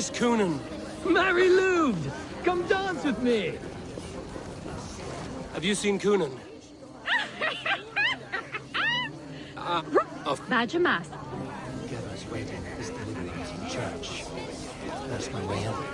Where's Coonan? Mary Louved! Come dance with me! Have you seen Coonan? Badger Mass. Gathers waiting is deliverance in church. That's my way home.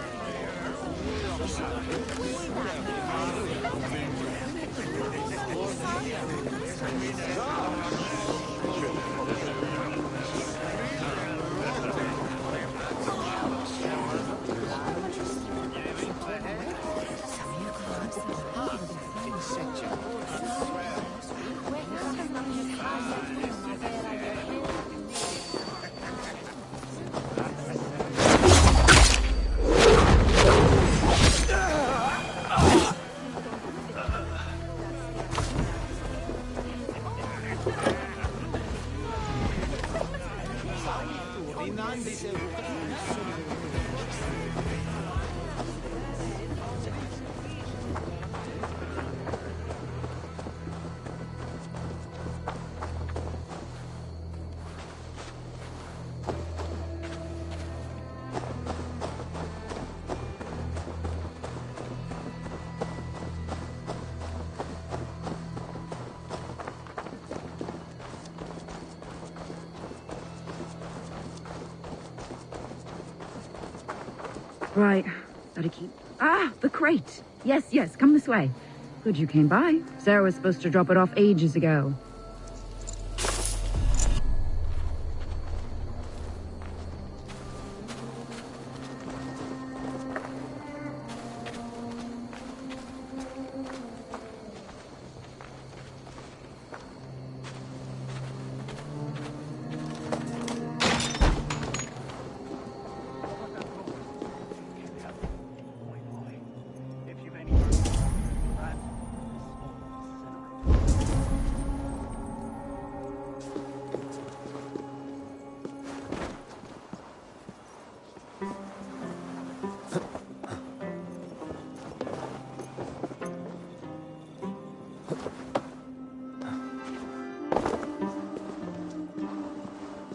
Right. Better keep... Ah! The crate! Yes, come this way. Good you came by. Sarah was supposed to drop it off ages ago.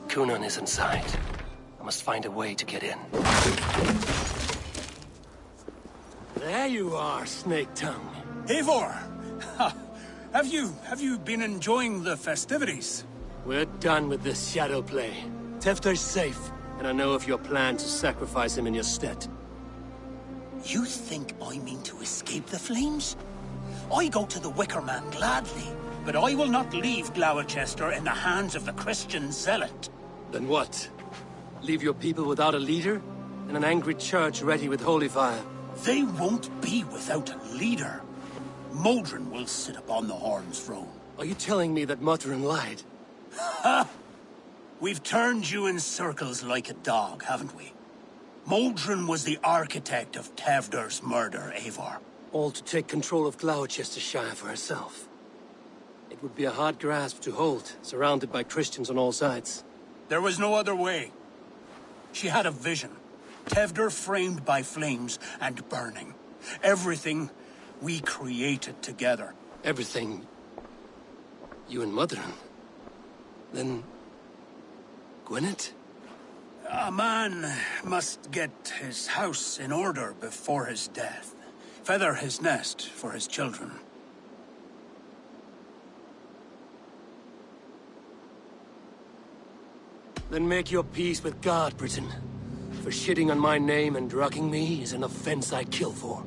Coonan is inside. I must find a way to get in. There you are, Snake Tongue. Eivor! Have you been enjoying the festivities? We're done with this shadow play. Tefter's safe, and I know of your plan to sacrifice him in your stead. You think I mean to escape the flames? I go to the Wicker Man gladly, but I will not leave Gloucester in the hands of the Christian zealot. Then what? Leave your people without a leader? And an angry church ready with holy fire? They won't be without a leader. Modron will sit upon the Horn's throne. Are you telling me that Modron lied? Ha! We've turned you in circles like a dog, haven't we? Modron was the architect of Tevder's murder, Eivor. All to take control of Gloucestershire for herself. It would be a hard grasp to hold, surrounded by Christians on all sides. There was no other way. She had a vision. Tevder framed by flames and burning. Everything we created together. Everything... you and Modron? Then... Gwyneth? A man must get his house in order before his death. Feather his nest for his children. Then make your peace with God, Britain. For shitting on my name and drugging me is an offense I kill for.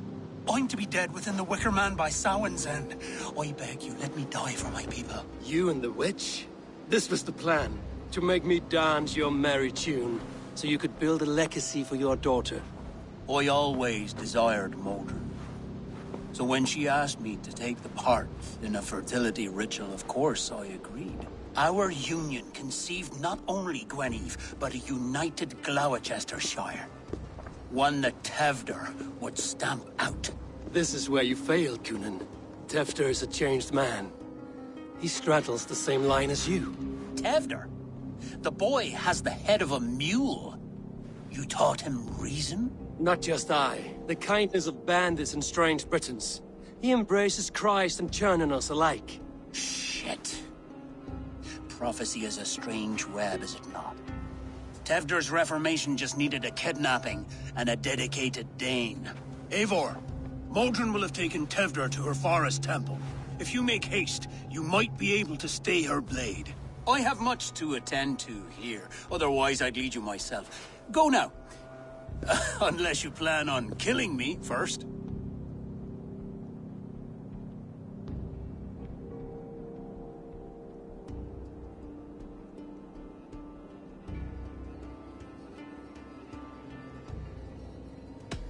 I'm to be dead within the Wicker Man by Samhain's end. I beg you, let me die for my people. You and the witch? This was the plan. To make me dance your merry tune, so you could build a legacy for your daughter. I always desired Modron. So when she asked me to take the part in a fertility ritual, of course I agreed. Our union conceived not only Gweneve, but a united Gloucestershire. One that Tevder would stamp out. This is where you failed, Coonan. Tefter is a changed man. He straddles the same line as you. Tevder? The boy has the head of a mule. You taught him reason? Not just I. The kindness of bandits and strange Britons. He embraces Christ and churning us alike. Shit. Prophecy is a strange web, is it not? Tevder's reformation just needed a kidnapping, and a dedicated Dane. Eivor, Modron will have taken Tevdr to her forest temple. If you make haste, you might be able to stay her blade. I have much to attend to here, otherwise I'd lead you myself. Go now. Unless you plan on killing me first.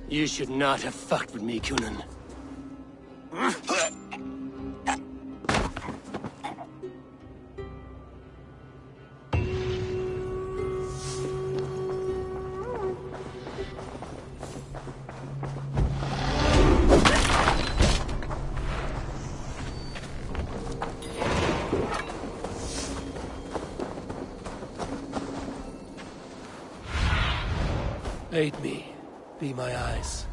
You should not have fucked with me, Kunin. Aid me. Be my eyes.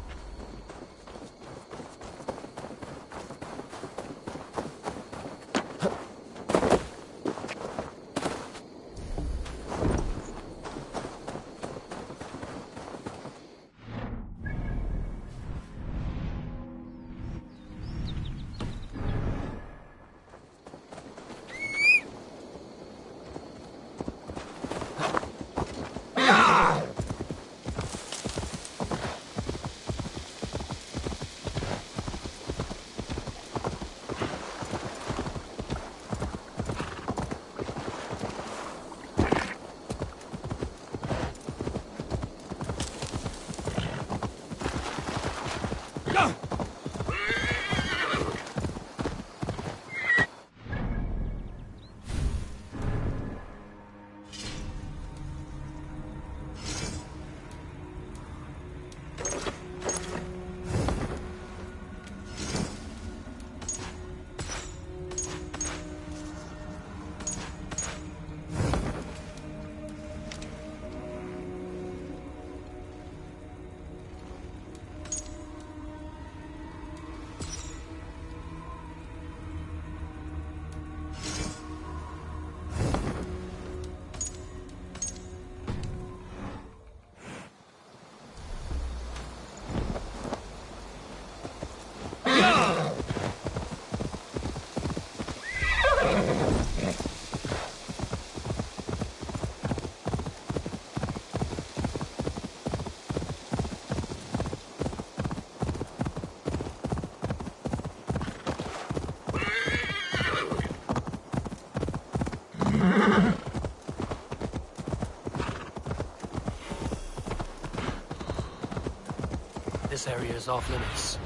This area is off limits.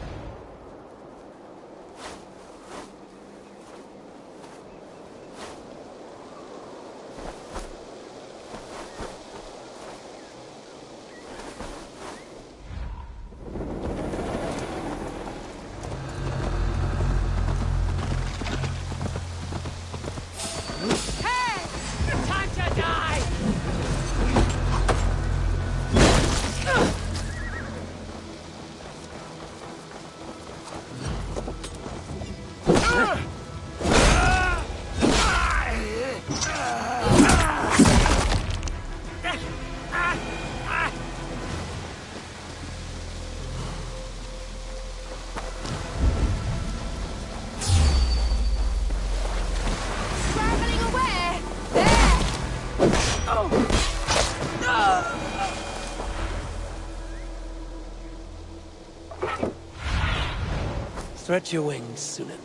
Stretch your wings, Sunan.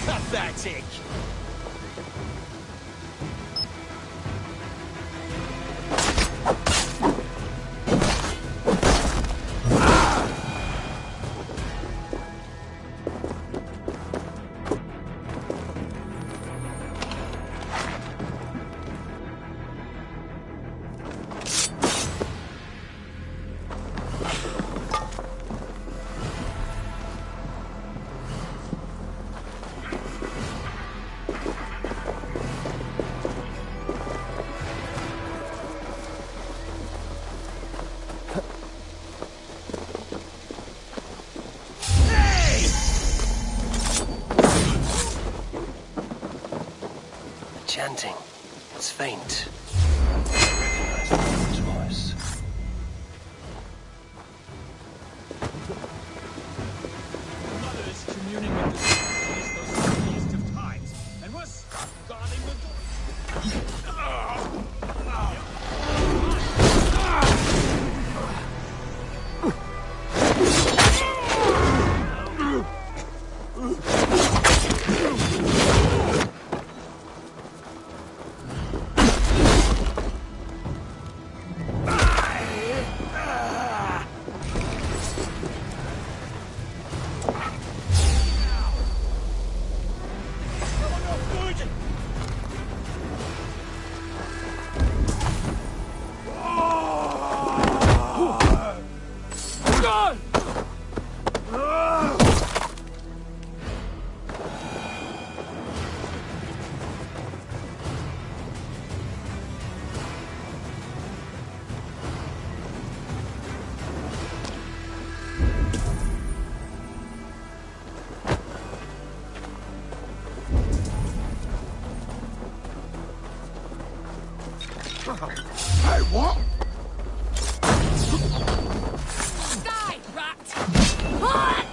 Pathetic. chanting. It's faint. I recognize his voice. Mother is communing with the spirits those earliest of times, and was guarding the door. Hey, what? Die, rat! Ah!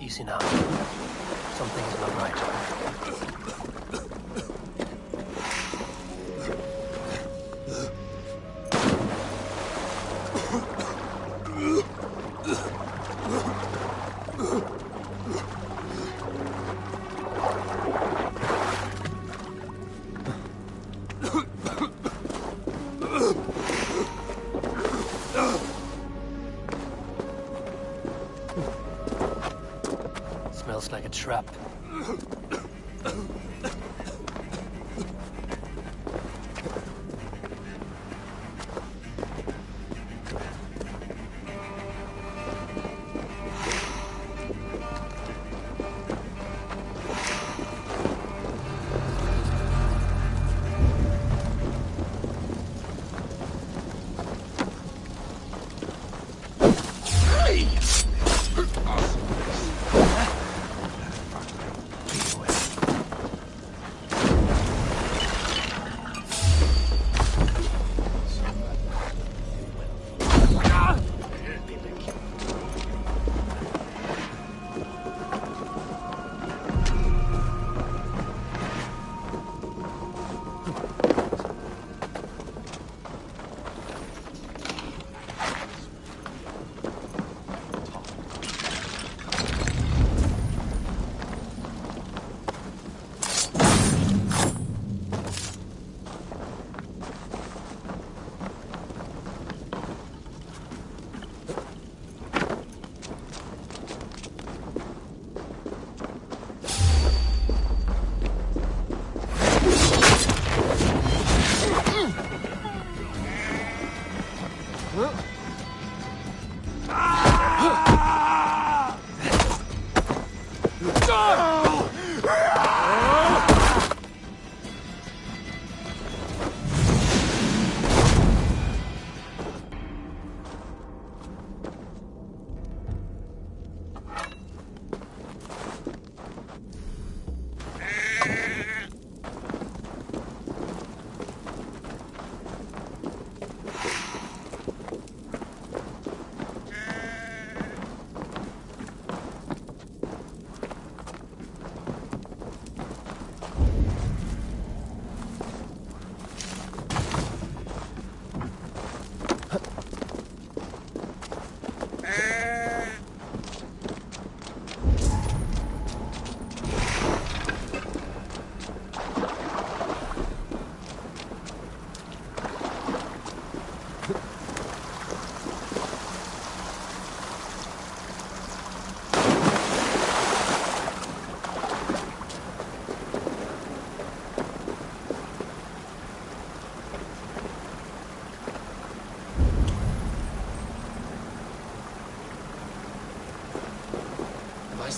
Easy now. Something is not right. Smells like a trap.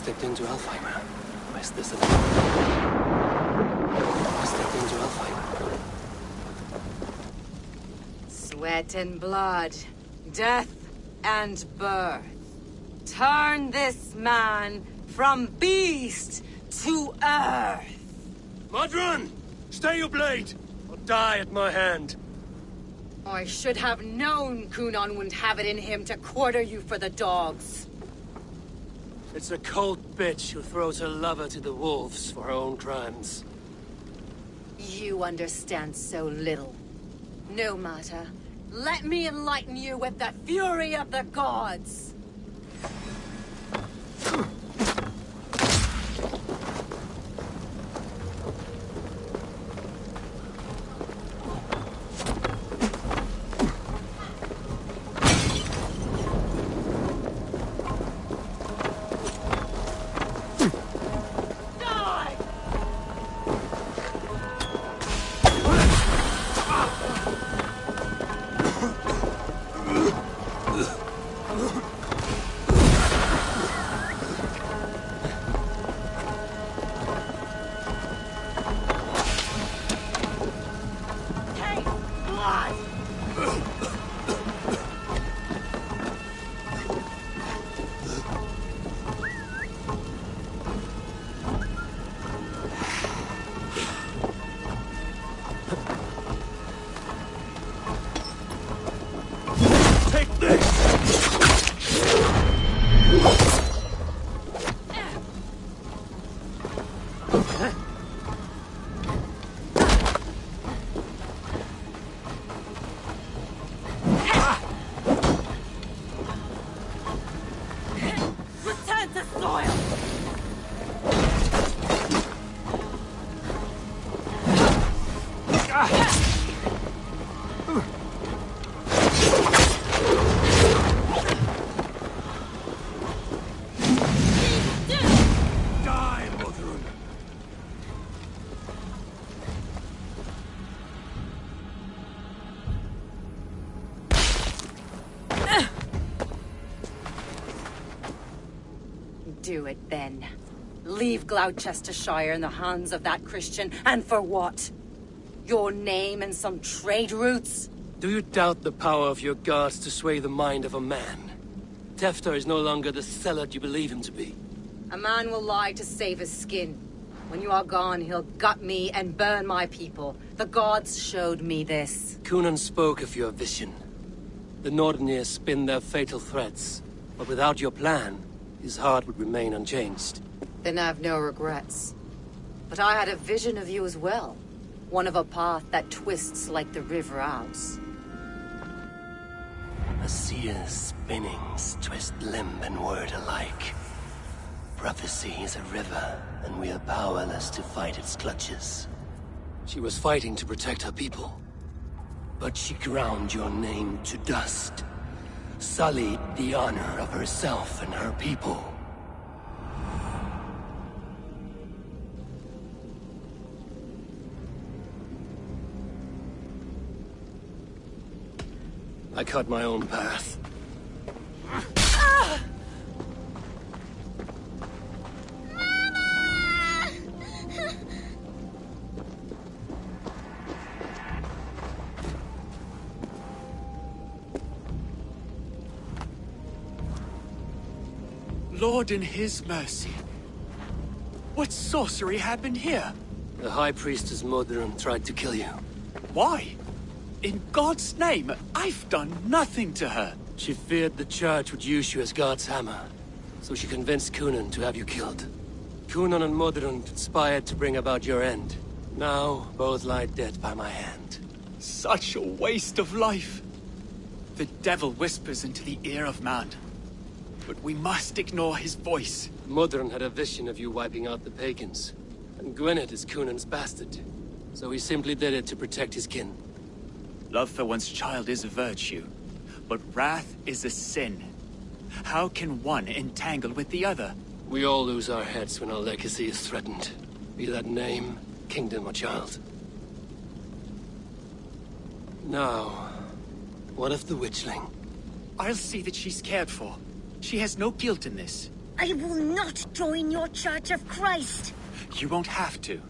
stepped into Alfheim. Is this an... I stepped into Alfheim. Sweat and blood, death and birth. Turn this man from beast to earth. Modron! Stay your blade! Or die at my hand. I should have known Kunon wouldn't have it in him to quarter you for the dogs. It's a cold bitch who throws her lover to the wolves for her own crimes. You understand so little. No matter. Let me enlighten you with the fury of the gods. Do it then. Leave Gloucestershire in the hands of that Christian, and for what? Your name and some trade routes? Do you doubt the power of your gods to sway the mind of a man? Tefter is no longer the zealot you believe him to be. A man will lie to save his skin. When you are gone, he'll gut me and burn my people. The gods showed me this. Kunon spoke of your vision. The Nordenir spin their fatal threats, but without your plan, his heart would remain unchanged. Then I've no regrets. But I had a vision of you as well. One of a path that twists like the river Ouse. A seer's spinnings twist limb and word alike. Prophecy is a river, and we are powerless to fight its clutches. She was fighting to protect her people. But she ground your name to dust. Sullied the honor of herself and her people. I cut my own path. Lord in his mercy. What sorcery happened here? The High Priestess Modron tried to kill you. Why? In God's name, I've done nothing to her. She feared the Church would use you as God's hammer, so she convinced Kunon to have you killed. Kunon and Modron conspired to bring about your end. Now, both lie dead by my hand. Such a waste of life. The devil whispers into the ear of man. But we must ignore his voice. Modron had a vision of you wiping out the pagans. And Gwynedd is Kunon's bastard. So he simply did it to protect his kin. Love for one's child is a virtue, but wrath is a sin. How can one entangle with the other? We all lose our heads when our legacy is threatened. Be that name, kingdom, or child. Now, what of the witchling? I'll see that she's cared for. She has no guilt in this. I will not join your Church of Christ. You won't have to.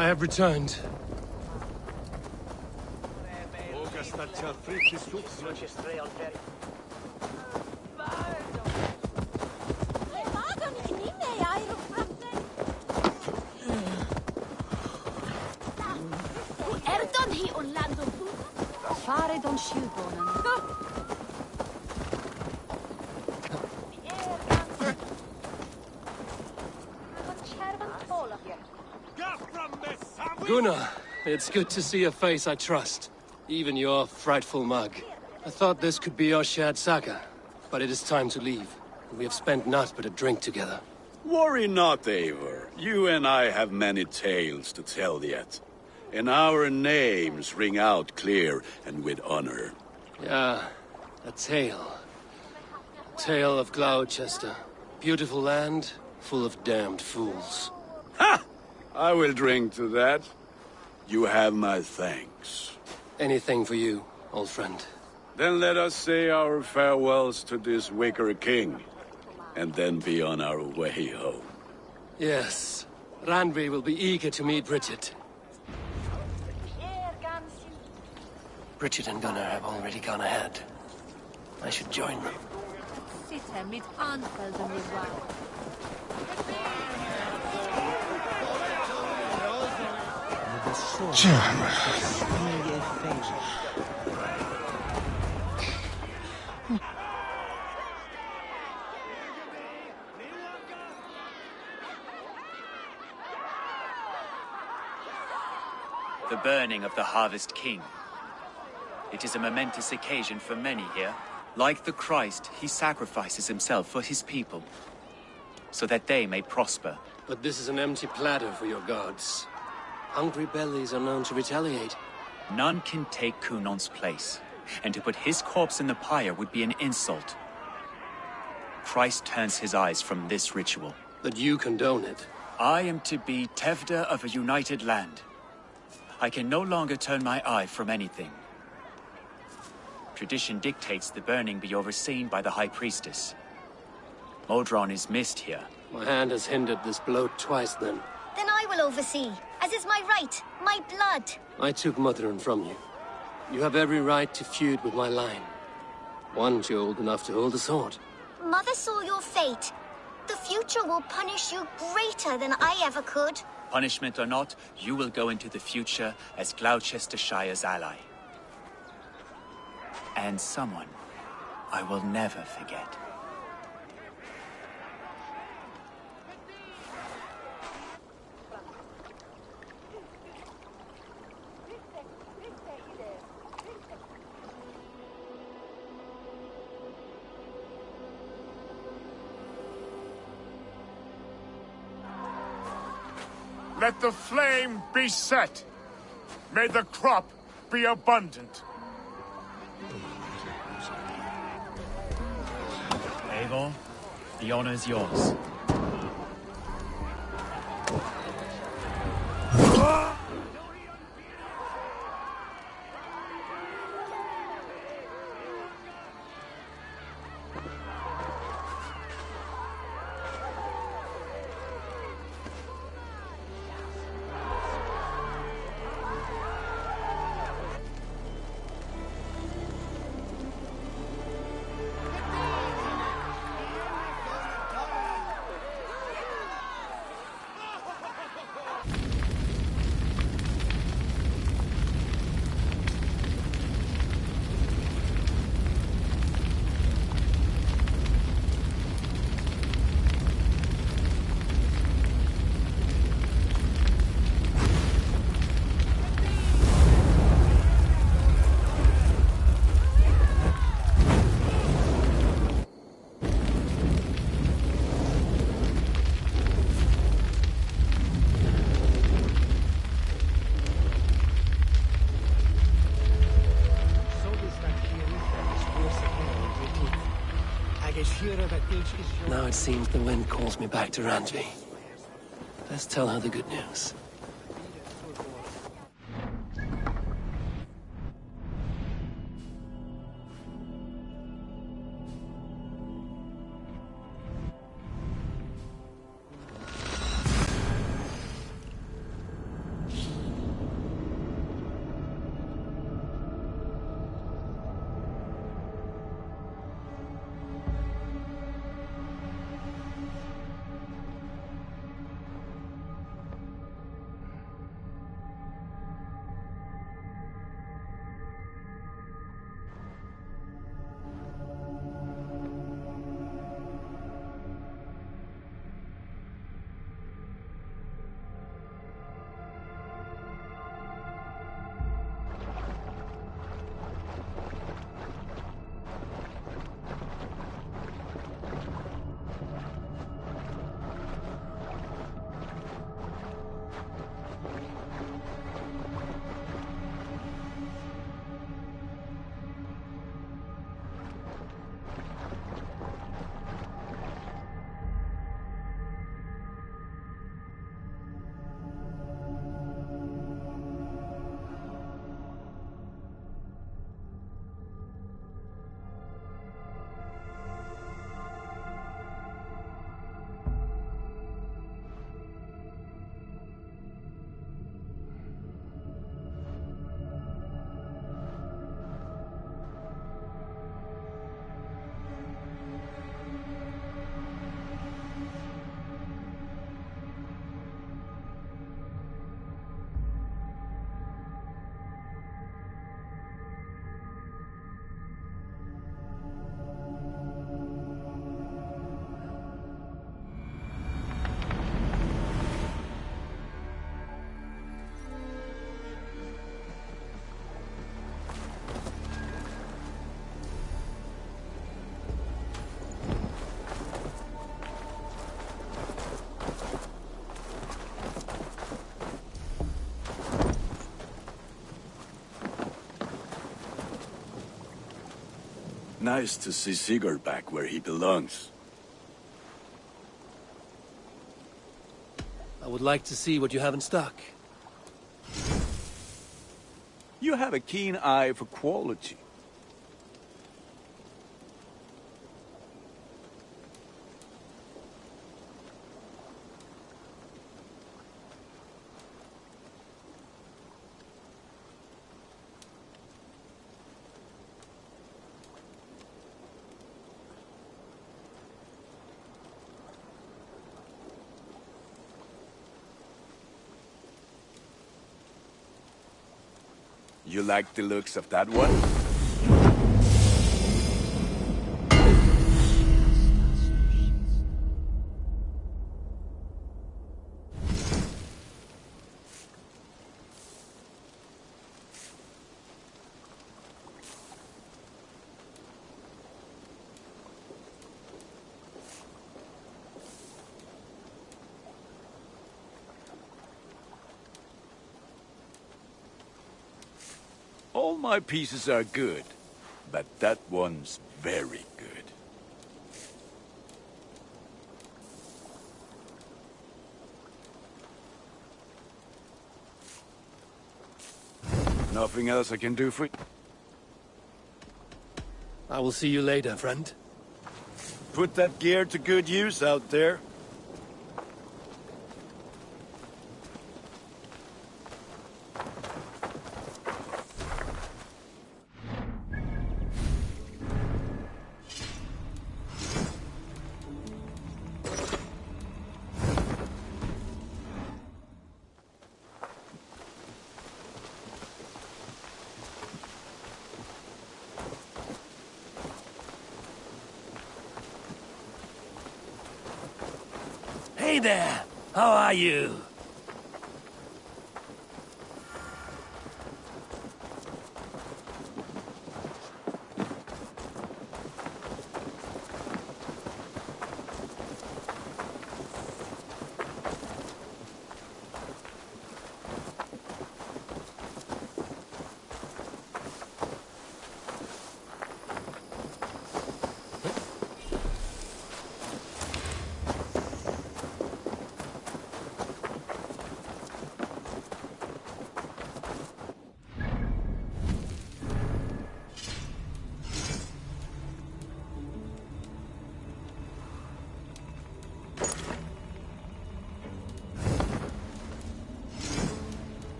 I have returned. Gunnar, it's good to see a face I trust. Even your frightful mug. I thought this could be our shared saga, but it is time to leave. We have spent naught but a drink together. Worry not, Eivor. You and I have many tales to tell yet. And our names ring out clear and with honor. Yeah, a tale. Tale of Gloucester. Beautiful land, full of damned fools. Ha! I will drink to that. You have my thanks. Anything for you, old friend. Then let us say our farewells to this wicker king, and then be on our way home. Yes, Randvi will be eager to meet Bridget. Bridget and Gunnar have already gone ahead. I should join them. The burning of the Harvest King. It is a momentous occasion for many here. Like the Christ, he sacrifices himself for his people, so that they may prosper. But this is an empty platter for your gods. Hungry bellies are known to retaliate. None can take Kunon's place, and to put his corpse in the pyre would be an insult. Christ turns his eyes from this ritual. That you condone it. I am to be Tevda of a united land. I can no longer turn my eye from anything. Tradition dictates the burning be overseen by the High Priestess. Modron is missed here. My hand has hindered this blow twice then. Then I will oversee, as is my right, my blood. I took Mother'n from you. You have every right to feud with my line. Once you're old enough to hold a sword. Mother saw your fate. The future will punish you greater than I ever could. Punishment or not, you will go into the future as Gloucestershire's ally. And someone I will never forget. Let the flame be set. May the crop be abundant. Eivor, the honor's yours. Now it seems the wind calls me back to Randvi. Let's tell her the good news. Nice to see Sigurd back where he belongs. would like to see what you have in stock. You have a keen eye for quality. You like the looks of that one? All my pieces are good, but that one's very good. Nothing else I can do for you? I will see you later, friend. Put that gear to good use out there. Hey there! How are you?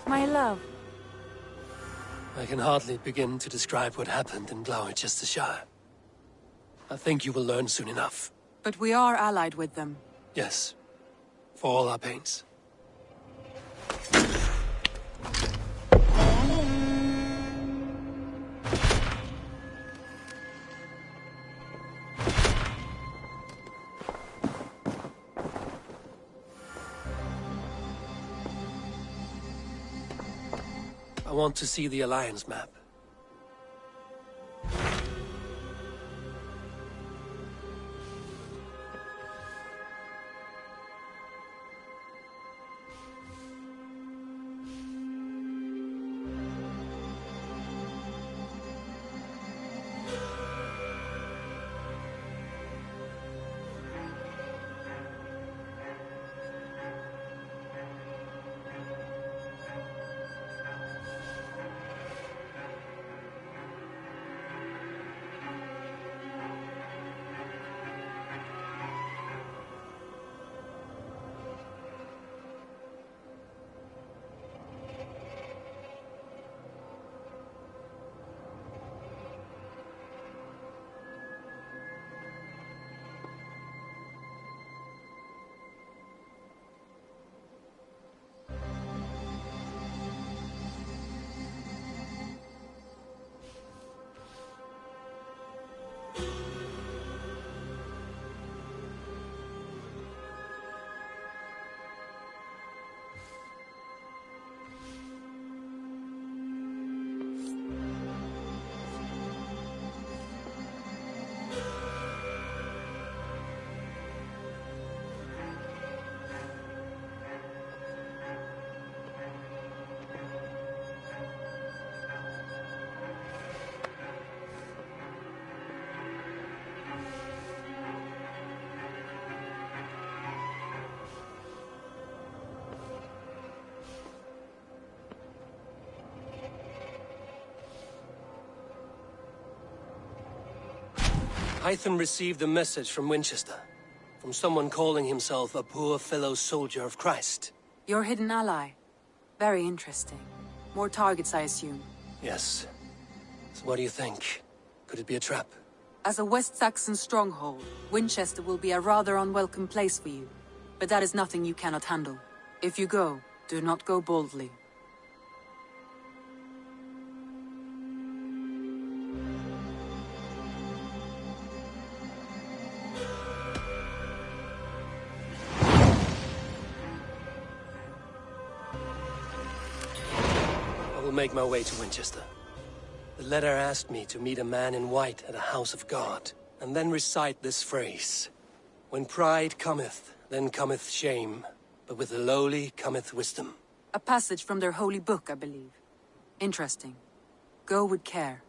My love. I can hardly begin to describe what happened in Gloucestershire. I think you will learn soon enough. But we are allied with them. Yes, for all our pains. I want to see the Alliance map. Hytham received a message from Winchester. From someone calling himself a poor fellow soldier of Christ. Your hidden ally. Very interesting. More targets, I assume. Yes. So what do you think? Could it be a trap? As a West Saxon stronghold, Winchester will be a rather unwelcome place for you. But that is nothing you cannot handle. If you go, do not go boldly. I will make my way to Winchester. The letter asked me to meet a man in white at a house of God, and then recite this phrase. When pride cometh, then cometh shame, but with the lowly cometh wisdom. A passage from their holy book, I believe. Interesting. Go with care.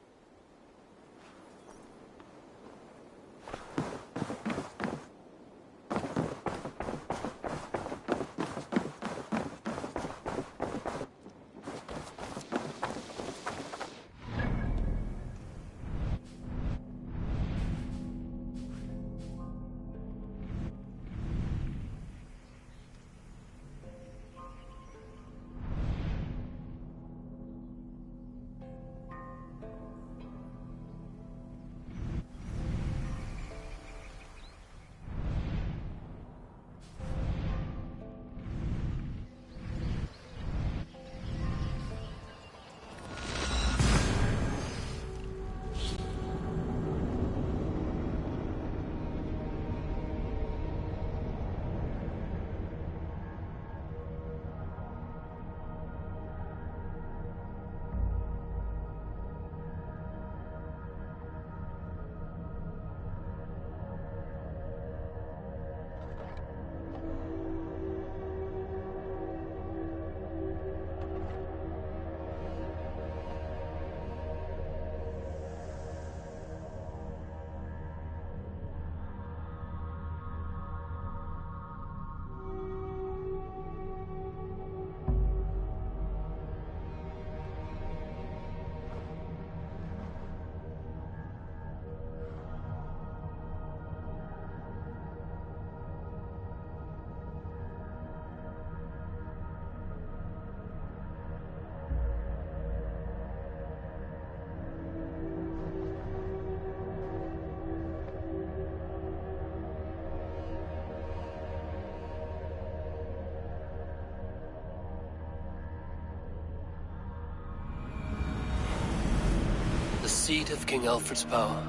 The seat of King Alfred's power,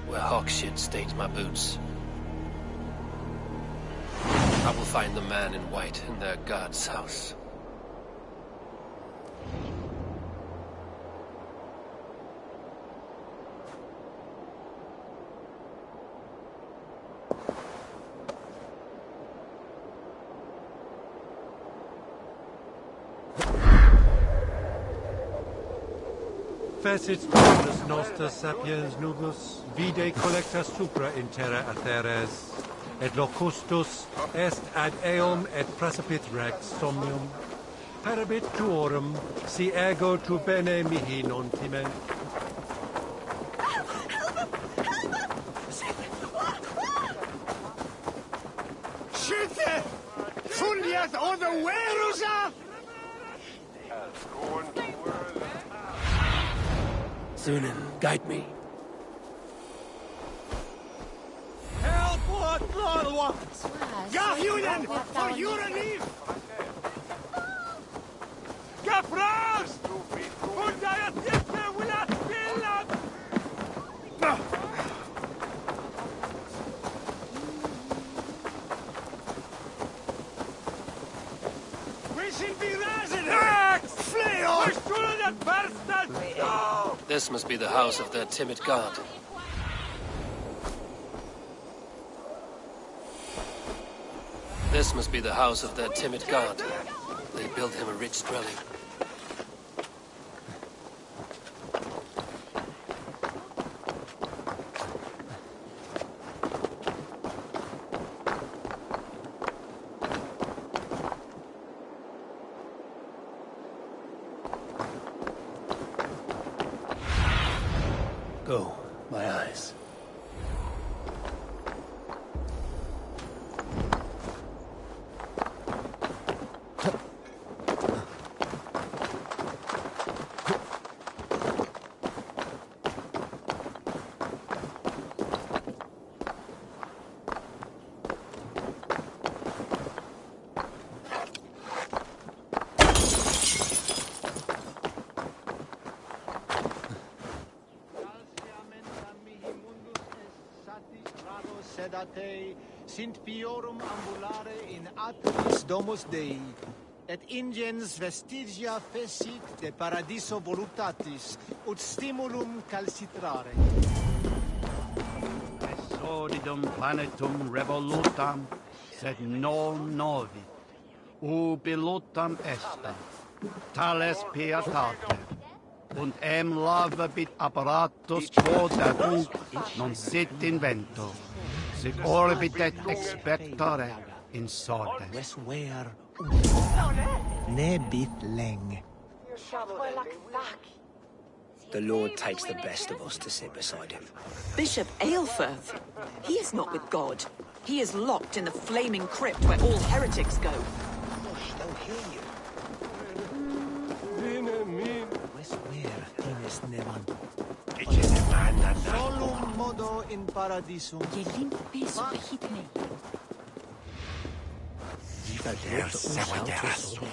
where Hawkshit stains my boots. I will find the man in white in their god's house. Fecit totus nostra sapiens nubus, vide collecta supra in terra atheres, et locustus est ad eum et praesipit rex somnium, parabit tuorum, si ego tu bene mihi non timent. Skytte! Fundiat o the Werusa! Sunan, guide me. Help what God wants! Gahjunen, for your relief! Gafras! Fundayat yette wilat billat! We should be razzing her! Fleo! We're sure that bastard! No! This must be the house of that timid god. This must be the house of that timid god. They built him a rich dwelling. Go, my eyes. date sint piorum ambulare in atris domus Dei, et ingens vestigia fecit de paradiso voluptatis, ut stimulum calcitrare. Solidum planetum revolutam, sed non novi. Ubilutam est, tales pietate, und lavabit apparatus quod non sit invento, sic orbitet expectore in sorte. Ne bit leng. The Lord takes the best of us to sit beside him. Bishop Aelfirth? He is not with God. He is locked in the flaming crypt where all heretics go. Gosh, they'll hear you. Solum modo in paradisum.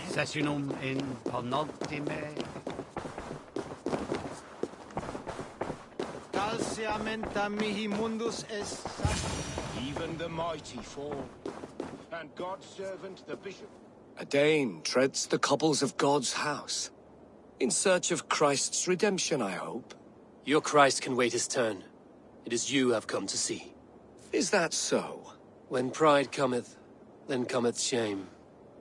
Sessionum in penultime. Calciamenta mihi mundus est. Even the mighty fall, and God's servant, the bishop. A Dane treads the cobbles of God's house. In search of Christ's redemption, I hope. Your Christ can wait his turn. It is you I've come to see. Is that so? When pride cometh, then cometh shame.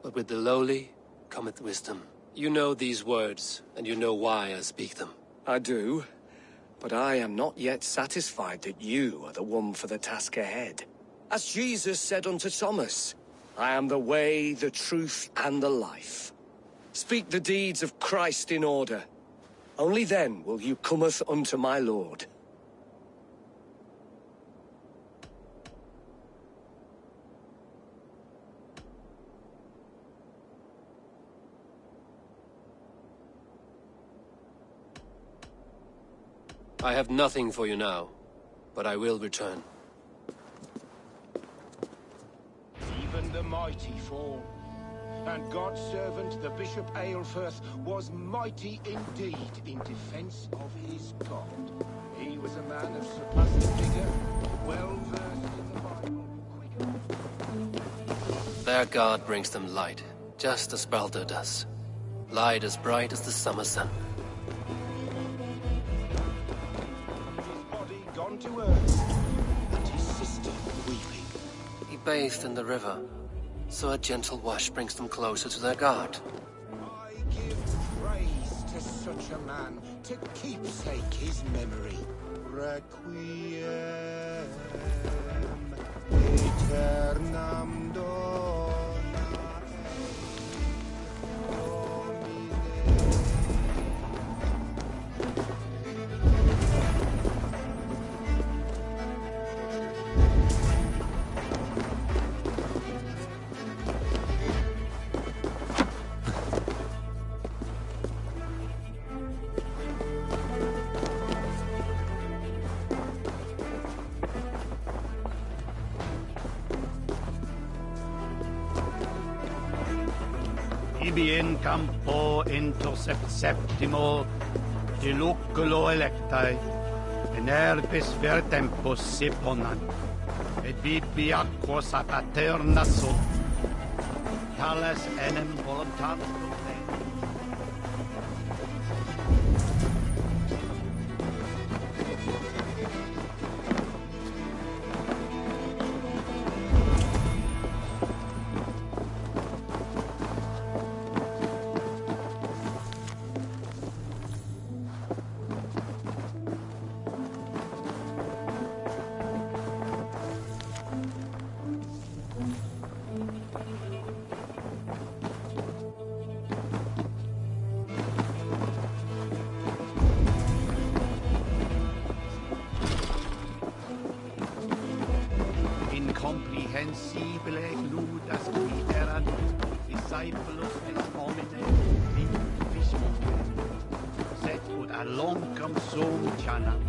But with the lowly cometh wisdom. You know these words, and you know why I speak them. I do. But I am not yet satisfied that you are the one for the task ahead. As Jesus said unto Thomas, I am the way, the truth, and the life. Speak the deeds of Christ in order. Only then will you cometh unto my Lord. I have nothing for you now, but I will return. Even the mighty fall, and God's servant, the Bishop Aelfirth, was mighty indeed in defense of his God. He was a man of surpassing vigor, well versed in the Bible. Their God brings them light, just as Baldur does. Light as bright as the summer sun. Gone to earth, and his sister weeping. He bathed in the river, so a gentle wash brings them closer to their God. I give praise to such a man, to keepsake his memory. Requiem aeternam dona. Ibi in campo intercept septimo diluculo electae, in herbis ver tempus si ponant, et bibi aquos a paterna sunt, tales enem voluntatem. Incomprehensibile ludas qui erat discipulus est homine vismum, sed ut a longum sum chanam.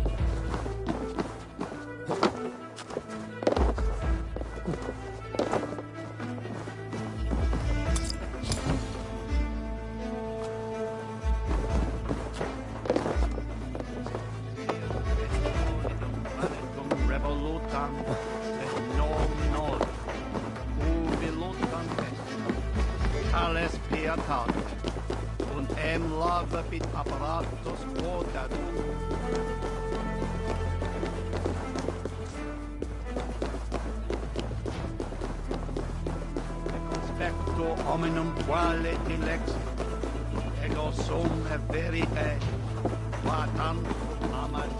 Revolutam, sed non Movapit apparatus quotarum. Specto hominum quale dilex, ego sum verite, quatam amat.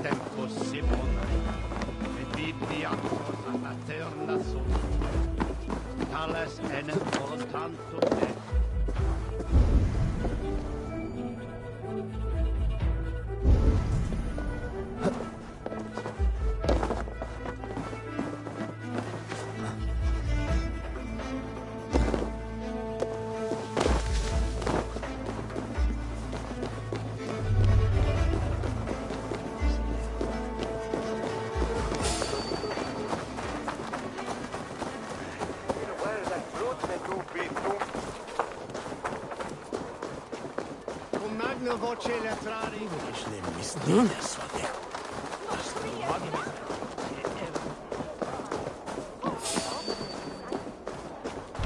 Tempus Simona, et vidiatos a eterna sum, tales enem voluntantum de. Magna voce latrari.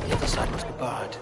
The other side must be barred.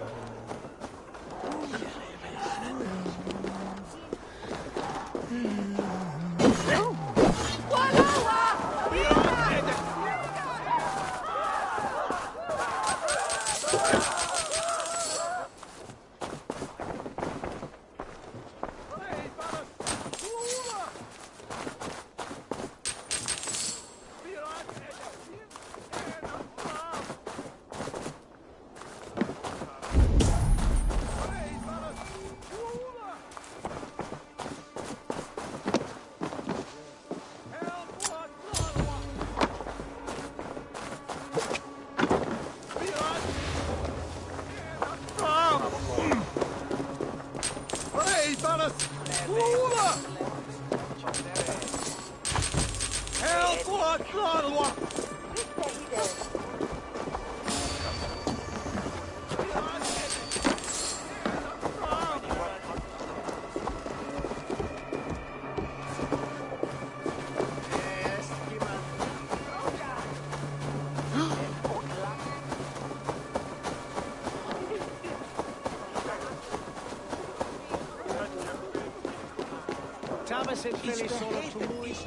Tavis et feli solo tumuis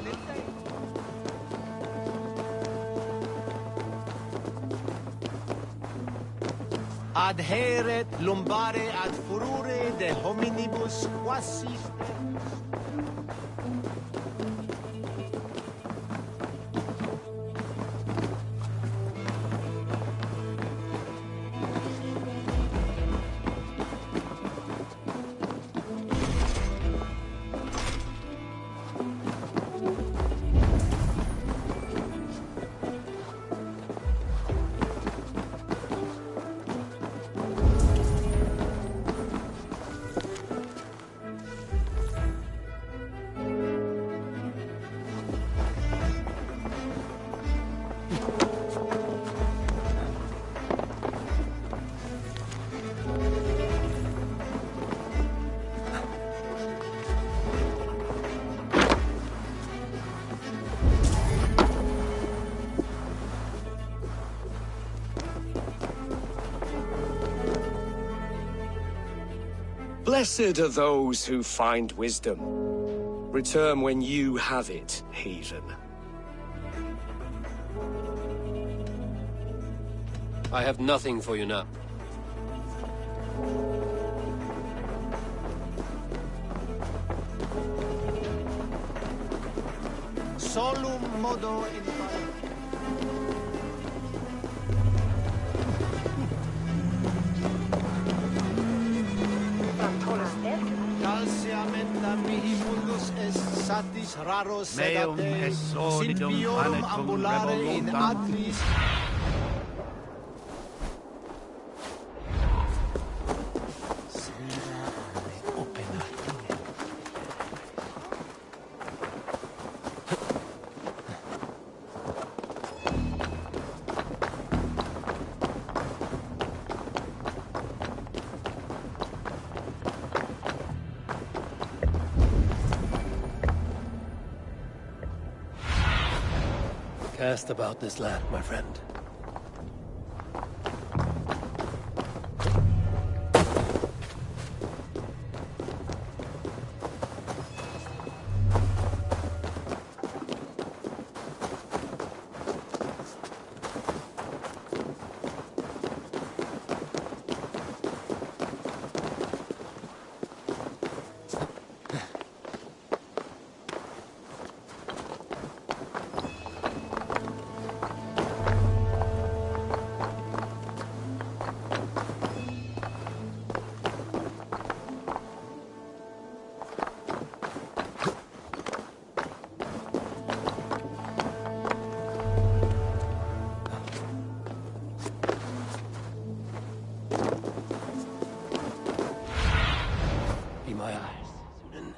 adheret lumbare ad furore de hominibus quasi. Blessed are those who find wisdom. Return when you have it, heathen. I have nothing for you now. Solum modo in Calciamenta mihi mundus est satis raros Meum sedate, est sint solidum piorum planetum ambulare in revolutam. atris. Cast about this land, my friend. Be my eyes, Sunan.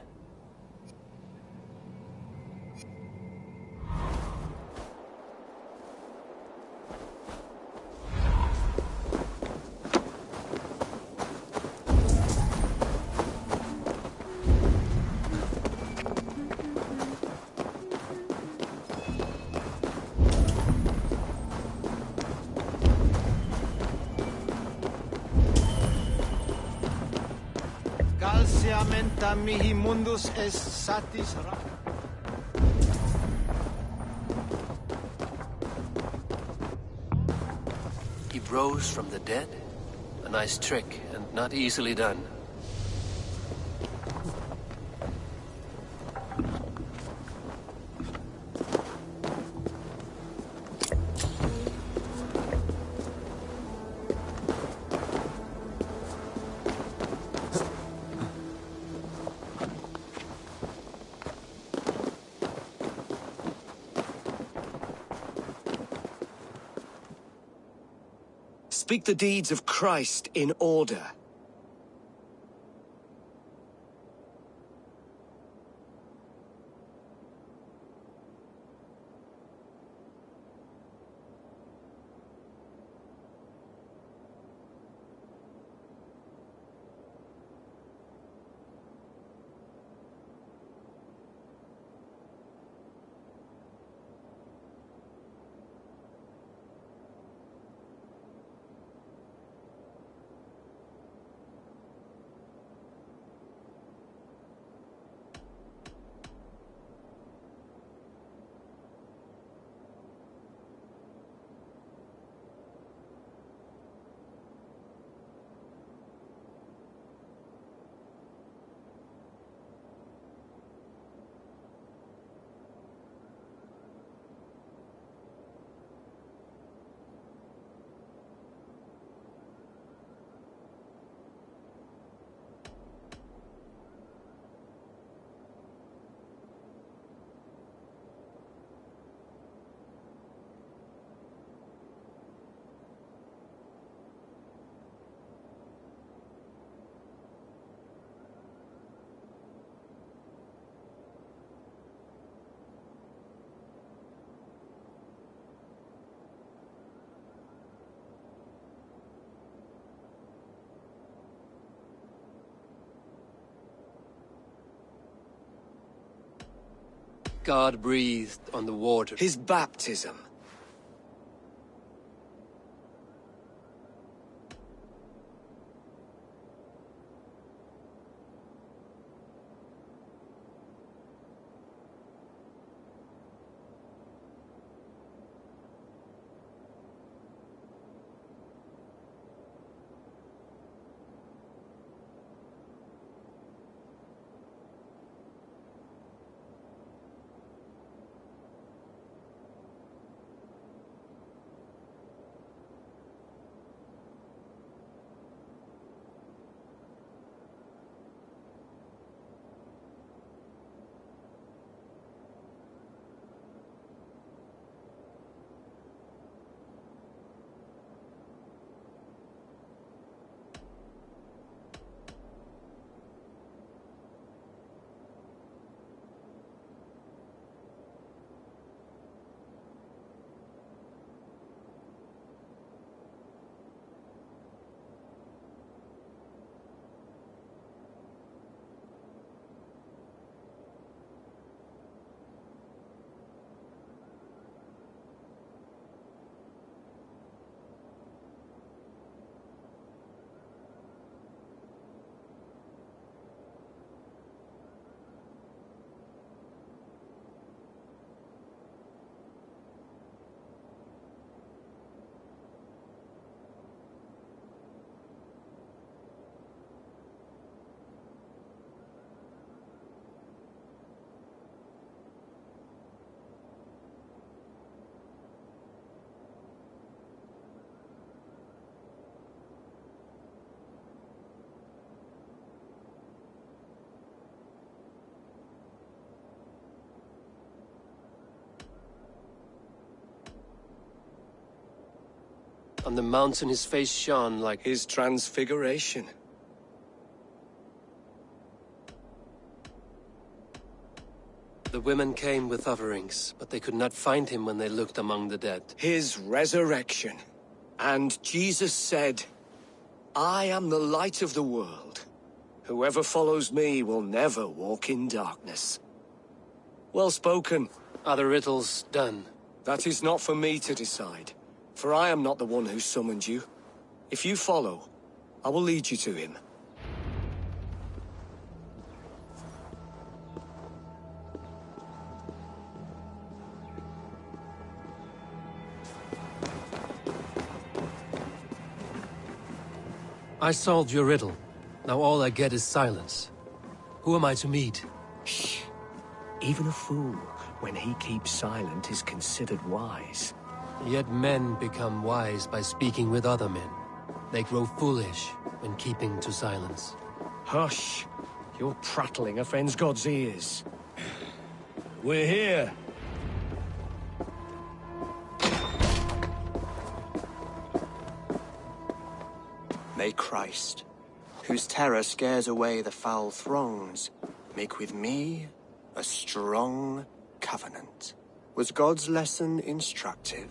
Calciamenta mihi mundus est satis raros. He rose from the dead? A nice trick, and not easily done. Speak the deeds of Christ in order. God breathed on the water. His baptism. On the mountain his face shone like... His transfiguration. The women came with offerings, but they could not find him when they looked among the dead. His resurrection. And Jesus said, I am the light of the world. Whoever follows me will never walk in darkness. Well spoken. Are the riddles done? That is not for me to decide, for I am not the one who summoned you. If you follow, I will lead you to him. I solved your riddle. Now all I get is silence. Who am I to meet? Shh. Even a fool, when he keeps silent, is considered wise. Yet men become wise by speaking with other men. They grow foolish when keeping to silence. Hush! Your prattling offends God's ears. We're here. May Christ, whose terror scares away the foul throngs, make with me a strong covenant. Was God's lesson instructive?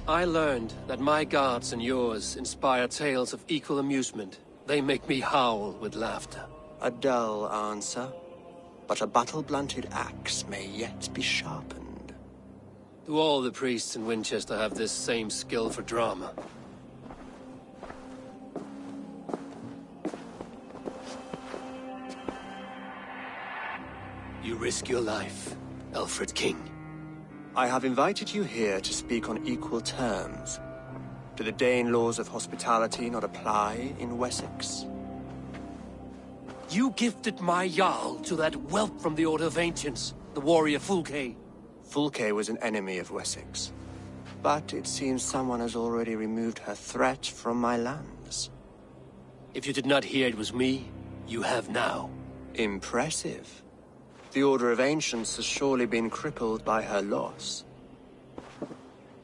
I learned that my gods and yours inspire tales of equal amusement. They make me howl with laughter. A dull answer, but a battle-blunted axe may yet be sharpened. Do all the priests in Winchester have this same skill for drama? You risk your life, Alfred King. I have invited you here to speak on equal terms. Do the Dane laws of hospitality not apply in Wessex? You gifted my Jarl to that whelp from the Order of Ancients, the warrior Fulke. Fulke was an enemy of Wessex. But it seems someone has already removed her threat from my lands. If you did not hear it was me, you have now. Impressive. The Order of Ancients has surely been crippled by her loss.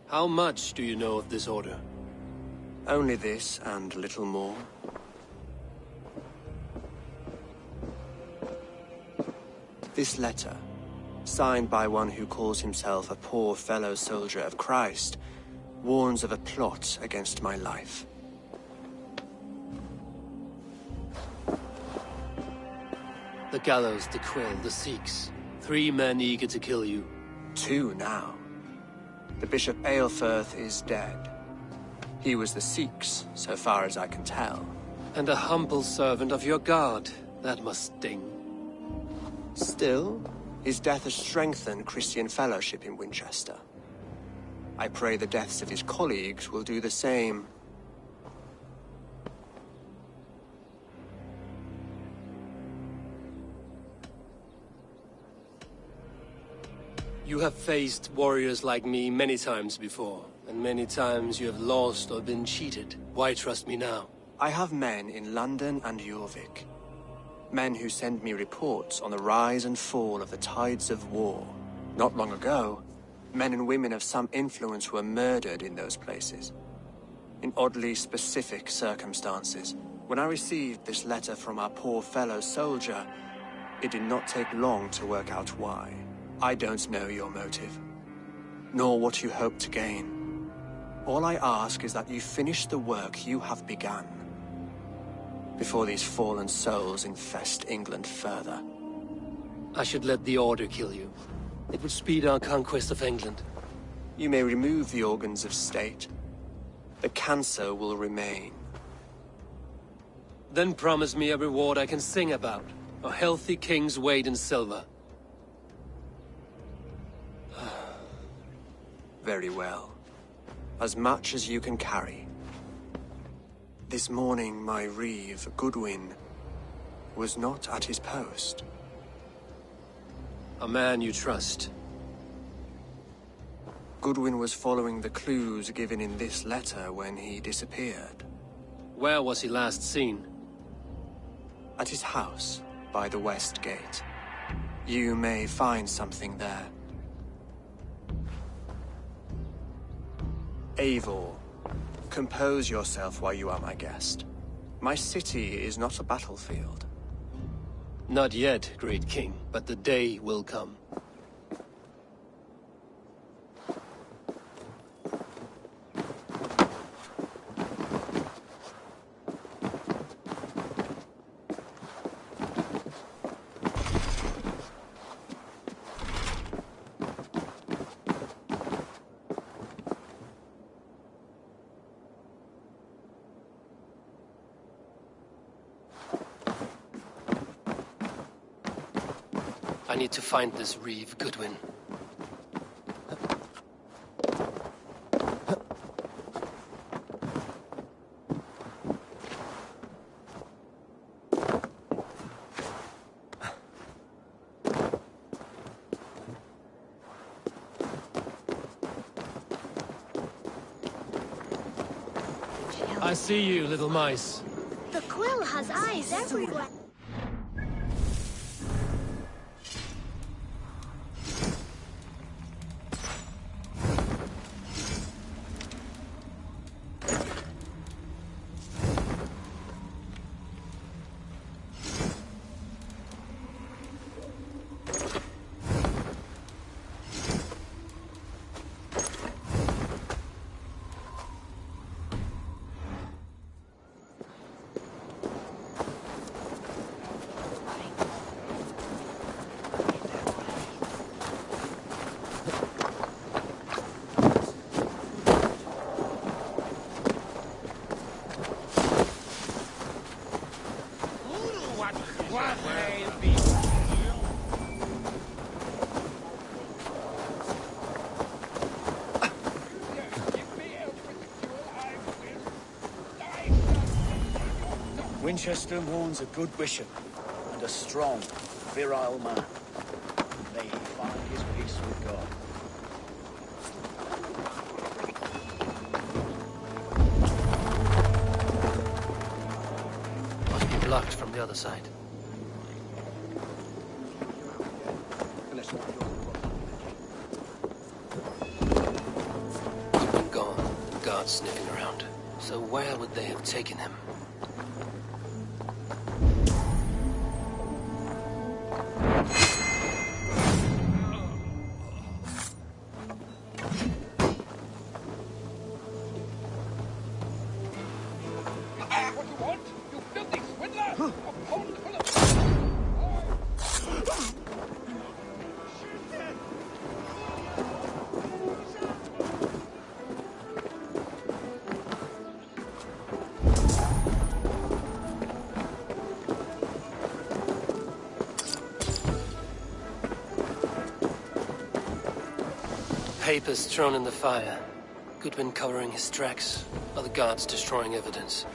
How much do you know of this order? Only this and little more. This letter, signed by one who calls himself a poor fellow soldier of Christ, warns of a plot against my life. The gallows, the quill, the Sikhs. 3 men eager to kill you. 2 now. The Bishop Aelfirth is dead. He was the Sikhs, so far as I can tell. And a humble servant of your god. That must sting. Still, his death has strengthened Christian fellowship in Winchester. I pray the deaths of his colleagues will do the same. You have faced warriors like me many times before, and many times you have lost or been cheated. Why trust me now? I have men in London and Jorvik. Men who send me reports on the rise and fall of the tides of war. Not long ago, men and women of some influence were murdered in those places. In oddly specific circumstances. When I received this letter from our poor fellow soldier, it did not take long to work out why. I don't know your motive, nor what you hope to gain. All I ask is that you finish the work you have begun, before these fallen souls infest England further. I should let the Order kill you. It would speed our conquest of England. You may remove the organs of state. The cancer will remain. Then promise me a reward I can sing about. A healthy king's weight in silver. Very well. As much as you can carry. This morning, my reeve, Goodwin, was not at his post. A man you trust. Goodwin was following the clues given in this letter when he disappeared. Where was he last seen? At his house, by the west gate. You may find something there. Eivor, compose yourself while you are my guest. My city is not a battlefield. Not yet, great king, but the day will come. I need to find this reeve, Goodwin. I see you, little mice. The quill has eyes everywhere. Winchester mourns a good bishop and a strong, virile man. May he find his peace with God. Must be blocked from the other side. He's been gone, the guards sniffing around. So where would they have taken him? Papers thrown in the fire. Goodwin covering his tracks. Other guards destroying evidence.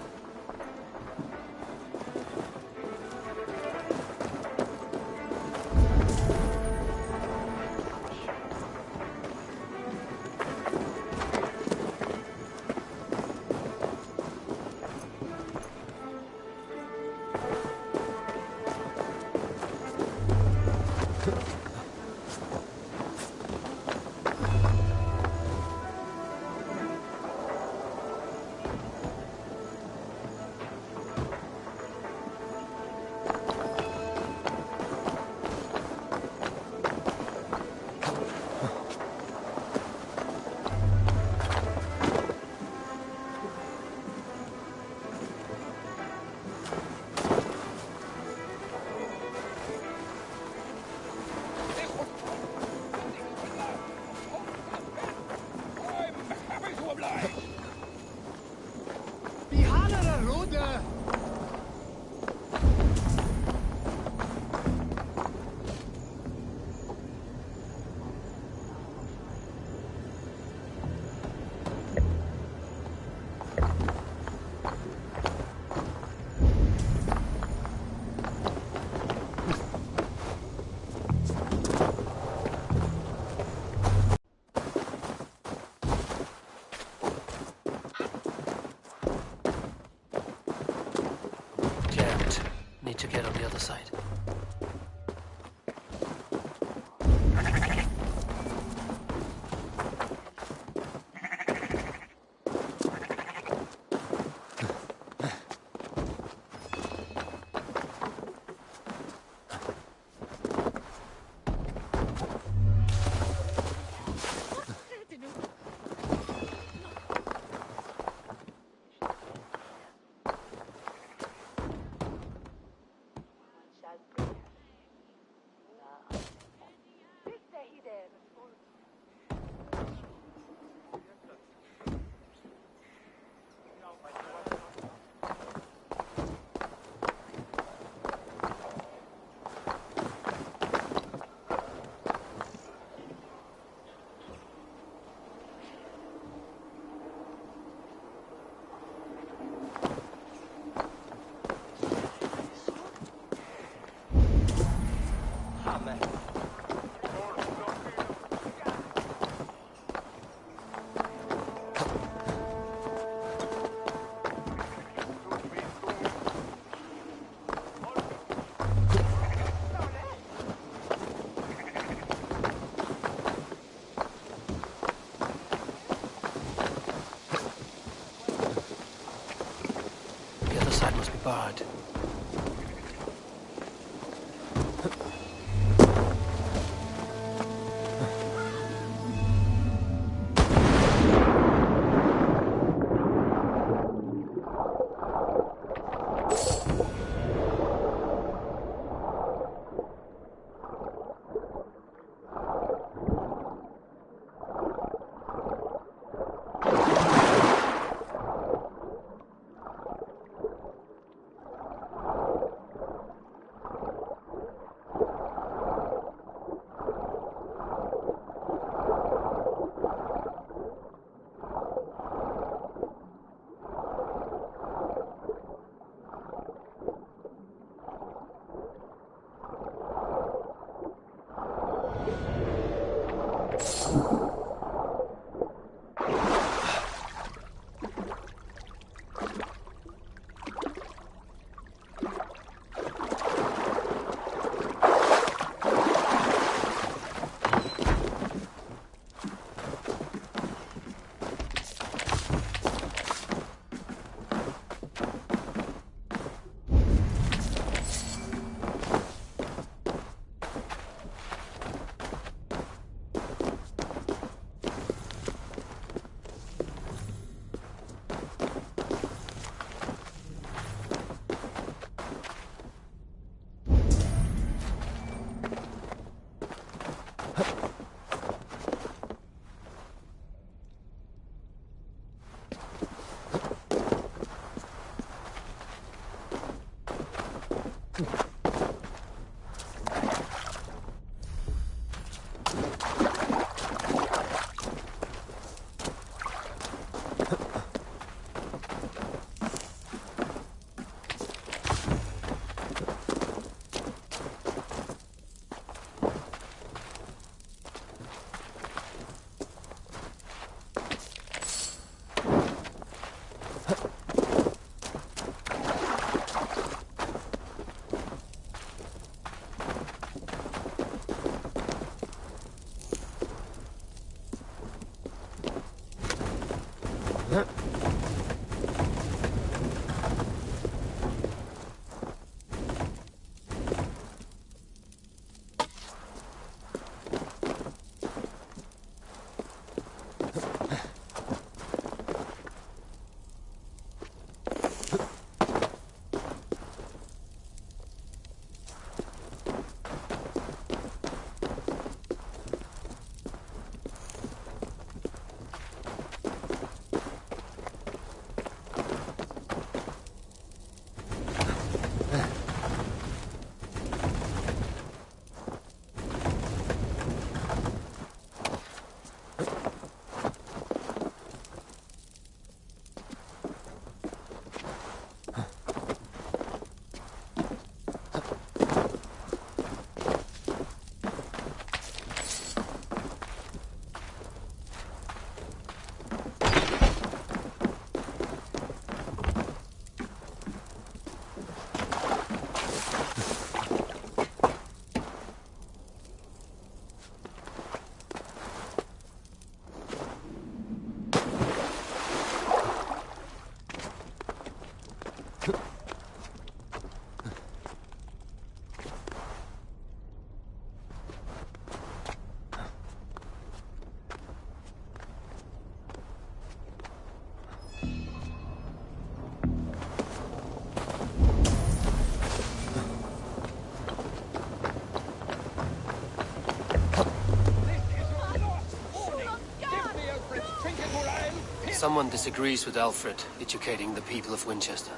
Someone disagrees with Alfred educating the people of Winchester.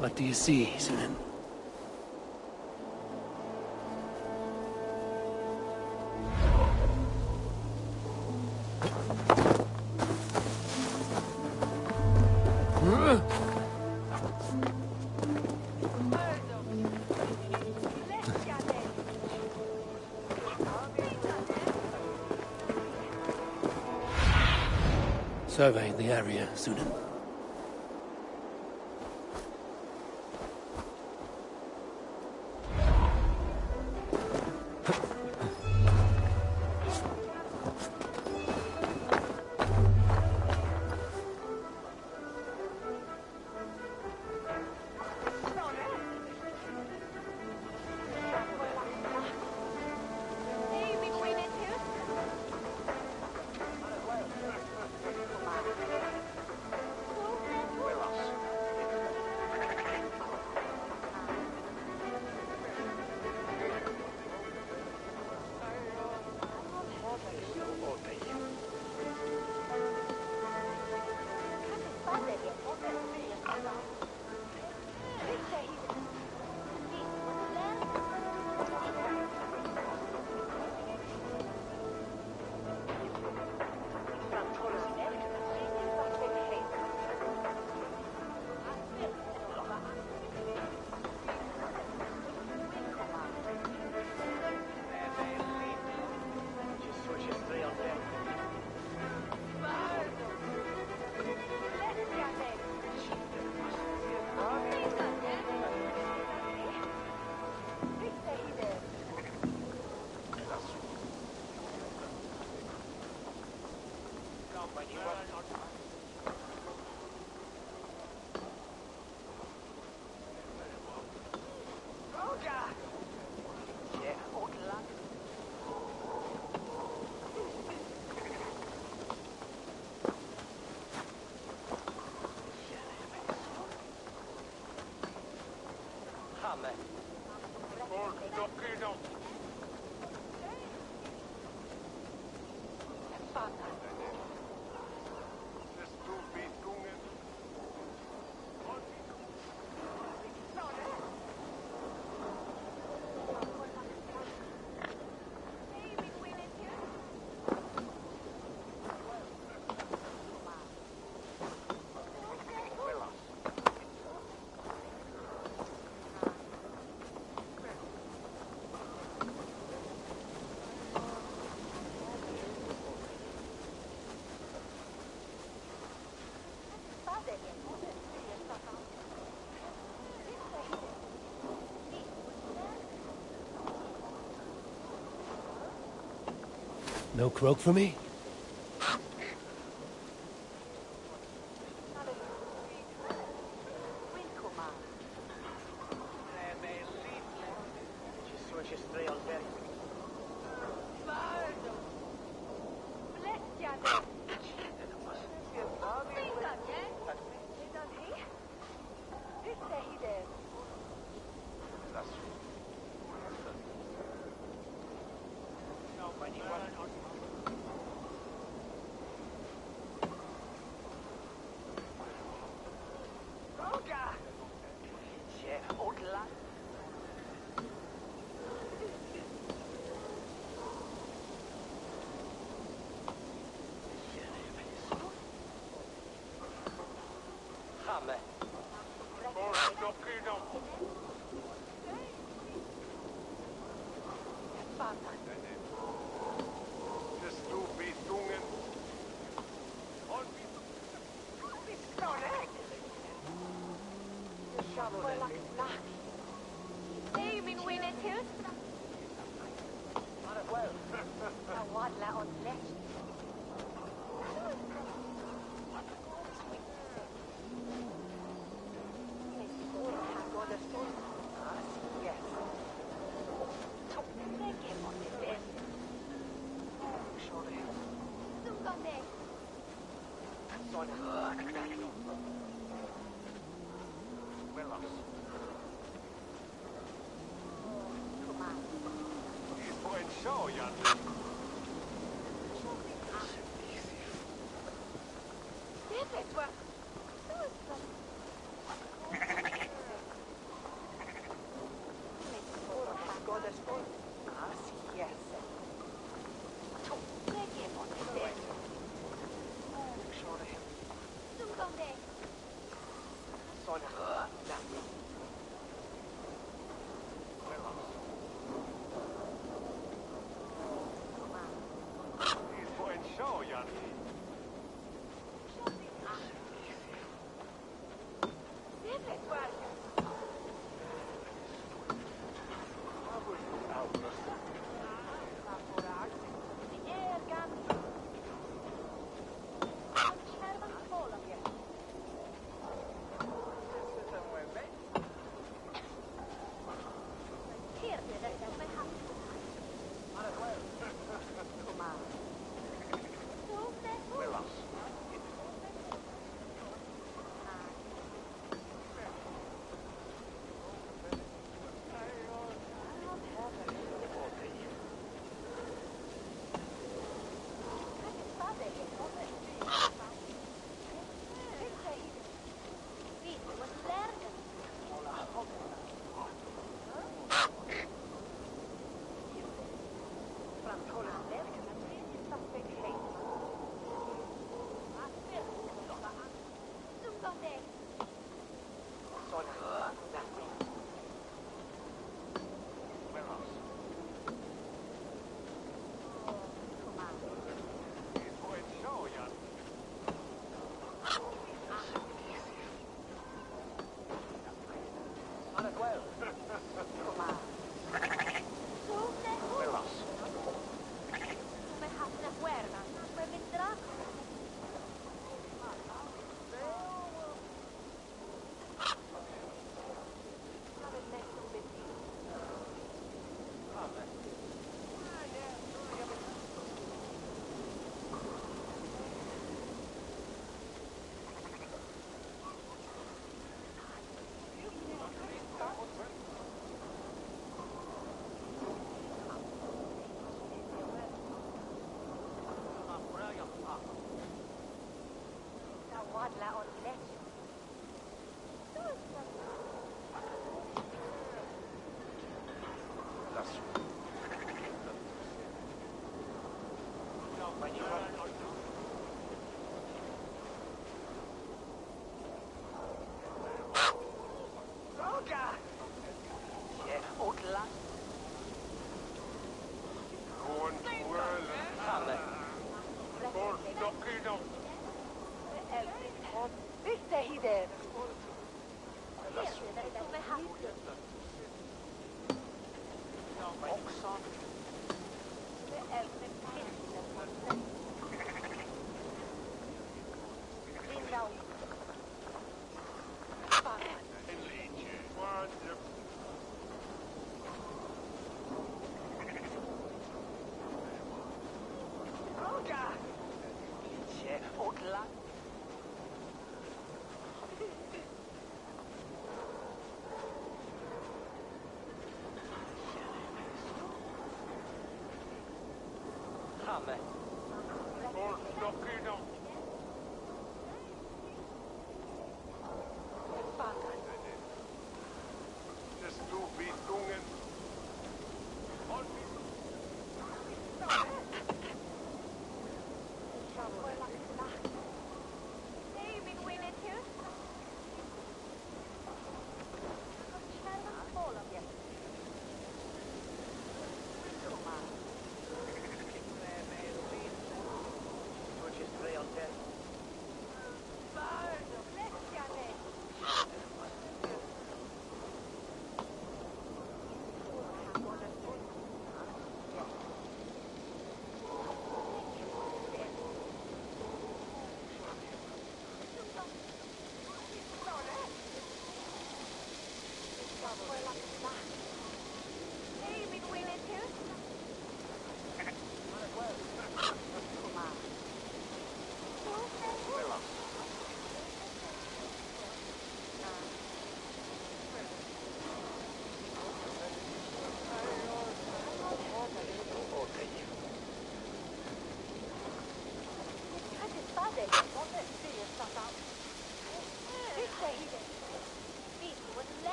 What do you see, Sunan? Survey the area, Sunan. No croak for me?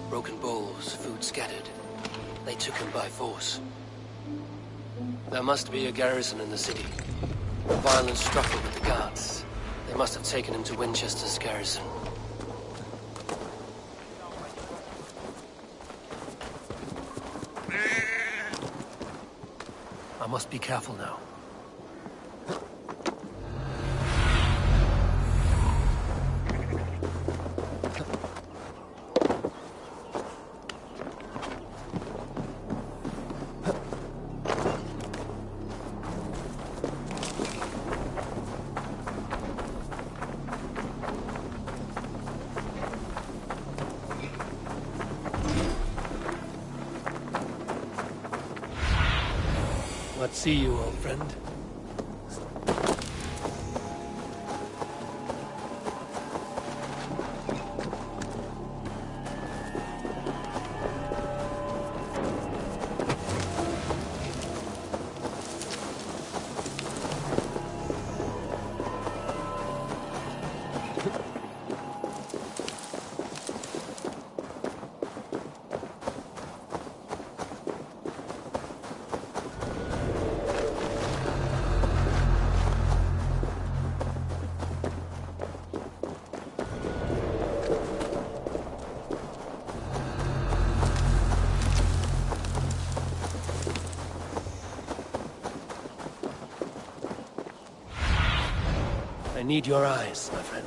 Broken bowls, food scattered. They took him by force. There must be a garrison in the city. A violent struggle with the guards. They must have taken him to Winchester's garrison. I must be careful now. Let's see you, old friend. need your eyes, my friend.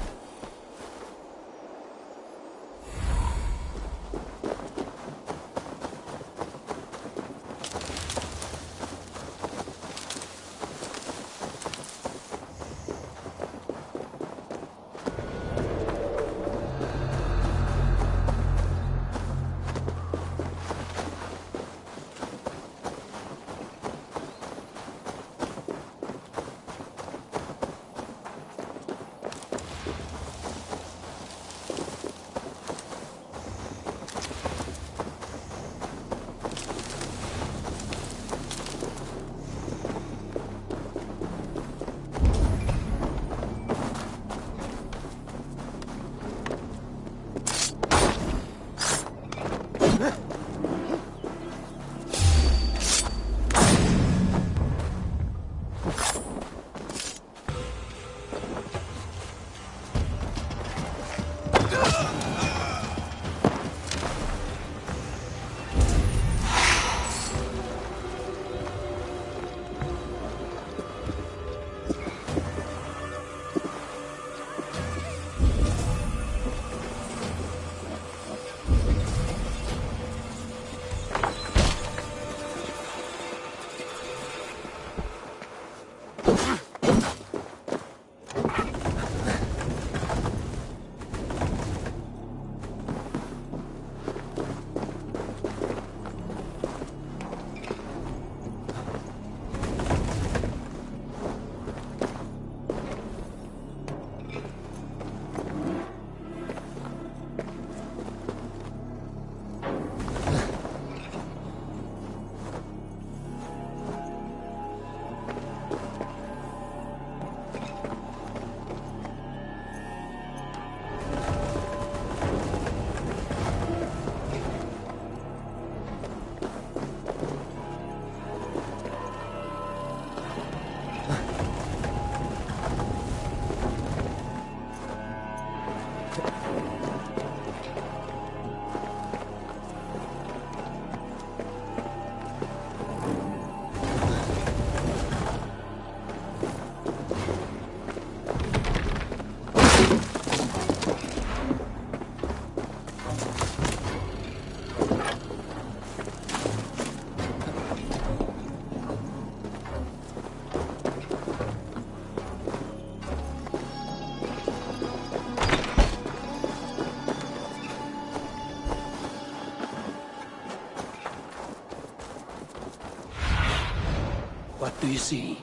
What do you see?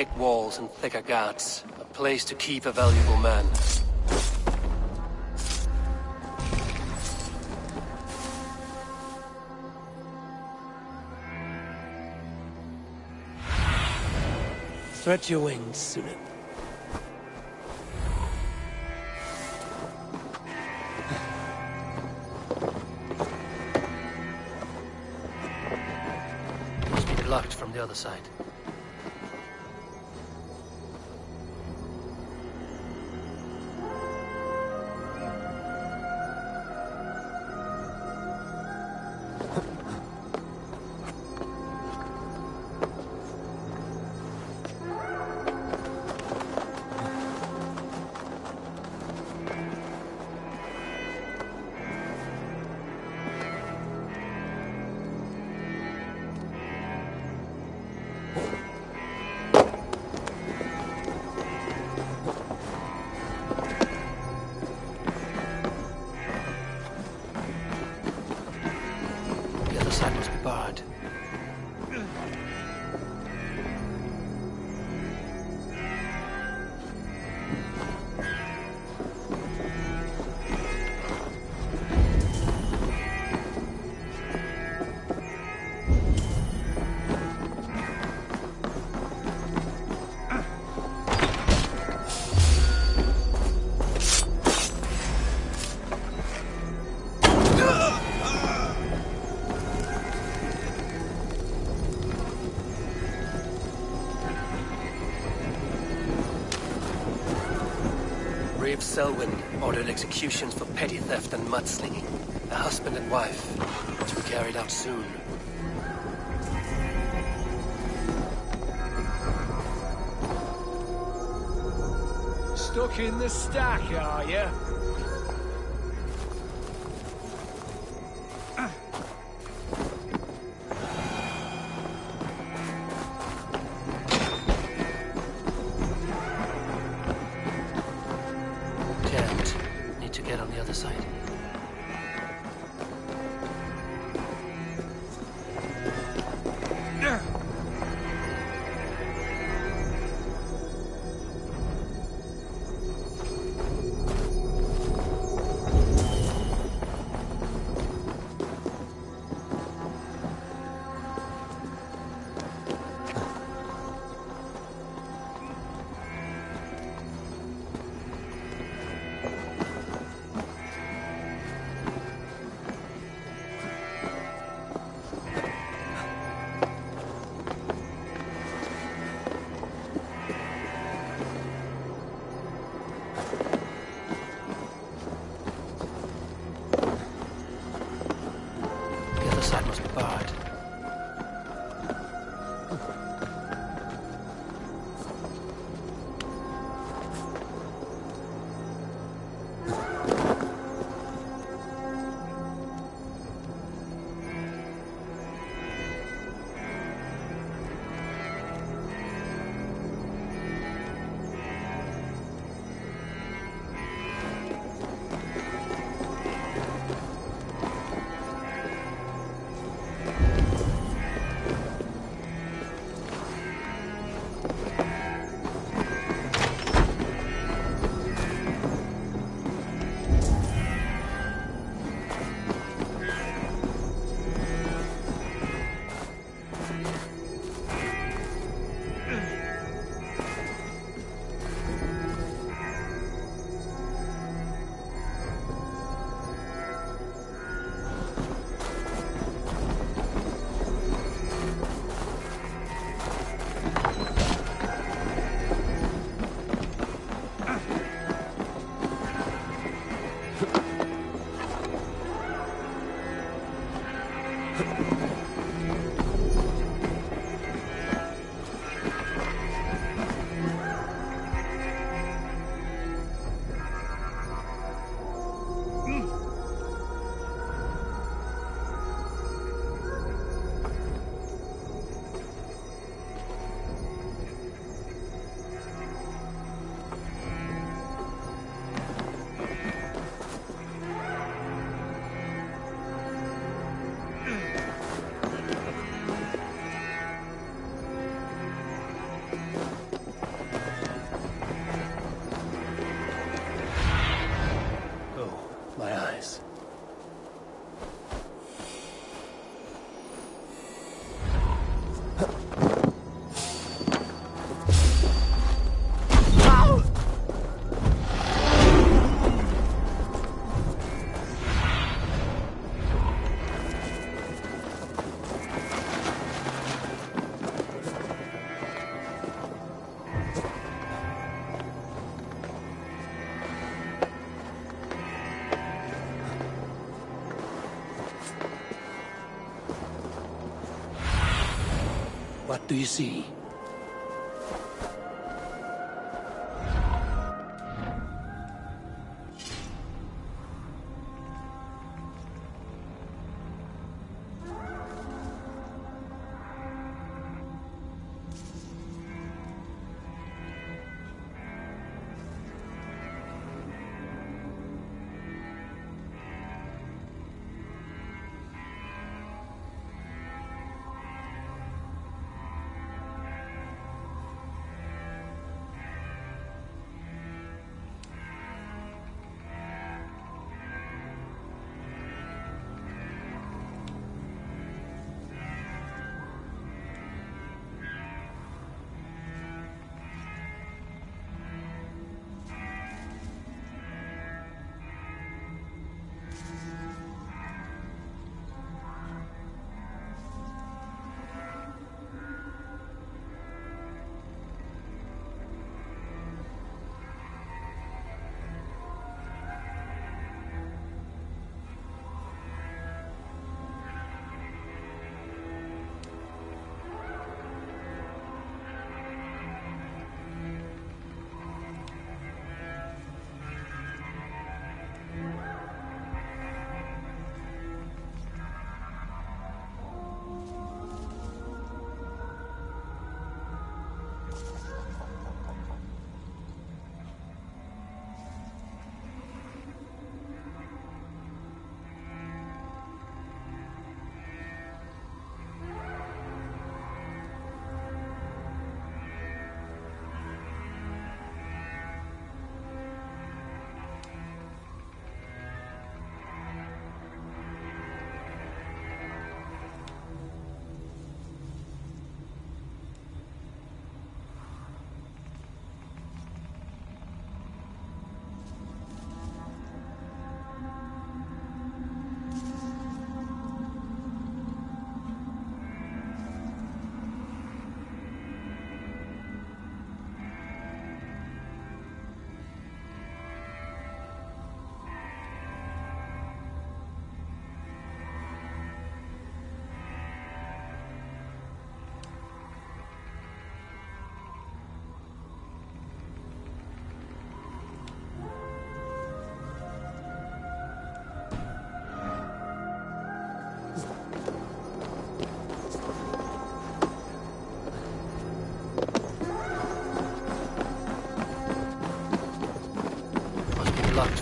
thick walls and thicker guards. A place to keep a valuable man. Stretch your wings, Sunan. Must be locked from the other side. Selwyn ordered executions for petty theft and mudslinging. A husband and wife, to be carried out soon. Stuck in the stack, are you? do you see?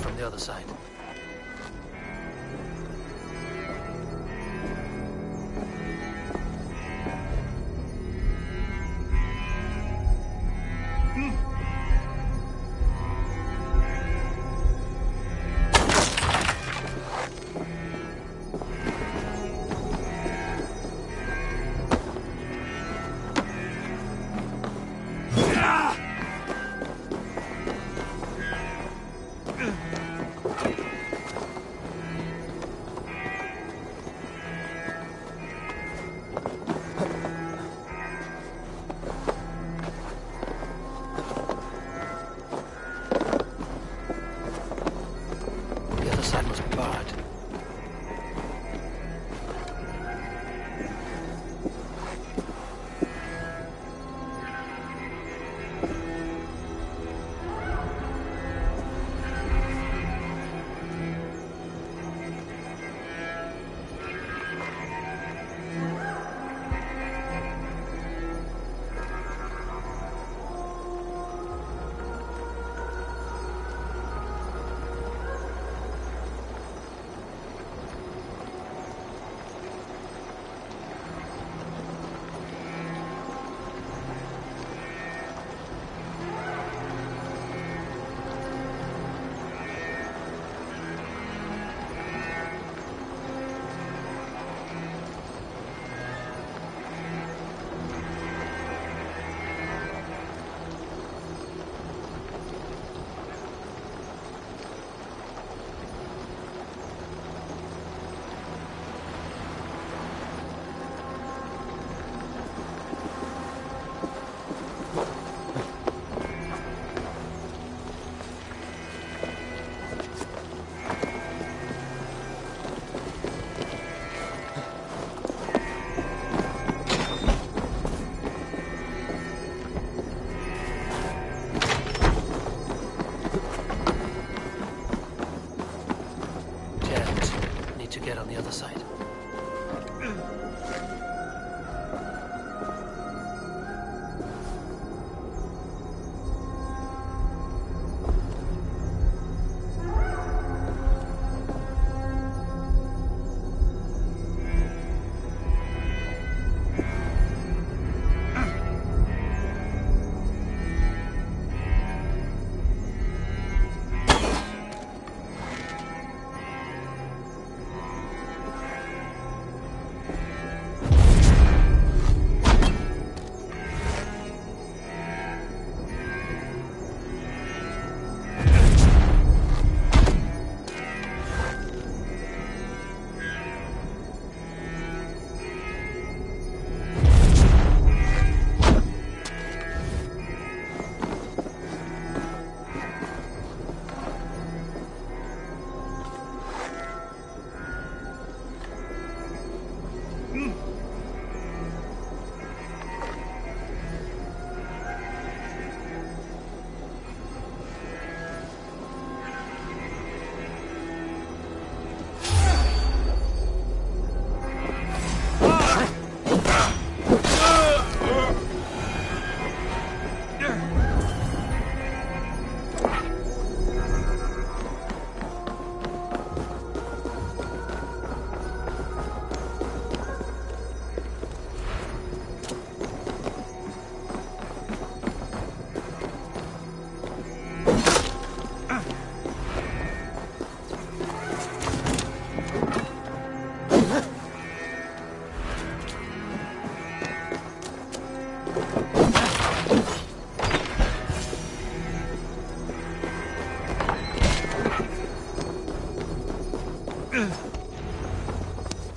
From the other side.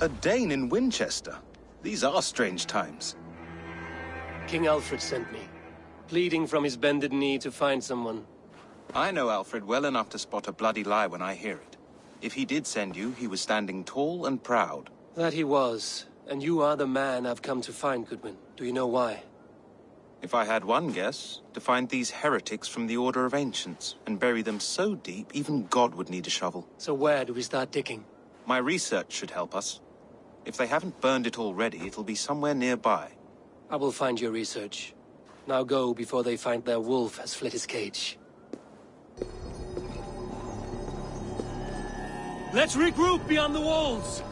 A Dane in Winchester? These are strange times. King Alfred sent me, pleading from his bended knee to find someone. I know Alfred well enough to spot a bloody lie when I hear it. If he did send you, he was standing tall and proud. That he was. And you are the man I've come to find, Goodwin. Do you know why? If I had one guess, to find these heretics from the Order of Ancients, and bury them so deep, even God would need a shovel. So where do we start digging? My research should help us. If they haven't burned it already, it'll be somewhere nearby. I will find your research. Now go before they find their wolf has fled his cage. Let's regroup beyond the walls!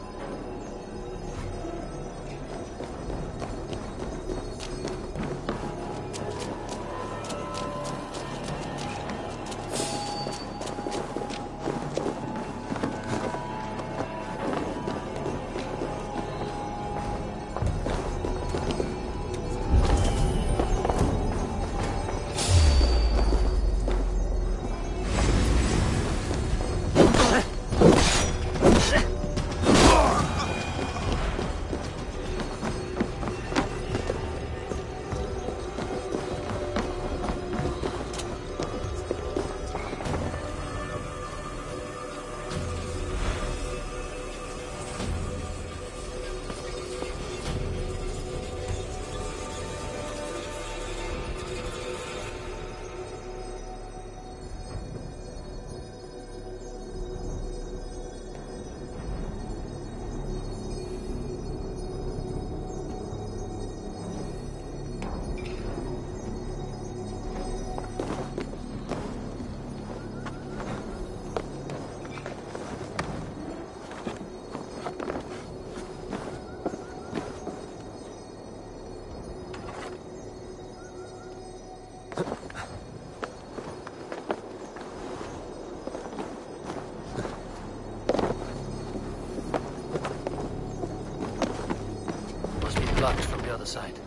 Blocked from the other side.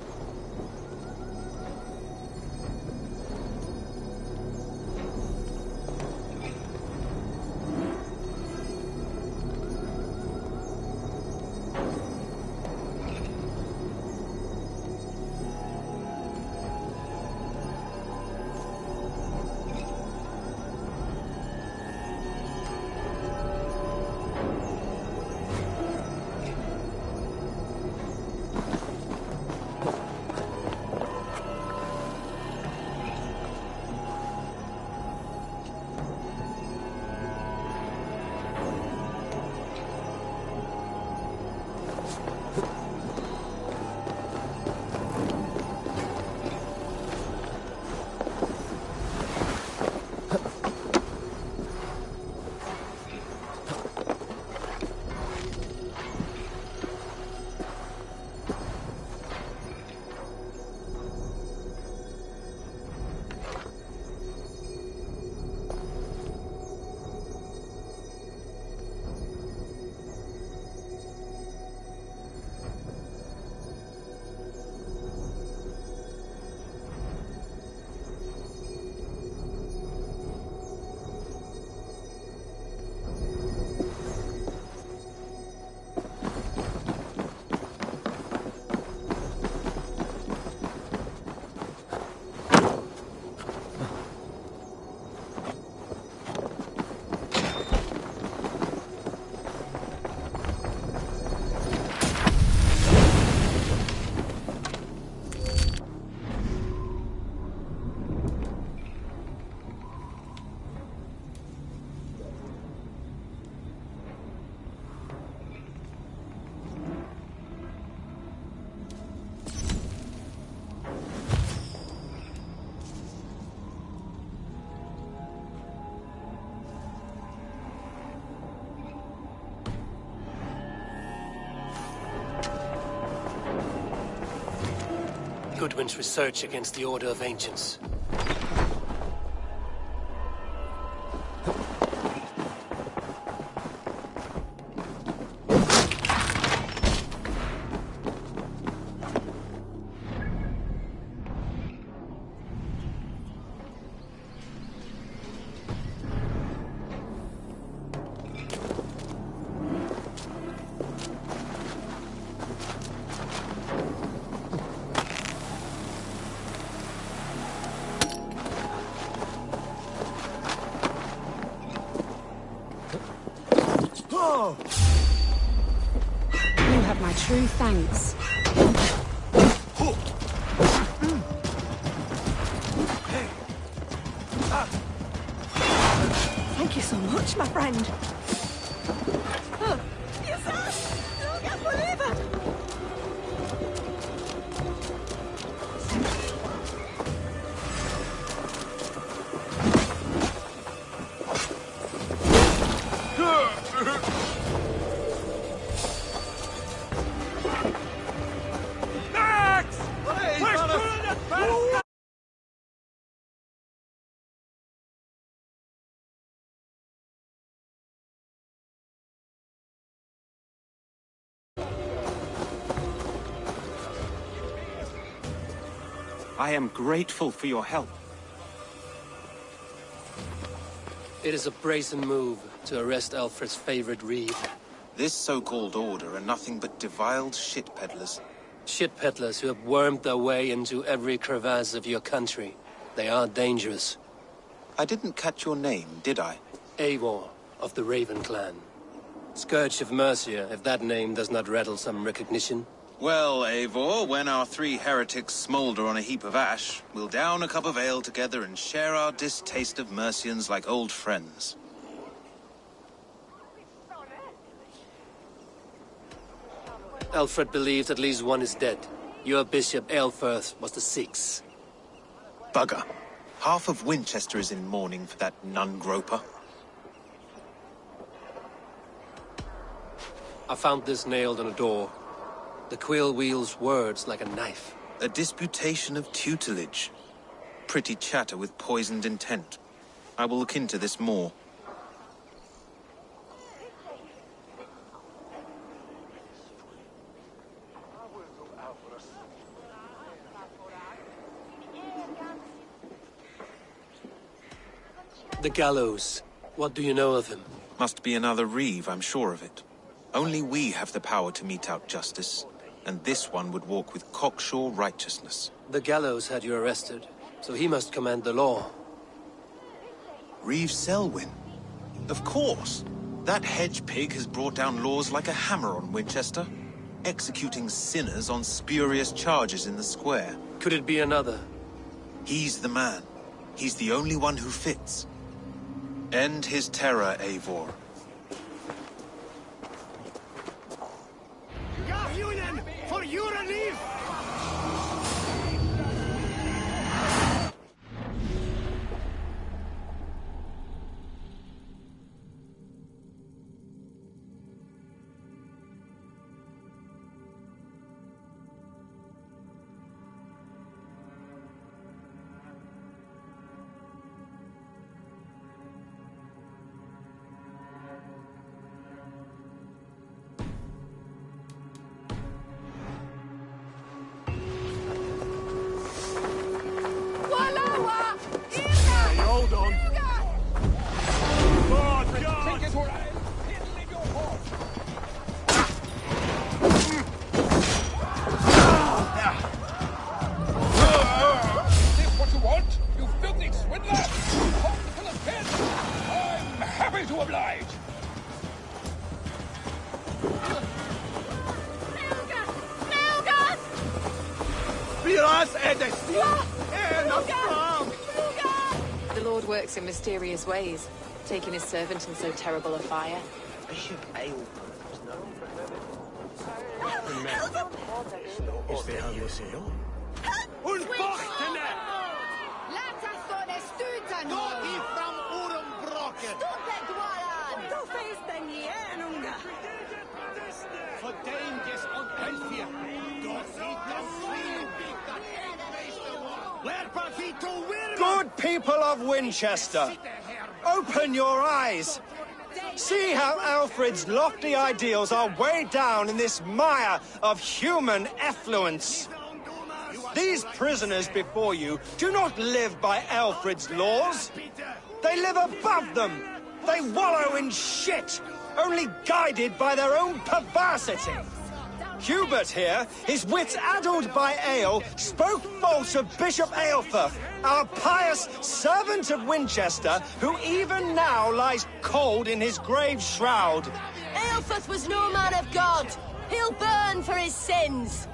Goodwin's research against the Order of Ancients. go! You have my true thanks. Thank you so much, my friend. I am grateful for your help. It is a brazen move to arrest Alfred's favorite reeve. This so-called order are nothing but deviled shit peddlers. Shit peddlers who have wormed their way into every crevasse of your country. They are dangerous. I didn't catch your name, did I? Eivor, of the Raven clan. Scourge of Mercia, if that name does not rattle some recognition. Well, Eivor, when our three heretics smolder on a heap of ash, we'll down a cup of ale together and share our distaste of Mercians like old friends. Alfred believes at least one is dead. Your bishop, Aelfirth, was the sixth. Bugger. Half of Winchester is in mourning for that nun-groper. I found this nailed on a door. The quill wields words like a knife. A disputation of tutelage. Pretty chatter with poisoned intent. I will look into this more. The gallows. What do you know of him? Must be another reeve, I'm sure of it. Only we have the power to mete out justice, and this one would walk with cocksure righteousness. The gallows had you arrested, so he must command the law. Reeve Selwyn? Of course! That hedge pig has brought down laws like a hammer on Winchester, executing sinners on spurious charges in the square. Could it be another? He's the man. He's the only one who fits. End his terror, Eivor. Gafjunen, for your relief! The Lord works in mysterious ways, taking his servant in so terrible a fire. Bishop Aelfirth was known for Is there this here? Unbochtene! Laat us door de stuurten! Dort die from Urumbrocken! Stupid Du feest den Jänunga! Verdenjes und Elfir! Dort sieht das Fliehen that Good people of Winchester, open your eyes. See how Alfred's lofty ideals are weighed down in this mire of human effluence. These prisoners before you do not live by Alfred's laws. They live above them. They wallow in shit, only guided by their own perversity. Hubert here, his wits addled by ale, spoke false of Bishop Aelfirth, our pious servant of Winchester, who even now lies cold in his grave shroud. Aelfrith was no man of God. He'll burn for his sins.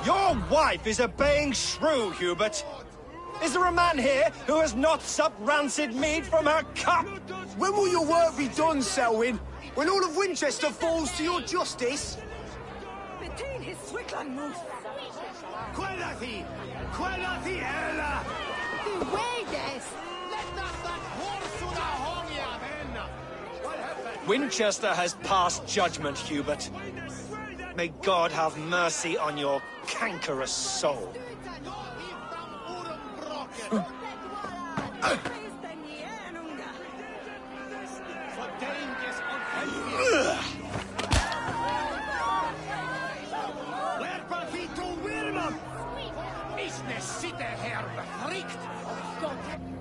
Your wife is a baying shrew, Hubert. Is there a man here who has not supped rancid mead from her cup? When will your work be done, Selwyn? When all of Winchester falls to your justice? Between his Swickland moves. Quellati! Quellati, Ella! The way des! Winchester has passed judgment, Hubert. May God have mercy on your cankerous soul.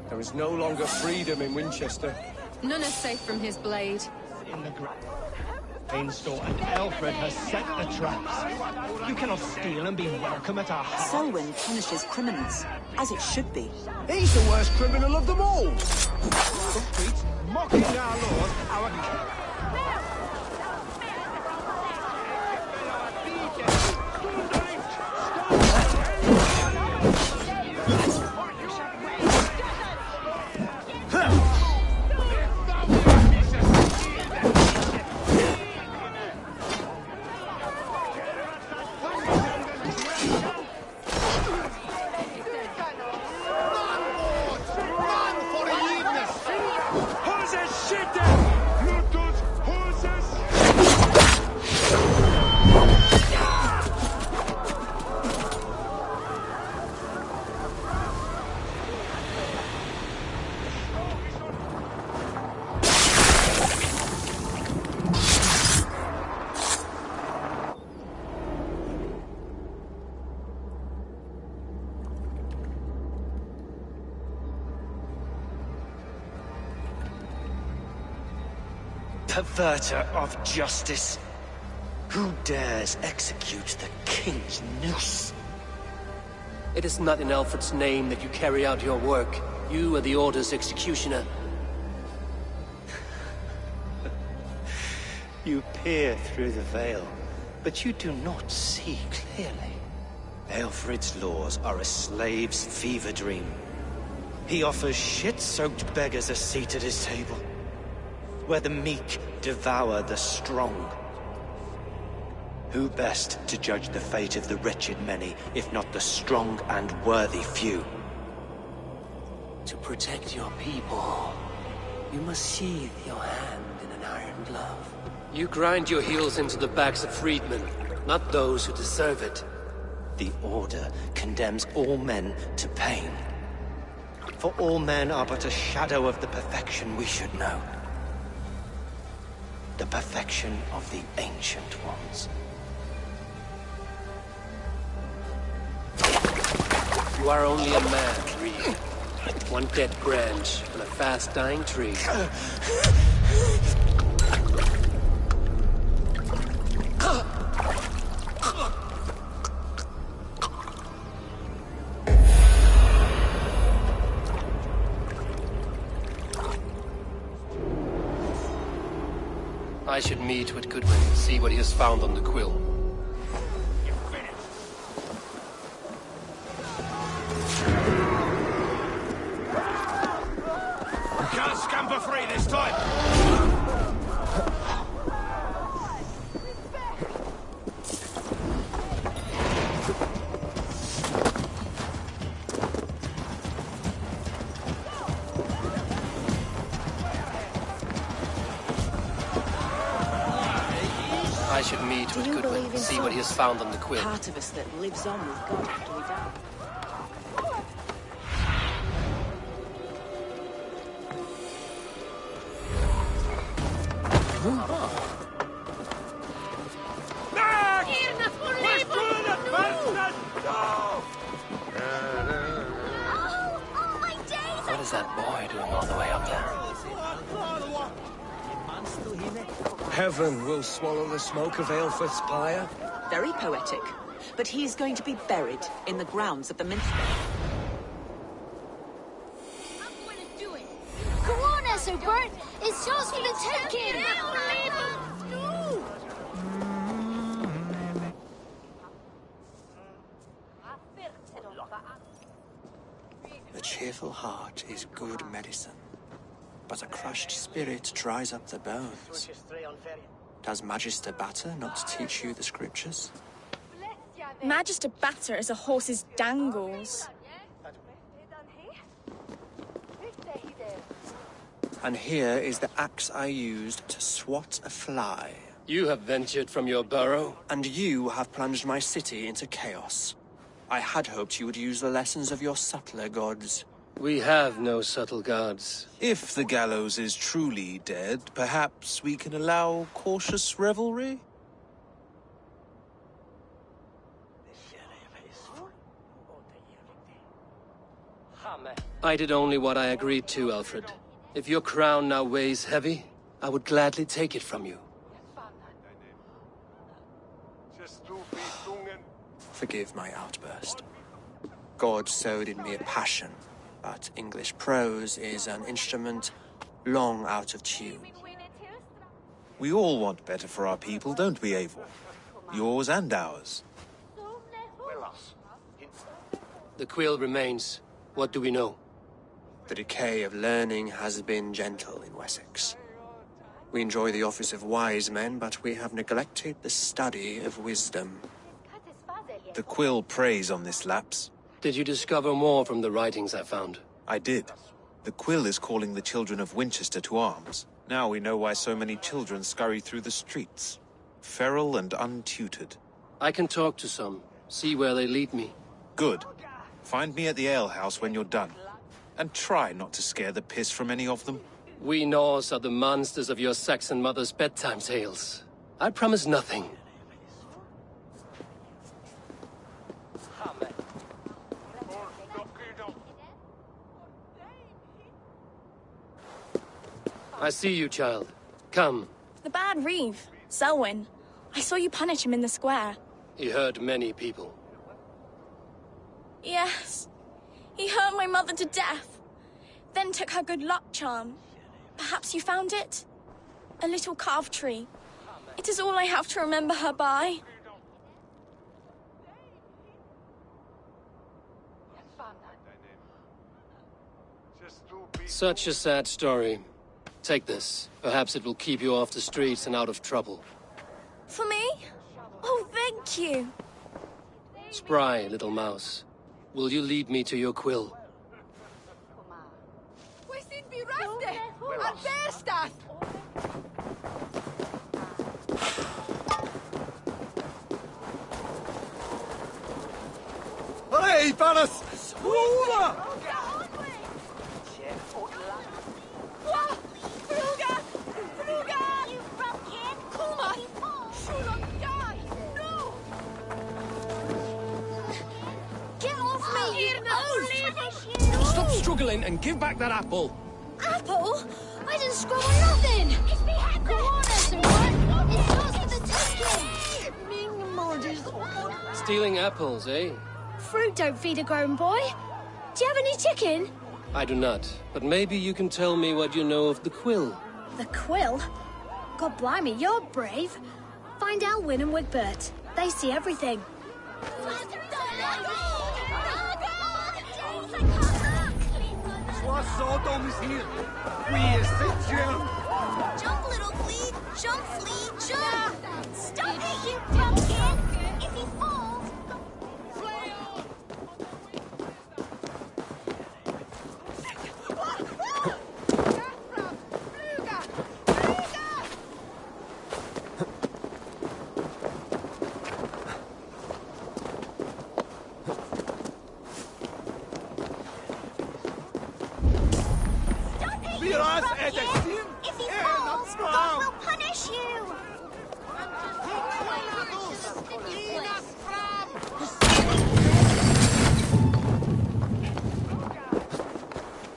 There is no longer freedom in Winchester. None is safe from his blade. In the Ainstall and Alfred has set the traps. You cannot steal and be welcome at our house. Selwyn punishes criminals, as it should be. He's the worst criminal of them all! The streets mocking our laws, our... Perverter of justice. Who dares execute the king's noose? It is not in Alfred's name that you carry out your work. You are the Order's executioner. You peer through the veil, but you do not see clearly. Aelfred's laws are a slave's fever dream. He offers shit-soaked beggars a seat at his table, where the meek devour the strong. Who best to judge the fate of the wretched many, if not the strong and worthy few? To protect your people, you must sheathe your hand in an iron glove. You grind your heels into the backs of freedmen, not those who deserve it. The Order condemns all men to pain. For all men are but a shadow of the perfection we should know. The perfection of the Ancient Ones. You are only a man, Reed. One dead branch on a fast-dying tree. I should meet with Goodwin, see what he has found on the quill. Can't scamper free this time! I should meet with Goodwin, see what he has found on the quill. Part of us that lives on with God after we die. What is that boy doing all the way up there? Heaven will swallow the smoke of Aelfrith's pyre. Very poetic. But he is going to be buried in the grounds of the minster. Go on, so burnt, it's yours for the taking! A cheerful heart is good medicine, but a crushed spirit dries up the bones. Does Magister Batter not teach you the scriptures? Magister Batter is a horse's dangles. And here is the axe I used to swat a fly. You have ventured from your burrow. And you have plunged my city into chaos. I had hoped you would use the lessons of your subtler gods. We have no subtle gods. If the gallows is truly dead, perhaps we can allow cautious revelry? I did only what I agreed to, Alfred. If your crown now weighs heavy, I would gladly take it from you. Forgive my outburst. God sowed in me a passion, but English prose is an instrument long out of tune. We all want better for our people, don't we, Eivor? Yours and ours. The quill remains. What do we know? The decay of learning has been gentle in Wessex. We enjoy the office of wise men, but we have neglected the study of wisdom. The quill preys on this lapse. Did you discover more from the writings I found? I did. The quill is calling the children of Winchester to arms. Now we know why so many children scurry through the streets. Feral and untutored. I can talk to some, see where they lead me. Good. Find me at the alehouse when you're done. And try not to scare the piss from any of them. We Norse are the monsters of your Saxon mother's bedtime tales. I promise nothing. I see you, child. Come. The bad Reeve, Selwyn. I saw you punish him in the square. He hurt many people. Yes. He hurt my mother to death. Then took her good luck charm. Perhaps you found it? A little carved tree. It is all I have to remember her by. Such a sad story. Take this. Perhaps it will keep you off the streets and out of trouble. For me? Oh, thank you. Spry, little mouse. Will you lead me to your quill? Hey, Banas! Stop struggling and give back that apple. Apple? I didn't scroll nothing! Go on, everyone! It's yours for the taking! Stealing apples, eh? Fruit don't feed a grown boy. Do you have any chicken? I do not, but maybe you can tell me what you know of the quill. The quill? God blimey, you're brave. Find Alwyn and Wigbert. They see everything. Jump, little flea! Jump, flea! Jump! Stop it, you pumpkin! If he falls... If he falls, God will punish you!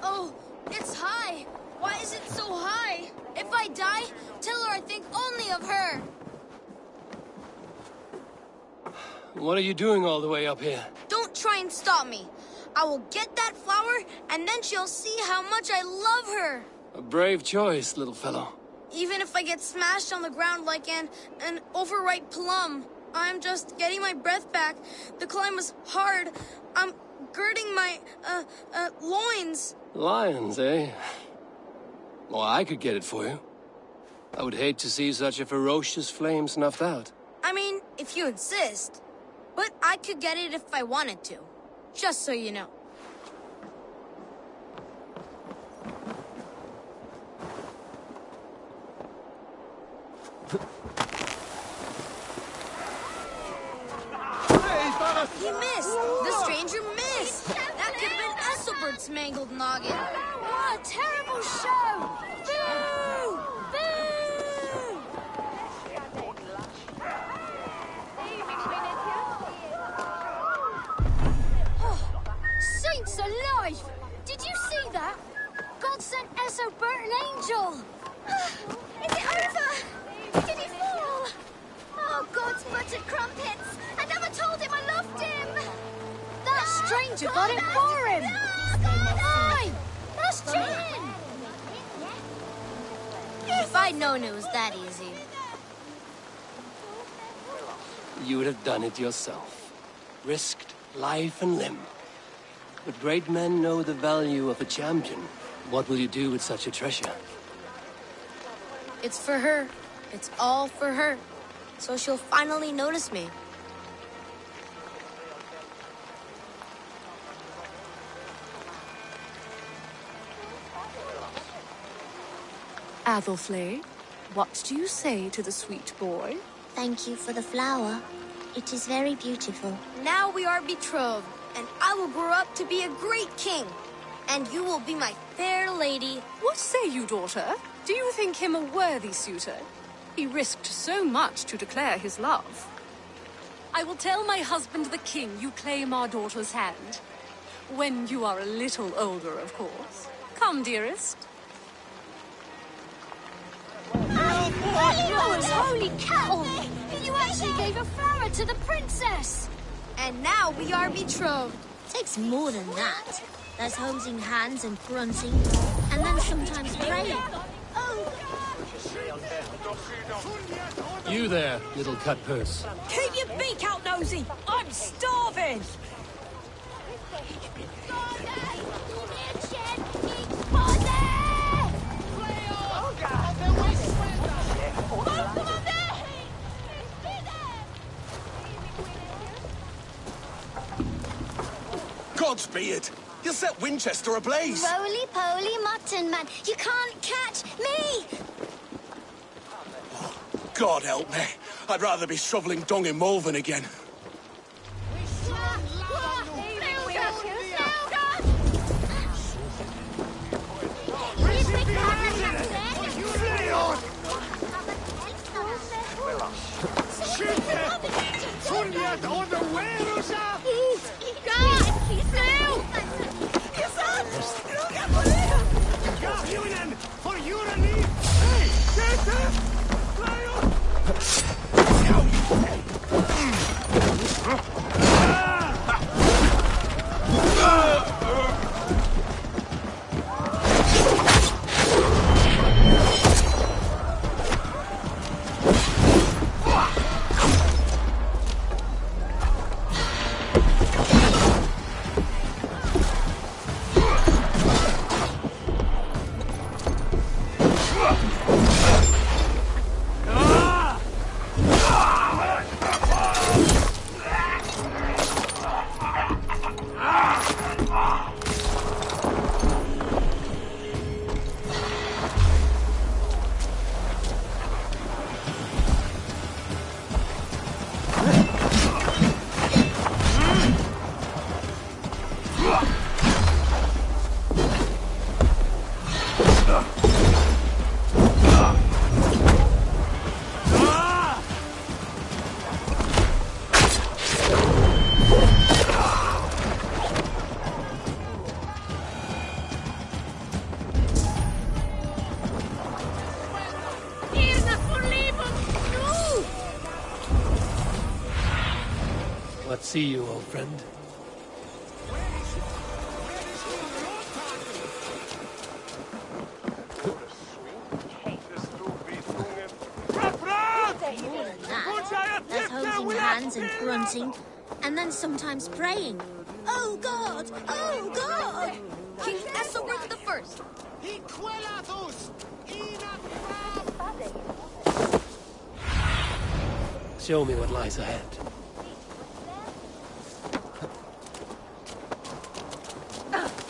Oh, it's high. Why is it so high? If I die, tell her I think only of her. What are you doing all the way up here? Don't try and stop me. I will get that flower, and then she'll see how much I love her. A brave choice, little fellow. Even if I get smashed on the ground like an overripe plum, I'm just getting my breath back. The climb was hard. I'm girding my, loins. Lions, eh? Well, I could get it for you. I would hate to see such a ferocious flame snuffed out. I mean, if you insist. But I could get it if I wanted to. Just so you know. He missed! The stranger missed! That could have been Esselbert's mangled noggin. What a terrible show! Boo! Boo! Saints alive! Did you see that? God sent Esselbert an angel! Is it over? Did he fall? Oh, God's buttered crumpets! I never told him I loved him! That stranger got it for him! Aye! That's Jin! If I'd known it was that easy. You would have done it yourself. Risked life and limb. But great men know the value of a champion. What will you do with such a treasure? It's for her. It's all for her. So she'll finally notice me. Athelflaed, what do you say to the sweet boy? Thank you for the flower. It is very beautiful. Now we are betrothed, and I will grow up to be a great king. And you will be my fair lady. What say you, daughter? Do you think him a worthy suitor? He risked so much to declare his love. I will tell my husband the king you claim our daughter's hand. When you are a little older, of course. Come, dearest. Holy cow! You actually gave a flower to the princess! And now we are betrothed. Takes more than that. There's holding hands and grunting, and then sometimes praying. You there, little cutpurse. Keep your beak out, Nosy! I'm starving! Godspeed! You'll set Winchester ablaze! Roly-poly mutton man, you can't catch me! God help me. I'd rather be shoveling dung in Malvern again. Let's see you, old friend. groans and grunting, and then sometimes praying. Oh God! Oh God! King Ethelbert the First. Show me what lies ahead.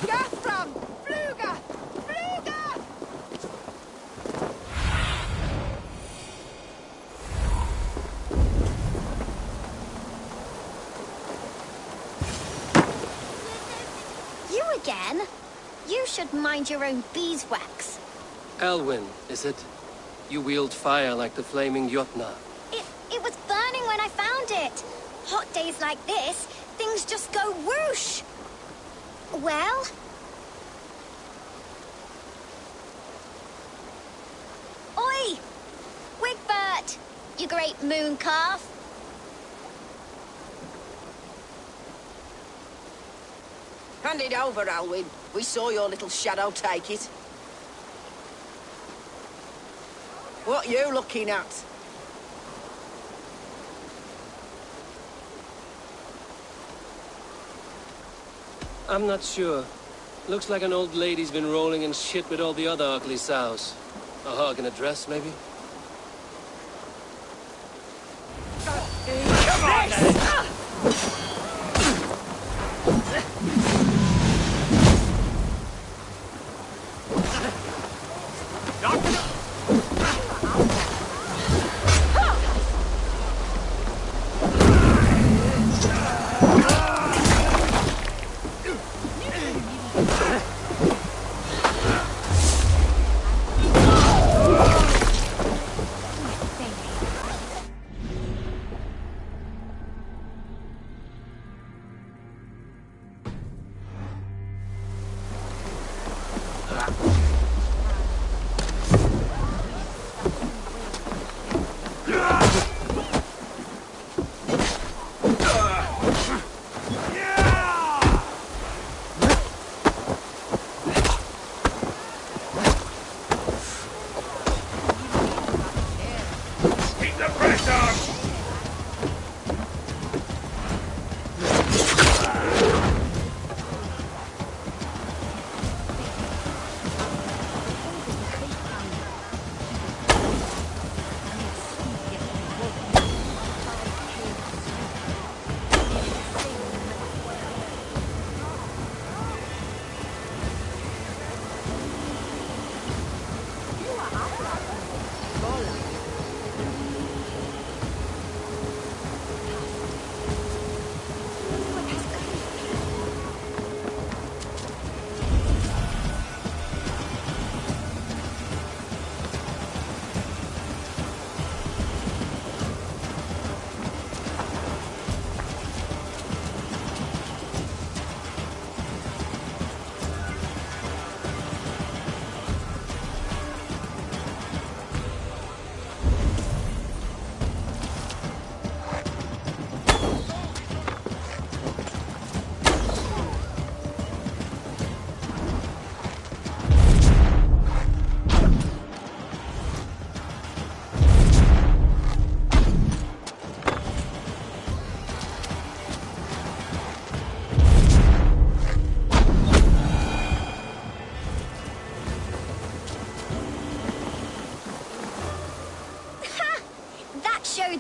Gathram! Fluga! Fluga! You again? You should mind your own beeswax. Elwyn, is it? You wield fire like the flaming Jotna. It was burning when I found it. Hot days like this, things just go whoosh. Well? Oi! Wigbert! You great moon calf. Hand it over, Alwyn. We saw your little shadow take it. What you looking at? I'm not sure. Looks like an old lady's been rolling in shit with all the other ugly sows. A hog and a dress, maybe? Come on,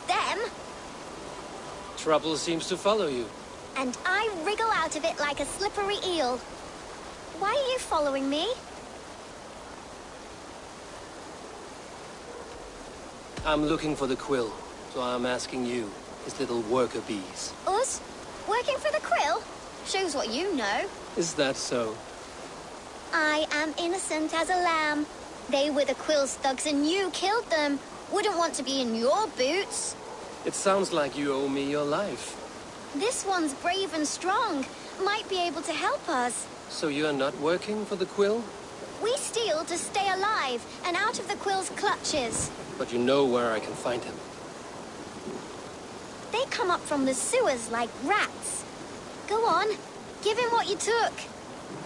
then! Trouble seems to follow you. And I wriggle out of it like a slippery eel. Why are you following me? I'm looking for the quill, so I'm asking you, his little worker bees. Us? Working for the quill? Shows what you know. Is that so? I am innocent as a lamb. They were the quill's thugs and you killed them. Wouldn't want to be in your boots. It sounds like you owe me your life. This one's brave and strong. Might be able to help us. So you're not working for the quill? We steal to stay alive and out of the quill's clutches. But you know where I can find him. They come up from the sewers like rats. Go on, give him what you took.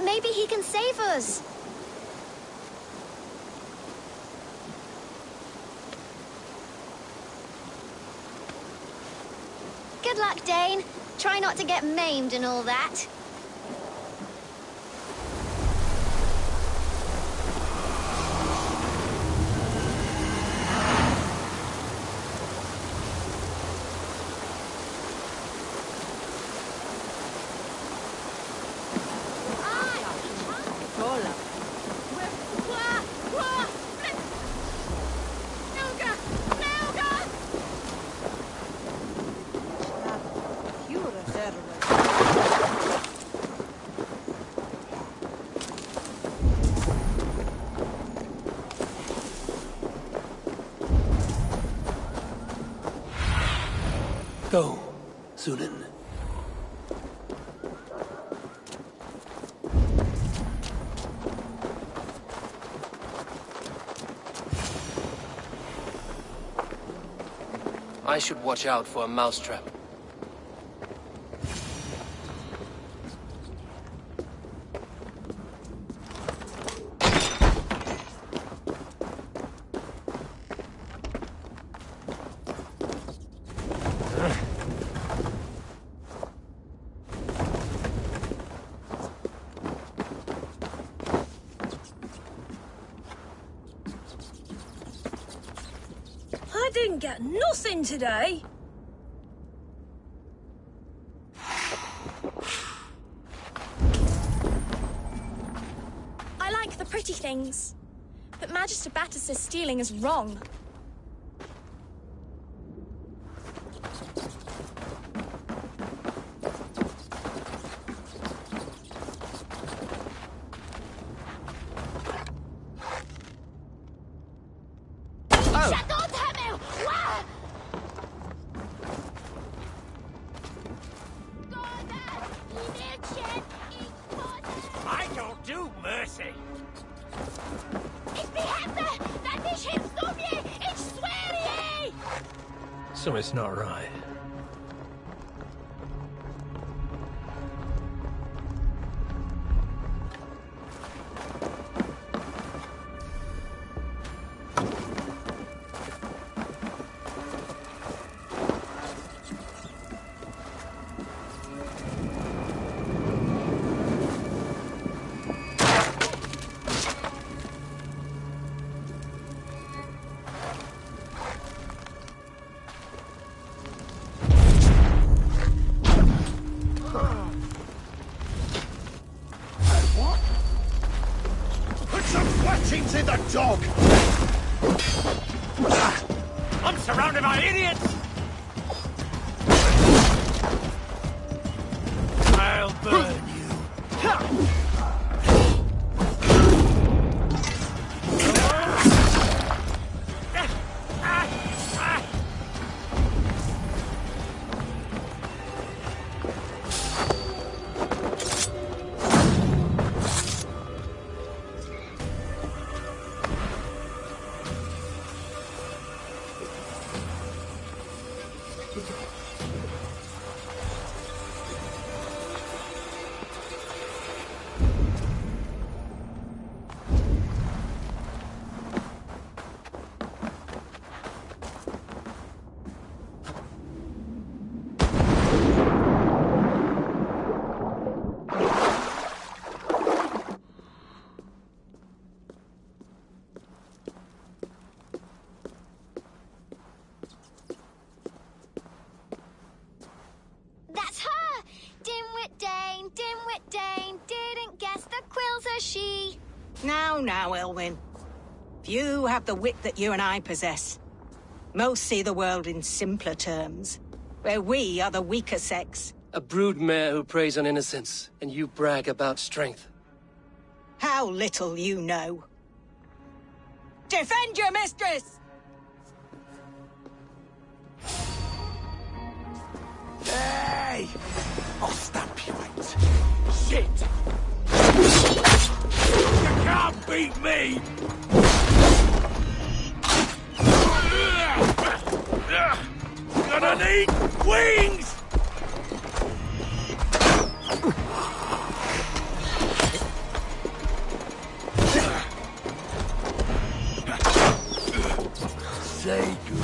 Maybe he can save us. Good luck, Dane. Try not to get maimed and all that. Go, Sunan. I should watch out for a mousetrap. I didn't get nothing today. I like the pretty things, but Magister Batter says stealing is wrong. I don't do mercy. Something's not right. In the dog! I'm surrounded by idiots! I'll burn you. Dimwit Dane didn't guess the quill's a she. Now, Elwyn. Few have the wit that you and I possess. Most see the world in simpler terms, where we are the weaker sex. A broodmare who preys on innocence, and you brag about strength. How little you know. Defend your mistress! Hey! I'll stamp you out. Shit! You can't beat me! Gonna need wings! Say good.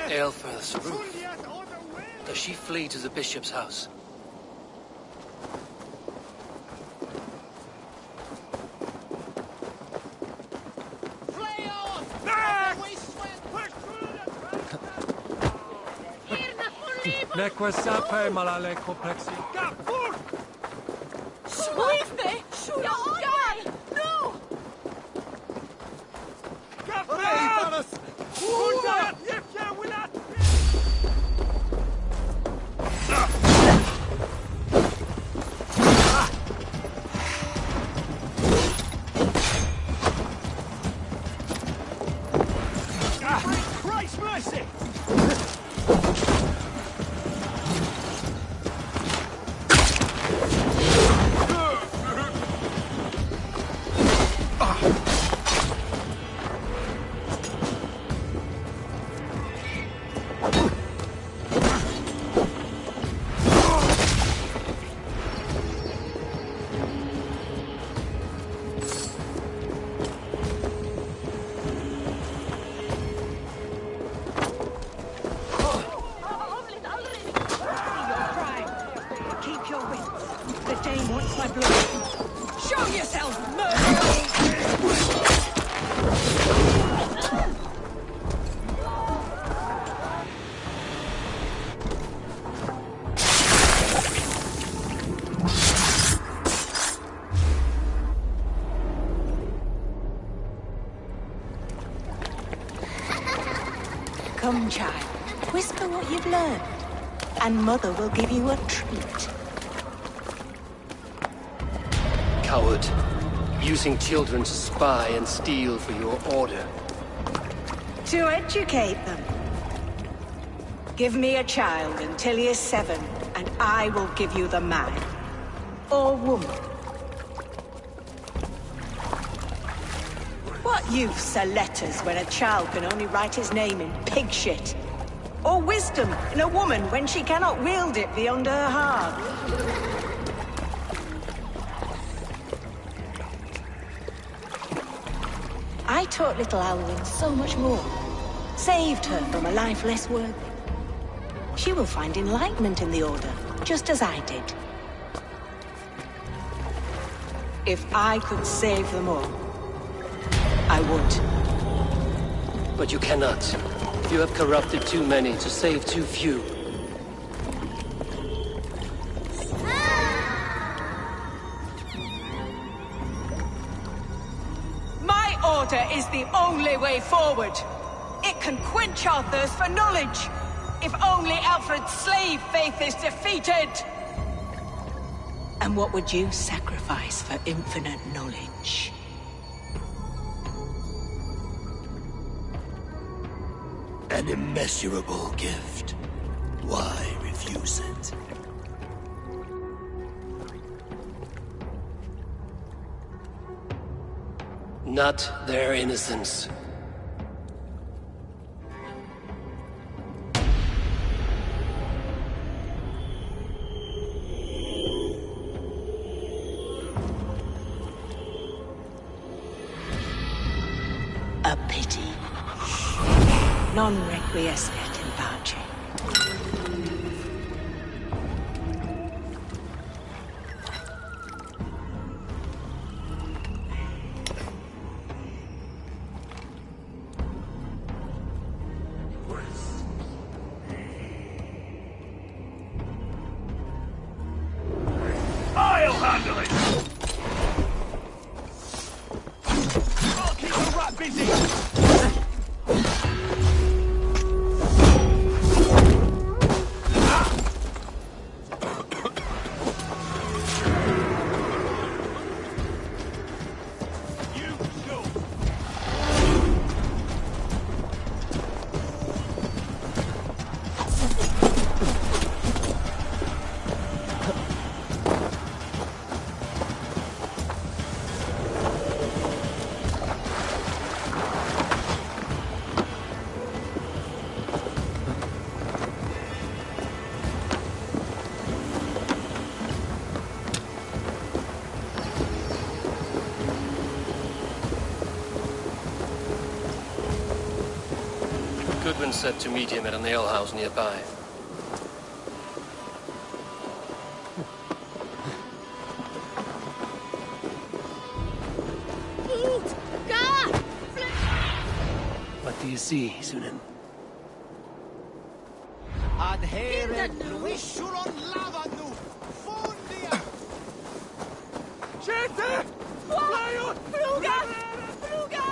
Aelfirth's roof. Does she flee to the bishop's house? Neque sape malale complexi. Leave me! Not die! No! Christ mercy! Come, child. Whisper what you've learned, and Mother will give you a treat. Coward. Using children to spy and steal for your order. To educate them. Give me a child until he is 7, and I will give you the man. Or woman. Youths are letters when a child can only write his name in pig shit. Or wisdom in a woman when she cannot wield it beyond her heart. I taught little Alwyn so much more. Saved her from a life less worthy. She will find enlightenment in the Order, just as I did. If I could save them all, I would. But you cannot. You have corrupted too many to save too few. My order is the only way forward. It can quench our thirst for knowledge. If only Alfred's slave faith is defeated. And what would you sacrifice for infinite knowledge? An immeasurable gift. Why refuse it? Not their innocence. A pity. Non requiescat in pace. I'll handle it! I'll keep the rat busy! Goodwin said to meet him at an alehouse nearby. What do you see, Sunan? Adhere Luisuron Lavanu! Fundia! Gente! Flyot! Fruga! Fruga!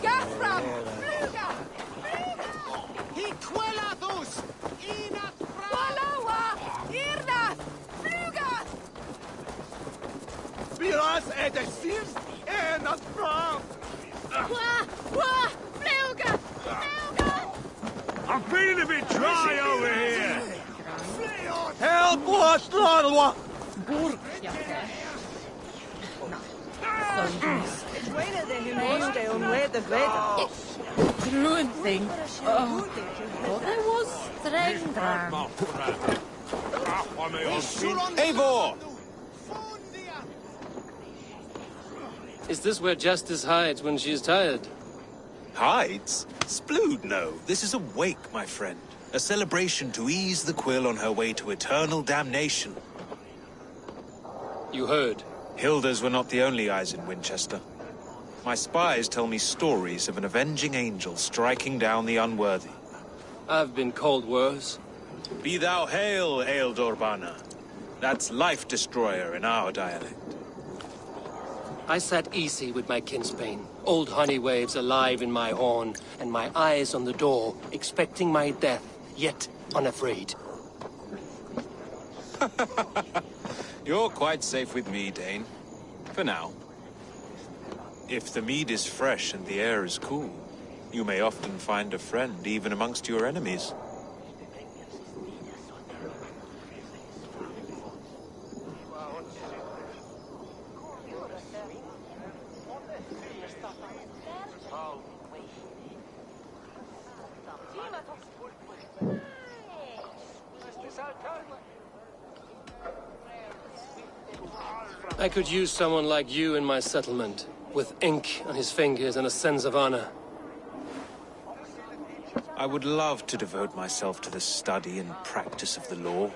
Gathram! Fruga! Hiquelathus! Inat Walawa! Irnath! Fruga! Biras edesir enat from! Wah! Fruga! Fruga! I'm feeling a bit dry over here! Help us, Lorwa! Ruin thing. Oh, thought I was strength. Eivor! Is this where Justice hides when she is tired? Hides? Splood, no. This is a wake, my friend. A celebration to ease the quill on her way to eternal damnation. You heard. Hilda's were not the only eyes in Winchester. My spies tell me stories of an avenging angel striking down the unworthy. I've been called worse. Be thou hail, Ealdor. That's Life Destroyer in our dialect. I sat easy with my kinsbane, old honey waves alive in my horn, and my eyes on the door, expecting my death, yet unafraid. You're quite safe with me, Dane. For now. If the mead is fresh and the air is cool, you may often find a friend even amongst your enemies. I could use someone like you in my settlement, with ink on his fingers and a sense of honor. I would love to devote myself to the study and practice of the law.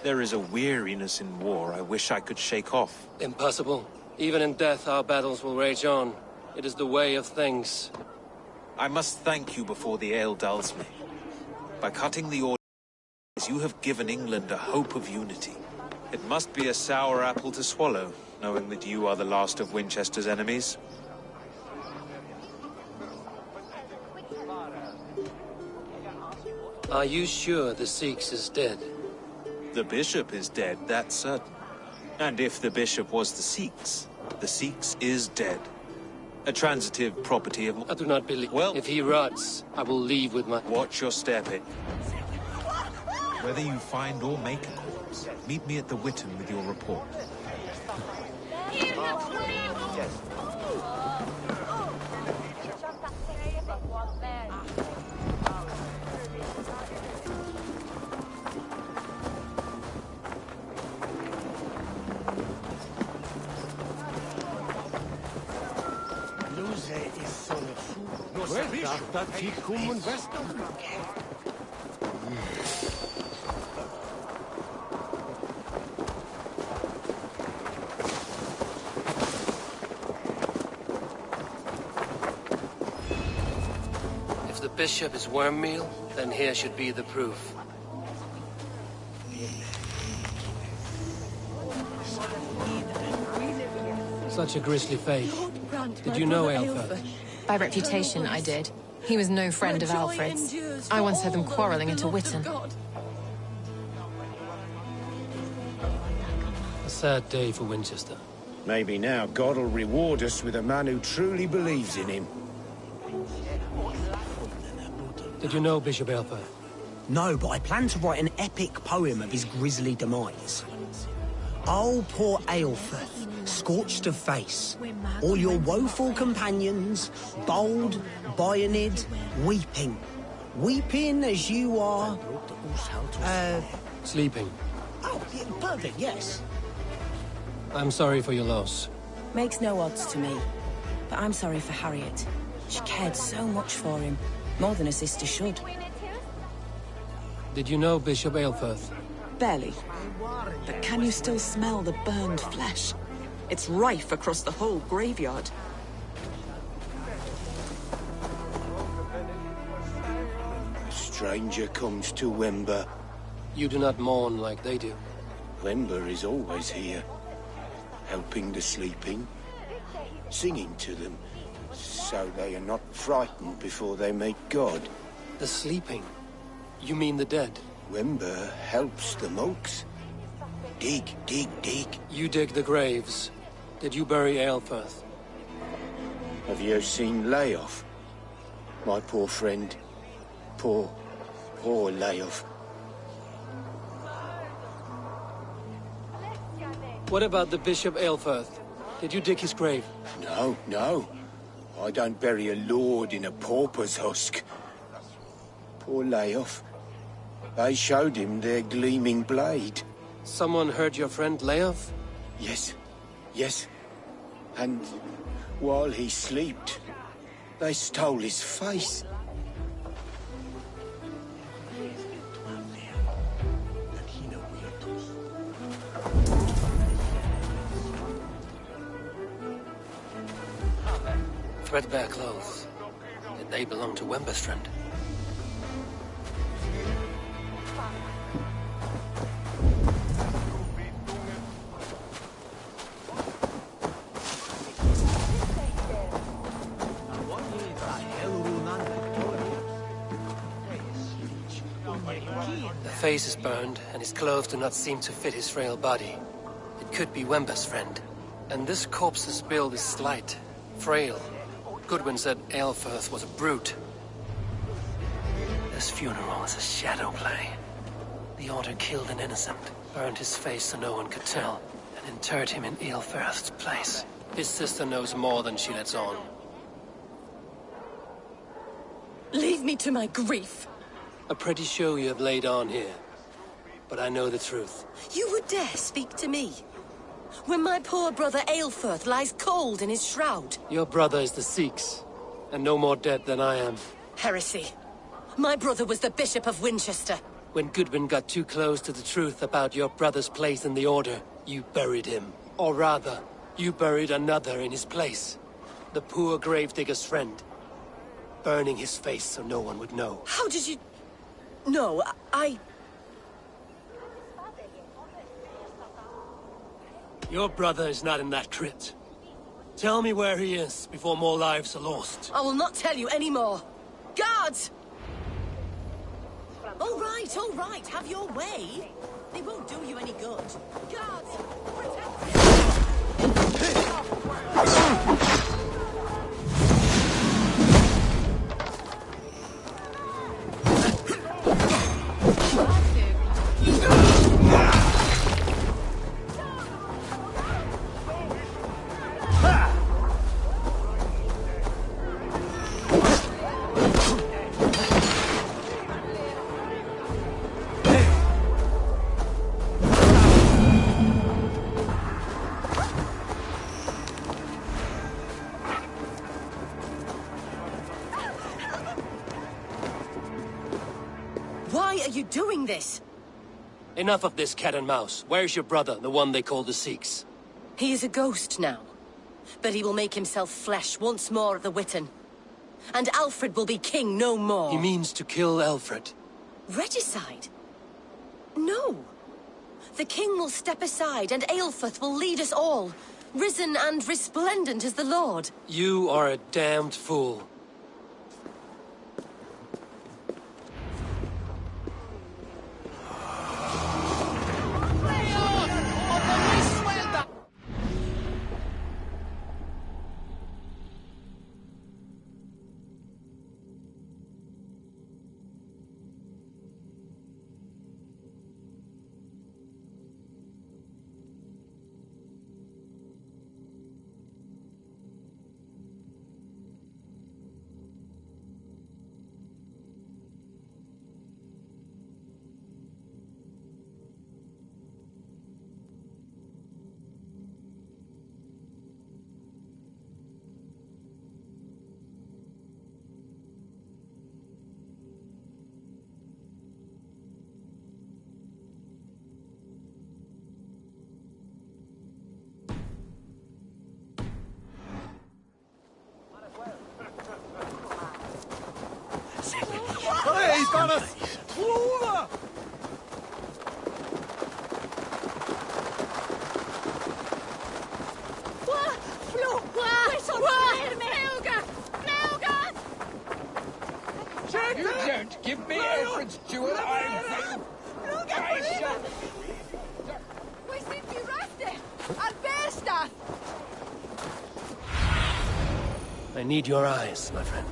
There is a weariness in war I wish I could shake off. Impossible. Even in death, our battles will rage on. It is the way of things. I must thank you before the ale dulls me. By cutting the orders, you have given England a hope of unity. It must be a sour apple to swallow, knowing that you are the last of Winchester's enemies. Are you sure the Sikhs is dead? The bishop is dead, that's certain. And if the bishop was the Sikhs is dead. A transitive property of... I do not believe... Well, if he rots, I will leave with my... Watch your step, Pit. Whether you find or make a corpse, meet me at the Witten with your report. If the bishop is worm meal, then here should be the proof. Such a grisly fate. Did you know Aelfir? By reputation, I did. He was no friend of Alfred's. I once heard them quarreling at a Witten. A sad day for Winchester. Maybe now God will reward us with a man who truly believes in him. Did you know Bishop Aelfir? No, but I plan to write an epic poem of his grisly demise. Oh, poor Aelfir, scorched of face. All your woeful companions, bold, bayoneted, weeping. Weeping as you are... Sleeping. Oh, yeah, perfect, yes. I'm sorry for your loss. Makes no odds to me. But I'm sorry for Harriet. She cared so much for him. More than a sister should. Did you know Bishop Aelfir? Barely. But can you still smell the burned flesh? It's rife across the whole graveyard. A stranger comes to Wember. You do not mourn like they do. Wember is always here, helping the sleeping, singing to them, so they are not frightened before they meet God. The sleeping? You mean the dead? Wember helps the monks. Dig, dig, dig. You dig the graves. Did you bury Aelfir? Have you seen Leof? My poor friend. Poor Leof. What about the Bishop Aelfir? Did you dig his grave? No, no. I don't bury a lord in a pauper's husk. Poor Leof. They showed him their gleaming blade. Someone heard your friend Leof? Yes, yes. And while he slept, they stole his face. Threadbare clothes. Did they belong to Wember's friend? The face is burned, and his clothes do not seem to fit his frail body. It could be Wember's friend. And this corpse's build is slight, frail. Goodwin said Aelfir was a brute. This funeral is a shadow play. The Order killed an innocent, burned his face so no one could tell, and interred him in Aelfir's place. His sister knows more than she lets on. Leave me to my grief. A pretty show you have laid on here. But I know the truth. You would dare speak to me? when my poor brother Aelfirth lies cold in his shroud? Your brother is the Sikhs, and no more dead than I am. Heresy. My brother was the Bishop of Winchester. When Goodwin got too close to the truth about your brother's place in the Order, you buried him. Or rather, you buried another in his place. The poor gravedigger's friend. Burning his face so no one would know. How did you... No, Your brother is not in that crypt. Tell me where he is, before more lives are lost. I will not tell you anymore. Guards! All right, have your way. They won't do you any good. Guards, protect Why are you doing this? Enough of this cat and mouse. Where's your brother, the one they call the Sikhs? He is a ghost now. But he will make himself flesh once more at the Witten. And Alfred will be king no more. He means to kill Alfred. Regicide? No. The king will step aside and Aelfirth will lead us all. Risen and resplendent as the Lord. You are a damned fool. Hey, he's got us! Over! You don't give me Alfred's jewel, I shall... We seem to be resting! And bear staff! I need your eyes, my friend.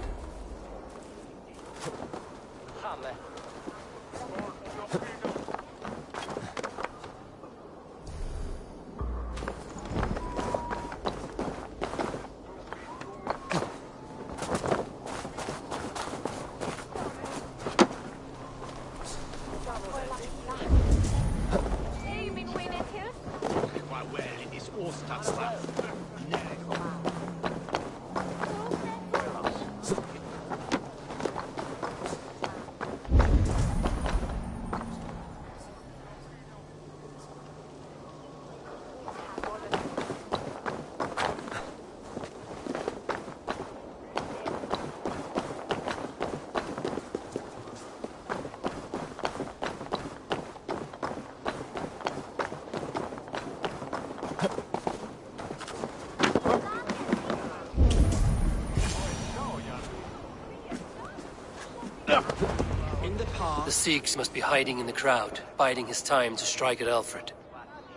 The Sikhs must be hiding in the crowd, biding his time to strike at Alfred.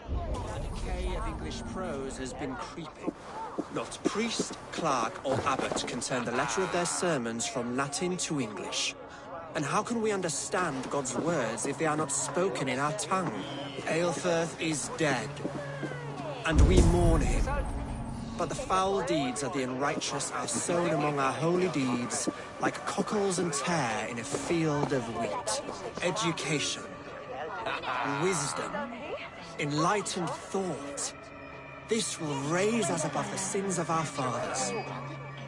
The decay of English prose has been creeping. Not priest, clerk, or abbot can turn the letter of their sermons from Latin to English. And how can we understand God's words if they are not spoken in our tongue? Aelfirth is dead, and we mourn him. But the foul deeds of the unrighteous are sown among our holy deeds, like cockles and tare in a field of wheat. Education, wisdom, enlightened thought, This will raise us above the sins of our fathers.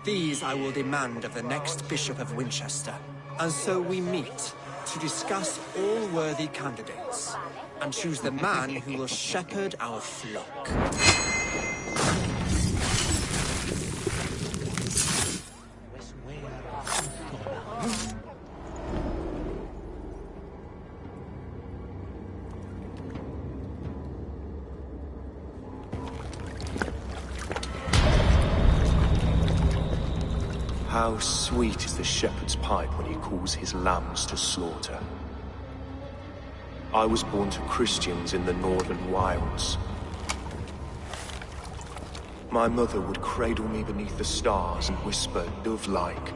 These I will demand of the next Bishop of Winchester. And so we meet to discuss all worthy candidates and choose the man who will shepherd our flock. How sweet is the shepherd's pipe when he calls his lambs to slaughter. I was born to Christians in the northern wilds. My mother would cradle me beneath the stars and whisper, dove-like,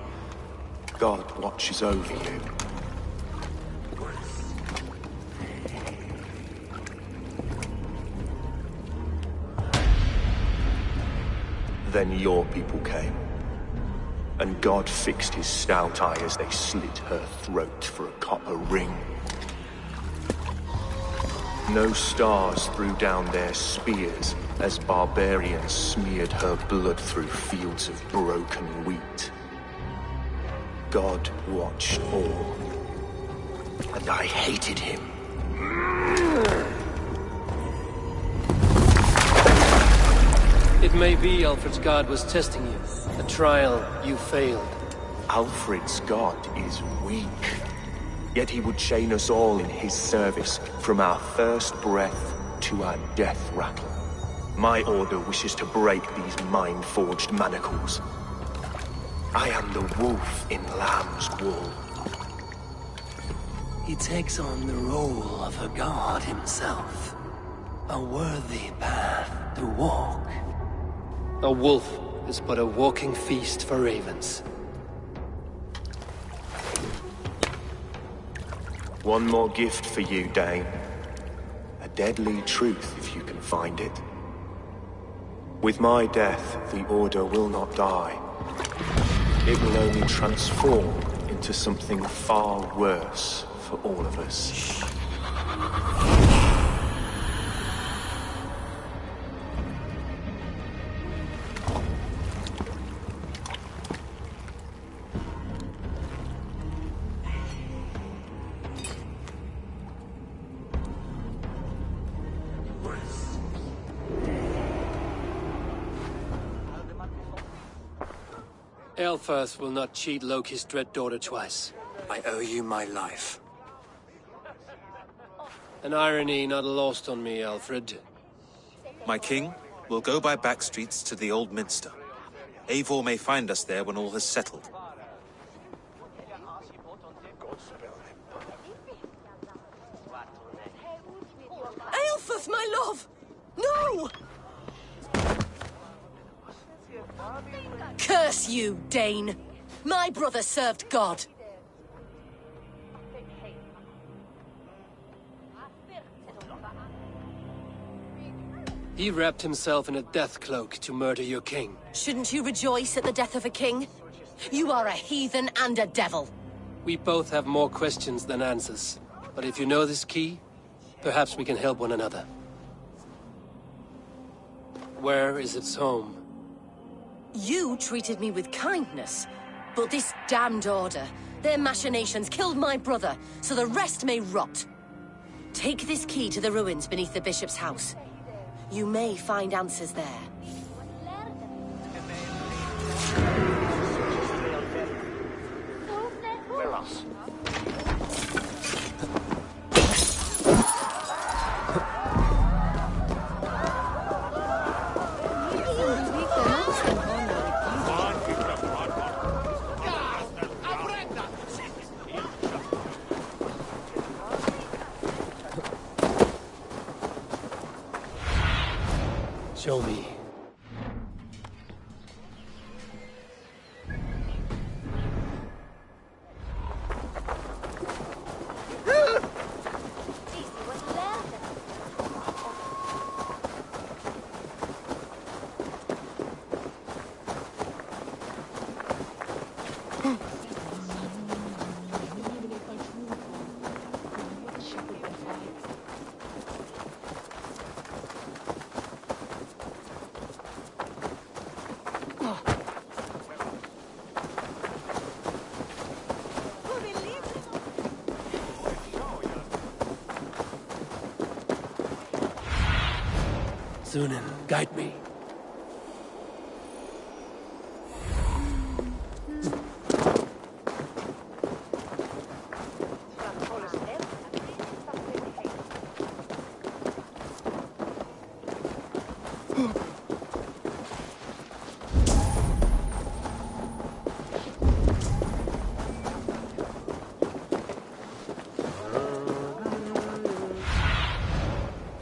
God watches over you. Then your people came. And God fixed his stout eye as they slit her throat for a copper ring. No stars threw down their spears as barbarians smeared her blood through fields of broken wheat. God watched all, and I hated him. It may be Alfred's god was testing you. A trial you failed. Alfred's god is weak. Yet he would chain us all in his service, from our first breath to our death rattle. My order wishes to break these mind-forged manacles. I am the wolf in lamb's wool. He takes on the role of a god himself. A worthy path to walk. A wolf is but a walking feast for ravens. One more gift for you, Dane. A deadly truth, if you can find it. With my death, the Order will not die. It will only transform into something far worse for all of us. Aelfirth will not cheat Loki's dread daughter twice. I owe you my life. An irony not lost on me, Alfred. My king will go by back streets to the Old Minster. Eivor may find us there when all has settled. Aelfirth, my love! No! Curse you, Dane! My brother served God. He wrapped himself in a death cloak to murder your king. Shouldn't you rejoice at the death of a king? You are a heathen and a devil. We both have more questions than answers. But if you know this key, perhaps we can help one another. Where is its home? You treated me with kindness, but this damned Order, their machinations killed my brother, so the rest may rot. Take this key to the ruins beneath the bishop's house. You may find answers there. Show me. Sunan, guide me.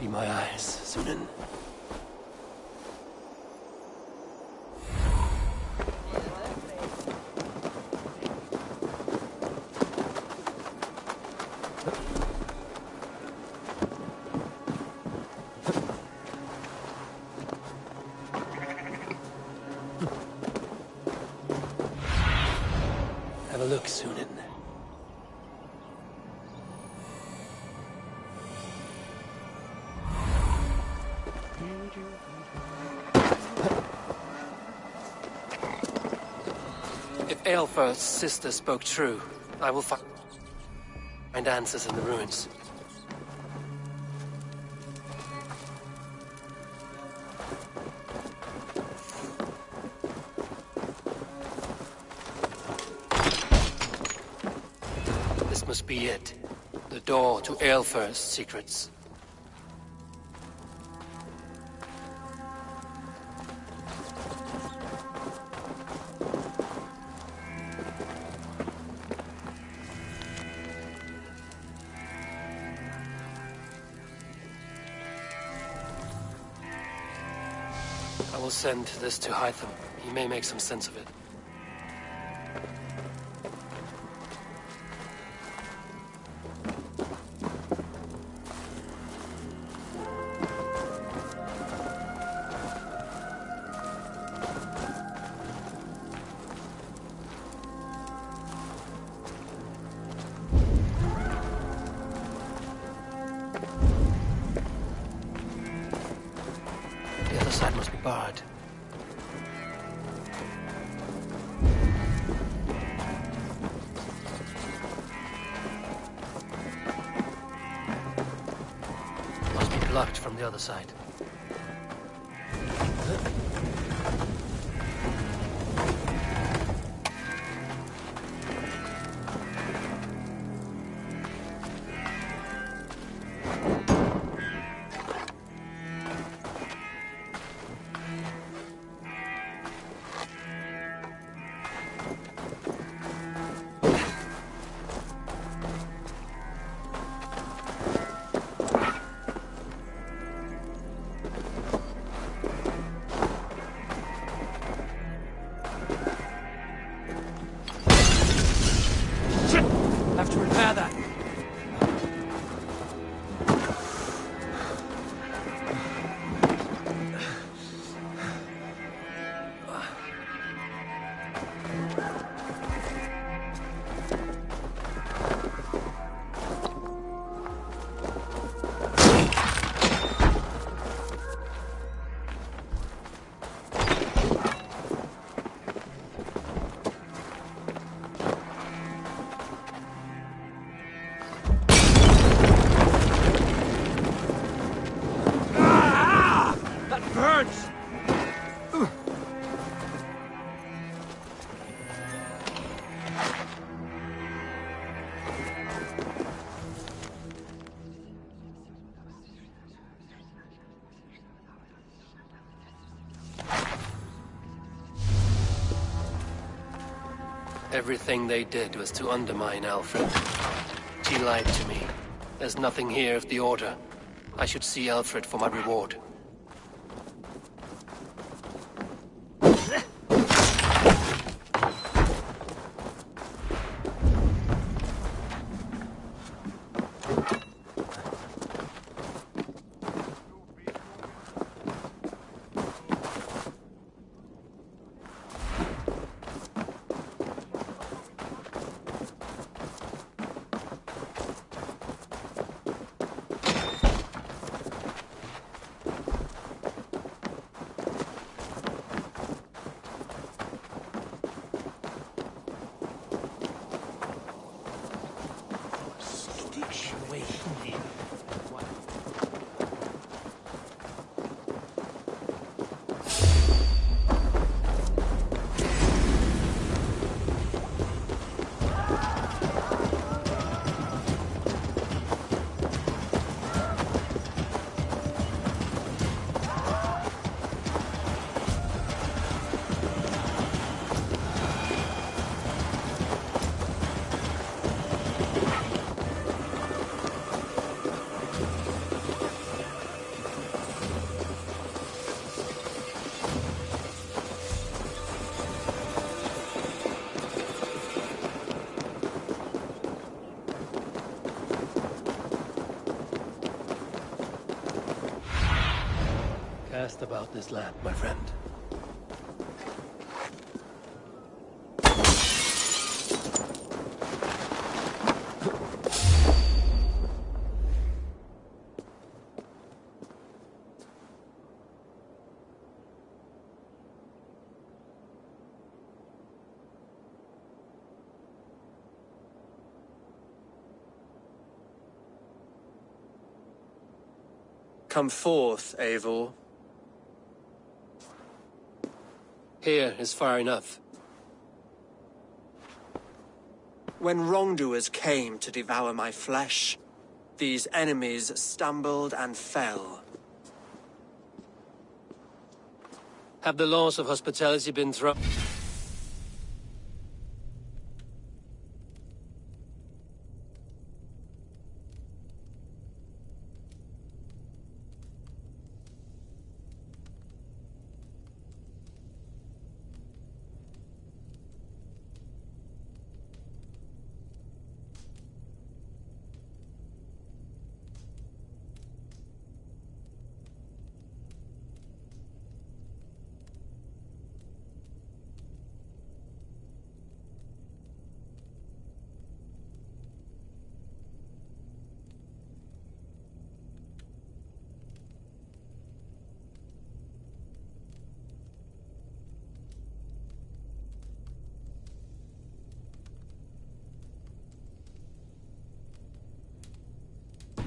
Be my eyes, Sunan. Have a look, Sunan. If Aelfirth's sister spoke true, I will find answers in the ruins. This must be it. The door to Aelfirth's secrets. I will send this to Hytham. He may make some sense of it. The other side must be barred. Must be blocked from the other side. Have to repair that. Burns! Everything they did was to undermine Alfred. She lied to me. There's nothing here of the Order. I should see Alfred for my reward. Cast about this land, my friend. Come forth, Eivor. Here is far enough. When wrongdoers came to devour my flesh, these enemies stumbled and fell. Have the laws of hospitality been thrown?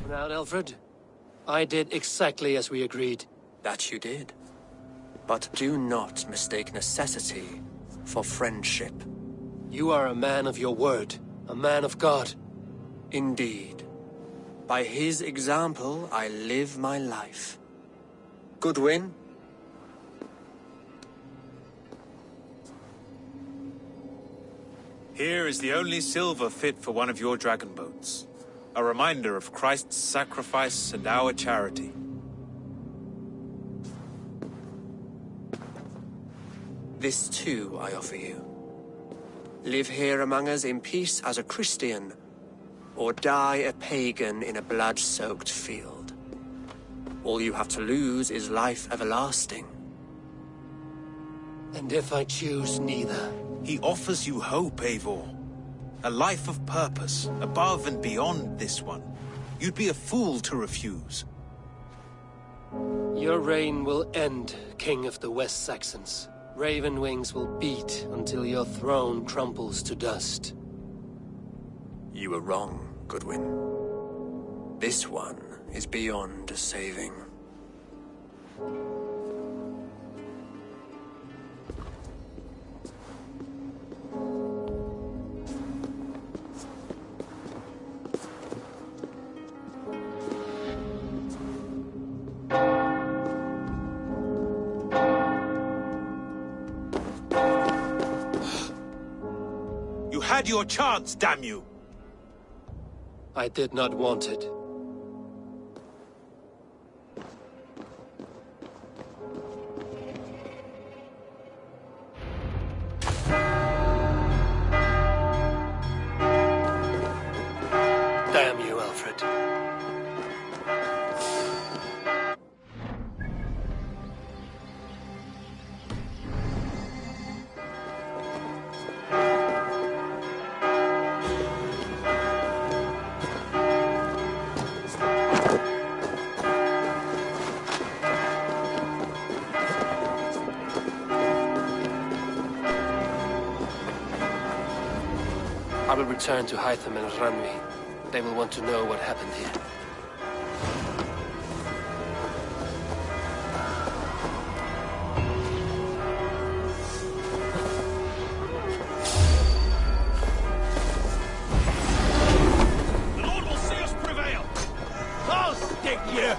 Now, Alfred, I did exactly as we agreed. That you did. But do not mistake necessity for friendship. You are a man of your word, a man of God. Indeed. By his example, I live my life. Goodwin? Here is the only silver fit for one of your dragon boats. A reminder of Christ's sacrifice and our charity. This too I offer you. Live here among us in peace as a Christian, or die a pagan in a blood-soaked field. All you have to lose is life everlasting. And if I choose neither? He offers you hope, Eivor. A life of purpose, above and beyond this one. You'd be a fool to refuse. Your reign will end, King of the West Saxons. Raven wings will beat until your throne crumbles to dust. You were wrong, Goodwin. This one is beyond saving. Had your chance, damn you! I did not want it. Damn you, Alfred. I will return to Hytham and Ranvi. They will want to know what happened here. The Lord will see us prevail! I'll stick you!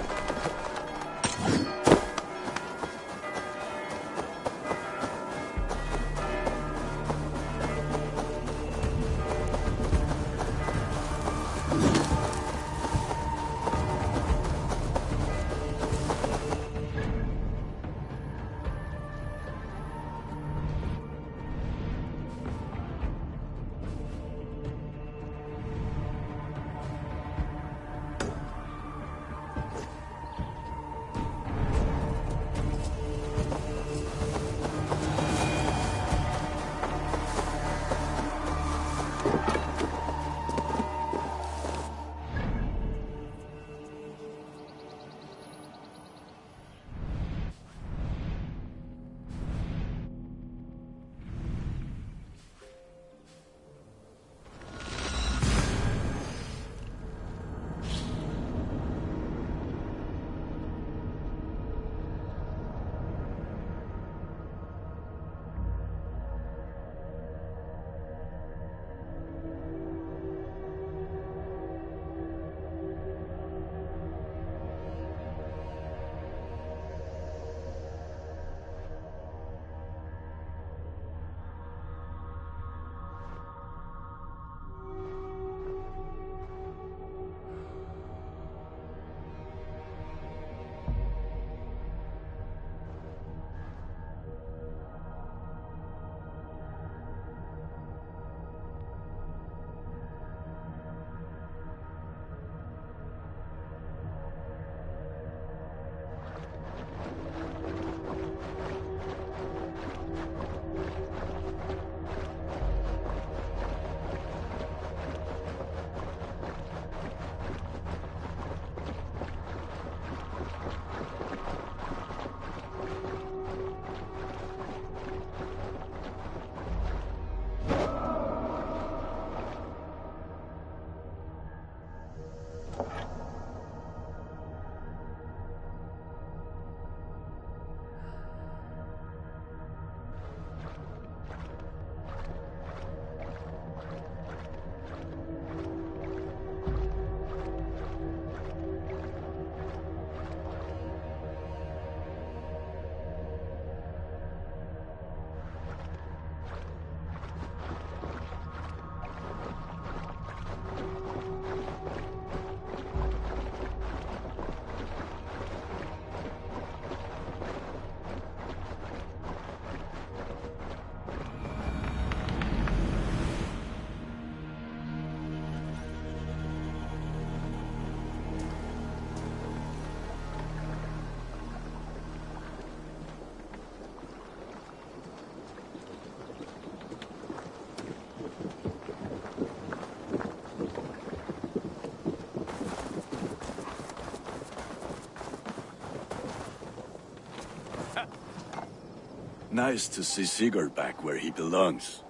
Nice to see Sigurd back where he belongs.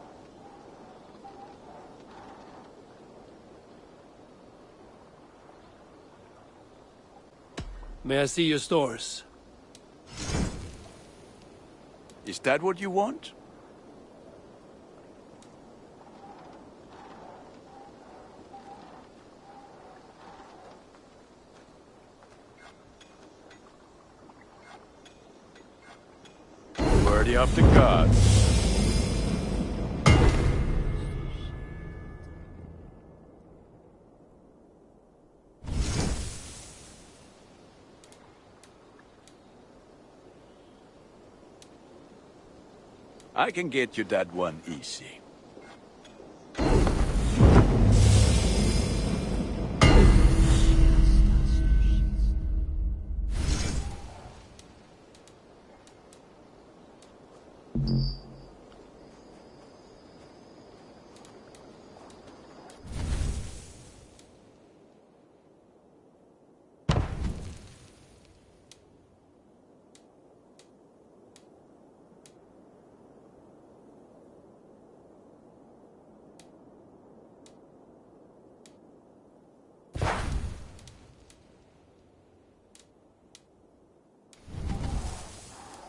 May I see your stores? Is that what you want? Worthy of the gods. I can get you that one easy.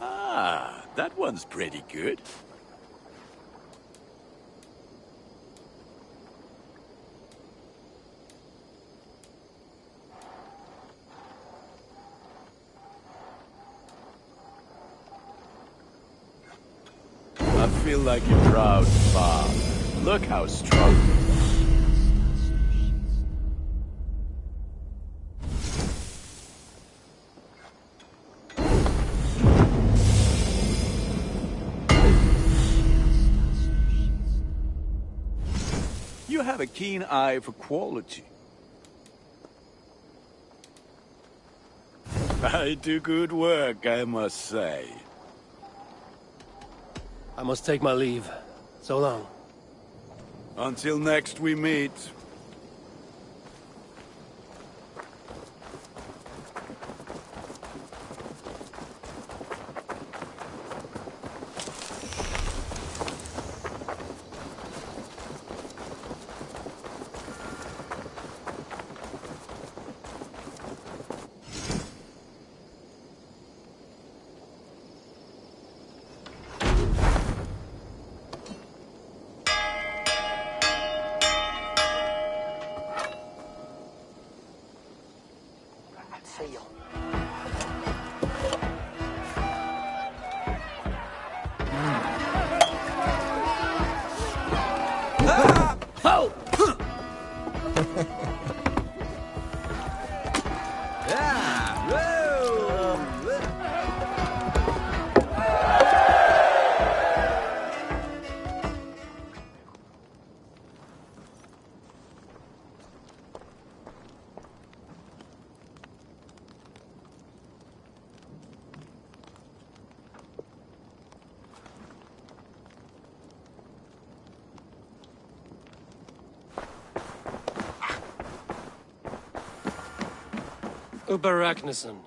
Ah, that one's pretty good. I feel like a proud father. Look how strong you are. You have a keen eye for quality. I do good work, I must say. I must take my leave. So long. Until next we meet. Uber Ragnarsson,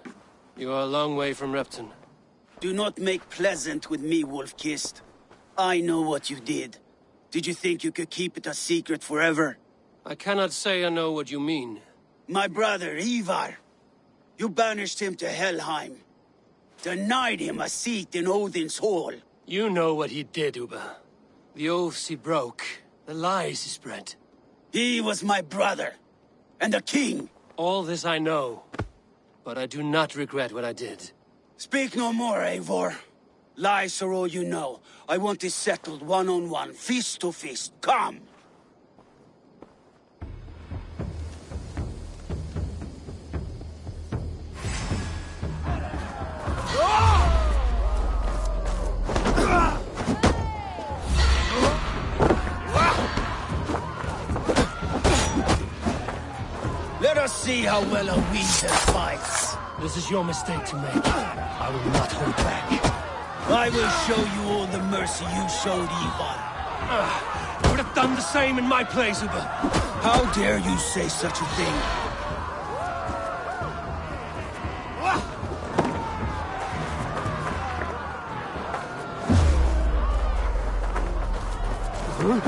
you are a long way from Repton. Do not make pleasant with me, Wolf-Kissed. I know what you did. Did you think you could keep it a secret forever? I cannot say I know what you mean. My brother, Ivar. You banished him to Helheim. Denied him a seat in Odin's hall. You know what he did, Uber. The oaths he broke. The lies he spread. He was my brother. And a king. All this I know. But I do not regret what I did. Speak no more, Eivor. Lies are all you know. I want this settled one-on-one, fist to fist. Come! Let us see how well a weasel fights. This is your mistake to make. I will not hold back. I will show you all the mercy you showed Ivar. I would have done the same in my place, Uber. How dare you say such a thing? You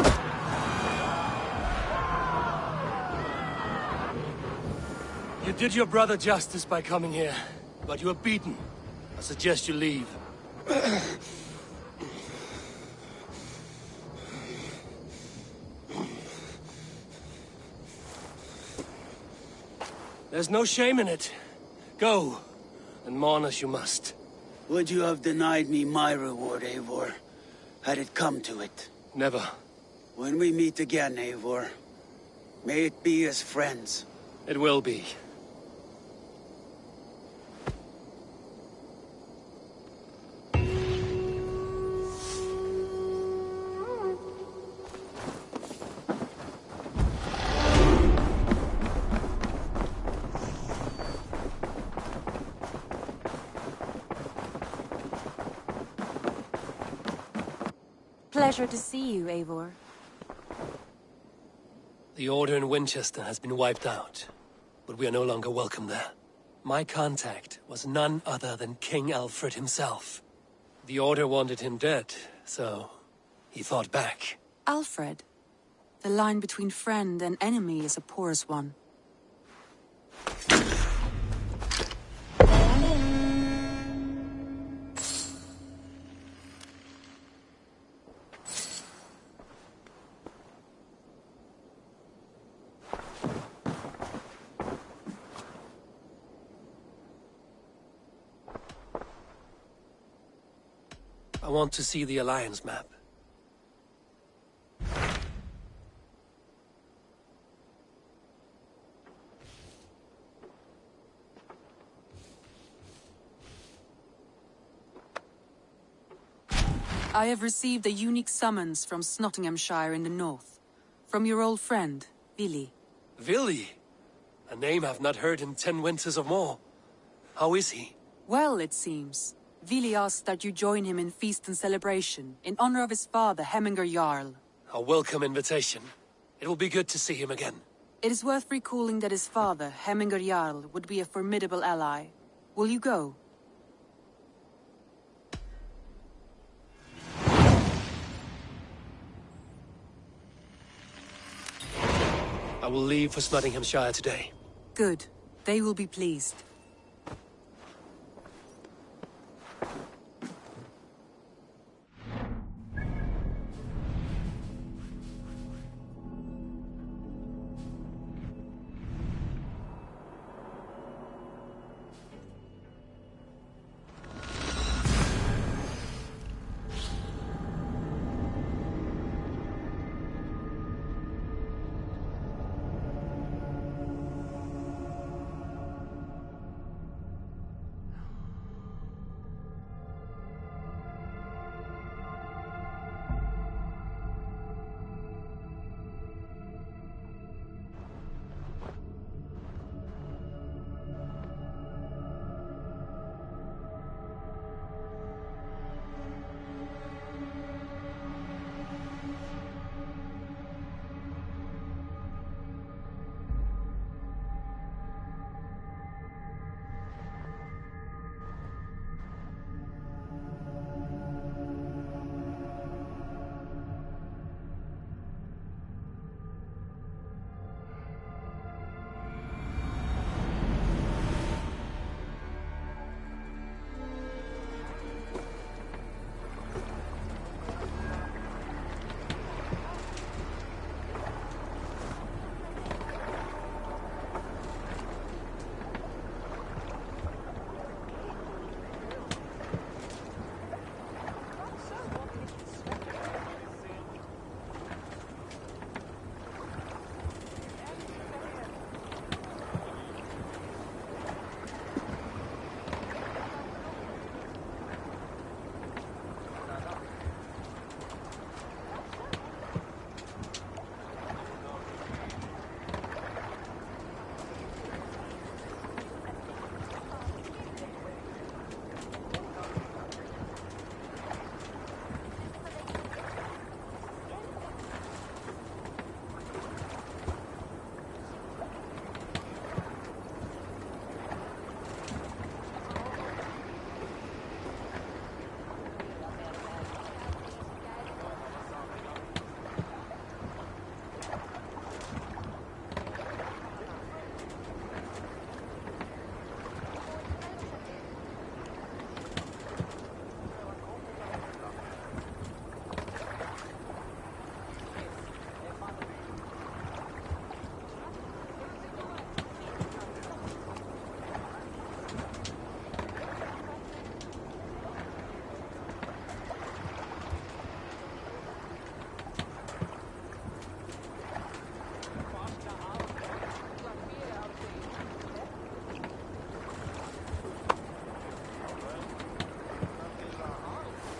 did your brother justice by coming here, but you were beaten. I suggest you leave. There's no shame in it. Go, and mourn as you must. Would you have denied me my reward, Eivor, had it come to it? Never. When we meet again, Eivor, may it be as friends. It will be. Pleasure to see you, Eivor. The Order in Winchester has been wiped out, but we are no longer welcome there. My contact was none other than King Alfred himself. The Order wanted him dead, so he fought back. Alfred? The line between friend and enemy is a porous one. I want to see the Alliance map. I have received a unique summons from Nottinghamshire in the north. From your old friend, Vili. Vili? A name I've not heard in 10 winters or more. How is he? Well, it seems. Vili asked that you join him in feast and celebration, in honor of his father, Hemminger Jarl. A welcome invitation. It will be good to see him again. It is worth recalling that his father, Hemminger Jarl, would be a formidable ally. Will you go? I will leave for Nottinghamshire today. Good. They will be pleased.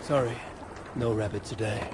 Sorry, no rabbit today.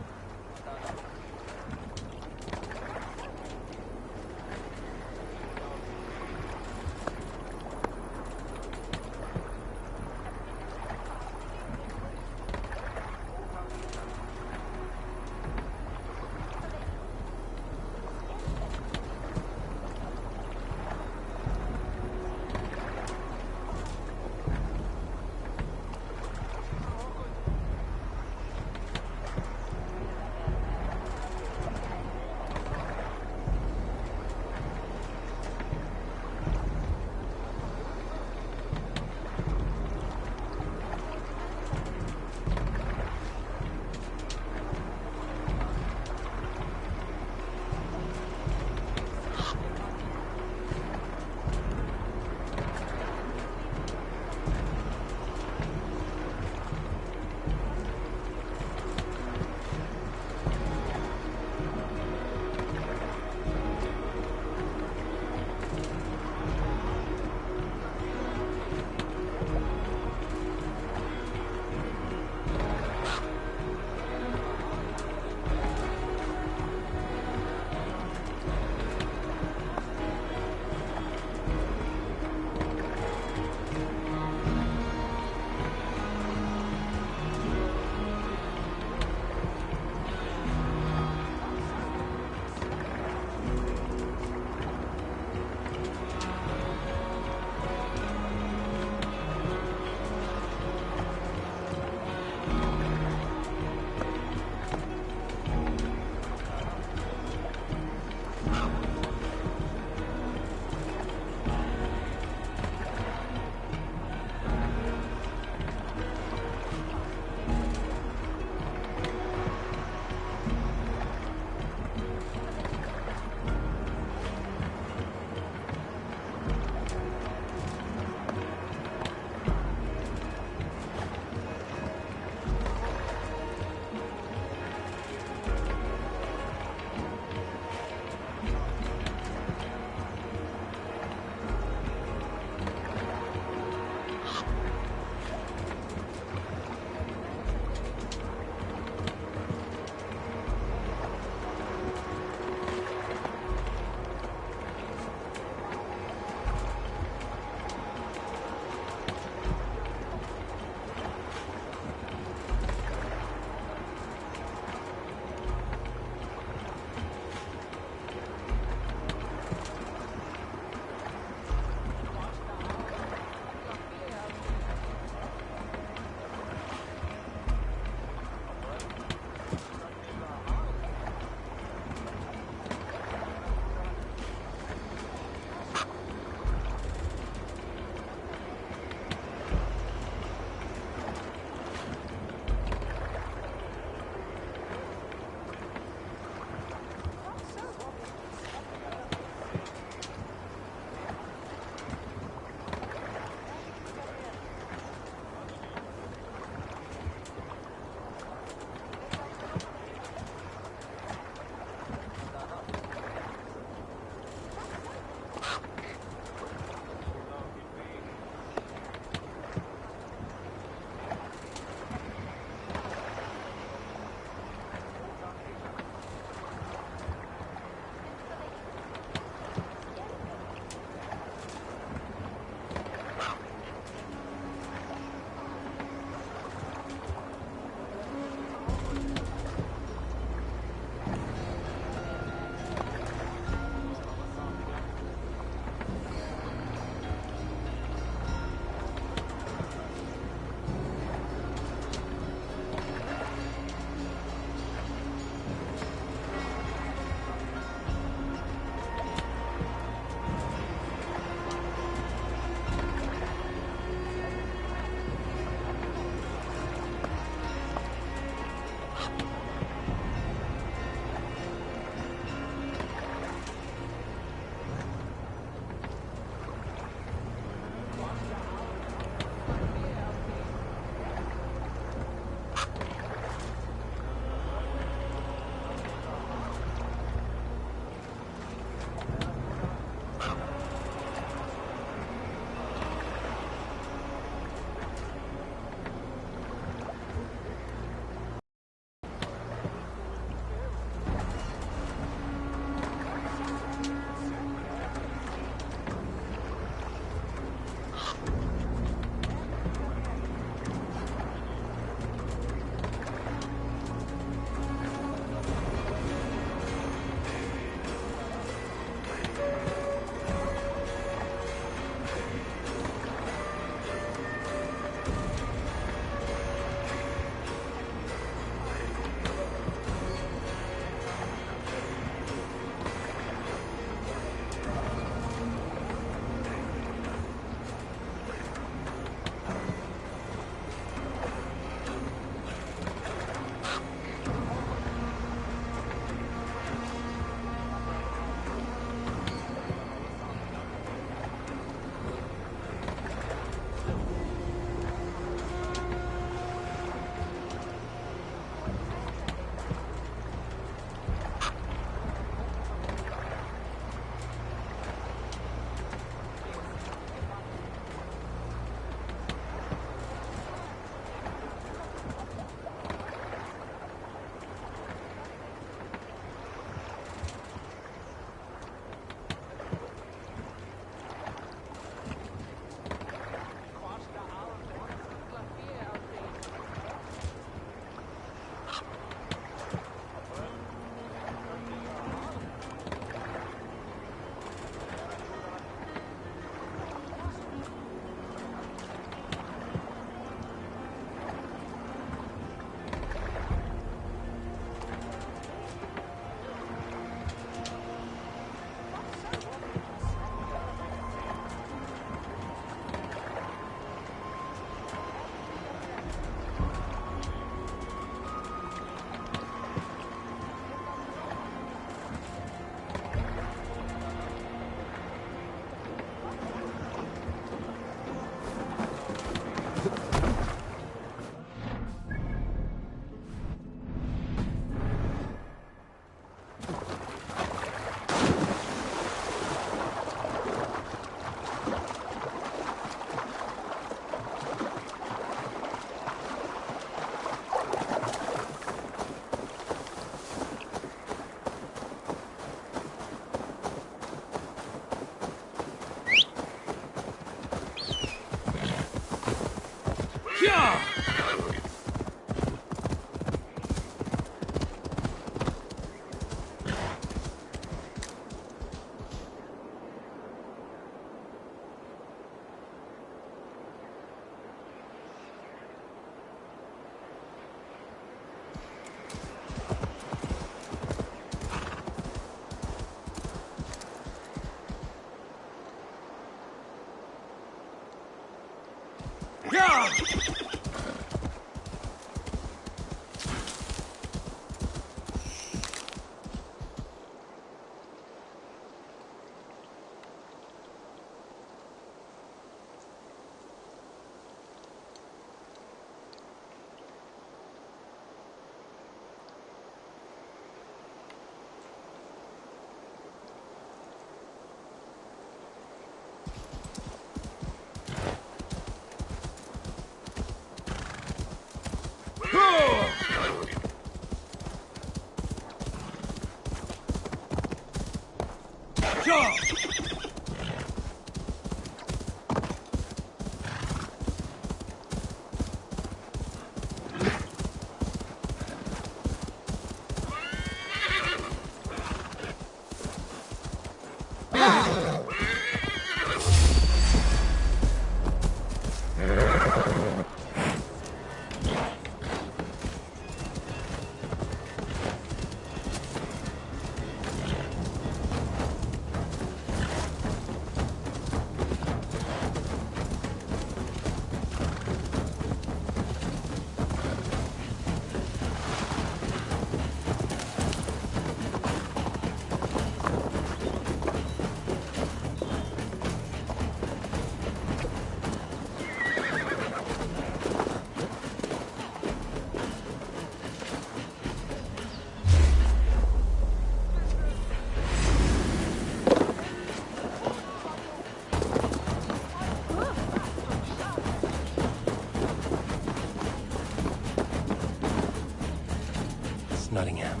Nottingham.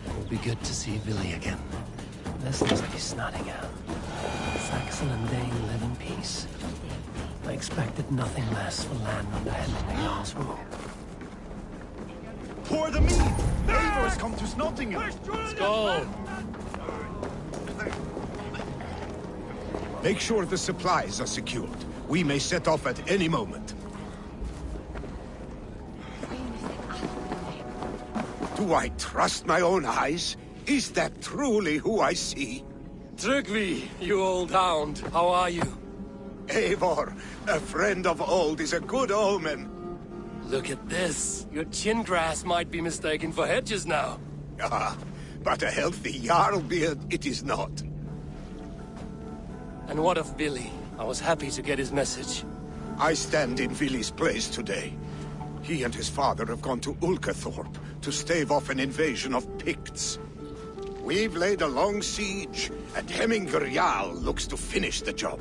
It will be good to see Billy again. This must be Nottingham. Saxon and Dane live in peace. I expected nothing less for land under Henry Jarl's rule. Pour the mead! Eivor come to Nottingham! Skal! Make sure the supplies are secured. We may set off at any moment. Do I trust my own eyes? Is that truly who I see? Trygvi, you old hound, how are you? Eivor, a friend of old is a good omen. Look at this. Your chin grass might be mistaken for hedges now. Ah, but a healthy Jarl beard it is not. And what of Billy? I was happy to get his message. I stand in Vili's place today. He and his father have gone to Ulkathorpe to stave off an invasion of Picts. We've laid a long siege, and Hemminger Jarl looks to finish the job.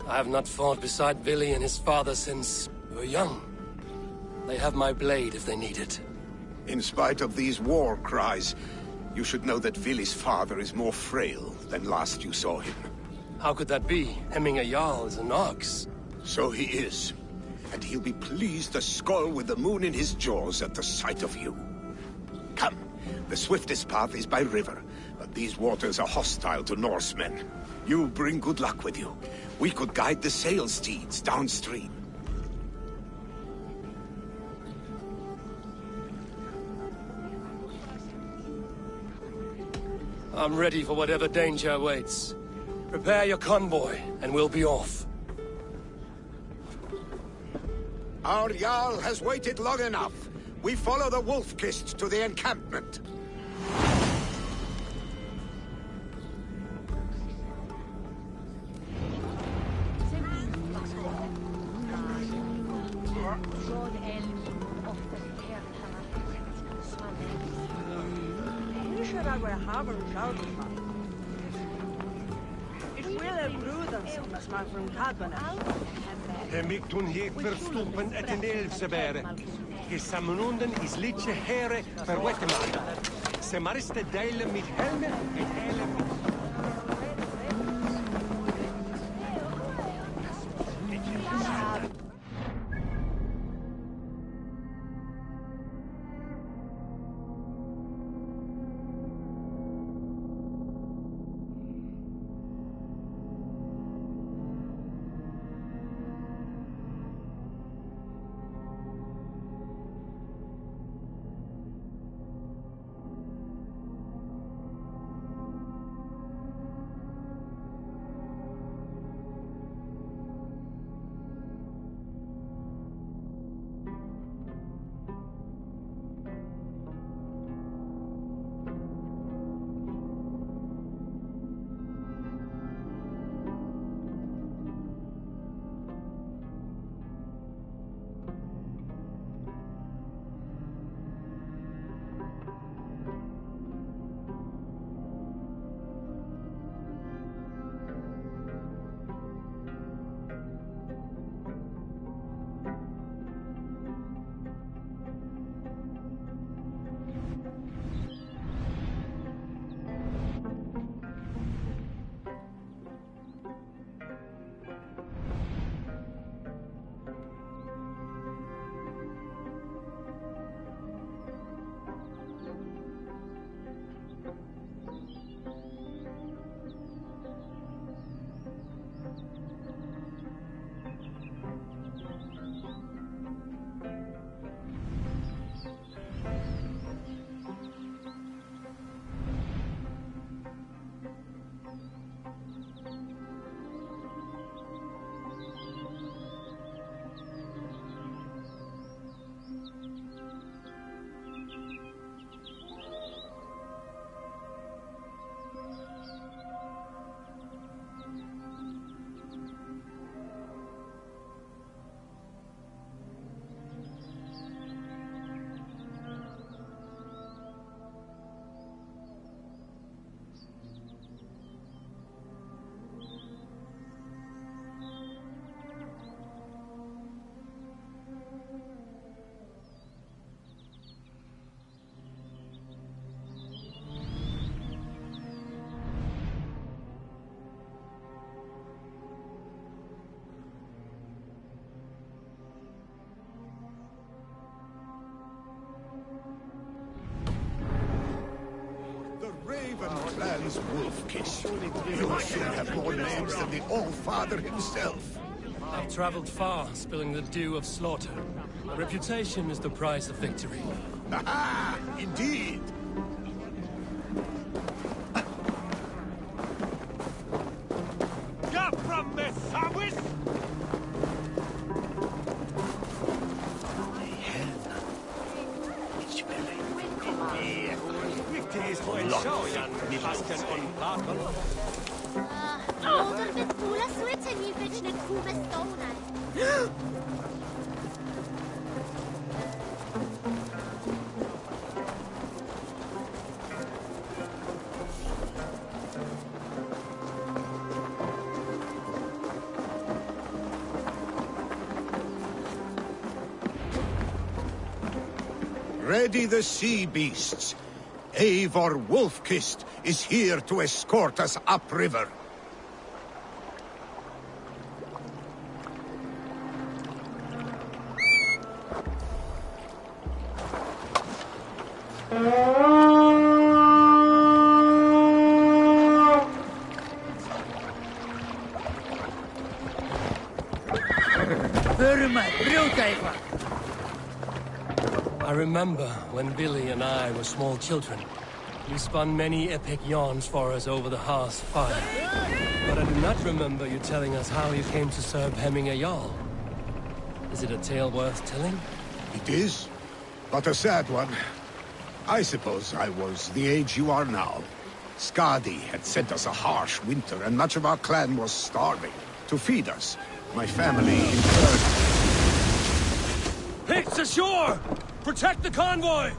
I have not fought beside Billy and his father since we were young. They have my blade if they need it. In spite of these war cries, you should know that Vili's father is more frail than last you saw him. How could that be? Hemminger Jarl is an ox. So he is. And he'll be pleased as Skal with the moon in his jaws at the sight of you. Come, the swiftest path is by river, but these waters are hostile to Norsemen. You bring good luck with you. We could guide the sail steeds downstream. I'm ready for whatever danger awaits. Prepare your convoy, and we'll be off. Our Jarl has waited long enough. We follow the Wolf-Kist to the encampment. It will Hemikton hekver stoppen et en elfsebere. Gesammenunden is litje here per wettemada. Se mariste delen mit helme et hele. Clan's Wolf-Kiss. You should have more names than the All-Father himself. I've traveled far, spilling the dew of slaughter. Reputation is the price of victory. Aha! Indeed! From the Sawis! Motor bez pula słyceni wieczne kume stone. Ready the sea beasts. Eivor Wolf-Kissed is here to escort us upriver. I remember when Billy and I were small children. You spun many epic yarns for us over the hearth's fire. But I do not remember you telling us how you came to serve Hemminger Jarl. Is it a tale worth telling? It is, but a sad one. I suppose I was the age you are now. Skadi had sent us a harsh winter, and much of our clan was starving. To feed us, my family incurred... Picts ashore! Protect the convoy!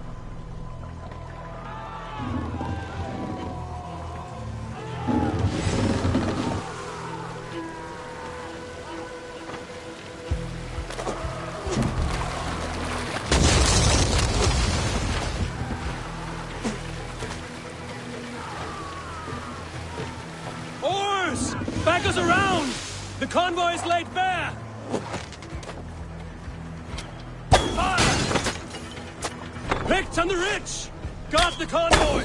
convoy is laid bare! Fire! Picked on the rich! Guard the convoy!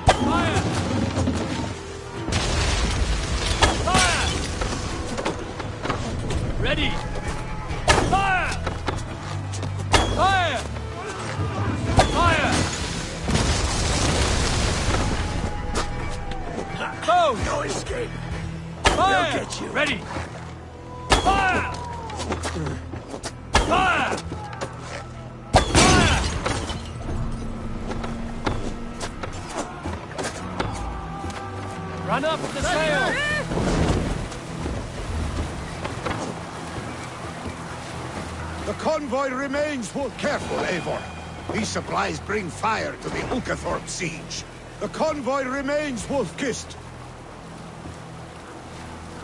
Fire! Fire! Ready! Fire! Fire! Fire! Go! No escape! Fire! They'll get you! Ready! Fire! Fire! Fire! Run up the sail! The convoy remains. Careful, Eivor. These supplies bring fire to the Ulkathorpe siege. The convoy remains, Wolf-Kissed.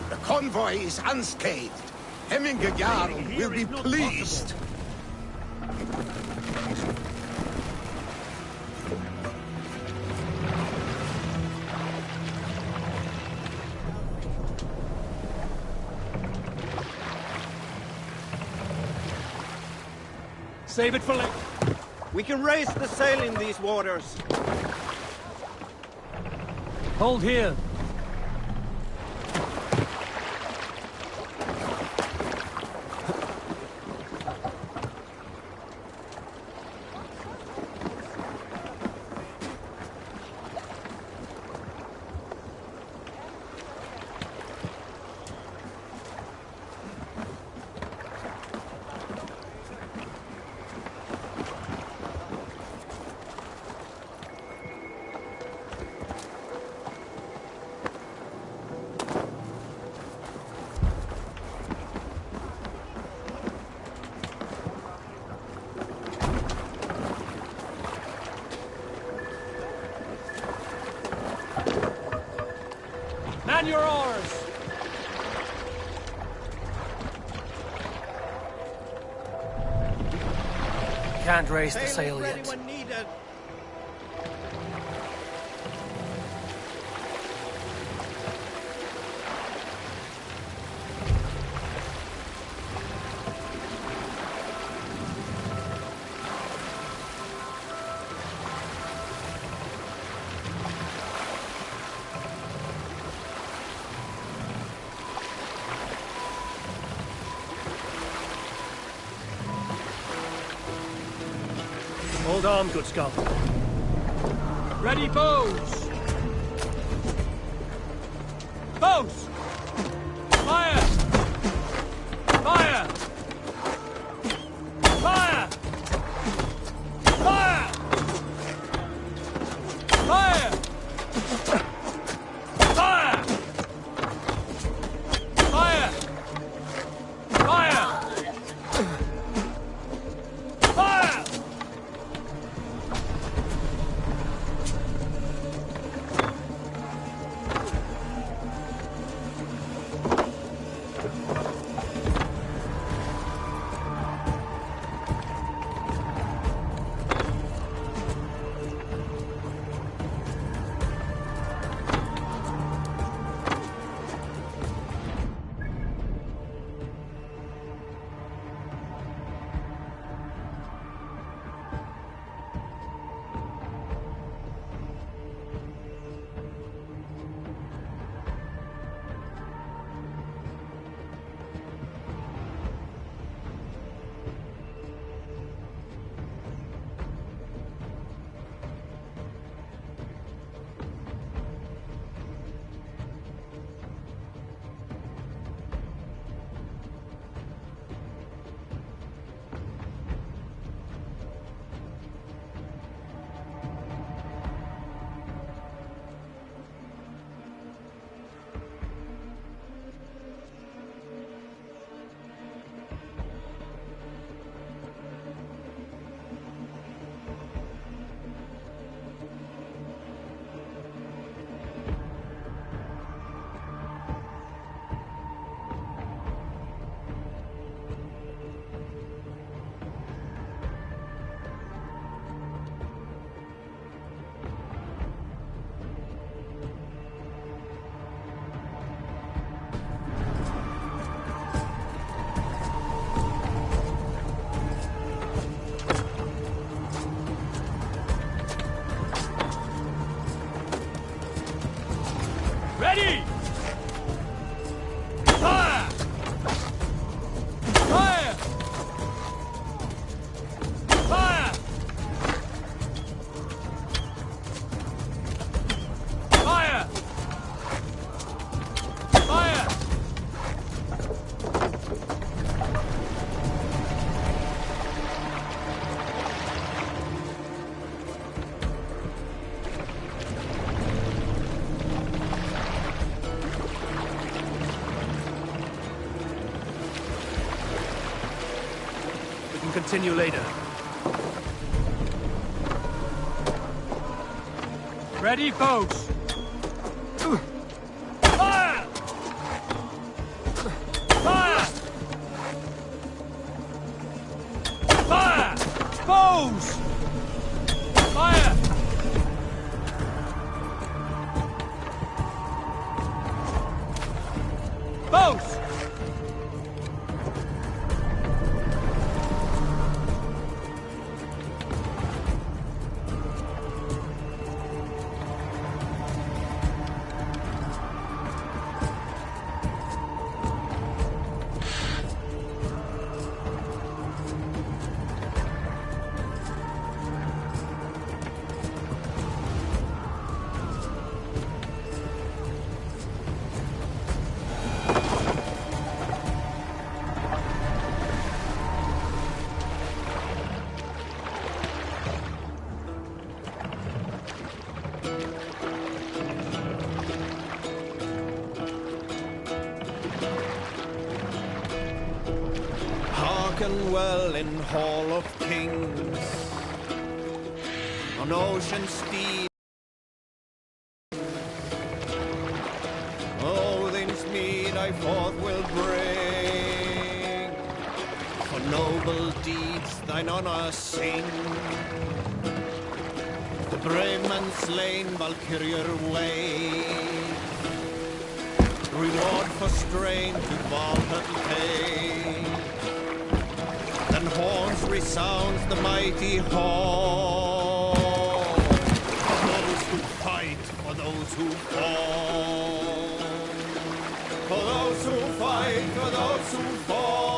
The convoy is unscathed. Hemminger Jarl will be pleased. Save it for later. We can raise the sail in these waters. Hold here. Man your oars! Can't raise the sail yet. When needed. Hold on, good Skal. Ready, bows! Bows! Fire! Fire! Fire! Fire! Fire! Fire! Fire! Fire! Fire! continue later. Ready, folks? Fire! Fire! Fire! Bows! Fire! Bows! Hearken well in Hall of Kings, on ocean steed. Odin's mead I forth will bring, for noble deeds thine honor sing. The brave man slain Valkyrier way, reward for strain to vaunted pay. Then horns resounds the mighty hall, for those who fight, for those who fall, for those who fight, for those who fall.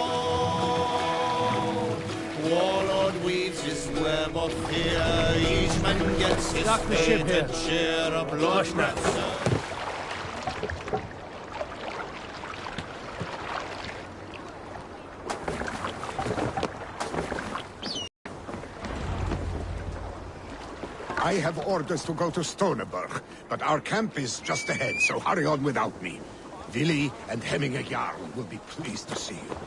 Warlord weaves his web of fear, each man gets his fated share of blood. I have orders to go to Stoneberg, but our camp is just ahead, so hurry on without me. Vili and Hemminger Jarl will be pleased to see you.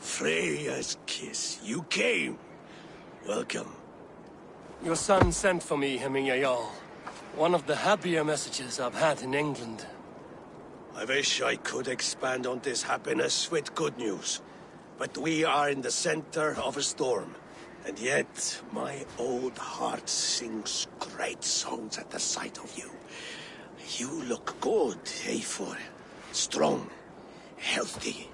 Freya's kiss. You came. Welcome. Your son sent for me, Hemminger Jarl. One of the happier messages I've had in England. I wish I could expand on this happiness with good news. But we are in the center of a storm. And yet, my old heart sings great songs at the sight of you. You look good, Eivor. Strong, healthy.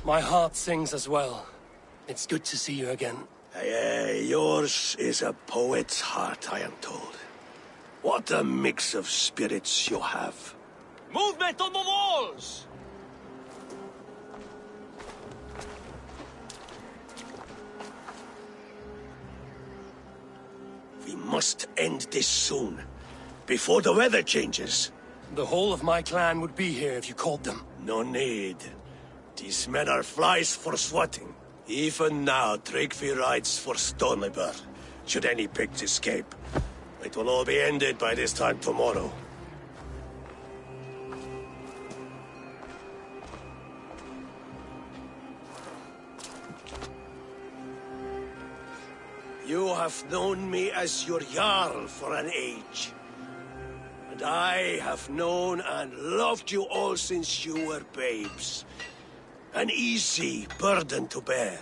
My heart sings as well. It's good to see you again. Yours is a poet's heart, I am told. What a mix of spirits you have. Movement on the walls! We must end this soon, before the weather changes. The whole of my clan would be here if you called them. No need. These men are flies for swatting. Even now, Tryggvi rides for Stonebur, should any pigs escape. It will all be ended by this time tomorrow. You have known me as your Jarl for an age. And I have known and loved you all since you were babes. An easy burden to bear.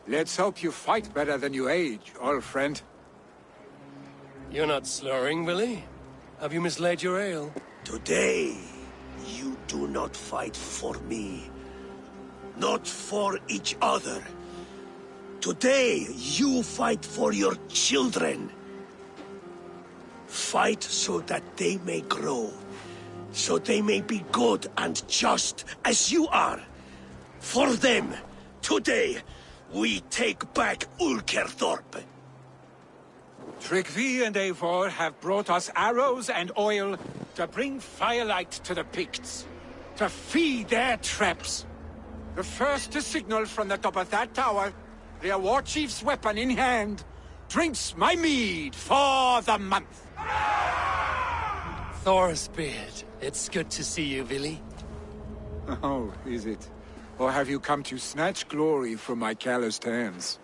Let's hope you fight better than you age, old friend. You're not slurring, Willie? Have you mislaid your ale? Today, you do not fight for me. Not for each other. Today, you fight for your children. Fight so that they may grow. So they may be good and just as you are. For them, today, we take back Ulkerthorpe. Tryggvi and Eivor have brought us arrows and oil to bring firelight to the Picts, to feed their traps. The first to signal from the top of that tower, their war chief's weapon in hand, drinks my mead for the month. Thorsbeard, it's good to see you, Willie. Oh, is it? Or have you come to snatch glory from my calloused hands?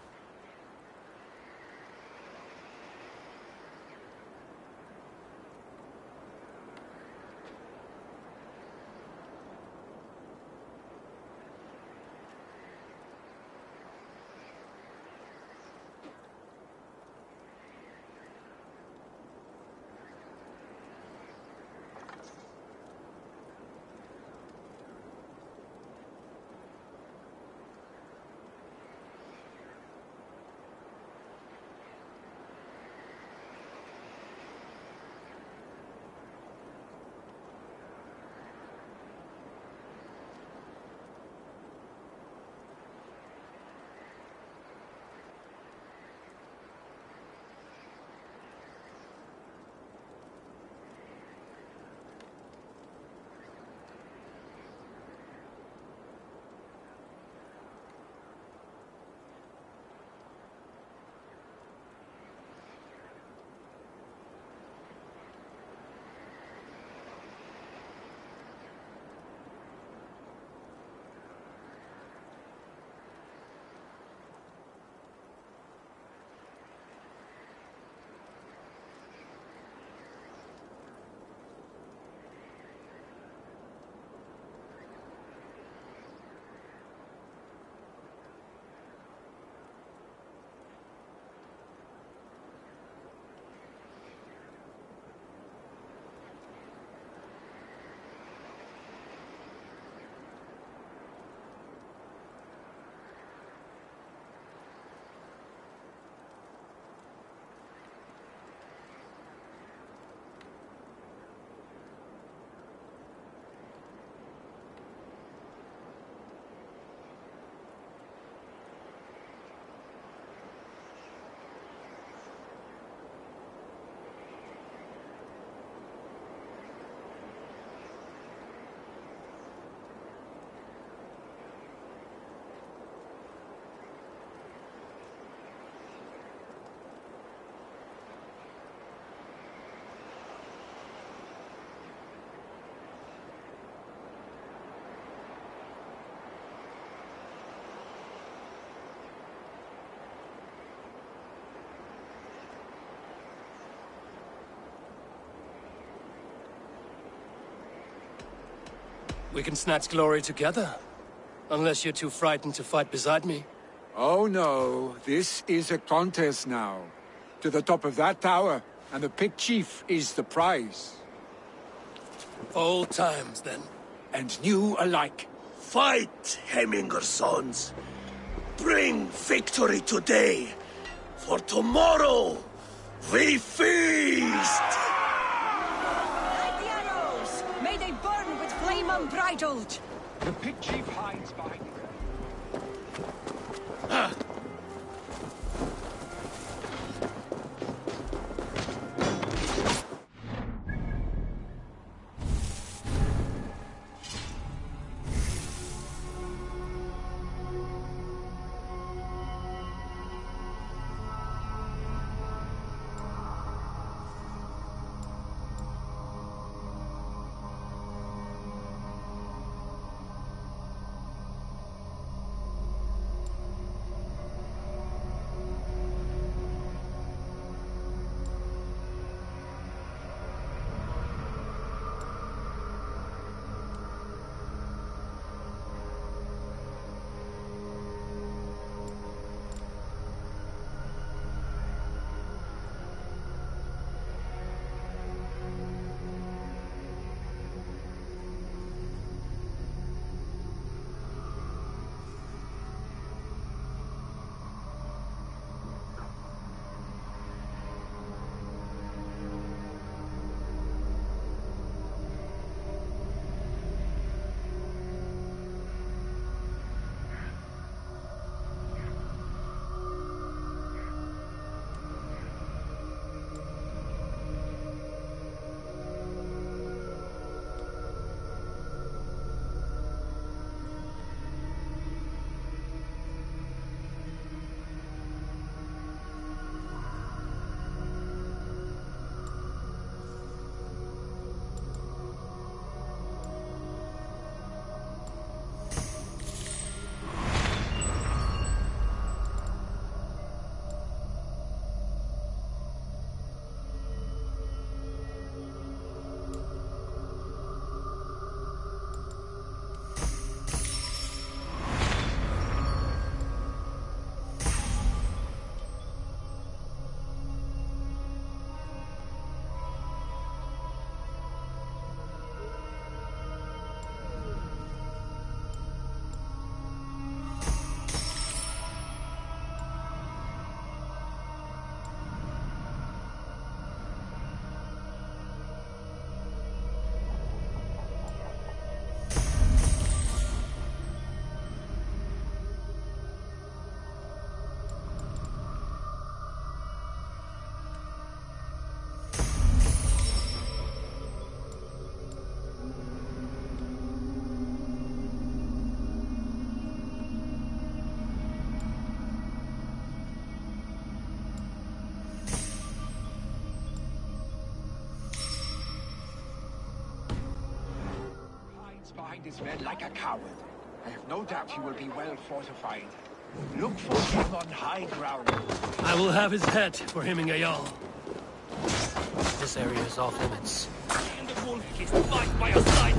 We can snatch glory together. Unless you're too frightened to fight beside me. Oh no, this is a contest now. To the top of that tower, and the Pict Chief is the prize. Old times, then. And new alike. Fight, Heminger's sons. Bring victory today, for tomorrow we feast! Light the arrows! May they burn with flame unbridled! The pig chief hides behind it. Behind his men like a coward. I have no doubt he will be well fortified. Look for him on high ground. I will have his head for Hemminger Jarl. This area is off limits. And the wolf is fight by your side.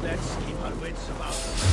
Let's keep our wits about us.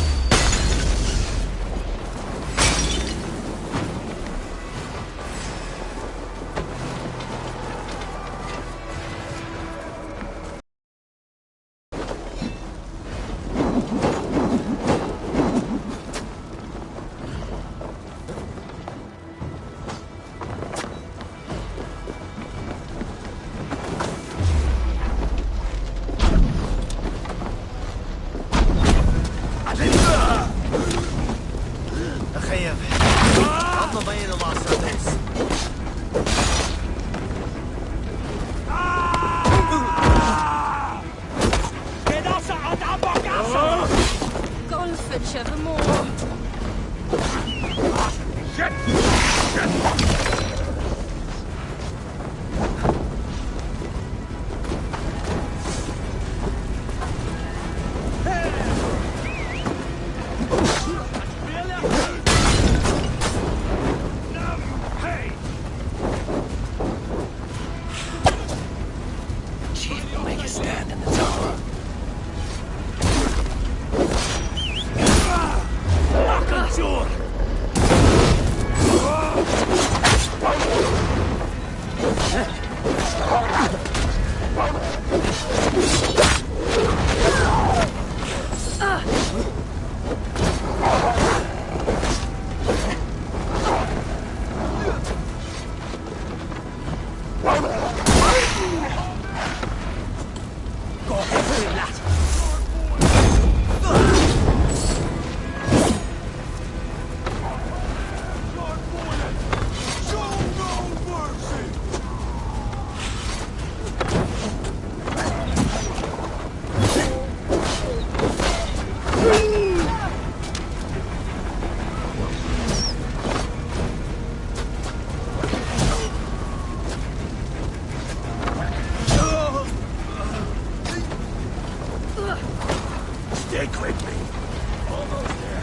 Chief will make a stand in the tower. Stick with me. Almost there.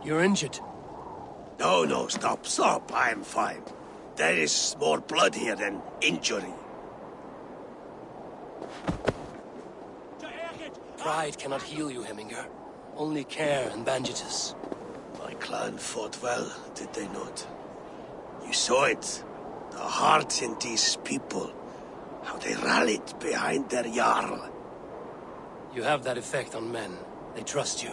You're injured. No, stop. I am fine. There is more blood here than injury. Pride cannot heal you, Heminger. Only care and bandages. My clan fought well, did they not? You saw it. The heart in these people. How they rallied behind their Jarl. You have that effect on men. They trust you.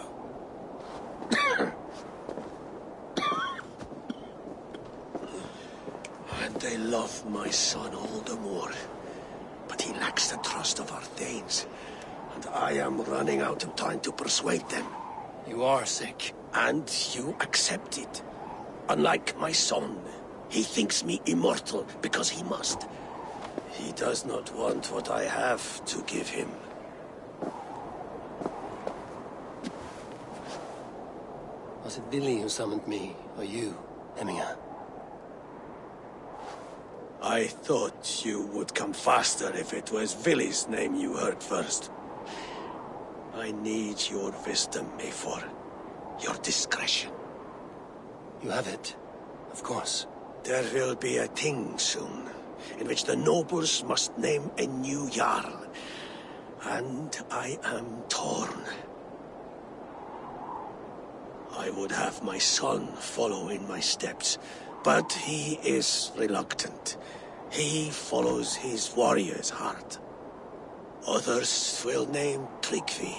And they love my son all the more. But he lacks the trust of our Thanes. And I am running out of time to persuade them. You are sick. And you accept it. Unlike my son, he thinks me immortal because he must. He does not want what I have to give him. Was it Billy who summoned me, or you? Emiya. I thought you would come faster if it was Villy's name you heard first. I need your wisdom, Mayfor. Your discretion. You have it, of course. There will be a thing soon, in which the nobles must name a new Jarl. And I am torn. I would have my son follow in my steps, but he is reluctant. He follows his warrior's heart. Others will name Tryggvi,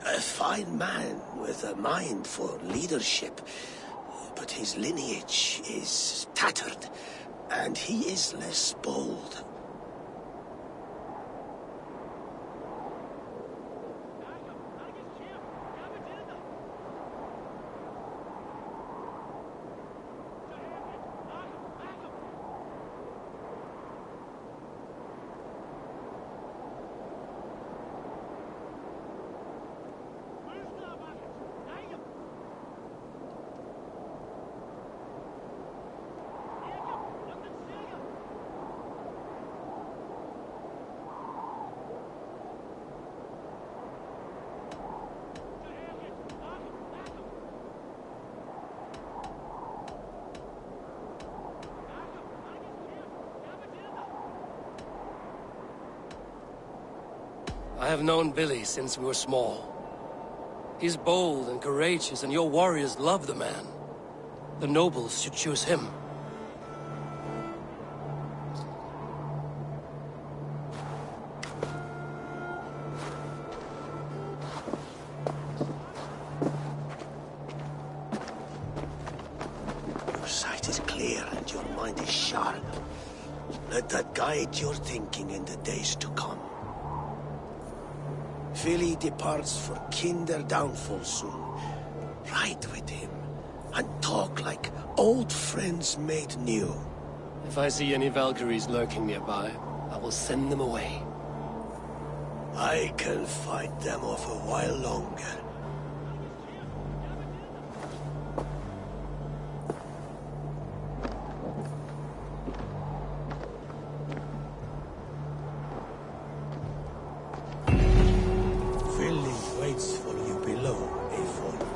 a fine man with a mind for leadership. But his lineage is tattered, and he is less bold. I have known Billy since we were small. He's bold and courageous, and your warriors love the man. The nobles should choose him. Your sight is clear and your mind is sharp. Let that guide your thinking in the days to come. Villy departs for Kinder downfall soon. Ride with him, and talk like old friends made new. If I see any Valkyries lurking nearby, I will send them away. I can fight them off a while longer. Waits for you below, Mayfor.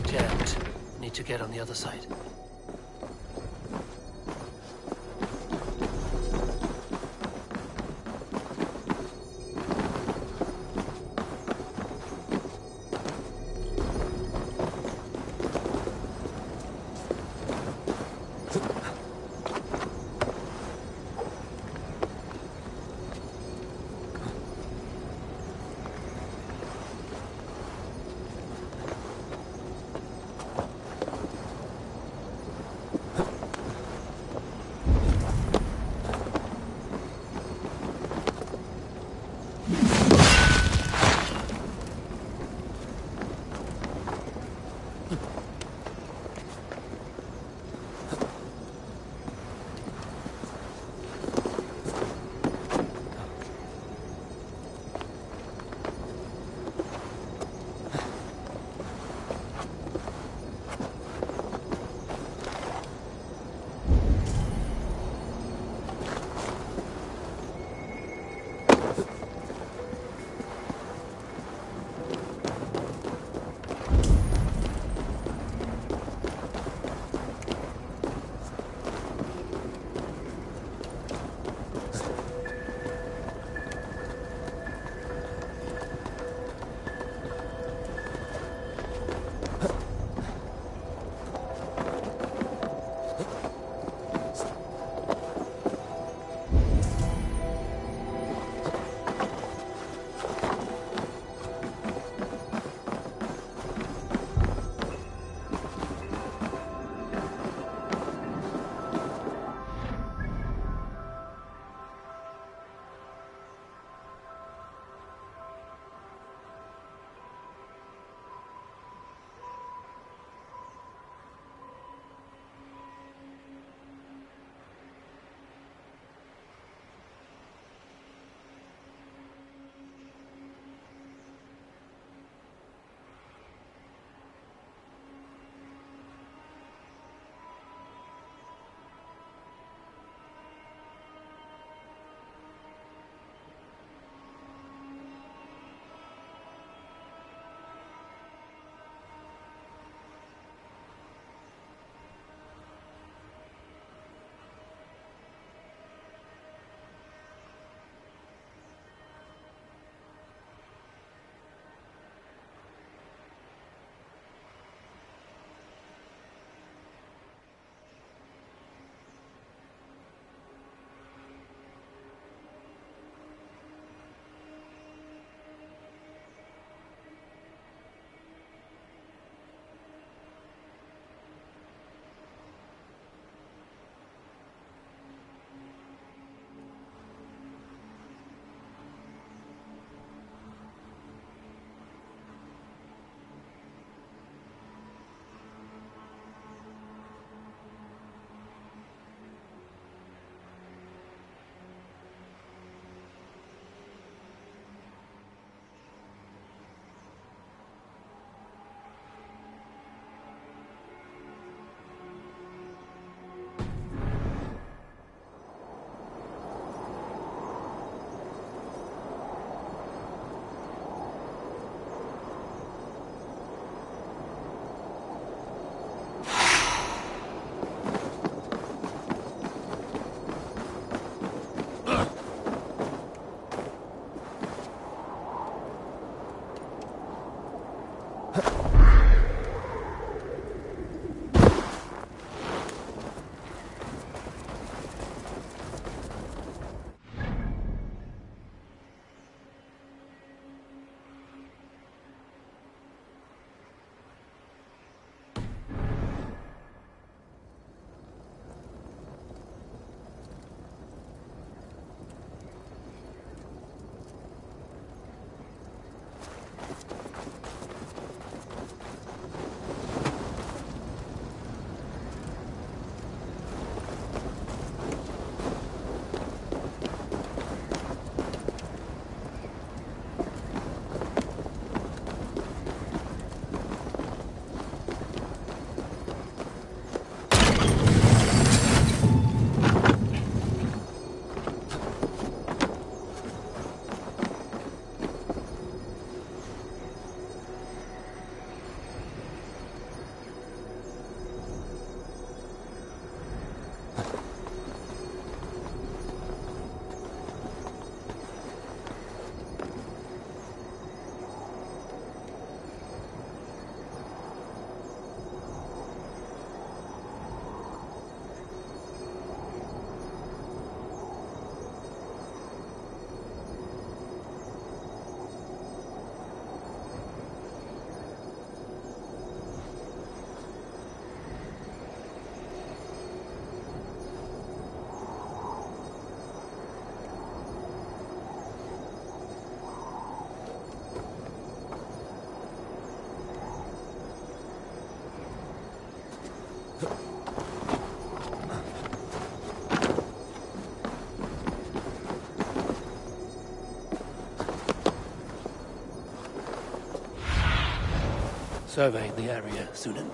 Jammed. Need to get on the other side. Survey the area, Sunan.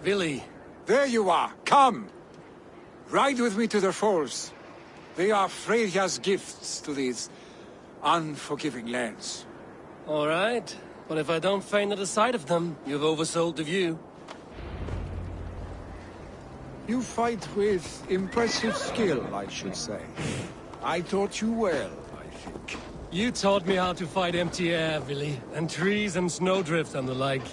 Billy. There you are. Come. Ride with me to the falls. They are Freya's gifts to these unforgiving lands. All right. But if I don't faint at the sight of them, you've oversold the view. You fight with impressive skill, I should say. I taught you well, I think. You taught me how to fight empty air, Billy, and trees and snowdrift and the like.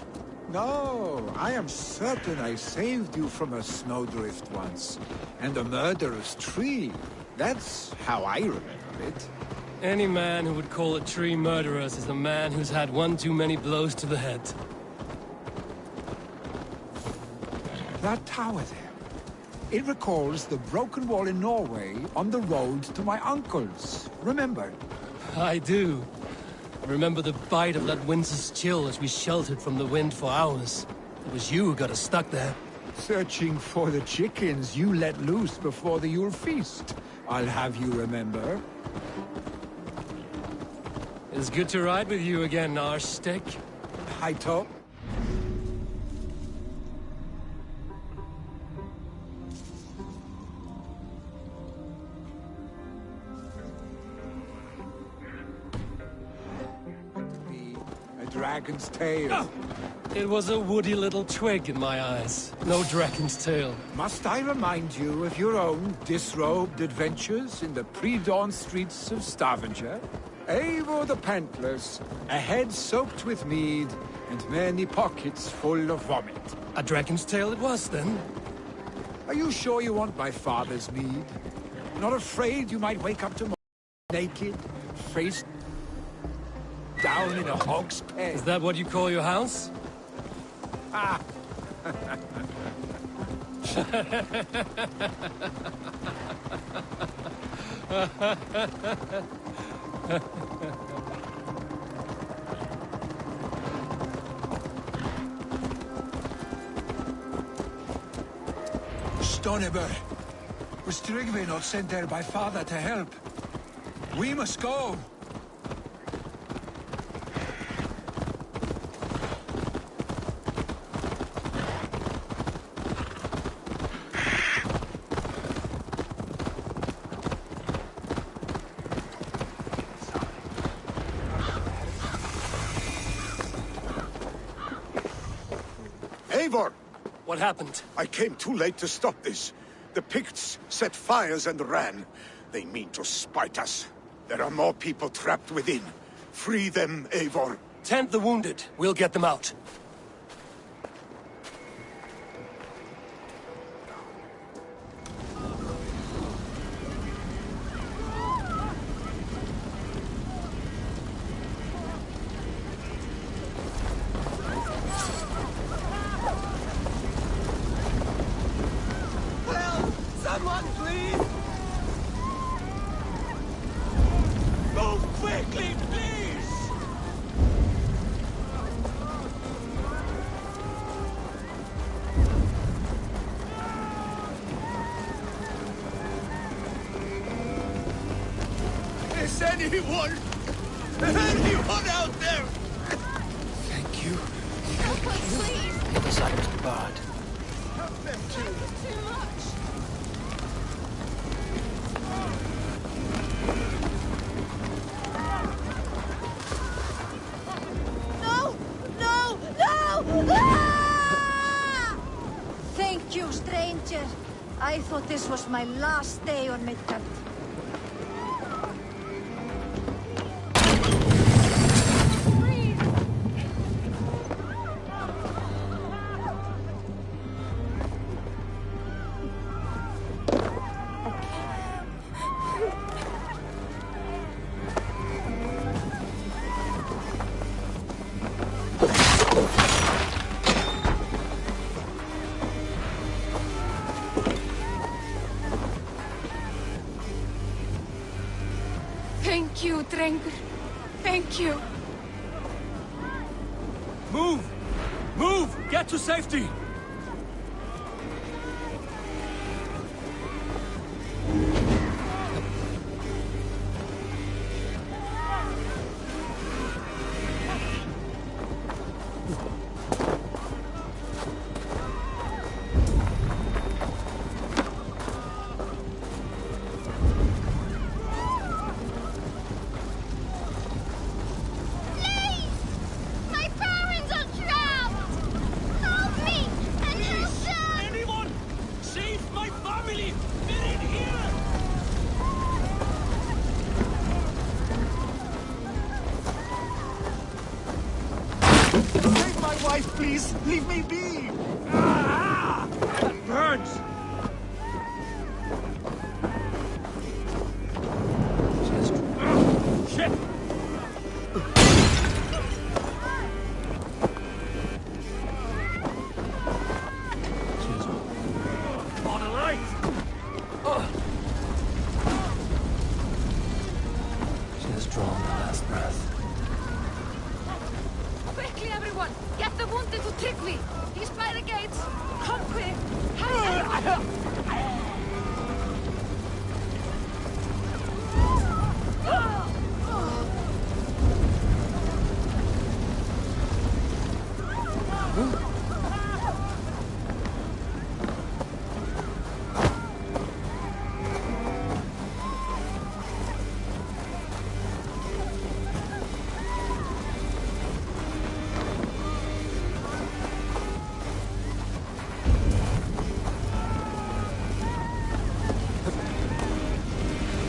No, I am certain I saved you from a snowdrift once, and a murderous tree. That's how I remember it. Any man who would call a tree murderous is a man who's had one too many blows to the head. That tower there. It recalls the broken wall in Norway on the road to my uncle's. Remember? I do. Remember the bite of that winter's chill as we sheltered from the wind for hours. It was you who got us stuck there. Searching for the chickens you let loose before the Yule feast. I'll have you remember. It's good to ride with you again, Arstick. Hi, Top. Dragon's tail. Oh, it was a woody little twig in my eyes. No dragon's tail. Must I remind you of your own disrobed adventures in the pre-dawn streets of Stavanger? Eivor the Pantless, a head soaked with mead, and many pockets full of vomit. A dragon's tail it was, then? Are you sure you want my father's mead? Not afraid you might wake up tomorrow naked, face down in a hog's pen? Is that what you call your house? Ah! Stoneber! Was Tryggve not sent there by father to help? We must go! Eivor! What happened? I came too late to stop this. The Picts set fires and ran. They mean to spite us. There are more people trapped within. Free them, Eivor. Tend the wounded. We'll get them out. Someone, please! Move quickly, please! Anyone! Anyone out there! Thank you. Help us, please! The other side, Mr. Bard. Help them too! Too much! No! No! No! Ah! Thank you, stranger. I thought this was my last day on Midgard. Thank you, Drengur. Thank you. Move! Move! Get to safety! My parents are trapped! Help me! And help them! Anyone! Save my family! They're in here! Save my wife, please! Leave me be! Ah! That burns! Shit! On a light! She has drawn the last breath. Quickly, everyone! Get the wounded to Tryggvi! He's by the gates! Come quick! Hurry!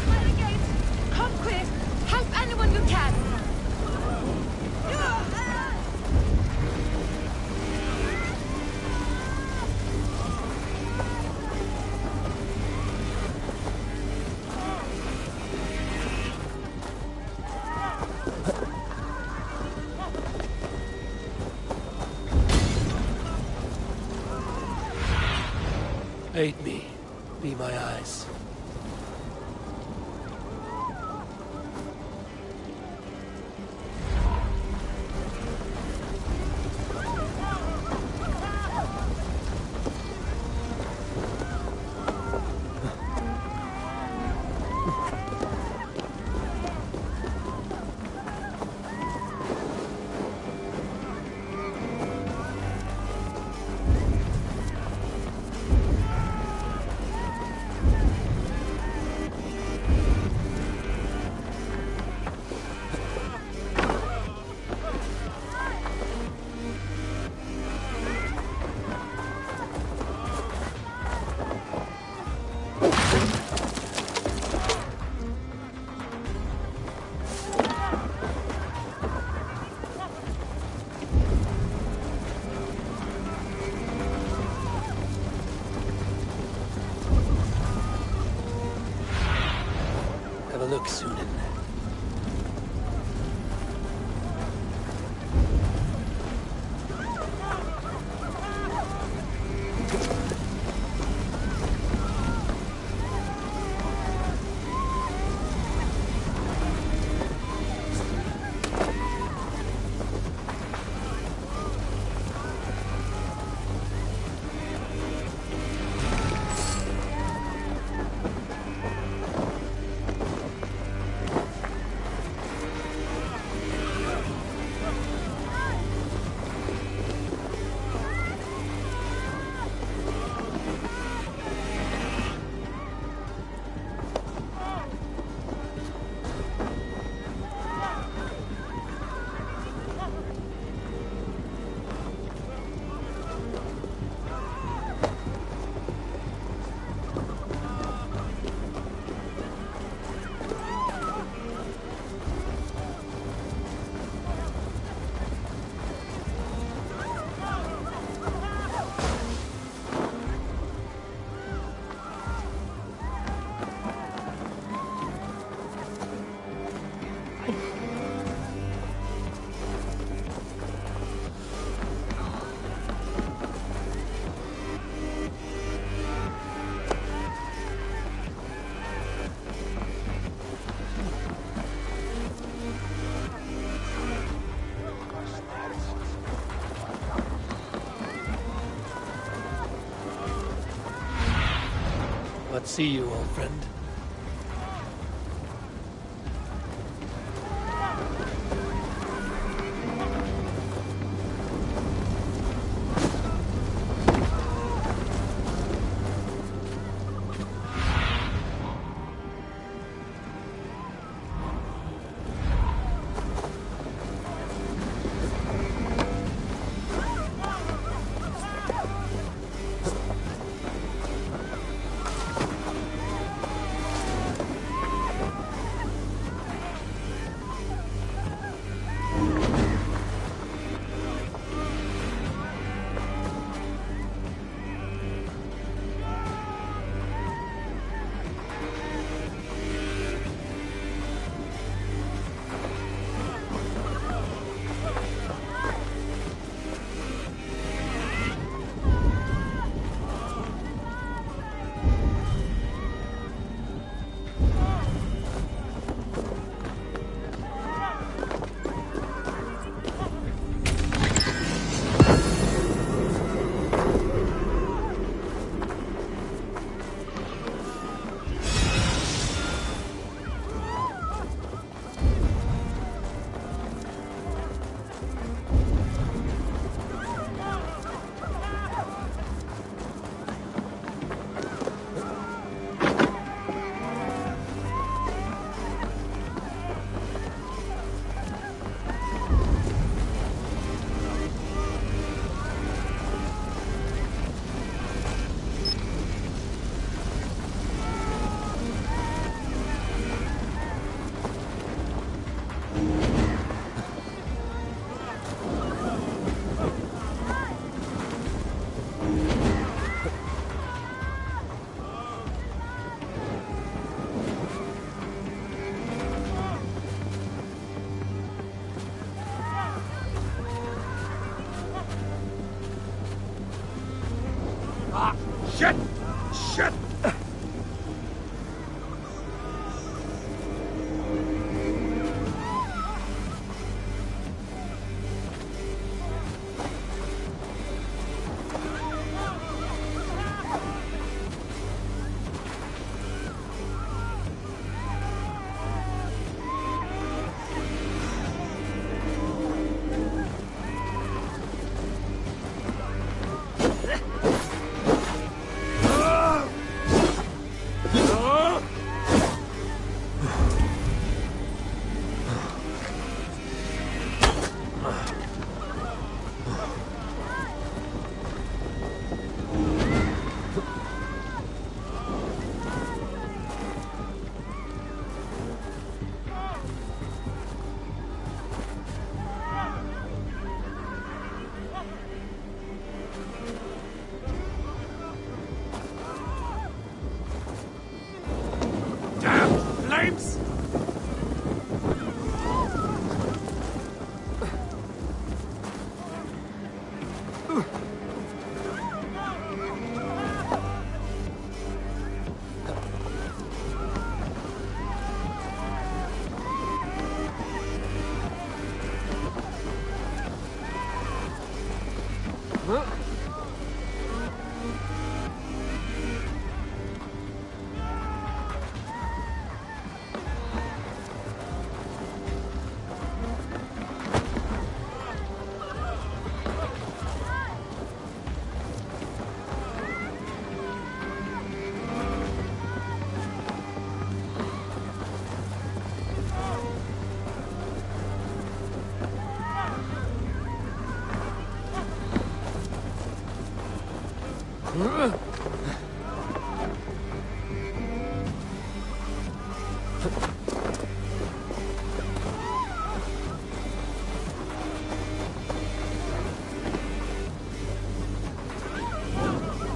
By the gates! Come quick! Help anyone you can! Aid me. Be my eyes. Have a look, Sunan. but see you, old friend. Shit! Shit! Flames!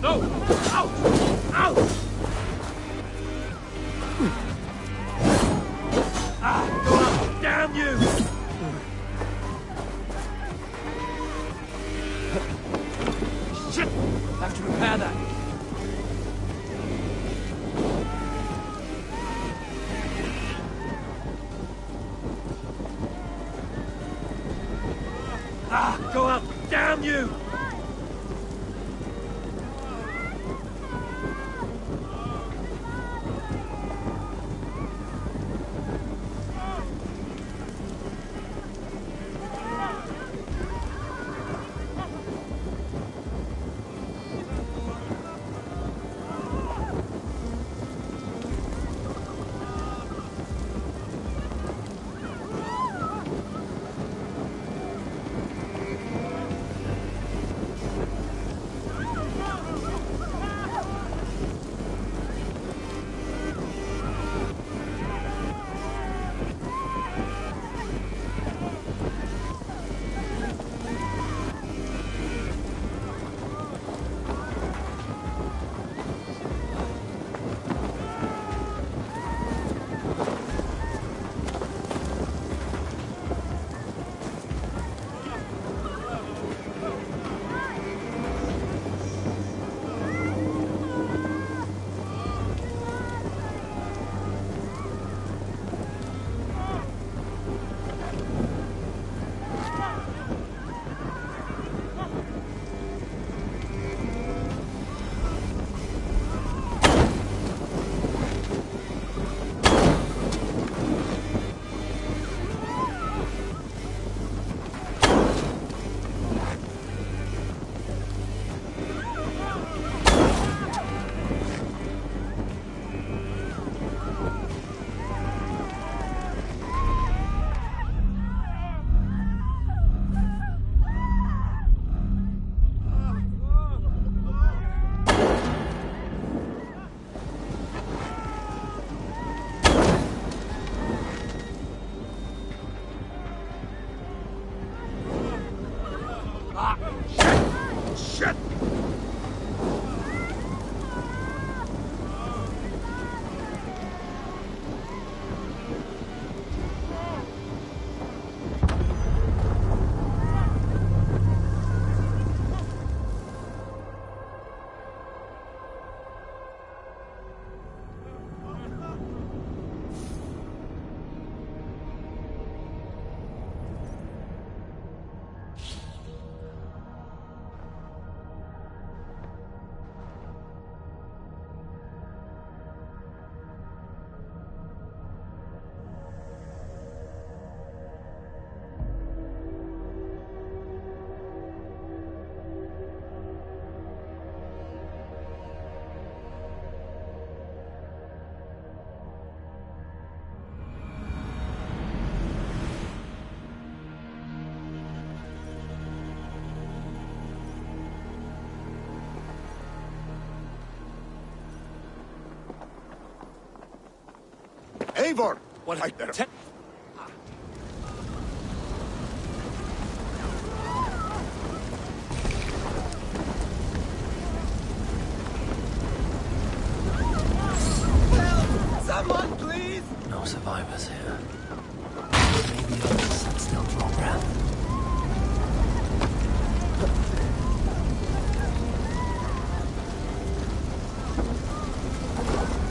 No! Out! Out! Ah, go on! Damn you! Shit! Have to repair that. Eivor! What? Right there. Someone, please! No survivors here. Maybe others still draw breath.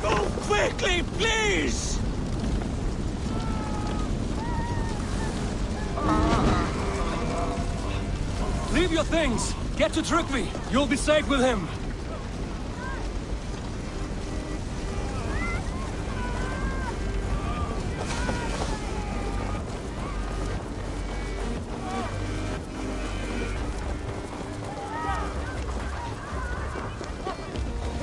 Go quickly, please! Leave your things! Get to Trygve! You'll be safe with him!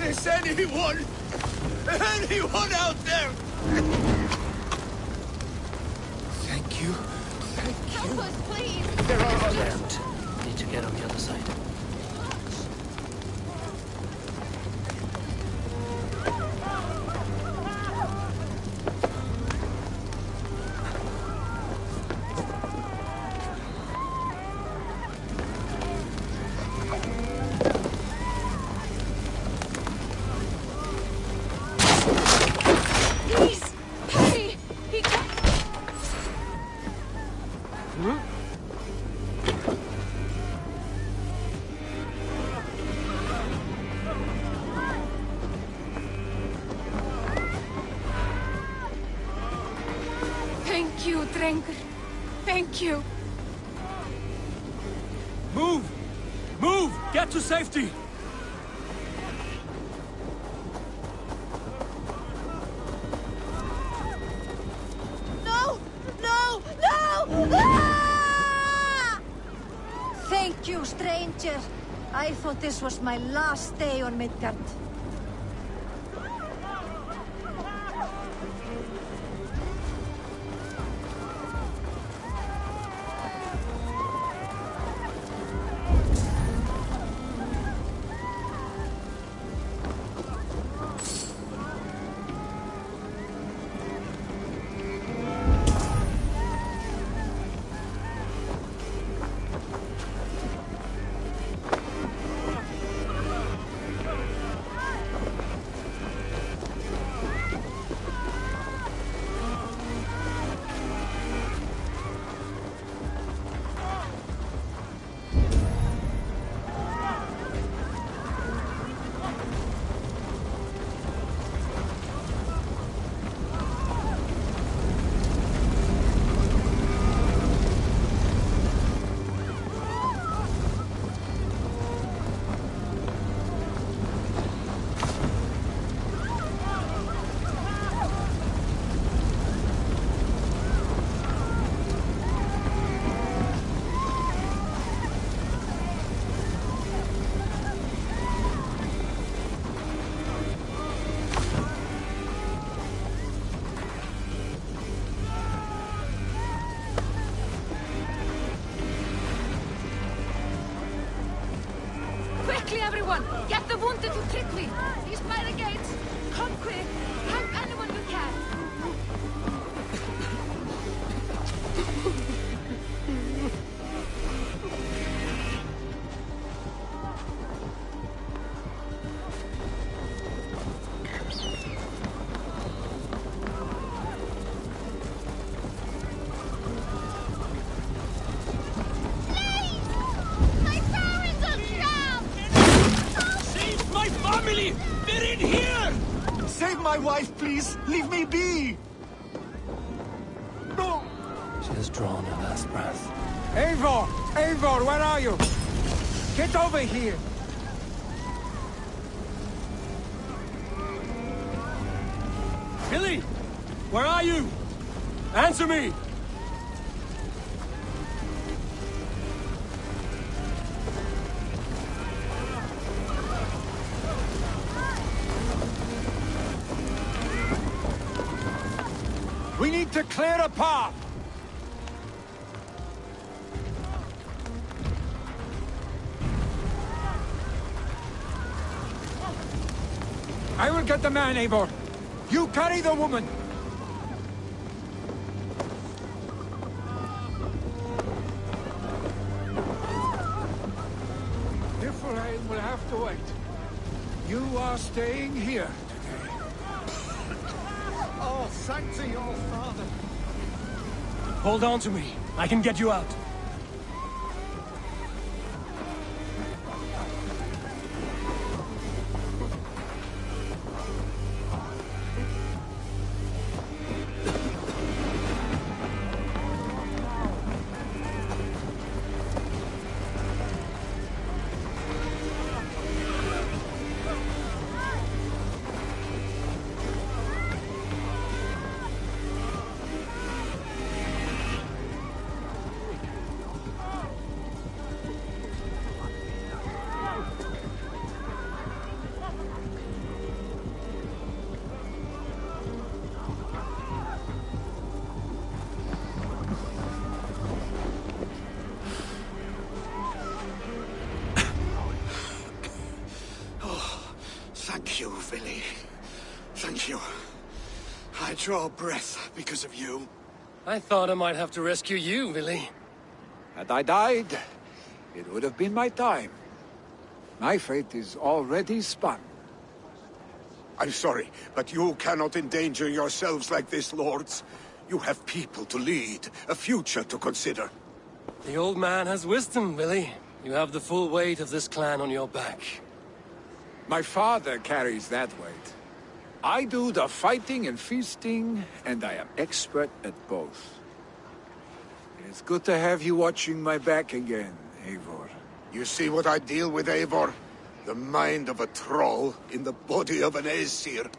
Is anyone out there? Thank you. Help us, please! There are others. Can't. Need to get on the other side. Please! Hurry! He can't... Thank you, Drengur. Thank you. Move! Move! Get to safety! No! No! No! Ah! Thank you, stranger. I thought this was my last day on Midgard. Quickly, everyone! Get the wounded to Trygve! He's by the gates! Come quick! Help anyone you can! My parents are trapped! Save my family! They're in here! Save my wife, please! Leave me be! No! She has drawn her last breath. Eivor! Eivor, where are you? Get over here! Billy! Where are you? Answer me! We need to clear a path! I will get the man, Eivor. You carry the woman. you are staying here today. Oh, thanks to your father. Hold on to me. I can get you out. Thank you, Billy. Thank you. I draw breath because of you. I thought I might have to rescue you, Billy. Had I died, it would have been my time. My fate is already spun. I'm sorry, but you cannot endanger yourselves like this, lords. You have people to lead, a future to consider. The old man has wisdom, Billy. You have the full weight of this clan on your back. My father carries that weight. I do the fighting and feasting, and I am expert at both. It's good to have you watching my back again, Eivor. You see what I deal with, Eivor? The mind of a troll in the body of an Aesir.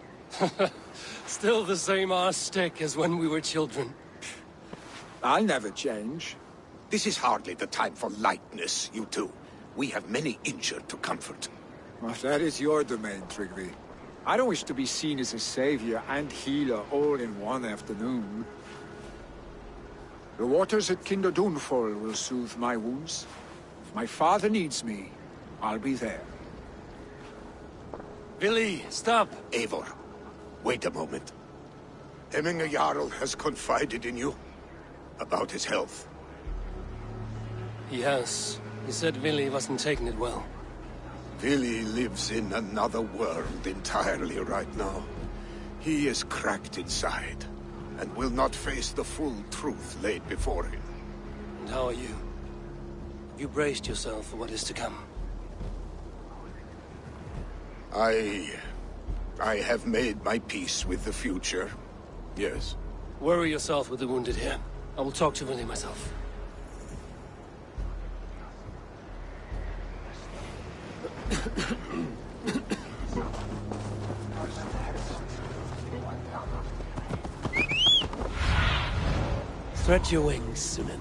Still the same arse stick as when we were children. I'll never change. This is hardly the time for lightness, you two. We have many injured to comfort. Well, that is your domain, Tryggvi. I don't wish to be seen as a savior and healer all in one afternoon. The waters at Kinderdunfall will soothe my wounds. If my father needs me, I'll be there. Billy, stop! Eivor, wait a moment. Hemminger Jarl has confided in you about his health. He has. He said Billy wasn't taking it well. Billy lives in another world entirely right now. He is cracked inside, and will not face the full truth laid before him. And how are you? Have you braced yourself for what is to come? I have made my peace with the future, yes. Worry yourself with the wounded here. I will talk to Billy myself. Stretch your wings, Sunan.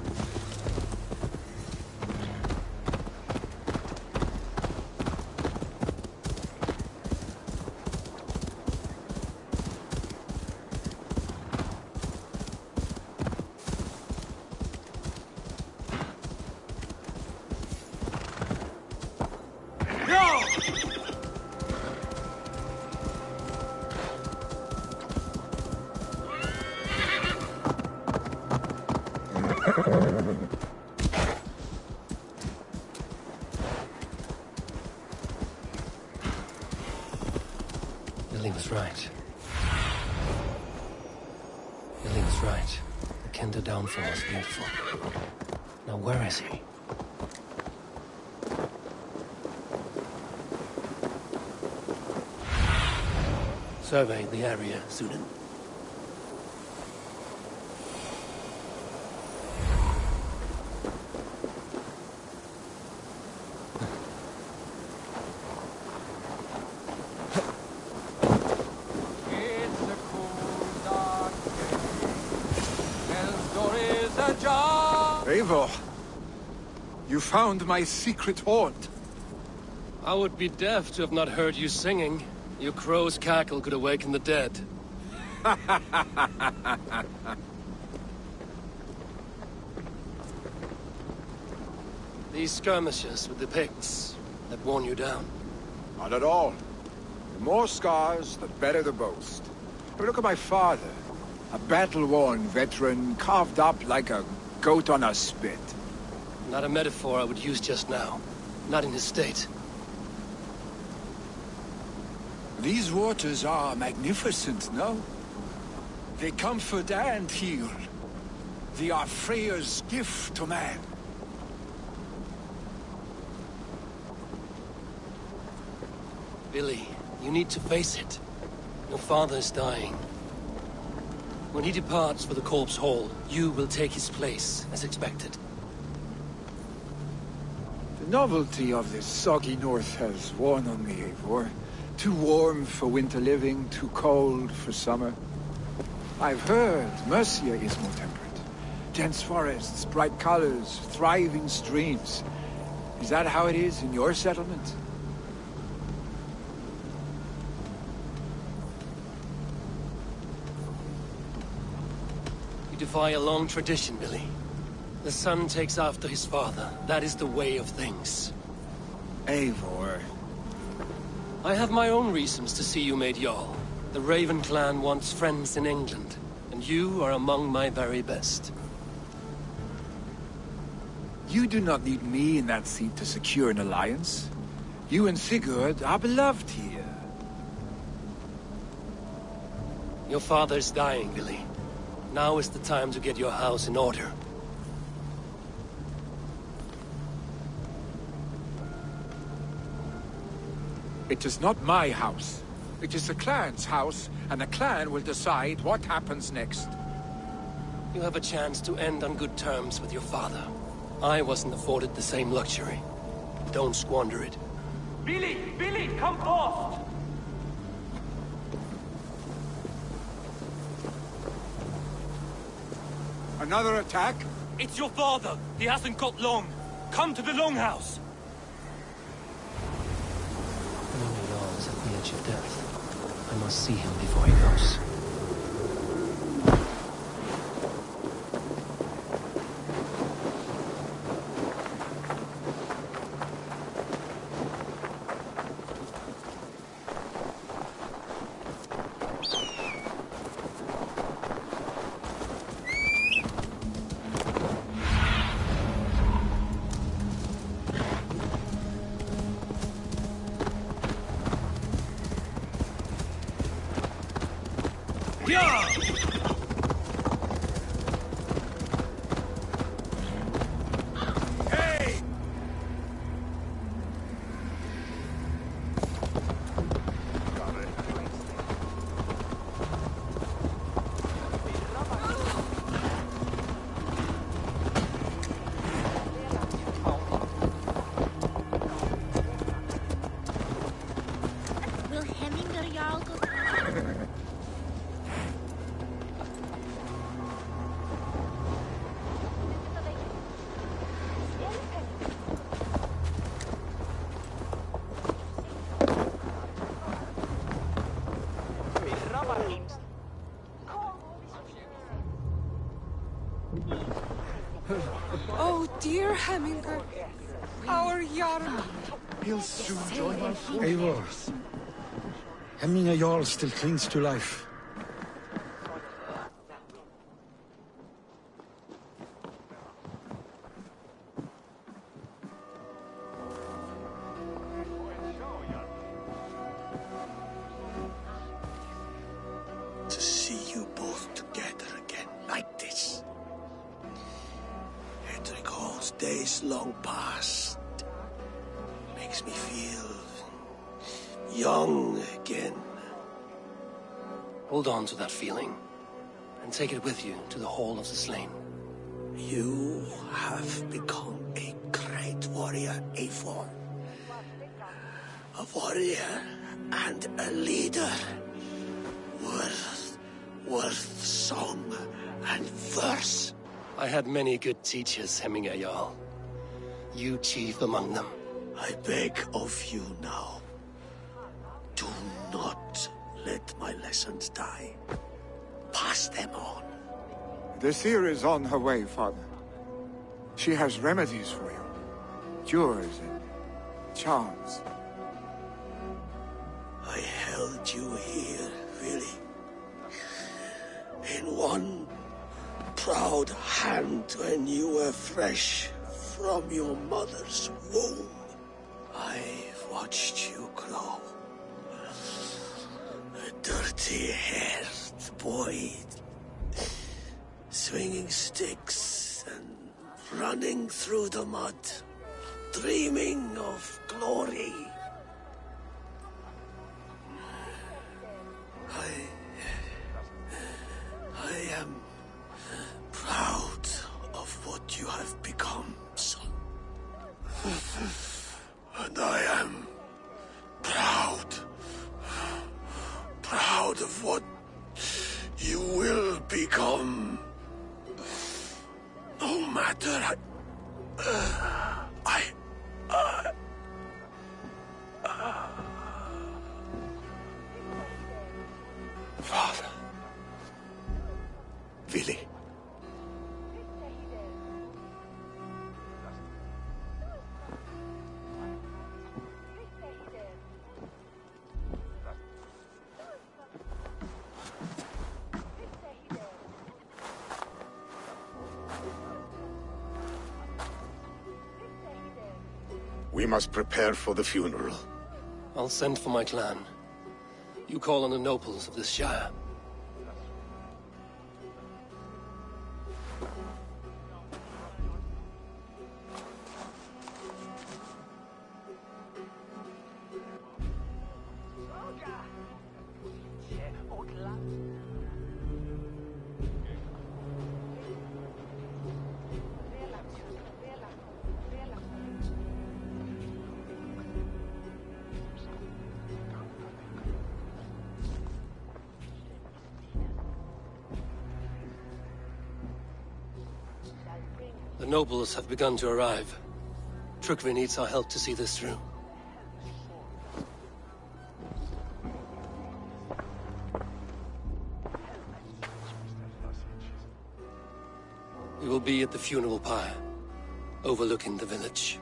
Billy was right. Billy was right. The Kinder downfall was beautiful. Now where is he? Survey the area, Sunan. Eivor, you found my secret haunt. I would be deaf to have not heard you singing. Your crow's cackle could awaken the dead. These skirmishes with the Picts that worn you down? Not at all. The more scars, the better the boast. But look at my father. A battle-worn veteran, carved up like a goat on a spit. Not a metaphor I would use just now. Not in his state. These waters are magnificent, no? They comfort and heal. They are Freya's gift to man. Billy, you need to face it. Your father's dying. When he departs for the Corpse Hall, you will take his place, as expected. The novelty of this soggy north has worn on me, Eivor. Too warm for winter living, too cold for summer. I've heard Mercia is more temperate. Dense forests, bright colors, thriving streams. Is that how it is in your settlement? You defy a long tradition, Billy. The son takes after his father. That is the way of things. Eivor. I have my own reasons to see you made Jarl. The Raven clan wants friends in England, and you are among my very best. You do not need me in that seat to secure an alliance. You and Sigurd are beloved here. Your father's dying, Billy. Now is the time to get your house in order. It is not my house. It is the clan's house, and the clan will decide what happens next. You have a chance to end on good terms with your father. I wasn't afforded the same luxury. Don't squander it. Billy! Billy, come forth! Another attack? It's your father! He hasn't got long! Come to the Longhouse! Jarl is at the edge of death. I must see him before he goes. Oh, dear Hemminger. Our Jarl. He'll soon join our force. Eivor. Hemminger Jarl still clings to life. To see you both together again like this. It recalls days long past. Makes me feel young again. Hold on to that feeling, and take it with you to the Hall of the Slain. You have become a great warrior, Eivor. A warrior and a leader. Worth song and verse. I had many good teachers, Hemminger Jarl. You chief among them. I beg of you now, do not let my lessons die. Pass them on. The seer is on her way, Father. She has remedies for you. Cures and charms. I held you here, really. In one proud hand when you were fresh from your mother's womb. I've watched you grow. empty-haired boy, swinging sticks and running through the mud, dreaming of glory. I am proud of what you have become, son. And I am proud of what you will become. No matter Father. Vili. We must prepare for the funeral. I'll send for my clan. You call on the nobles of this shire. The nobles have begun to arrive. Trukvi needs our help to see this through. We will be at the funeral pyre, overlooking the village.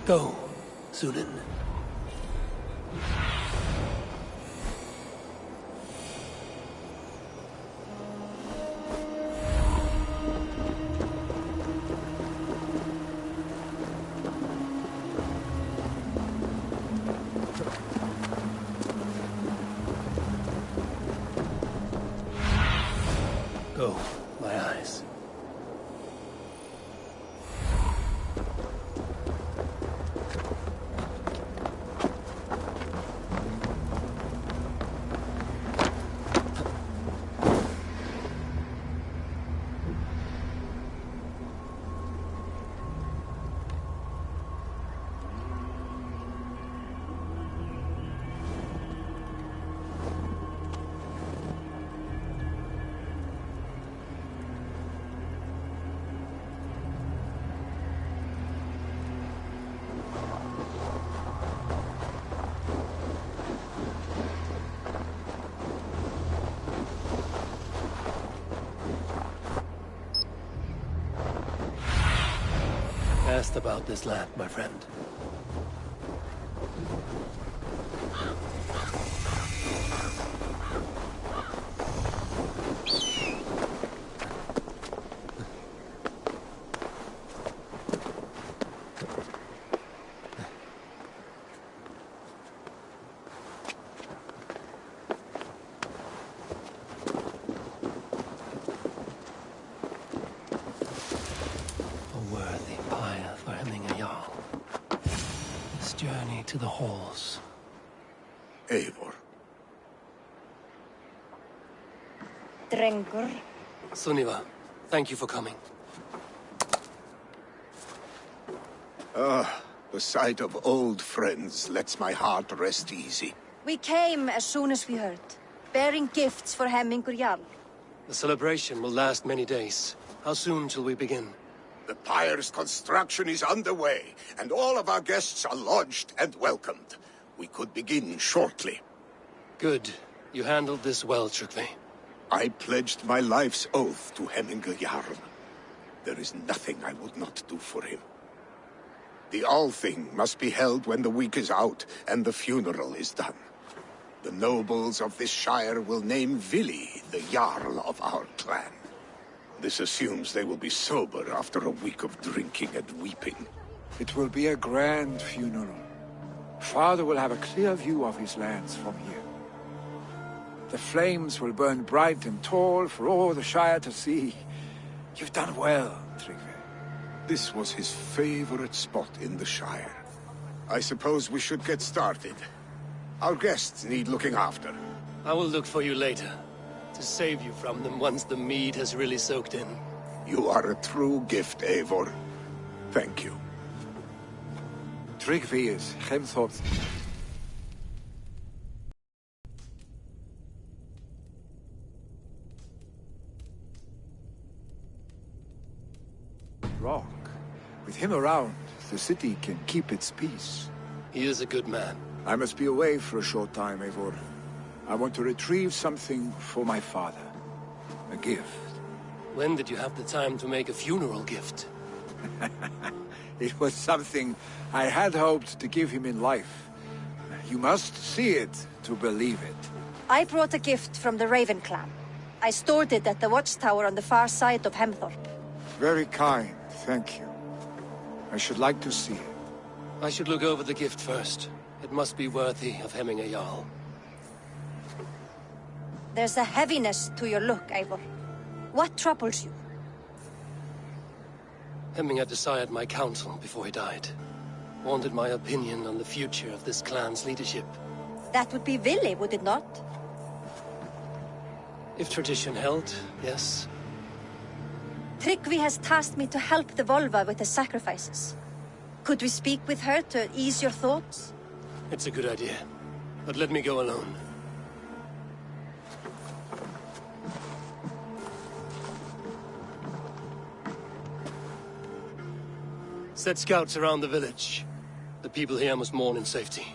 Go, Sunan. Go, my eyes. Asked about this land, my friend. Journey to the halls. Eivor. Drengur. Sunniva, thank you for coming. The sight of old friends lets my heart rest easy. We came as soon as we heard, bearing gifts for Hemmingur Jarl. The celebration will last many days. How soon shall we begin? The pyre's construction is underway, and all of our guests are lodged and welcomed. We could begin shortly. Good. You handled this well, Trygve. I pledged my life's oath to Hemmingur Jarl. There is nothing I would not do for him. The Althing must be held when the week is out and the funeral is done. The nobles of this shire will name Vili the Jarl of our clan. This assumes they will be sober after a week of drinking and weeping. It will be a grand funeral. Father will have a clear view of his lands from here. The flames will burn bright and tall for all the Shire to see. You've done well, Trygve. This was his favorite spot in the Shire. I suppose we should get started. Our guests need looking after. I will look for you later, to save you from them once the mead has really soaked in. You are a true gift, Eivor. Thank you. Trygve is Hemthor's. Rock. With him around, the city can keep its peace. He is a good man. I must be away for a short time, Eivor. I want to retrieve something for my father. A gift. When did you have the time to make a funeral gift? It was something I had hoped to give him in life. You must see it to believe it. I brought a gift from the Raven clan. I stored it at the watchtower on the far side of Hemthorpe. Very kind, thank you. I should like to see it. I should look over the gift first. It must be worthy of Hemmingur Jarl. There's a heaviness to your look, Eivor. What troubles you? Hemmingur desired my counsel before he died. Wanted my opinion on the future of this clan's leadership. That would be Vili, would it not? If tradition held, yes. Trygve has tasked me to help the Volva with the sacrifices. Could we speak with her to ease your thoughts? It's a good idea. But let me go alone. Set scouts around the village. The people here must mourn in safety.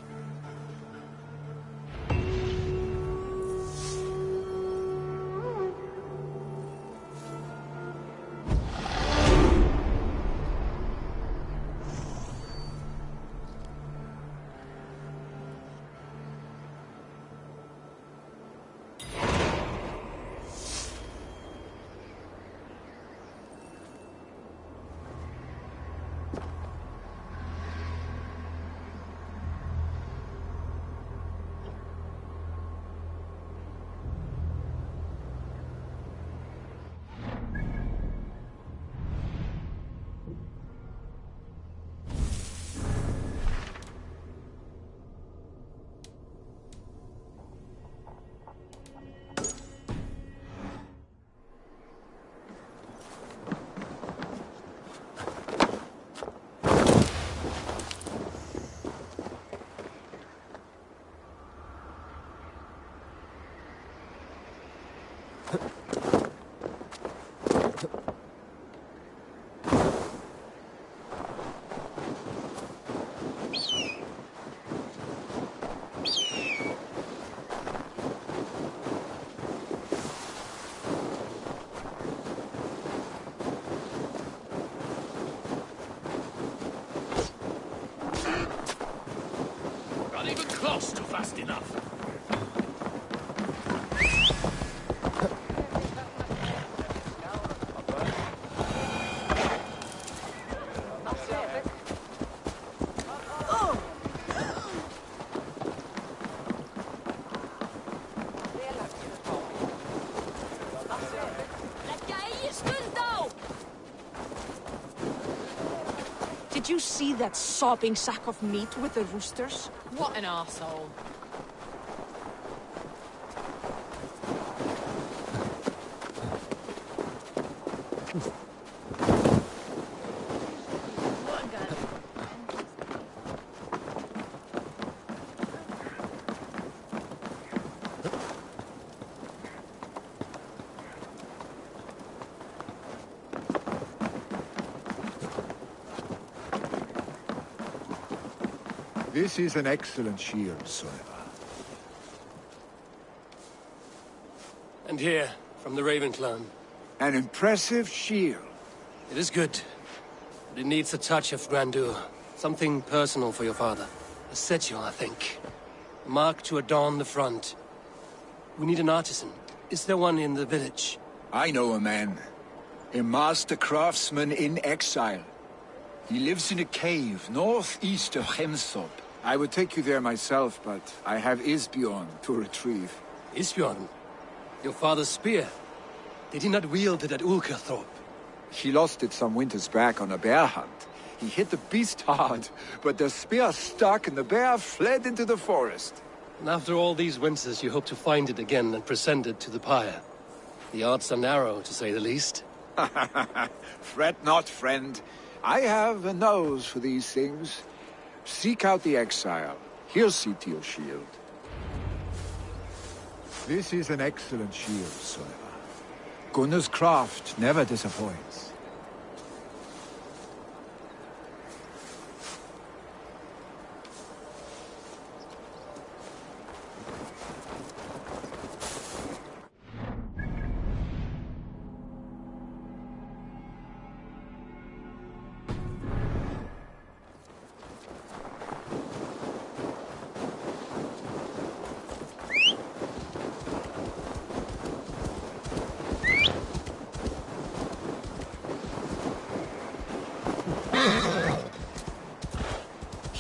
Close to fast enough. Did you see that sopping sack of meat with the roosters? What an arsehole. This is an excellent shield, Soeva. And here, from the Raven clan. An impressive shield. It is good. But it needs a touch of grandeur. Something personal for your father. A sigil, I think. A mark to adorn the front. We need an artisan. Is there one in the village? I know a man. A master craftsman in exile. He lives in a cave northeast of Hemsop. I would take you there myself, but I have Isbjorn to retrieve. Isbjorn? Your father's spear? Did he not wield it at Ulkerthorpe? He lost it some winters back on a bear hunt. He hit the beast hard, but the spear stuck and the bear fled into the forest. And after all these winters, you hope to find it again and present it to the pyre. The odds are narrow, to say the least. Fret not, friend. I have a nose for these things. Seek out the exile. He'll see to your shield. This is an excellent shield, Soeva. Gunnar's craft never disappoints.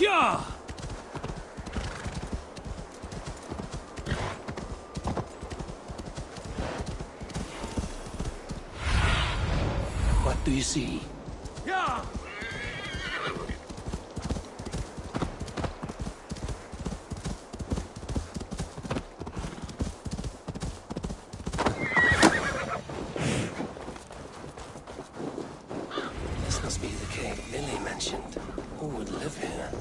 Yeah! What do you see? Yeah! This must be the cave Lily mentioned. Who would live here?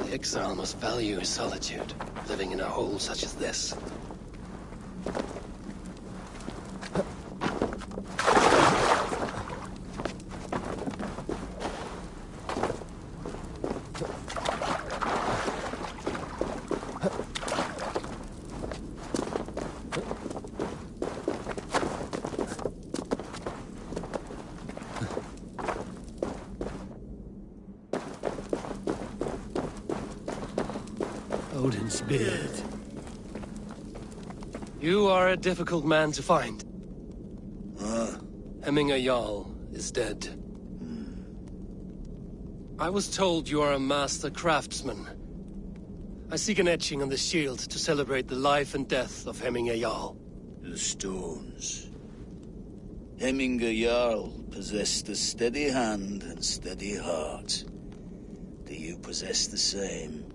The exile must value his solitude, living in a hole such as this. Odin's beard. You are a difficult man to find. Hemminger Jarl is dead. I was told you are a master craftsman. I seek an etching on the shield to celebrate the life and death of Hemminger Jarl. The stones. Hemminger Jarl possessed a steady hand and steady heart. Do you possess the same?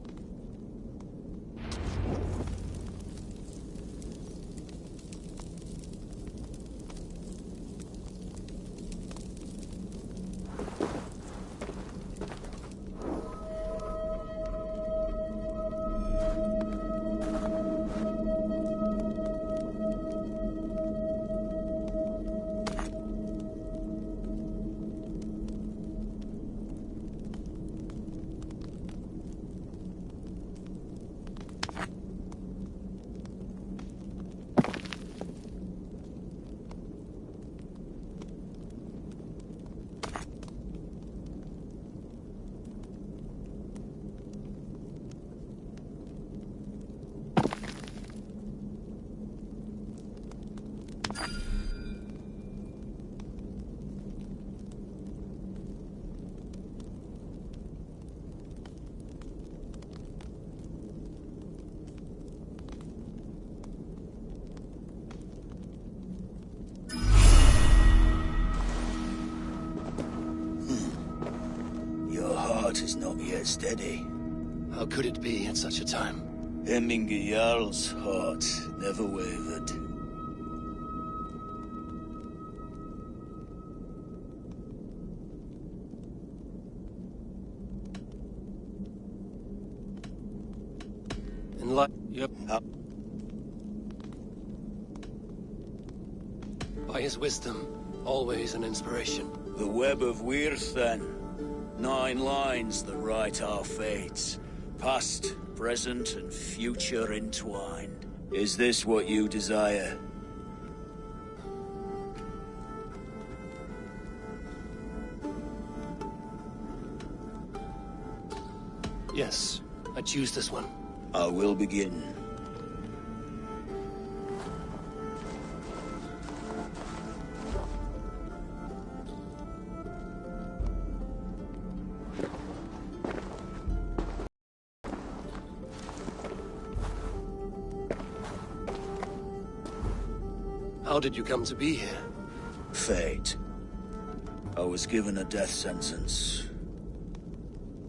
Get steady. How could it be at such a time? Hemminger Jarl's heart never wavered. Yep. By his wisdom, always an inspiration. The web of Wirth, then. 9 lines that write our fates. Past, present, and future entwined. Is this what you desire? Yes, I choose this one. I will begin. How did you come to be here? Fate. I was given a death sentence.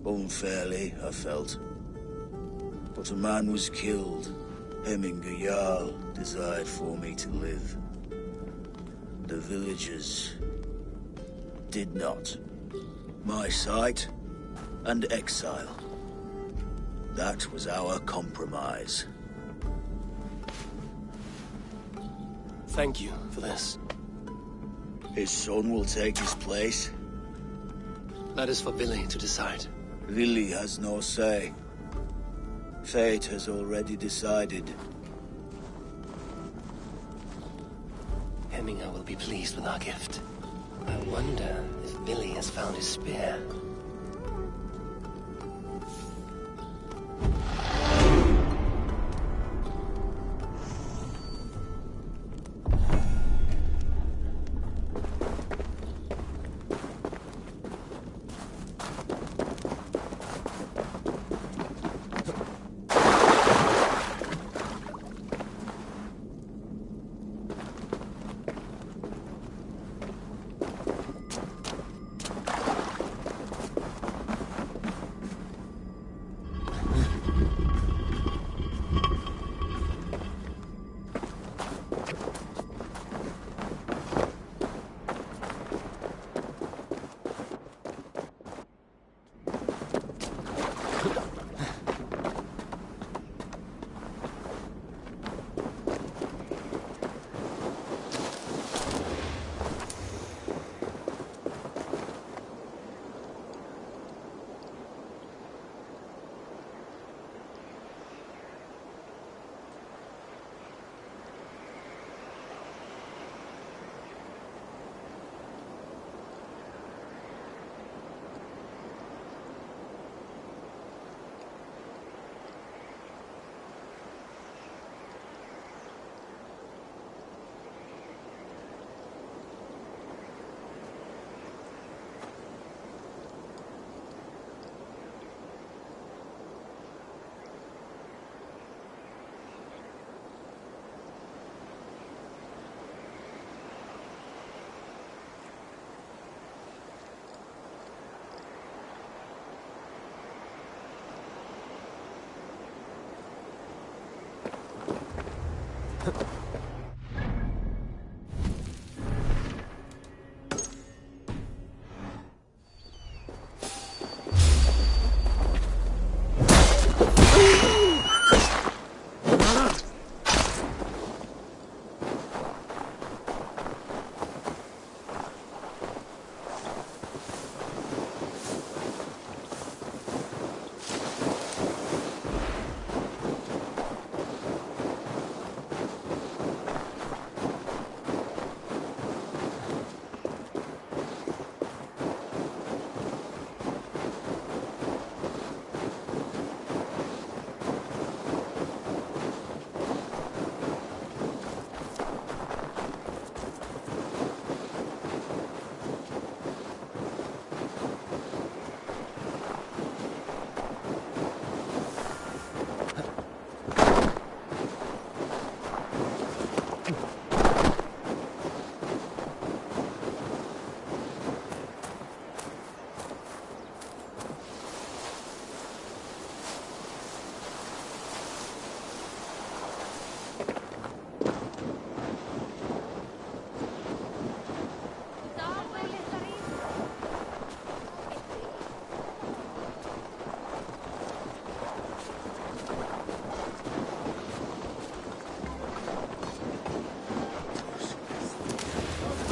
Unfairly, I felt. But a man was killed. Hemminger Jarl desired for me to live. The villagers did not. My sight and exile. That was our compromise. Thank you for this. His son will take his place. That is for Billy to decide. Billy has no say. Fate has already decided. Hemminger will be pleased with our gift. I wonder if Billy has found his spear.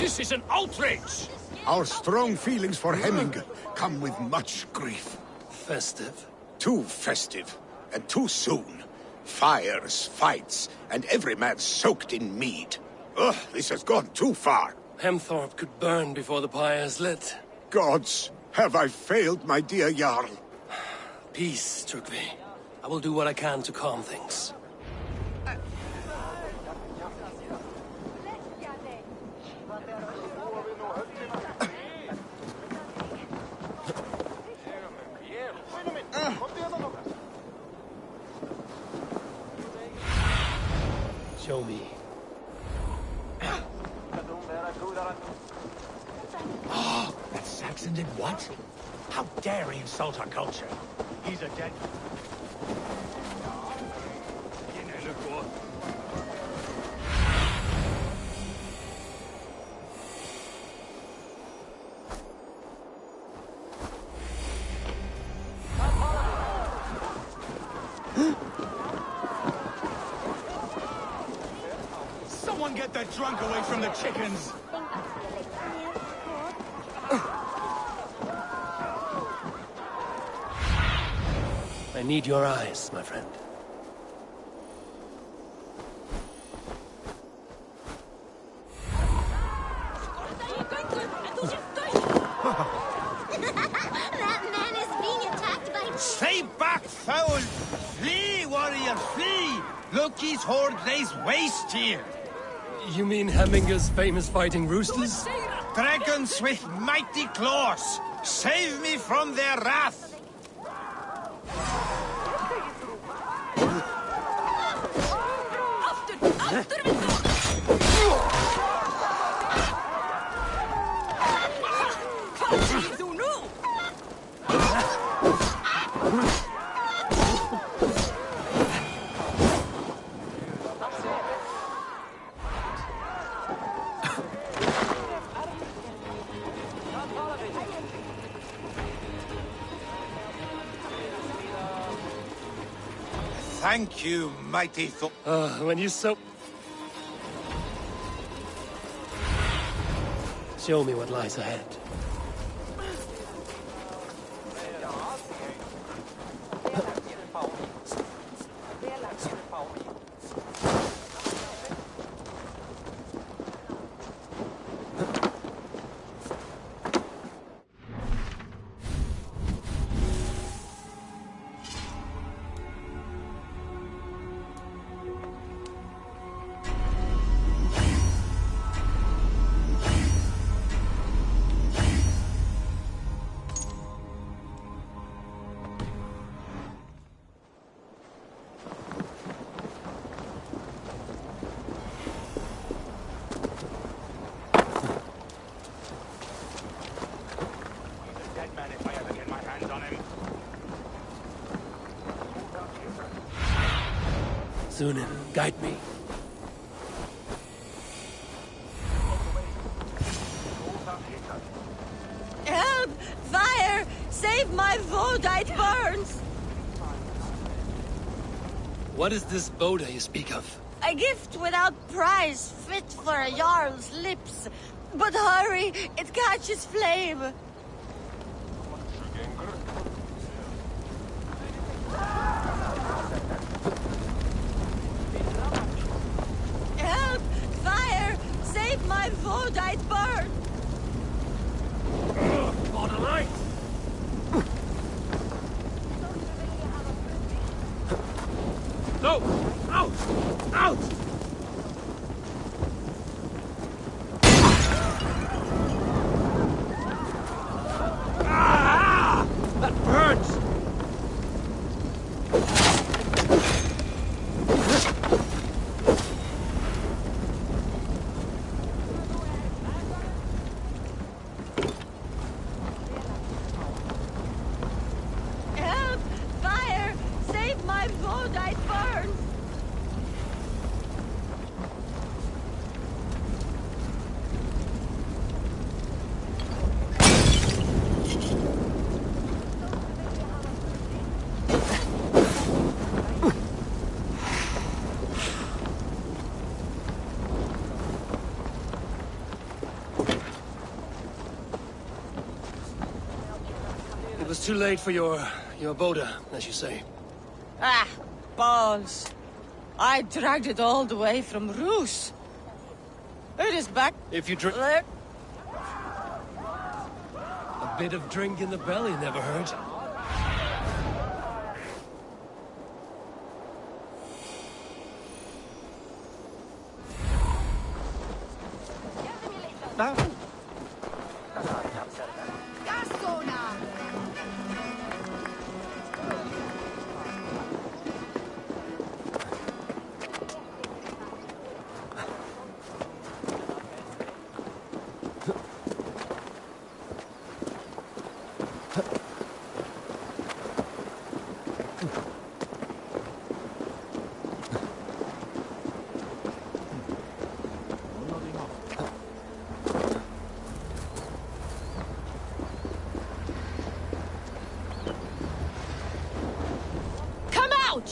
This is an outrage! Our strong feelings for Hemming come with much grief. Festive? Too festive, and too soon. Fires, fights, and every man soaked in mead. Ugh, this has gone too far. Hemthorpe could burn before the pyre is lit. Gods, have I failed my dear Jarl? Peace, Trugvi. I will do what I can to calm things. Show me. Oh, that Saxon did what? How dare he insult our culture? He's a dead... Someone get that drunk away from the chickens! I need your eyes, my friend. That man is being attacked by... Stay back, foul! Flee, warrior, flee! Loki's horde lays waste here! You mean Hemminger's famous fighting roosters? Dragons with mighty claws! Save me from their wrath! Thank you, mighty Thor. When you so... Show me what lies ahead. Sunan, guide me. Help! Fire! Save my Vodite burns! What is this Boda you speak of? A gift without price, fit for a Jarl's lips. But hurry, it catches flame. Help! Fire! Save my Vodite burn! For the light! No! Out! Out! Ah! That burns! Help! Fire! Save my Vodite burn! too late for your boda, as you say. Ah, balls. I dragged it all the way from Roos. It is back. If you drink... there. A bit of drink in the belly never hurt.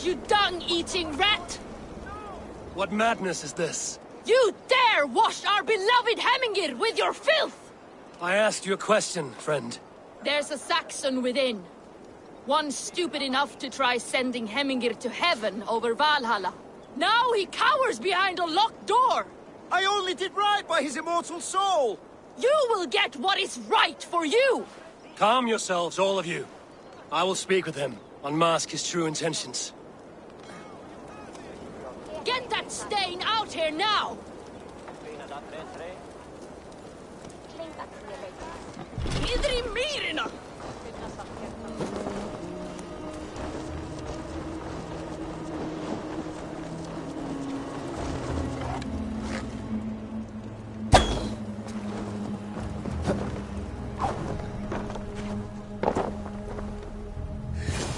You dung-eating rat! What madness is this? You dare wash our beloved Hemingir with your filth! I asked you a question, friend. There's a Saxon within. One stupid enough to try sending Hemingir to heaven over Valhalla. Now he cowers behind a locked door! I only did right by his immortal soul! You will get what is right for you! Calm yourselves, all of you. I will speak with him, unmask his true intentions. Get that stain out here now! Idri Mirina!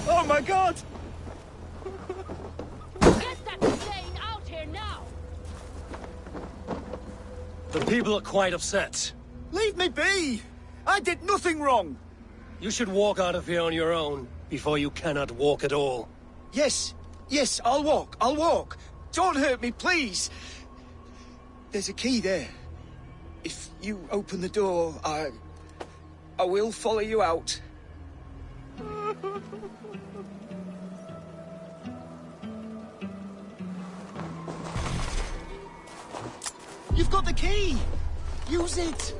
Oh my god! The people are quite upset. Leave me be! I did nothing wrong! You should walk out of here on your own, before you cannot walk at all. Yes, I'll walk. Don't hurt me, please! There's a key there. If you open the door, I will follow you out. You've got the key! Use it!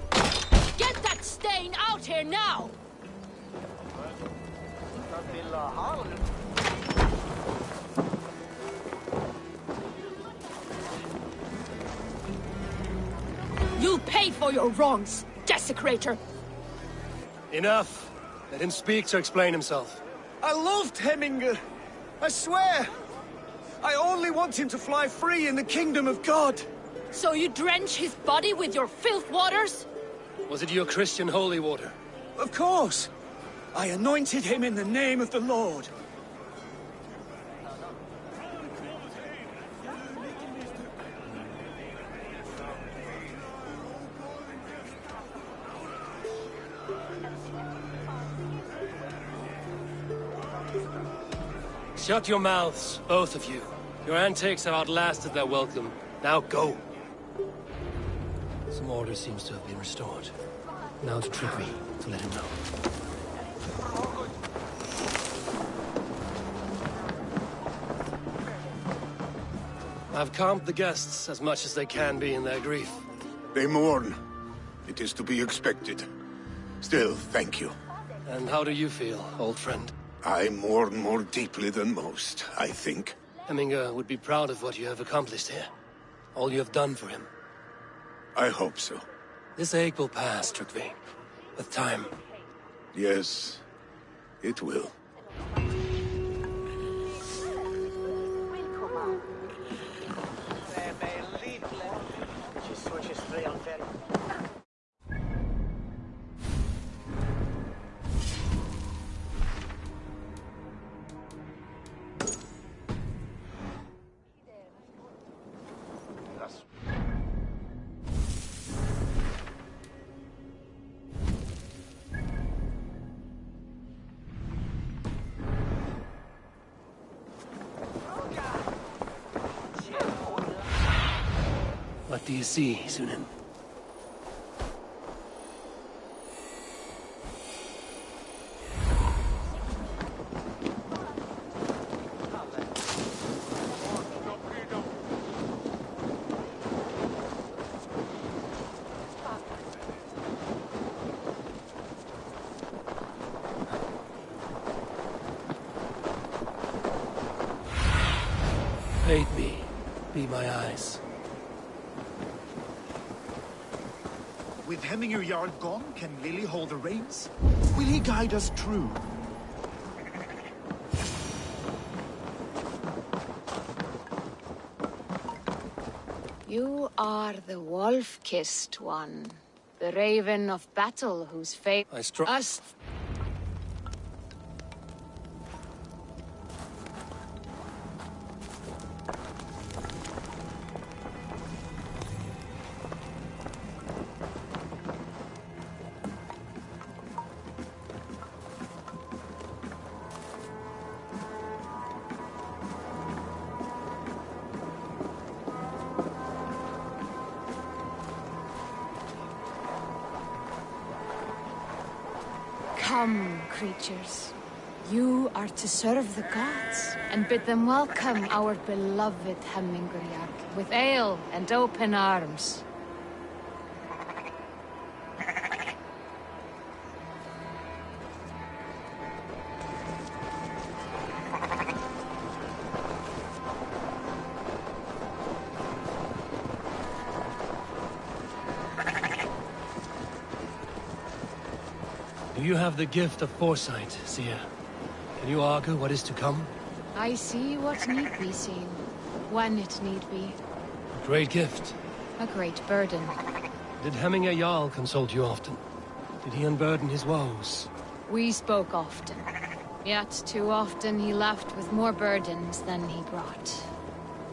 Get that stain out here now! You'll pay for your wrongs, desecrator! Enough! Let him speak to explain himself. I loved Hemingr! I swear! I only want him to fly free in the kingdom of God! So you drench his body with your filth waters? Was it your Christian holy water? Of course! I anointed him in the name of the Lord. Shut your mouths, both of you. Your antics have outlasted their welcome. Now go! Some order seems to have been restored. Now to Trigby, to let him know. I've calmed the guests as much as they can be in their grief. They mourn. It is to be expected. Still, thank you. And how do you feel, old friend? I mourn more deeply than most, I think. Hemingr would be proud of what you have accomplished here. All you have done for him. I hope so. This ache will pass, Trigby. With time. Yes, it will. What do you see, Sunan? Aid me. Be my eyes. With Hemminger Jarl gone, can Lily hold the reins? Will he guide us true? You are the wolf-kissed one. The raven of battle whose fate... us... Come, creatures. You are to serve the gods, and bid them welcome our beloved Hemminger Jarl with ale and open arms. Do you have the gift of foresight, Seer? Can you argue what is to come? I see what need be seen, when it need be. A great gift. A great burden. Did Hemminger Jarl consult you often? Did he unburden his woes? We spoke often. Yet too often he left with more burdens than he brought.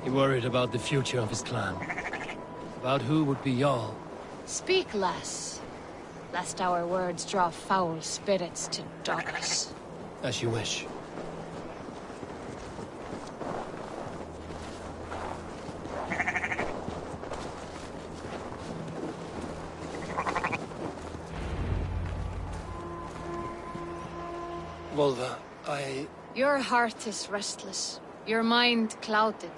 He worried about the future of his clan. About who would be Jarl. Speak less, lest our words draw foul spirits to dog us. As you wish. Volva, Your heart is restless. Your mind clouded.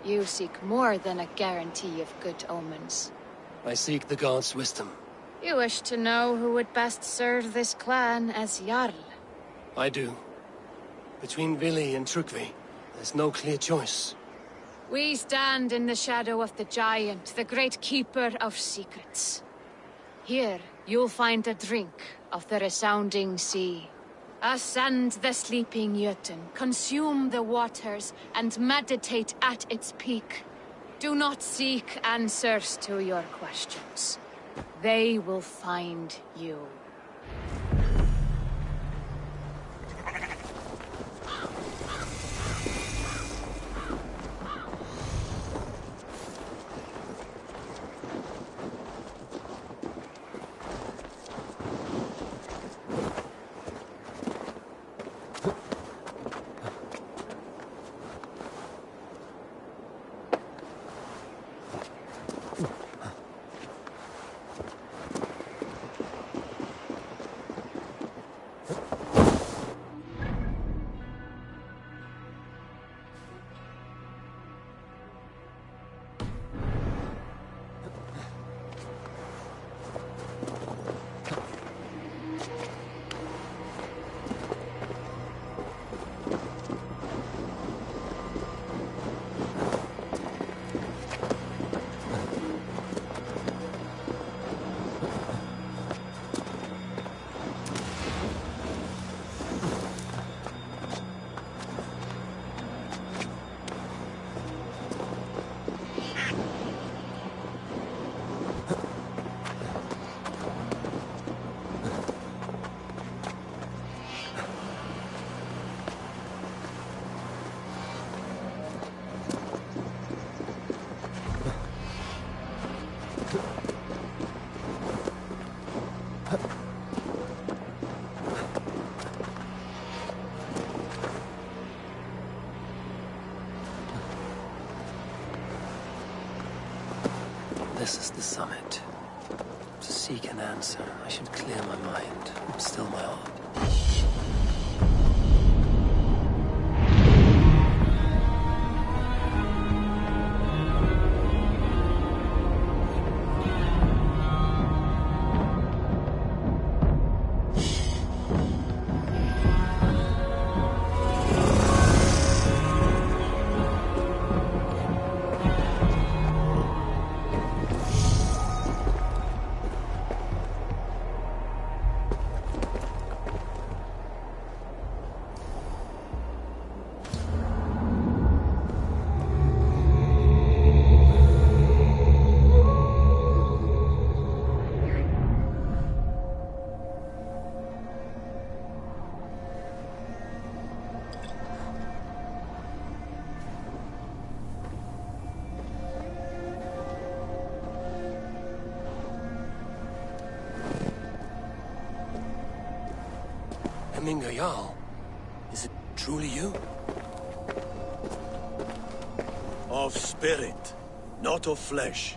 You seek more than a guarantee of good omens. I seek the gods' wisdom. You wish to know who would best serve this clan as Jarl. I do. Between Vili and Trukvi, there's no clear choice. We stand in the shadow of the giant, the great keeper of secrets. Here, you'll find a drink of the resounding sea. Ascend the sleeping Jötun, consume the waters, and meditate at its peak. Do not seek answers to your questions. They will find you. This is the summit. To seek an answer, I should clear my mind, still my heart. Hemminger Jarl. Is it truly you? Of spirit, not of flesh.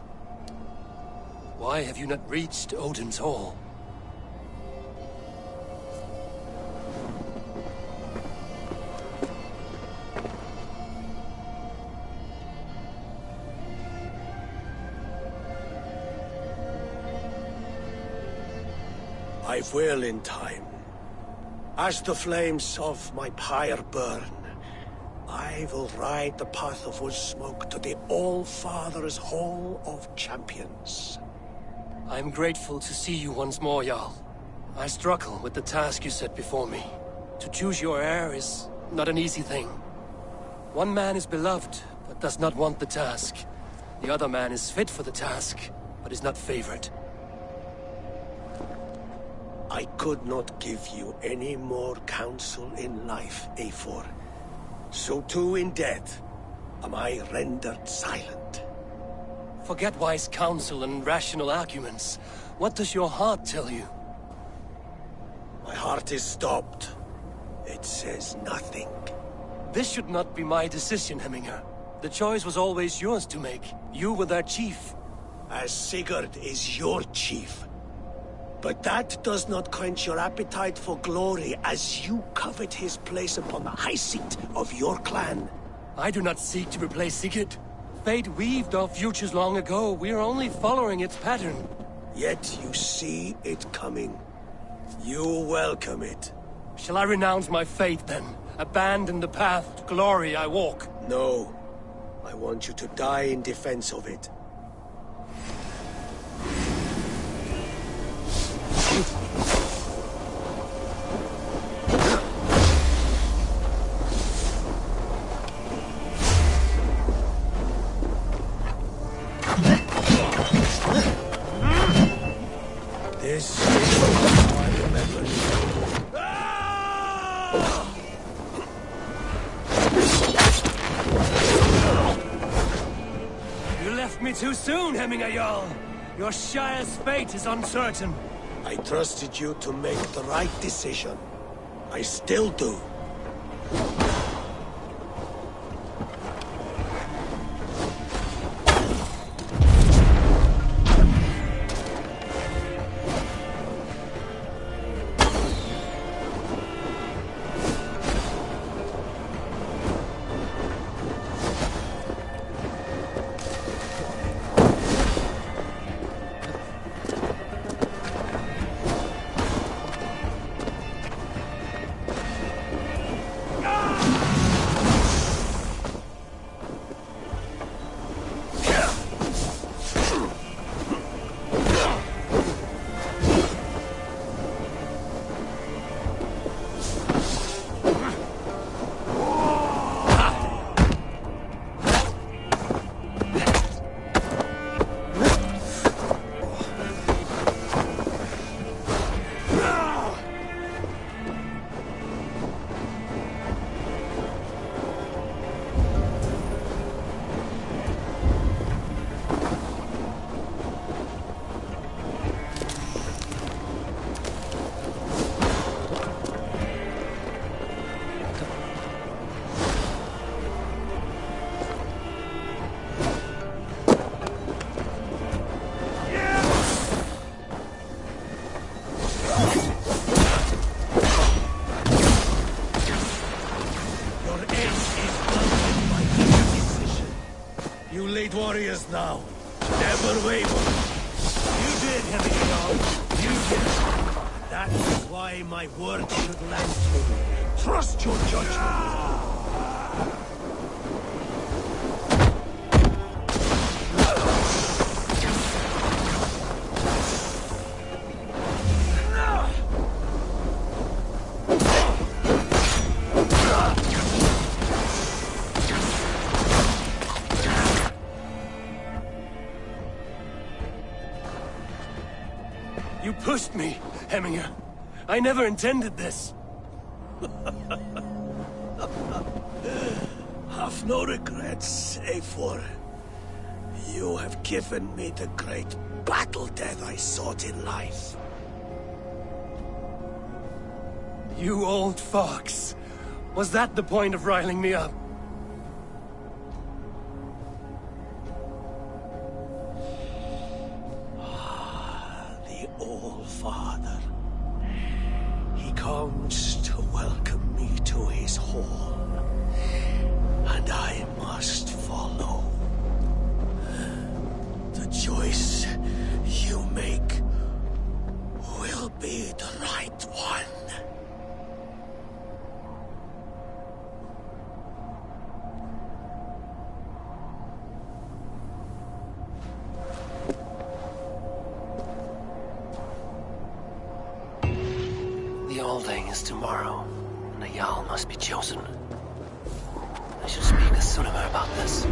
Why have you not reached Odin's Hall? I will in time. As the flames of my pyre burn, I will ride the path of wood smoke to the All-Father's Hall of Champions. I'm grateful to see you once more, Jarl. I struggle with the task you set before me. To choose your heir is not an easy thing. One man is beloved, but does not want the task. The other man is fit for the task, but is not favored. I could not give you any more counsel in life, Eivor. So too in death am I rendered silent. Forget wise counsel and rational arguments. What does your heart tell you? My heart is stopped. It says nothing. This should not be my decision, Hemminger. The choice was always yours to make. You were their chief. As Sigurd is your chief. But that does not quench your appetite for glory as you covet his place upon the high seat of your clan. I do not seek to replace Sigurd. Fate weaved our futures long ago. We are only following its pattern. Yet you see it coming. You welcome it. Shall I renounce my faith then? Abandon the path to glory I walk? No. I want you to die in defense of it. This is what I remember. You left me too soon, Hemminger Jarl. Your Shire's fate is uncertain. I trusted you to make the right decision. I still do. Warriors now. Never waver. You did, Hemminger Jarl. You did. That is why my word should land true. Trust your judgment. You pushed me, Hemminger. I never intended this. Have no regrets, Eivor. You have given me the great battle death I sought in life. You old fox. Was that the point of riling me up? The All-Father. He comes to welcome me to his hall. And I must follow. The choice you make will be the right one. The Alding is tomorrow, and a Jarl must be chosen. I should speak to Sunnema about this.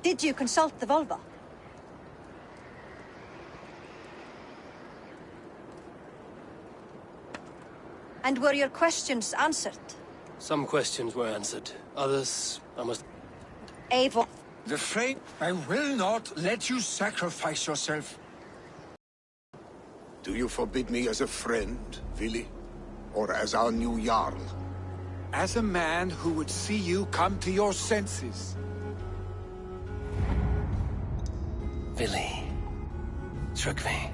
Did you consult the Volva? And were your questions answered? Some questions were answered. Others, I must... Eivor. The Frey, I will not let you sacrifice yourself. Do you forbid me as a friend, Vili? Or as our new Jarl? As a man who would see you come to your senses. Vili. Trygve.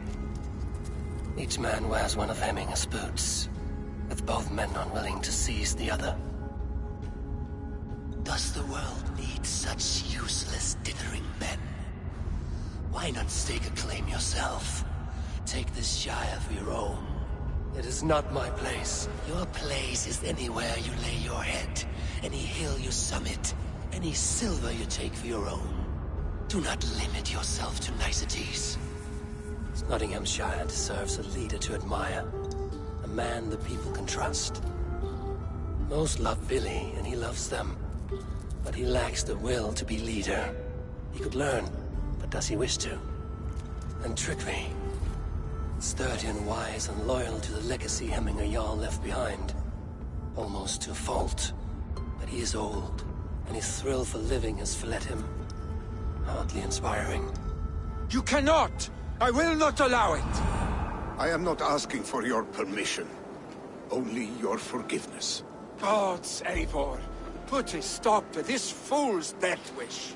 Each man wears one of Hemminger's boots, with both men unwilling to seize the other. Does the world need such useless, dithering men? Why not stake a claim yourself? Take this Shire for your own. It is not my place. Your place is anywhere you lay your head, any hill you summit, any silver you take for your own. Do not limit yourself to niceties. Nottinghamshire deserves a leader to admire. A man the people can trust. Most love Vili, and he loves them. But he lacks the will to be leader. He could learn, but does he wish to? And Trygve. Sturdy and wise and loyal to the legacy Hemminger Jarl left behind. Almost to a fault. But he is old, and his thrill for living has fled him. Hardly inspiring. You cannot! I will not allow it! I am not asking for your permission. Only your forgiveness. Gods, Eivor, put a stop to this fool's death wish.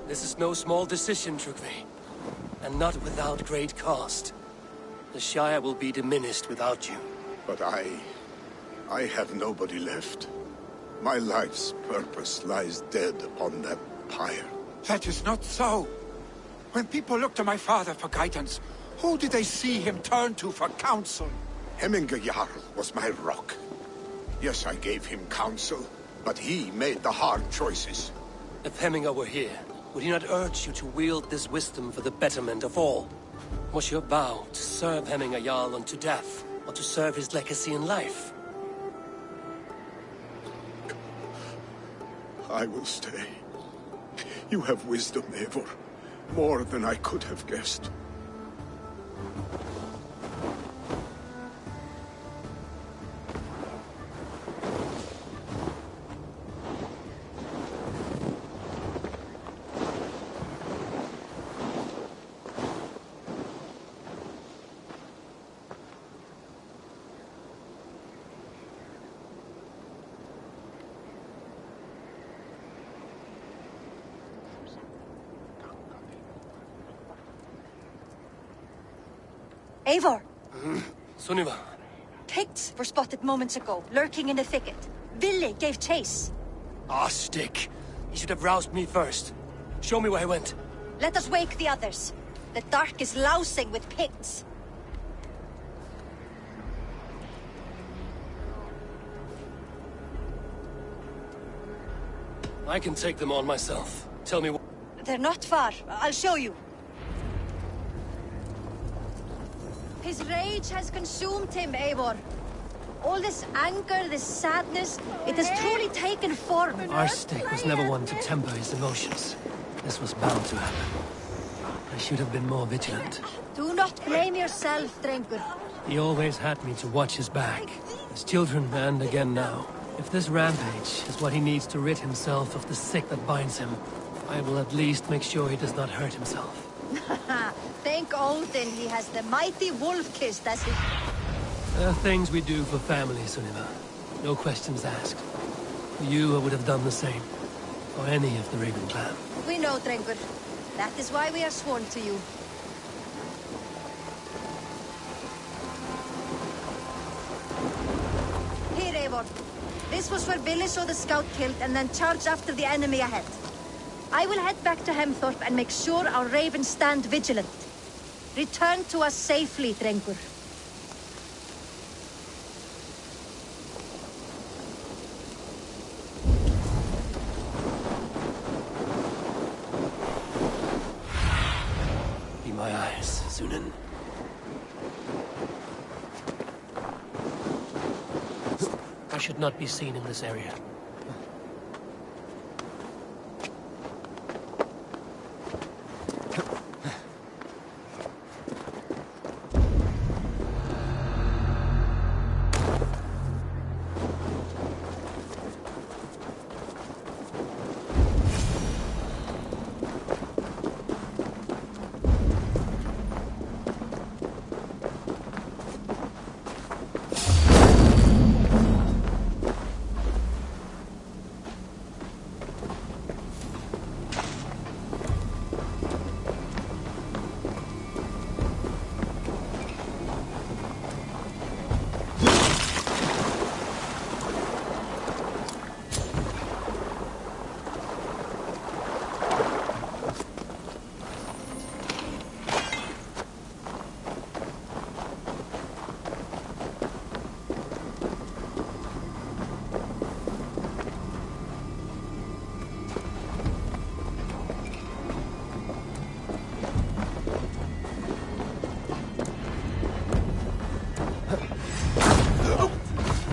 This is no small decision, Trygve. And not without great cost. The Shire will be diminished without you. But I have nobody left. My life's purpose lies dead upon that pyre. That is not so. When people look to my father for guidance, who did they see him turn to for counsel? Hemminger Jarl was my rock. Yes, I gave him counsel, but he made the hard choices. If Hemminger were here, would he not urge you to wield this wisdom for the betterment of all? Was your vow to serve Hemminger Jarl unto death, or to serve his legacy in life? I will stay. You have wisdom, Eivor. More than I could have guessed. Eivor! Sunniva. Picts were spotted moments ago, lurking in the thicket. Vili gave chase. Ah, stick. He should have roused me first. Show me where he went. Let us wake the others. The dark is lousing with Picts. I can take them on myself. Tell me what... They're not far. I'll show you. His rage has consumed him, Eivor. All this anger, this sadness, it has truly taken form. Our stick was never one to temper his emotions. This was bound to happen. I should have been more vigilant. Do not blame yourself, Drengur. He always had me to watch his back. As children, and again now. If this rampage is what he needs to rid himself of the sick that binds him, I will at least make sure he does not hurt himself. Thank Odin he has the mighty wolf-kissed as he... There are things we do for family, Sunniva. No questions asked. For you, I would have done the same. For any of the Raven clan. We know, Drengur. That is why we are sworn to you. Here, Eivor. This was where Billy saw the scout killed and then charged after the enemy ahead. I will head back to Hemthorpe and make sure our ravens stand vigilant. Return to us safely, Drengur. Be my eyes, Sunan. I should not be seen in this area.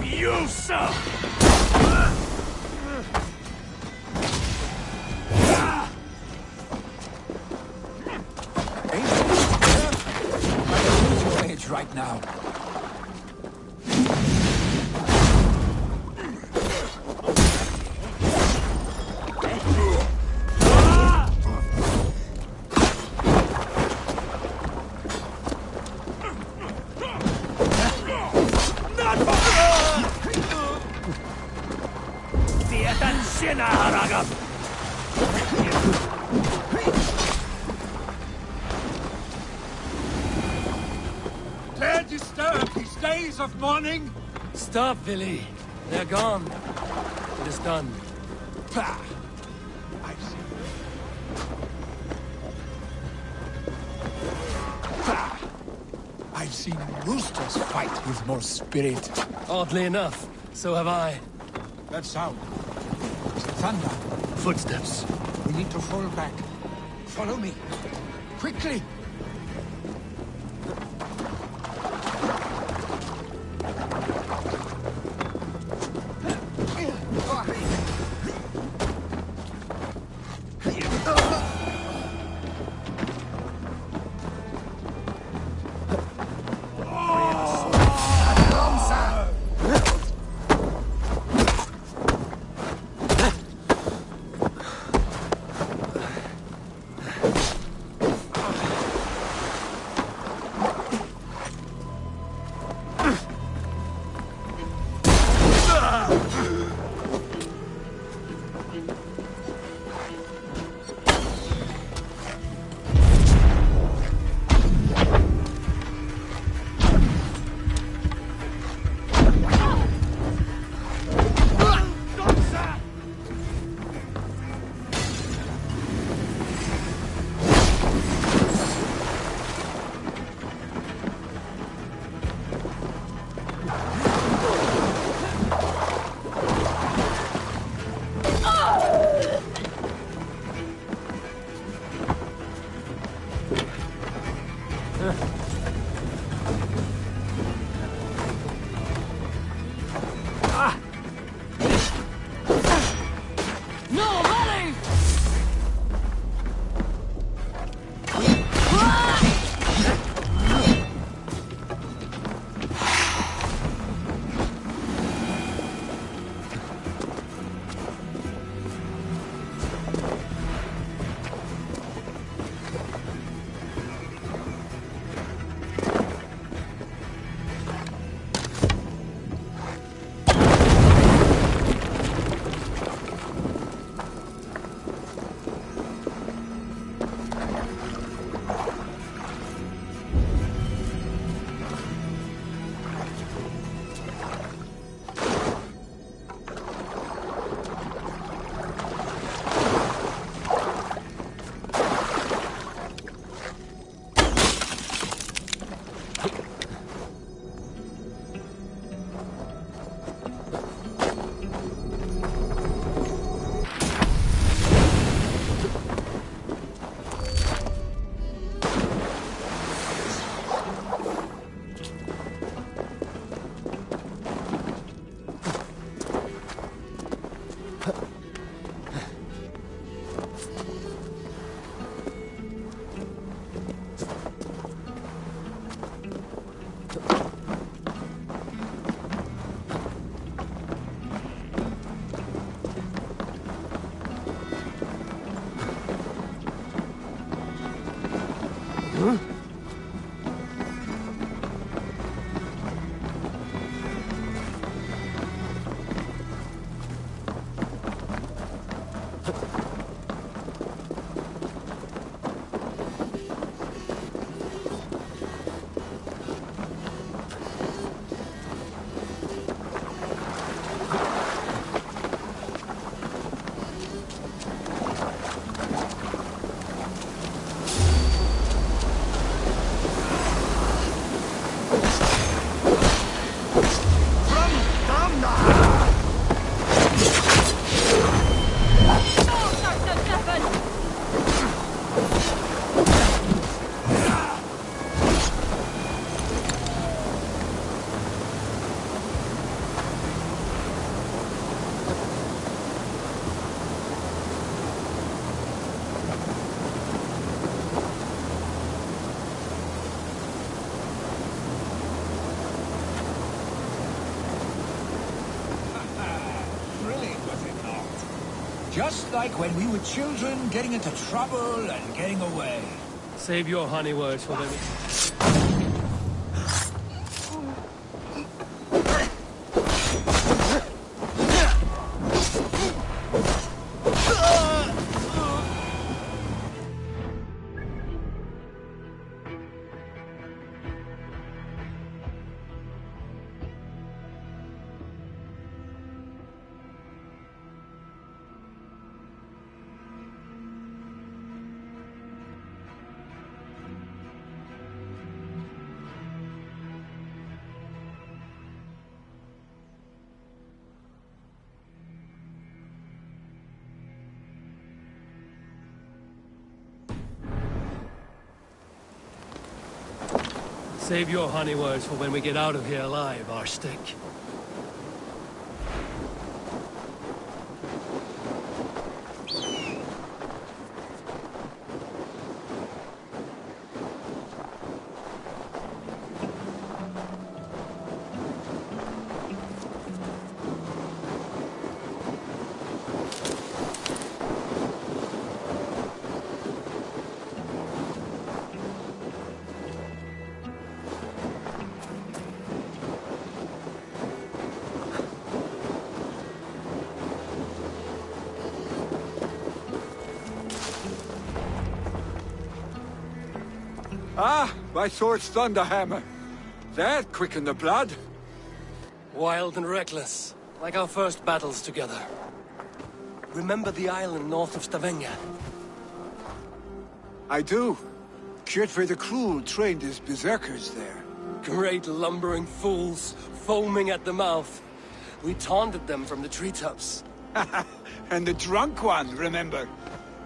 You suck! Right now. Dare disturb these days of mourning? Stop, Vili. They're gone. It is done. Pah! I've seen... Pah! I've seen roosters fight with more spirit. Oddly enough, so have I. That sound. It's thunder. Footsteps. We need to fall back. Follow me. Quickly! No, volley! Just like when we were children, getting into trouble and getting away. Save your honey words for them. Save your honey words for when we get out of here alive, Arstick. Ah, my sword's thunderhammer. That quickened the blood. Wild and reckless, like our first battles together. Remember the island north of Stavanger? I do. Kjotve the Cruel trained his berserkers there. Great lumbering fools, foaming at the mouth. We taunted them from the treetops. And the drunk one, remember?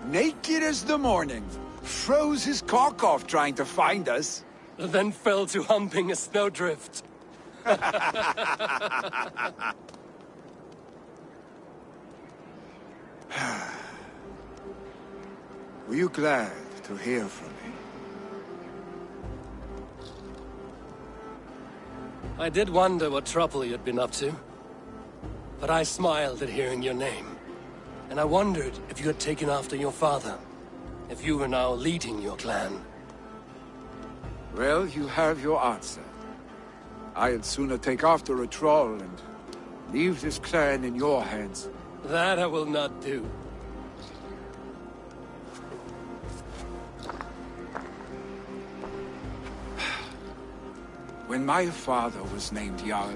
Naked as the morning. Froze his cock off trying to find us. then fell to humping a snowdrift. Were you glad to hear from me? I did wonder what trouble you'd been up to. But I smiled at hearing your name. And I wondered if you had taken after your father. If you were now leading your clan. Well, you have your answer. I'd sooner take after a troll and leave this clan in your hands. That I will not do. When my father was named Jarl,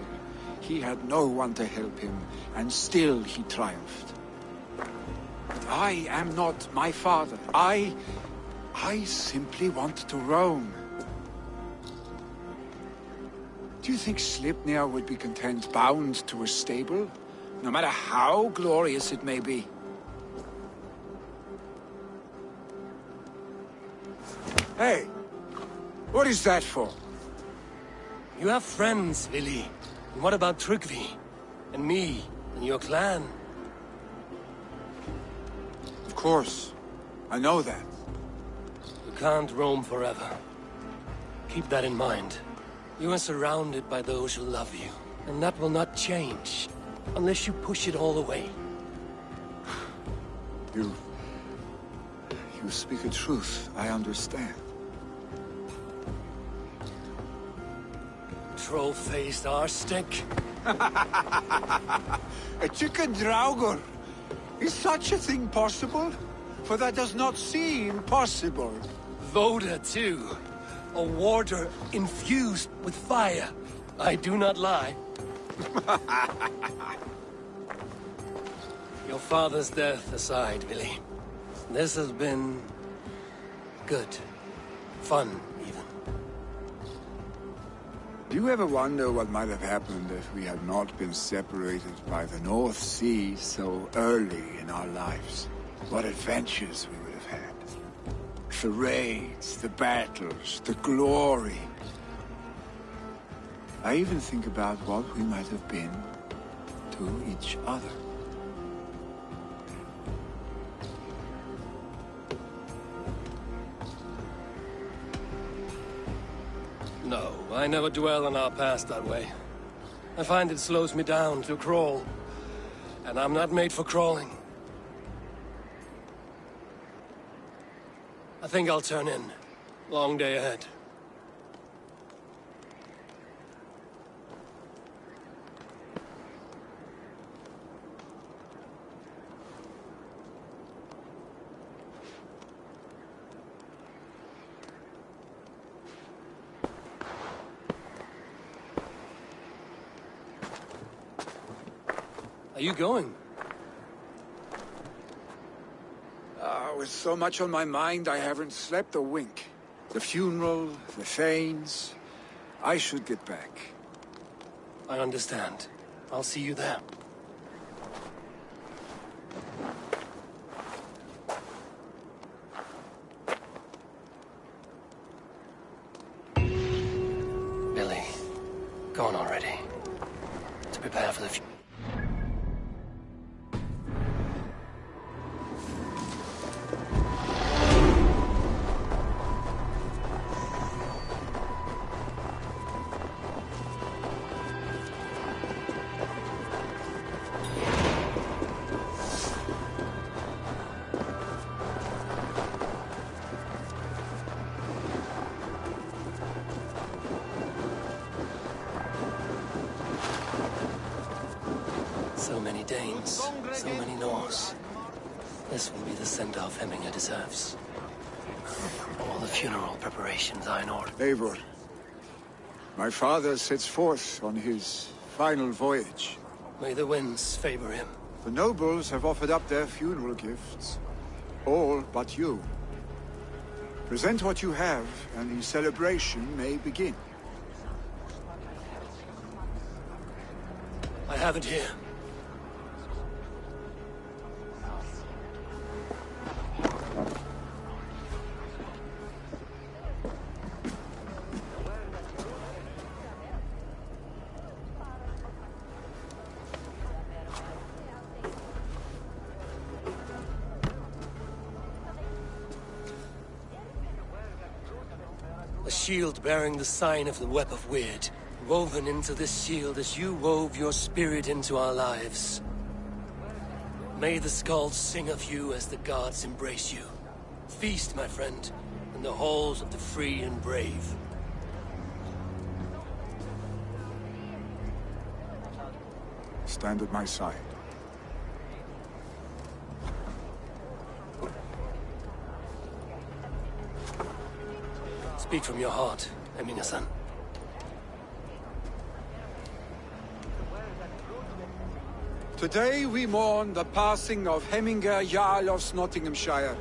he had no one to help him, and still he triumphed. But I am not my father. I simply want to roam. Do you think Sleipnir would be content bound to a stable, no matter how glorious it may be? Hey, what is that for? You have friends, Vili. And what about Tryggvi? And me? And your clan? Of course. I know that. You can't roam forever. Keep that in mind. You are surrounded by those who love you. And that will not change. Unless you push it all away. You speak a truth. I understand. Troll-faced arse-stick. A chicken draugr. Is such a thing possible? For that does not seem possible. Voda, too. A warder infused with fire. I do not lie. Your father's death aside, Vili. This has been... good. Fun, even. Do you ever wonder what might have happened if we had not been separated by the North Sea so early in our lives? What adventures we would have had. The raids, the battles, the glory. I even think about what we might have been to each other. No, I never dwell on our past that way. I find it slows me down to crawl. And I'm not made for crawling. I think I'll turn in. Long day ahead. Are you going? With so much on my mind, I haven't slept a wink. The funeral, the Thanes... I should get back. I understand. I'll see you there. Billy, go on already. To prepare for the future. So many Danes, so many Norse. This will be the send-off Hemminger deserves. All the funeral preparations are in order. Eivor, my father sets forth on his final voyage. May the winds favor him. The nobles have offered up their funeral gifts. All but you. Present what you have, and the celebration may begin. I have it here. shield bearing the sign of the Web of Weird. Woven into this shield as you wove your spirit into our lives. May the Skalds sing of you as the gods embrace you. Feast, my friend, in the halls of the free and brave. Stand at my side. Speak from your heart, Emina-san. Today we mourn the passing of Heminger Jarl of Nottinghamshire.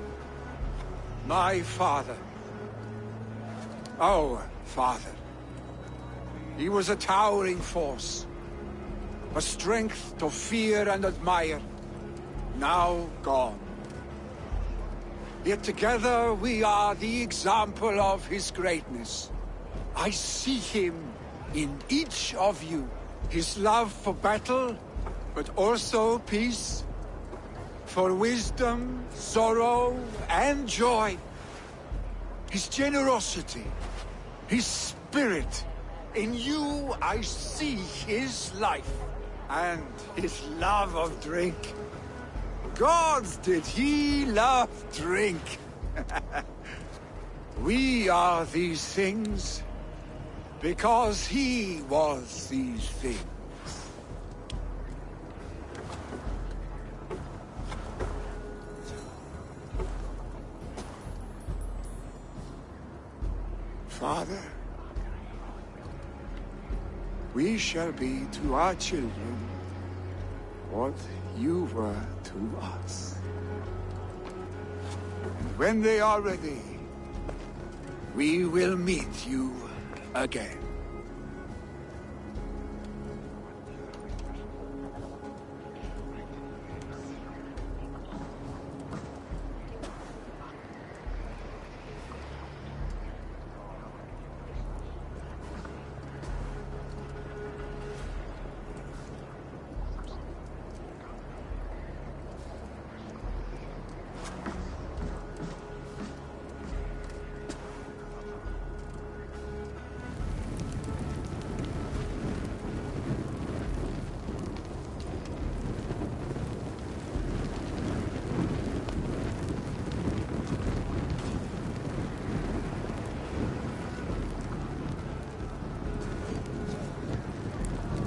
My father. Our father. He was a towering force. A strength to fear and admire. Now gone. Yet together we are the example of his greatness. I see him in each of you. His love for battle, but also peace. For wisdom, sorrow, and joy. His generosity, his spirit. In you I see his life, and his love of drink. Gods, did he love drink! We are these things because he was these things. Father, we shall be to our children what you were to us. And when they are ready, we will meet you again.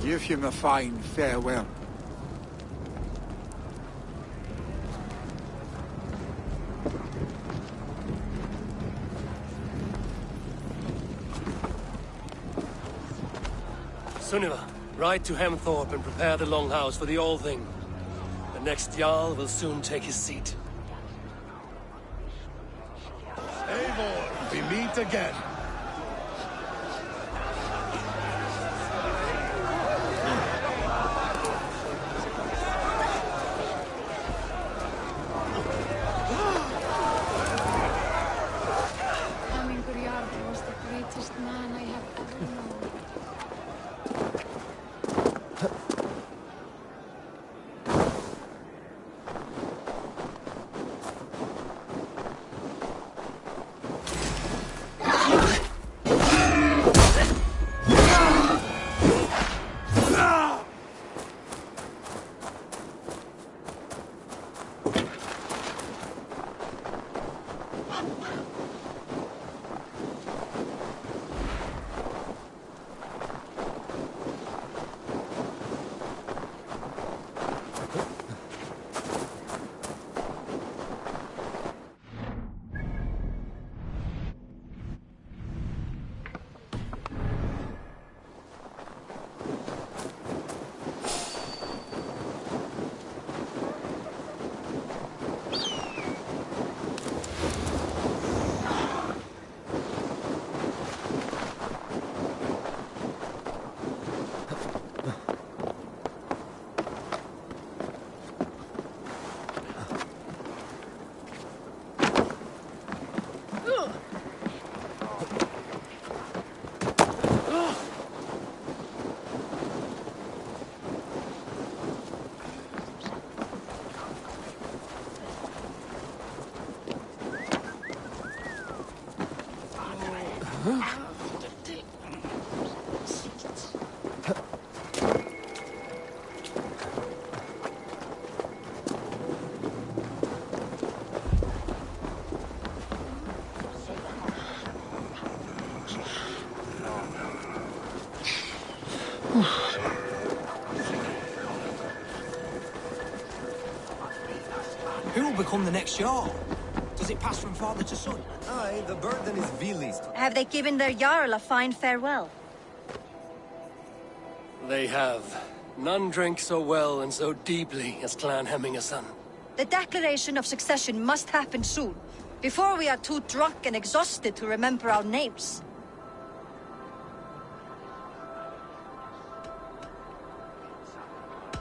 Give him a fine farewell. Sunniva, ride to Hemthorpe and prepare the Longhouse for the All-Thing. The next Jarl will soon take his seat. Eivor, we meet again. Who will become the next Jarl? Does it pass from father to son? Aye, the burden is Vili's. Have they given their Jarl a fine farewell? They have. None drank so well and so deeply as Clan Hemmingerson. The declaration of succession must happen soon, before we are too drunk and exhausted to remember our names.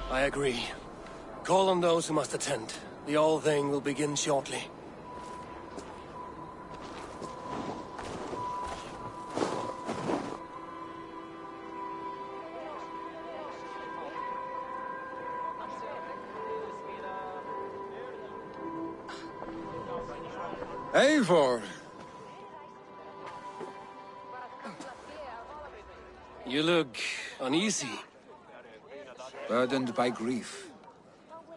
I agree. Call on those who must attend. The whole thing will begin shortly. Eivor! You look uneasy. Burdened by grief.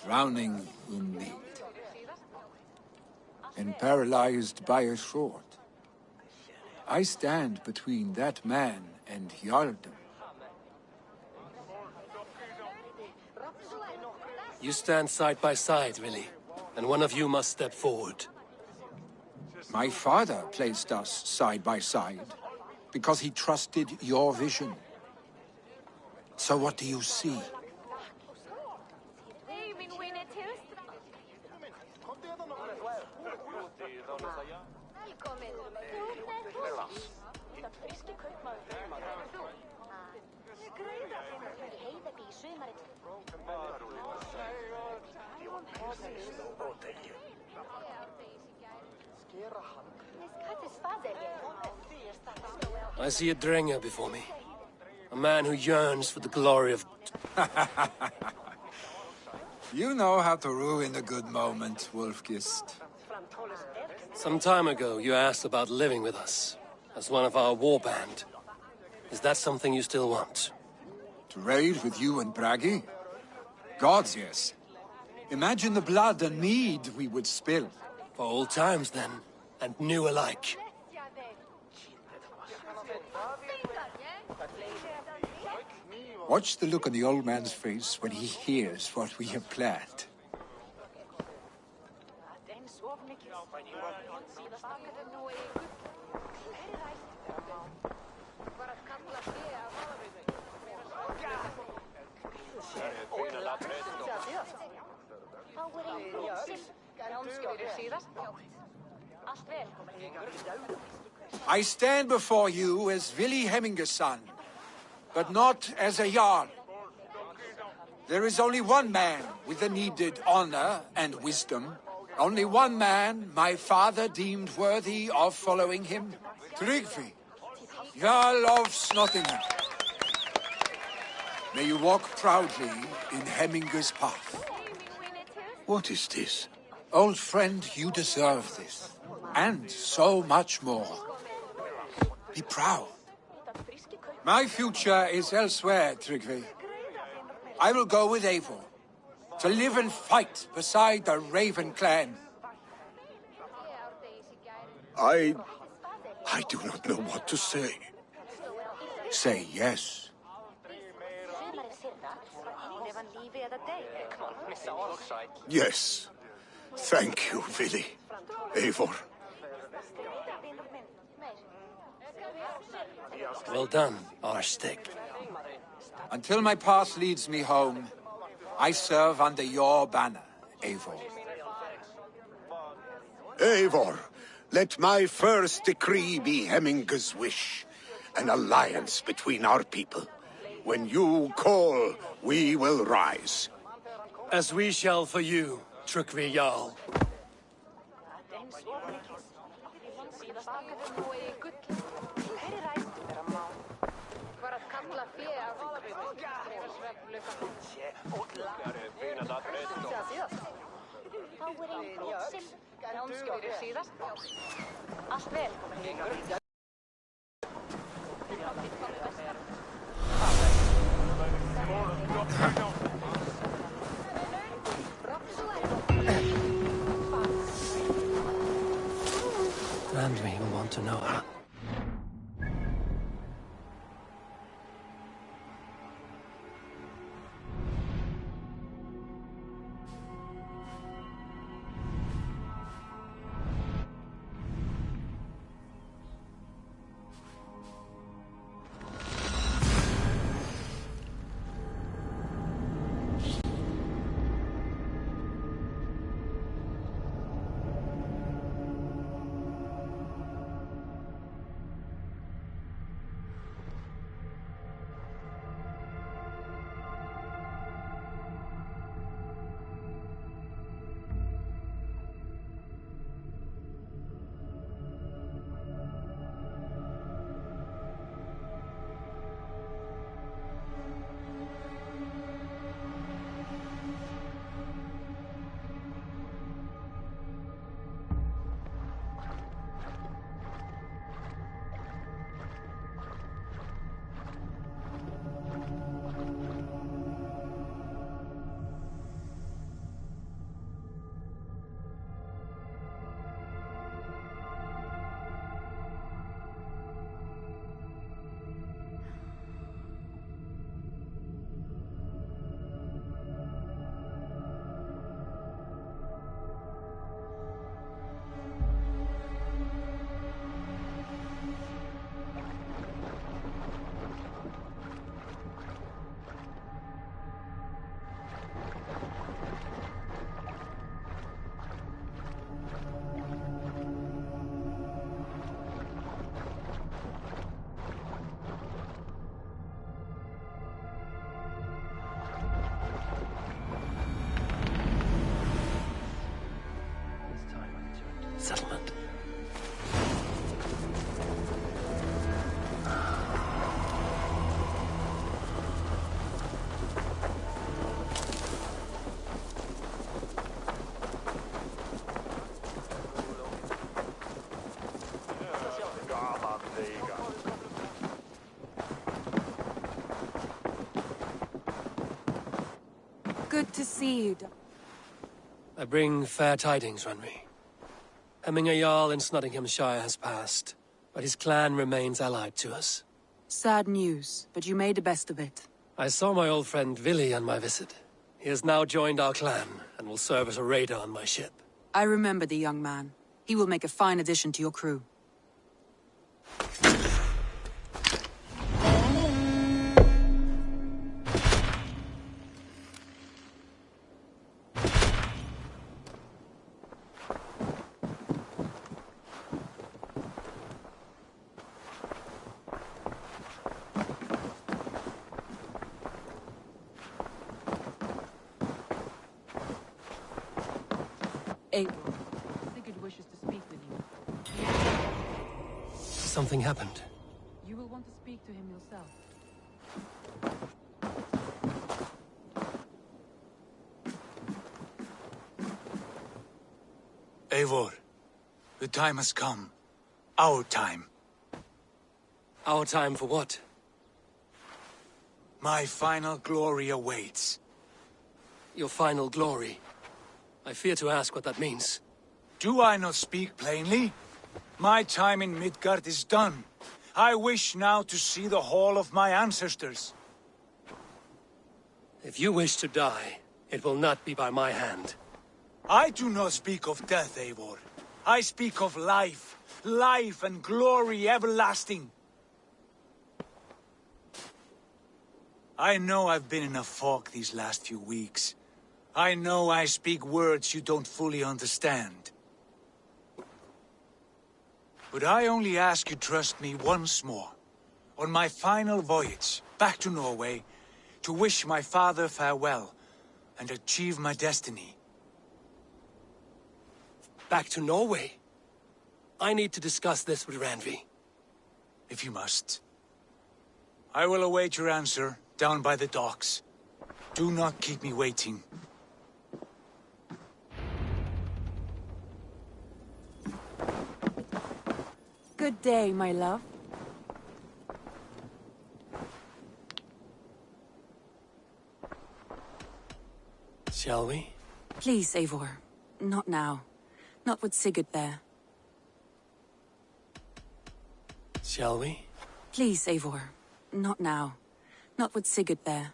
Drowning in need. And paralyzed by a sword. I stand between that man and Jarldom. You stand side by side, really. And one of you must step forward. My father placed us side by side, because he trusted your vision. So what do you see? I see a Drenger before me. A man who yearns for the glory of... You know how to ruin a good moment, Wolfgist. Some time ago, you asked about living with us, as one of our war band. Is that something you still want? To raid with you and Bragi? Gods, yes. Imagine the blood and mead we would spill. For old times, then, and new alike. Watch the look on the old man's face when he hears what we have planned. I stand before you as Vili Hemmingerson, but not as a Jarl. There is only one man with the needed honor and wisdom. Only one man my father deemed worthy of following him. Tryggvi, Jarl of Snottingham. May you walk proudly in Hemminger's path. What is this? Old friend, you deserve this. And so much more. Be proud. My future is elsewhere, Tryggvi. I will go with Eivor, to live and fight beside the Raven clan. I do not know what to say. Say yes. Yes. Thank you, Vili. Eivor. Well done, Arstig. Until my path leads me home, I serve under your banner, Eivor. Eivor, let my first decree be Hemminger's wish. An alliance between our people. When you call, we will rise. As we shall for you, Tryggvi Jarl. Allt välkommen. want to know how. Settlement. Good to see you. I bring fair tidings, Runry. Hemminger Jarl in Nottinghamshire has passed, but his clan remains allied to us. Sad news, but you made the best of it. I saw my old friend Vili on my visit. He has now joined our clan, and will serve as a raider on my ship. I remember the young man. He will make a fine addition to your crew. Sigurd wishes to speak with you. Something happened. You will want to speak to him yourself. Eivor, the time has come. Our time. Our time for what? My final glory awaits. Your final glory? I fear to ask what that means. Do I not speak plainly? My time in Midgard is done. I wish now to see the hall of my ancestors. If you wish to die, it will not be by my hand. I do not speak of death, Eivor. I speak of life. Life and glory everlasting. I know I've been in a fog these last few weeks. I know I speak words you don't fully understand. But I only ask you trust me once more, on my final voyage back to Norway, to wish my father farewell and achieve my destiny. Back to Norway? I need to discuss this with Randvi. If you must. I will await your answer down by the docks. Do not keep me waiting. Good day, my love. Shall we? Please, Eivor. Not now. Not with Sigurd there. Shall we? Please, Eivor. Not now. Not with Sigurd there.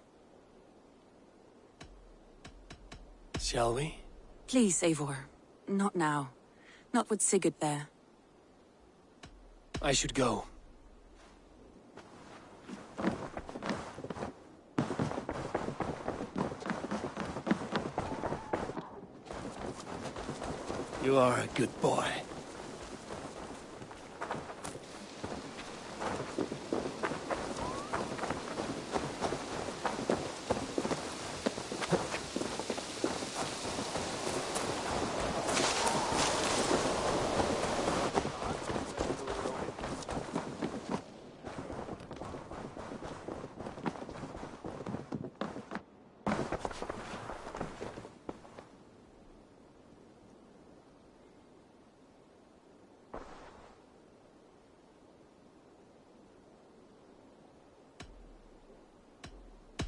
Shall we? Please, Eivor. Not now. Not with Sigurd there. I should go. You are a good boy.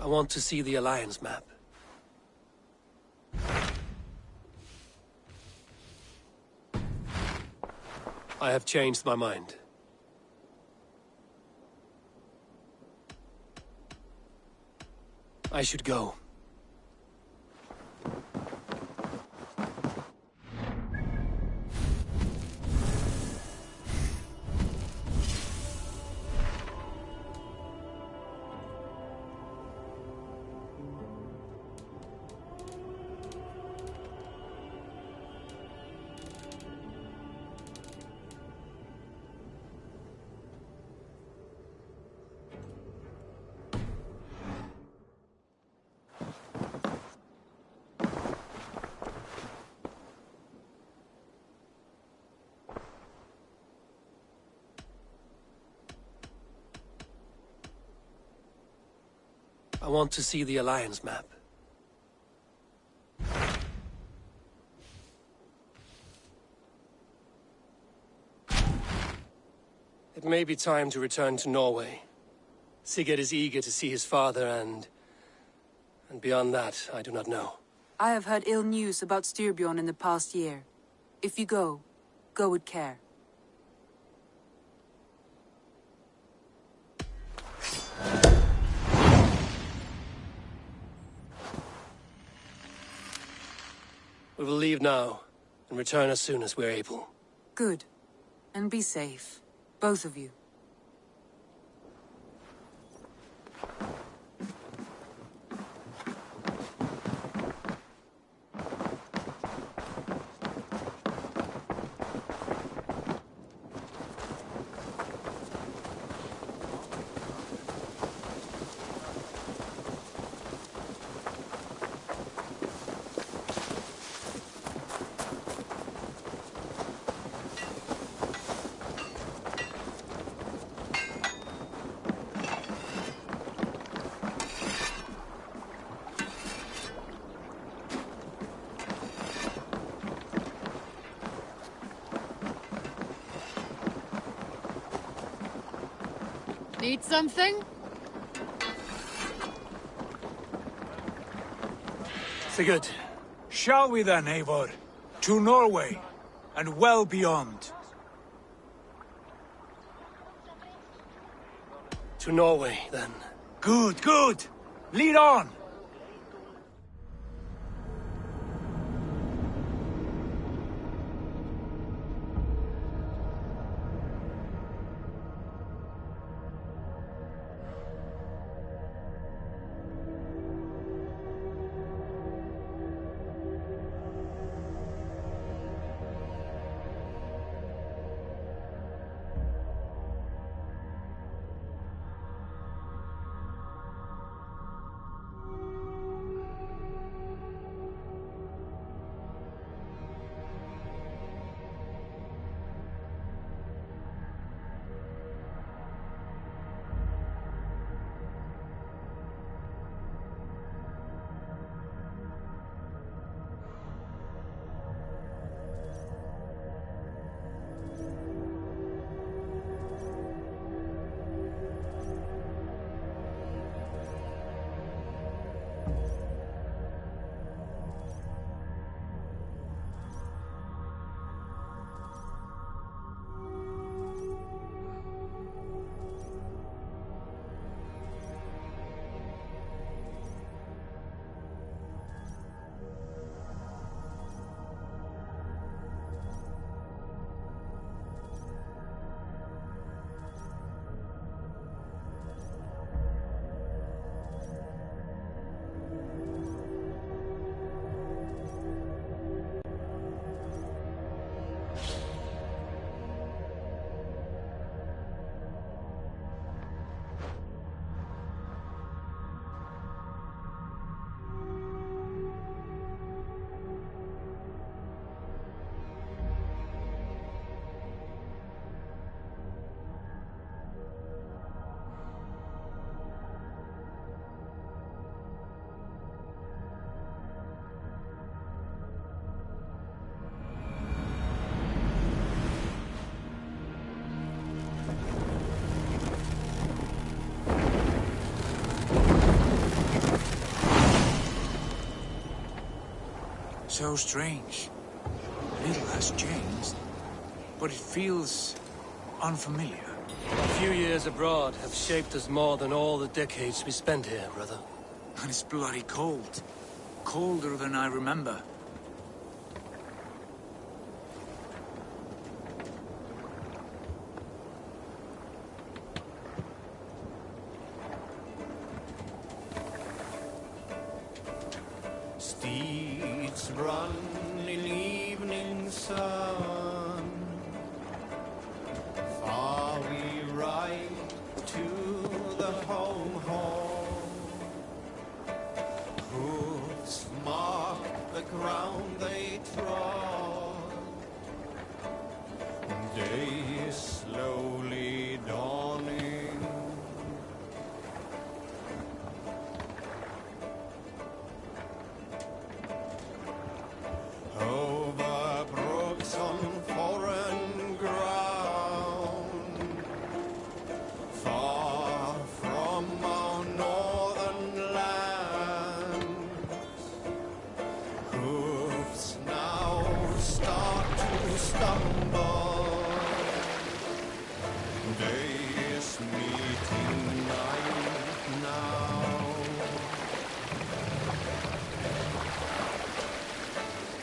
I want to see the Alliance map. I have changed my mind. I should go. I want to see the Alliance map. It may be time to return to Norway. Sigurd is eager to see his father and beyond that, I do not know. I have heard ill news about Styrbjorn in the past year. If you go, go with care. We will leave now, and return as soon as we're able. Good. And be safe. Both of you. Need something? Sigurd. Shall we then, Eivor? To Norway, and well beyond. To Norway, then. Good, good! Lead on! So strange. Little has changed, but it feels unfamiliar. A few years abroad have shaped us more than all the decades we spent here, brother. And it's bloody cold. Colder than I remember. Steeds run in evening sun. Far we ride to the home hall. Hooves mark the ground they trod. Day is slowly dawning. Over brooks on foreign ground, far from our northern lands, hoofs now start to stumble. Day is meeting night now.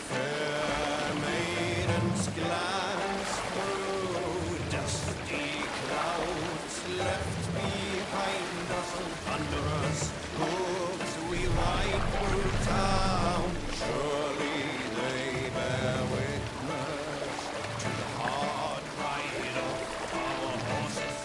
Fair maidens glance through dusty clouds left behind us, thunderous hooves we ride through town. Surely they bear witness to the hard ride of our horses.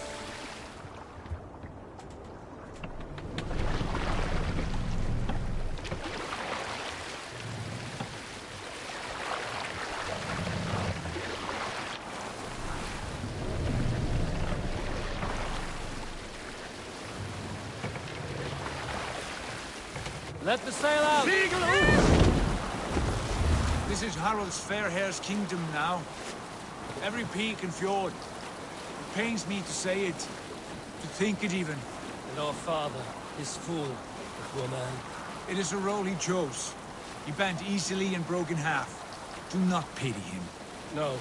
Let the sail out! This is Harald's Fairhair's kingdom now. Every peak and fjord. It pains me to say it, to think it even. And our father is full, the poor man. It is a role he chose. He bent easily and broke in half. Do not pity him. No.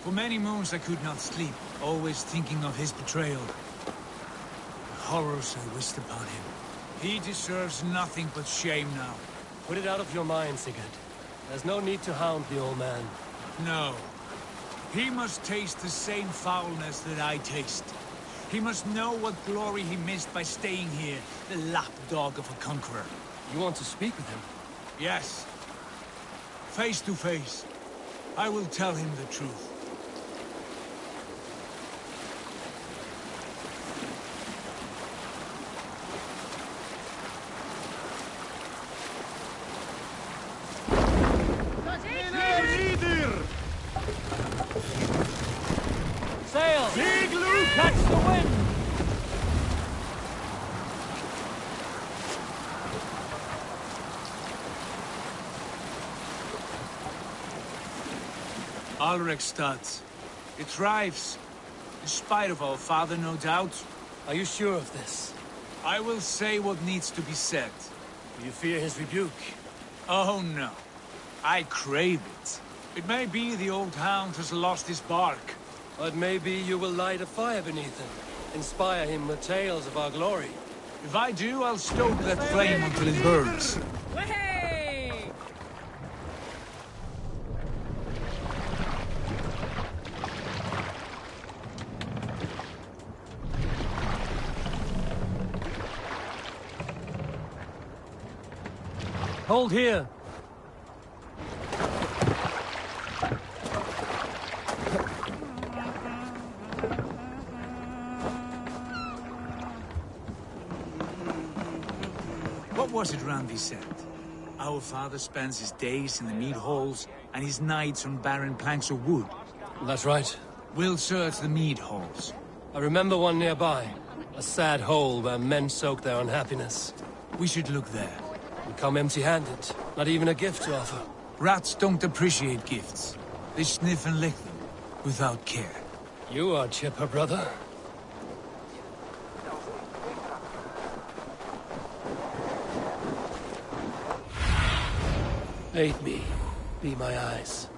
For many moons I could not sleep, always thinking of his betrayal. The horrors I wished upon him. He deserves nothing but shame now. Put it out of your mind, Sigurd. There's no need to hound the old man. No. He must taste the same foulness that I taste. He must know what glory he missed by staying here, the lapdog of a conqueror. You want to speak with him? Yes. Face to face. I will tell him the truth. Sail! Big Lou, catch the wind! Alrekstad. It thrives. In spite of our father, no doubt. Are you sure of this? I will say what needs to be said. Do you fear his rebuke? Oh, no. I crave it. It may be the old hound has lost his bark. But maybe you will light a fire beneath him. Inspire him with tales of our glory. If I do, I'll stoke that flame until it burns. Hey! Hold here. What was it Randi said? Our father spends his days in the mead halls and his nights on barren planks of wood. That's right. We'll search the mead halls. I remember one nearby. A sad hole where men soak their unhappiness. We should look there. We come empty-handed. Not even a gift to offer. Rats don't appreciate gifts. They sniff and lick them, without care. You are chipper, brother. Aid me. Be my eyes.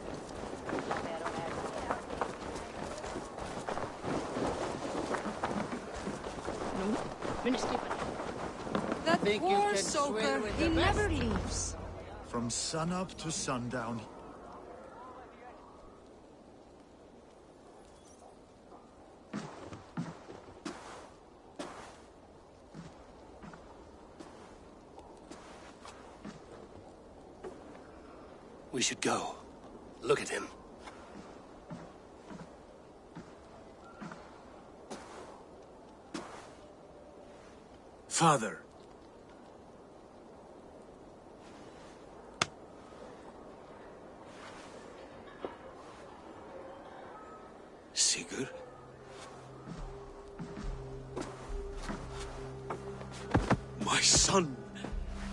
That poor soaker, he never leaves. From sunup to sundown. We should go. Look at him. Father. Sigurd? My son,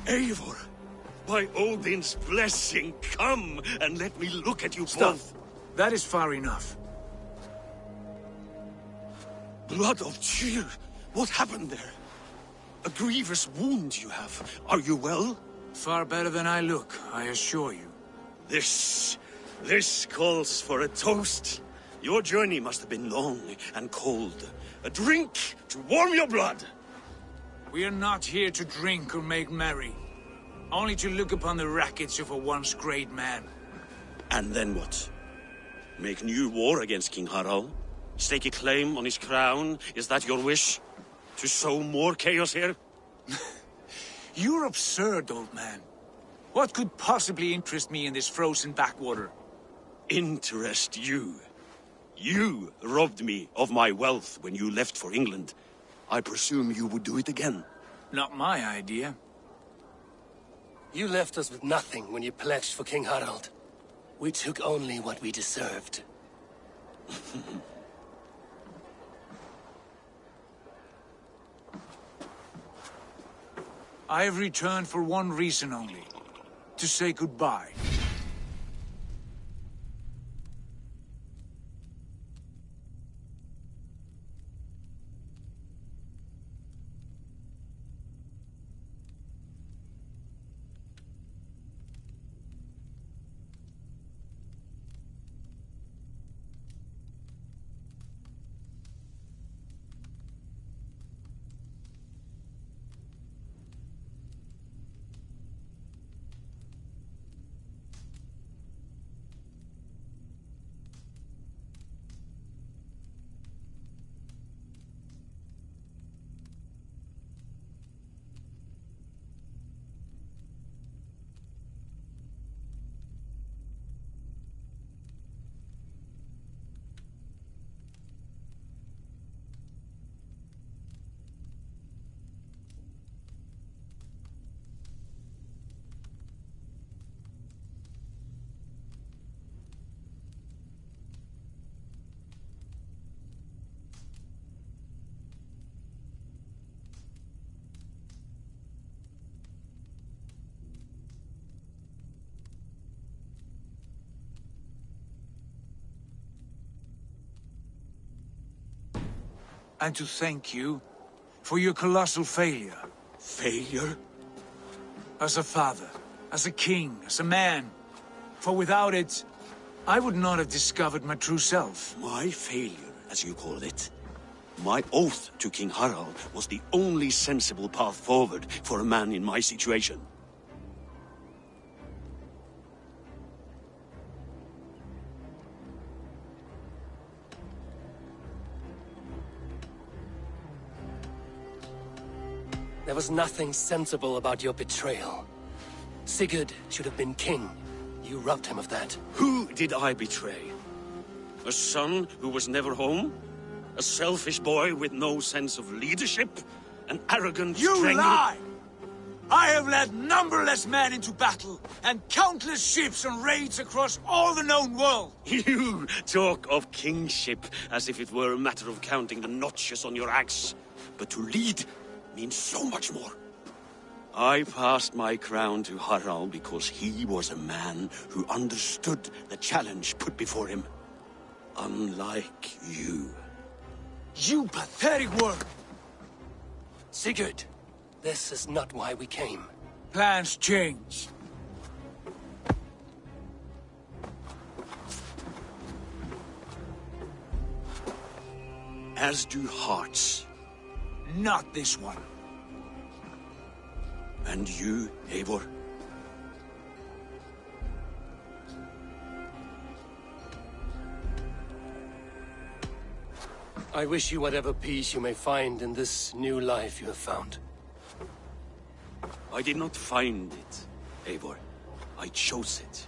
Eivor! By Odin's blessing, come and let me look at you both. That is far enough. Blood of Tyr! What happened there? A grievous wound you have. Are you well? Far better than I look, I assure you. This calls for a toast. Your journey must have been long and cold. A drink to warm your blood. We are not here to drink or make merry. Only to look upon the wreckage of a once great man. And then what? Make new war against King Harald? Stake a claim on his crown? Is that your wish? To sow more chaos here? You're absurd, old man. What could possibly interest me in this frozen backwater? Interest you? You robbed me of my wealth when you left for England. I presume you would do it again. Not my idea. You left us with nothing when you pledged for King Harald. We took only what we deserved. I have returned for one reason only. To say goodbye. And to thank you for your colossal failure. Failure? As a father, as a king, as a man. For without it, I would not have discovered my true self. My failure, as you call it. My oath to King Harald was the only sensible path forward for a man in my situation. There was nothing sensible about your betrayal. Sigurd should have been king. You robbed him of that. Who did I betray? A son who was never home? A selfish boy with no sense of leadership? An arrogant You strength? lie! I have led numberless men into battle, and countless ships on raids across all the known world. You talk of kingship as if it were a matter of counting the notches on your axe. But to lead means so much more. I passed my crown to Harald because he was a man who understood the challenge put before him. Unlike you. You pathetic worm! Sigurd, this is not why we came. Plans change. as do hearts. Not this one. And you, Eivor? I wish you whatever peace you may find in this new life you have found. I did not find it, Eivor. I chose it.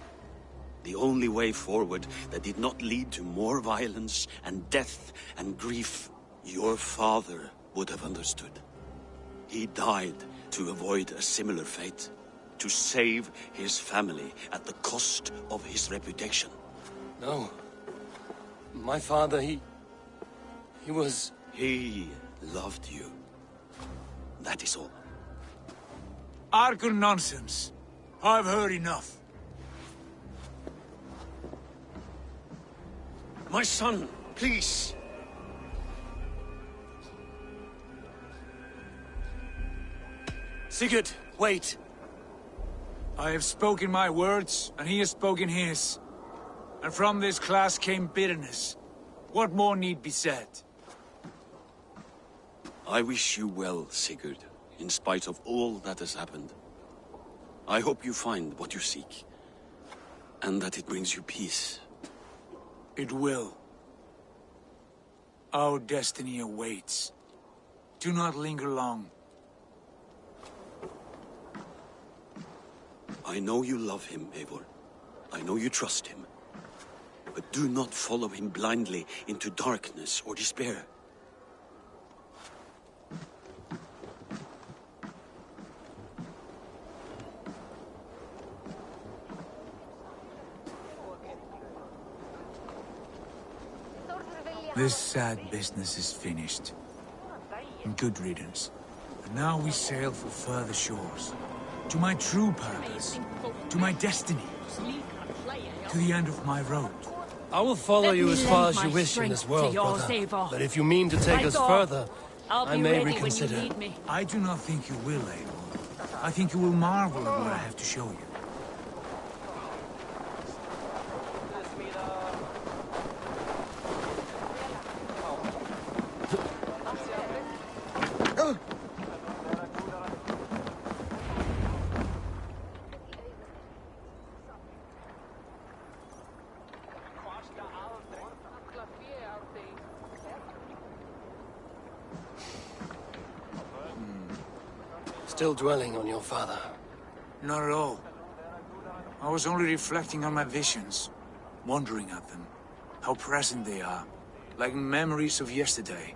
The only way forward that did not lead to more violence and death and grief. Your father would have understood. He died to avoid a similar fate. To save his family at the cost of his reputation. No. My father, he was... He loved you. That is all. Argon nonsense. I've heard enough. My son, please. Sigurd, wait. I have spoken my words, and he has spoken his. And from this class came bitterness. What more need be said? I wish you well, Sigurd, in spite of all that has happened. I hope you find what you seek, and that it brings you peace. It will. Our destiny awaits. Do not linger long. I know you love him, Eivor. I know you trust him. But do not follow him blindly into darkness or despair. This sad business is finished. And good riddance. And now we sail for further shores. To my true purpose. To my destiny. To the end of my road. I will follow you as far as you wish in this world, brother. But if you mean to take us further, I may reconsider. I do not think you will, Eivor. I think you will marvel at what I have to show you. Still dwelling on your father? Not at all. I was only reflecting on my visions, wondering at them. How present they are, like memories of yesterday.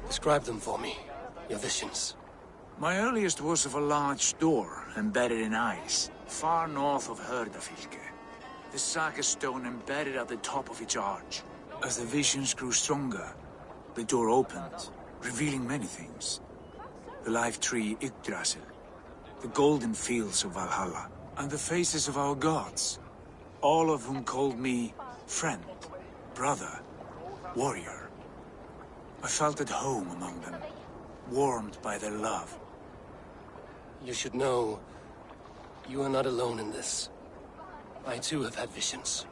Describe them for me, your visions. My earliest was of a large door embedded in ice, far north of Herdafylke. The saga stone embedded at the top of its arch. As the visions grew stronger, the door opened, revealing many things. The life tree Yggdrasil, the golden fields of Valhalla, and the faces of our gods, all of whom called me friend, brother, warrior. I felt at home among them, warmed by their love. You should know, you are not alone in this. I too have had visions.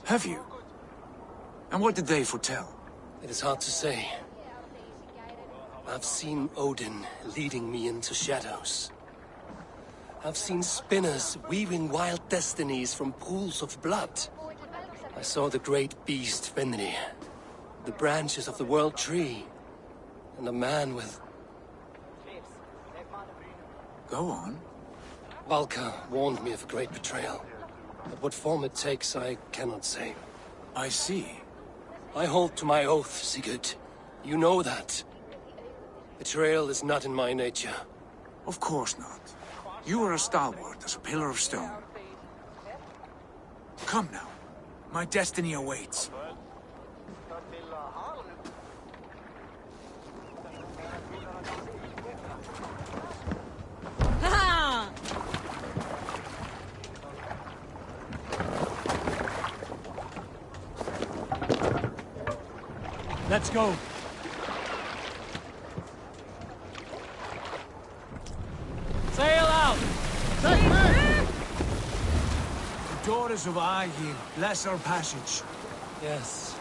Have you? And what did they foretell? It is hard to say. I've seen Odin leading me into shadows. I've seen spinners weaving wild destinies from pools of blood. I saw the great beast Fenrir, the branches of the world tree, and a man with... Go on. Valka warned me of a great betrayal. But what form it takes, I cannot say. I see. I hold to my oath, Sigurd. You know that. Betrayal is not in my nature. Of course not. You are as stalwart as a pillar of stone. Come now. My destiny awaits. Let's go. Sail out! goddess of Aegir, bless our passage. Yes.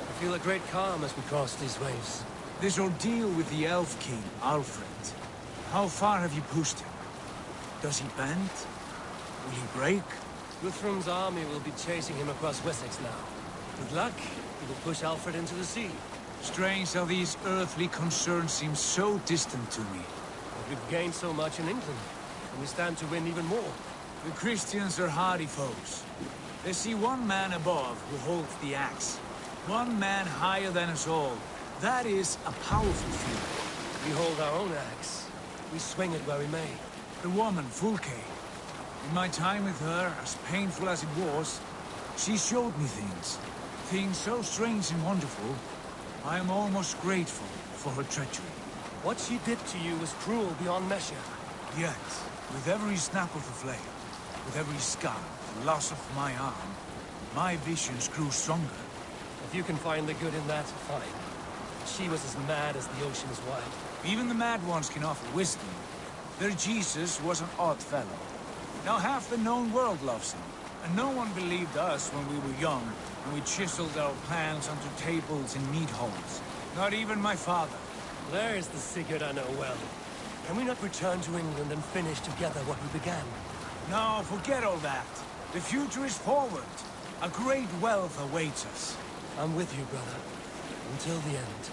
I feel a great calm as we cross these waves. This ordeal with the Elf King, Alfred. How far have you pushed him? Does he bend? Will he break? Guthrum's army will be chasing him across Wessex now. With luck, he will push Alfred into the sea. Strange how these earthly concerns seem so distant to me. But we've gained so much in England, and we stand to win even more. The Christians are hardy foes. They see one man above who holds the axe. One man higher than us all. That is a powerful feeling. We hold our own axe. We swing it where we may. The woman, Fulke. In my time with her, as painful as it was, she showed me things. Things so strange and wonderful. I am almost grateful for her treachery. What she did to you was cruel beyond measure. Yet, with every snap of the flame, with every scar, the loss of my arm, my visions grew stronger. If you can find the good in that, fine. She was as mad as the ocean is wide. Even the mad ones can offer wisdom. Their Jesus was an odd fellow. Now half the known world loves him. And no one believed us when we were young, and we chiseled our plans onto tables in meat halls. Not even my father. There's the Sigurd I know well. Can we not return to England and finish together what we began? No, forget all that. The future is forward. A great wealth awaits us. I'm with you, brother. Until the end.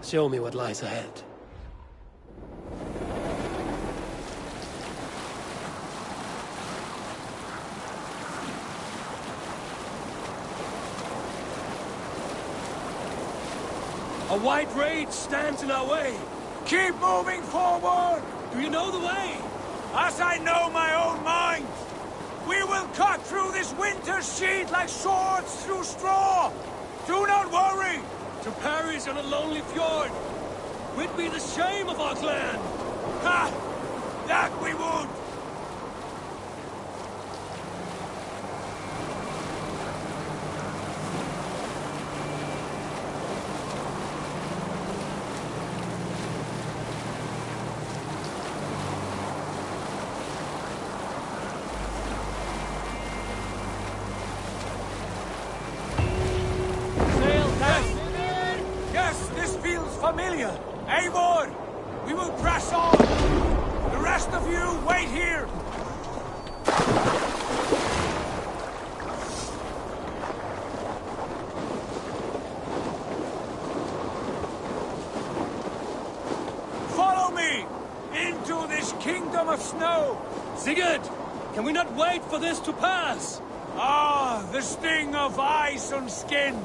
Show me what lies ahead. A white rage stands in our way. Keep moving forward! Do you know the way? As I know my own mind! We will cut through this winter's sheet like swords through straw! Do not worry! To perish on a lonely fjord would be the shame of our clan. Ha! That we would! Familiar! Eivor! We will press on! The rest of you, wait here! Follow me! Into this kingdom of snow! Sigurd! Can we not wait for this to pass? Ah, the sting of ice on skin!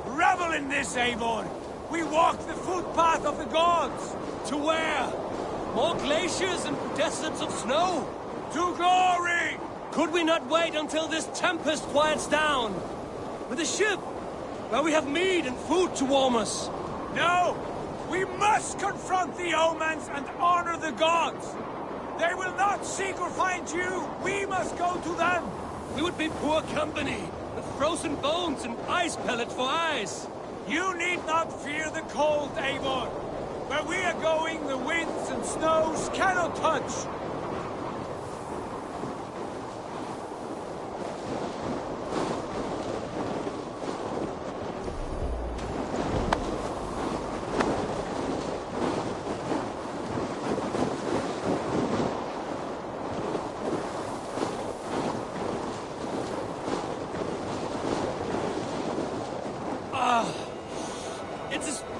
Revel in this, Eivor! We walk the footpath of the gods! To where? More glaciers and deserts of snow? To glory! Could we not wait until this tempest quiets down? With a ship, where we have meat and food to warm us? No! We must confront the omens and honor the gods! They will not seek or find you! We must go to them! We would be poor company, with frozen bones and ice pellets for eyes! You need not fear the cold, Eivor. Where we are going, the winds and snows cannot touch.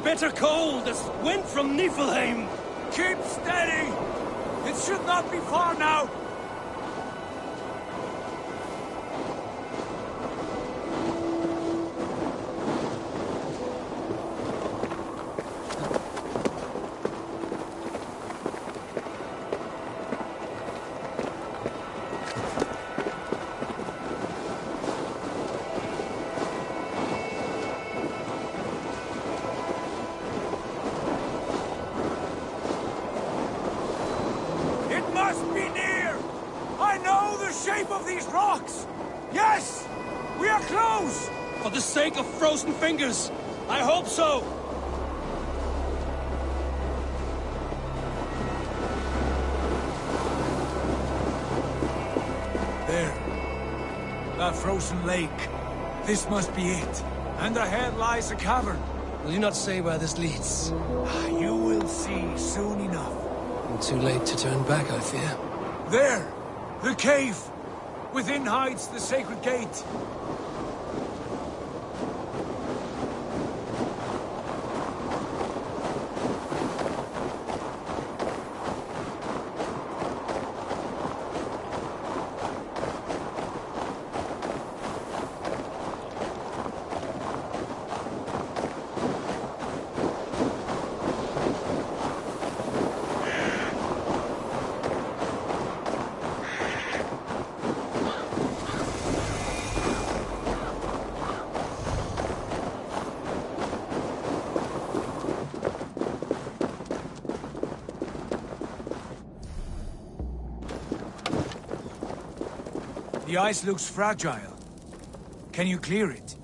Bitter cold as wind from Niflheim. Keep steady! It should not be far now! of these rocks! Yes! We are close! For the sake of frozen fingers! I hope so! There. That frozen lake. This must be it. And ahead lies a cavern. Will you not say where this leads? You will see soon enough. Too late to turn back, I fear. There! The cave! Within hides the sacred gate. The ice looks fragile. Can you clear it?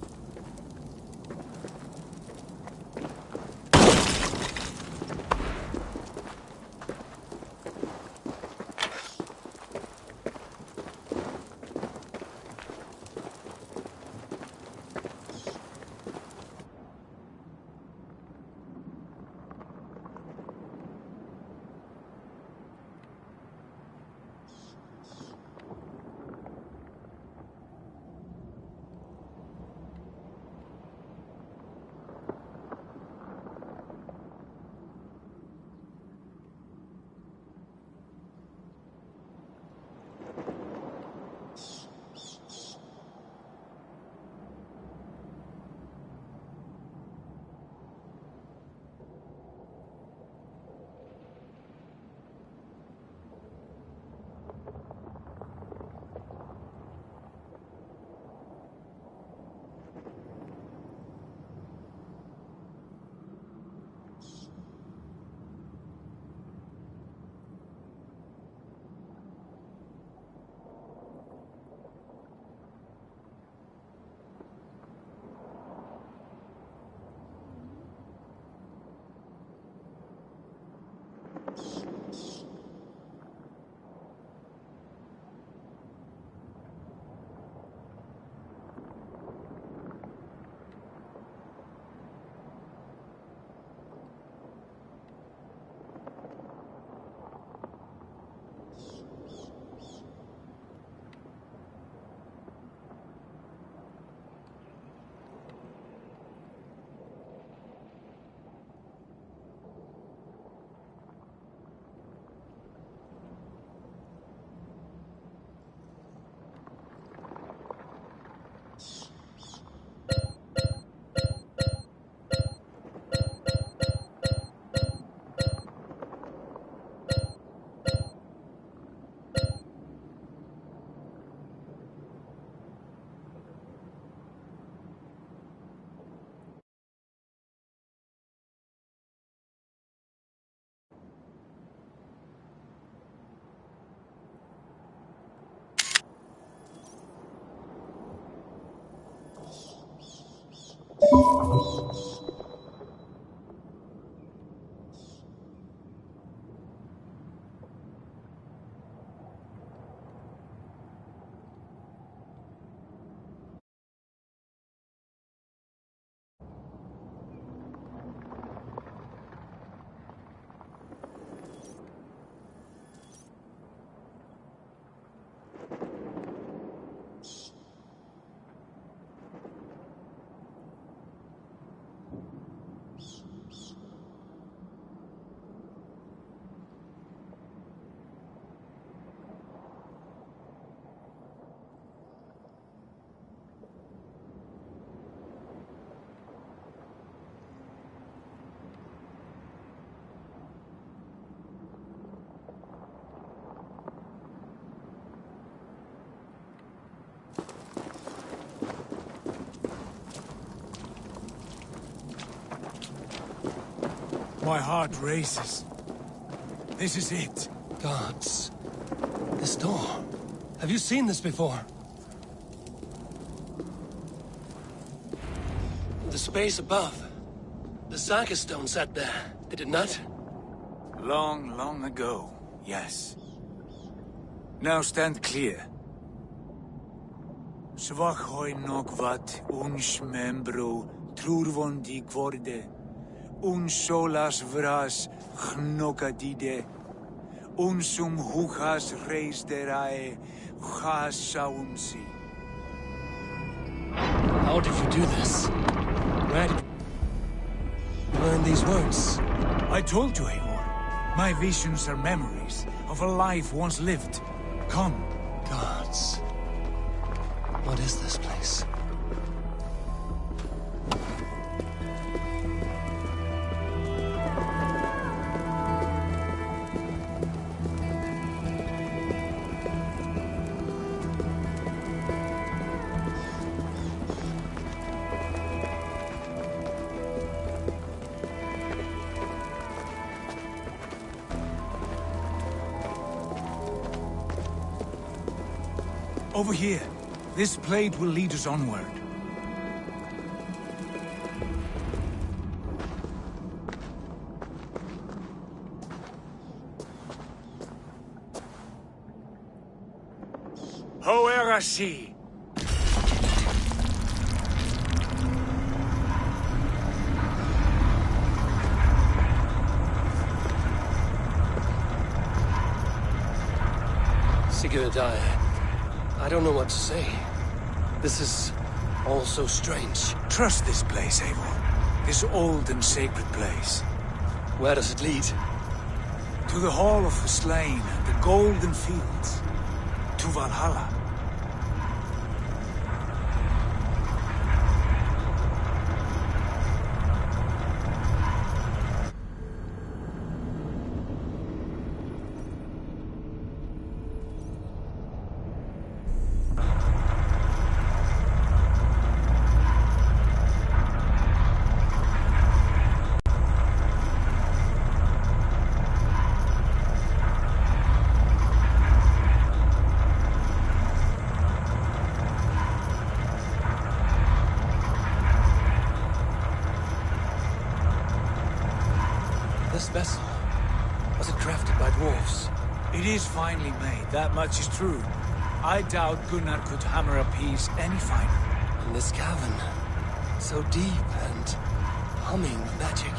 My heart races. This is it. Gods. This door. Have you seen this before? The space above. The Saga stone sat there, did it not? Long, long ago, yes. Now stand clear. Svachoi nokvat uns membro trurvon di gvorde. Un solas vras gnokadide. Unsum huchas reis derae chasaunsi. How did you do this? Where did you learn these words? I told you, Eivor. My visions are memories of a life once lived. Come. Gods. What is this place? Over here. This blade will lead us onward. Hoerasi! Sigurd, I don't know what to say. This is all so strange. Trust this place, Eivor. This old and sacred place. Where does it lead? To the Hall of the Slain and the Golden Fields. To Valhalla. This vessel, was it crafted by dwarves? It is finely made, that much is true. I doubt Gunnar could hammer a piece any finer. And this cavern, so deep and humming with magic.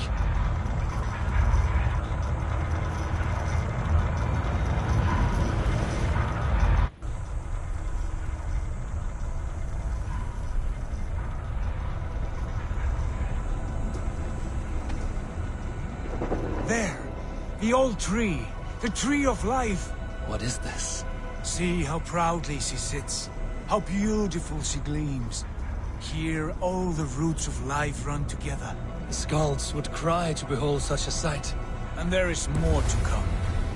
There! The old tree! The tree of life! What is this? See how proudly she sits. How beautiful she gleams. Here all the roots of life run together. The Skalds would cry to behold such a sight. And there is more to come.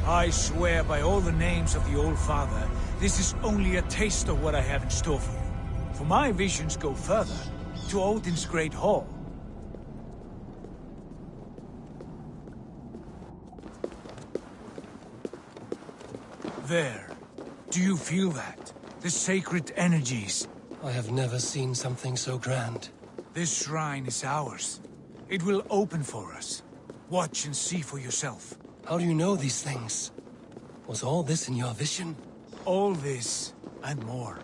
I swear by all the names of the Old Father, this is only a taste of what I have in store for you. For my visions go further, to Odin's Great Hall. There. Do you feel that? The sacred energies. I have never seen something so grand. This shrine is ours. It will open for us. Watch and see for yourself. How do you know these things? Was all this in your vision? All this, and more.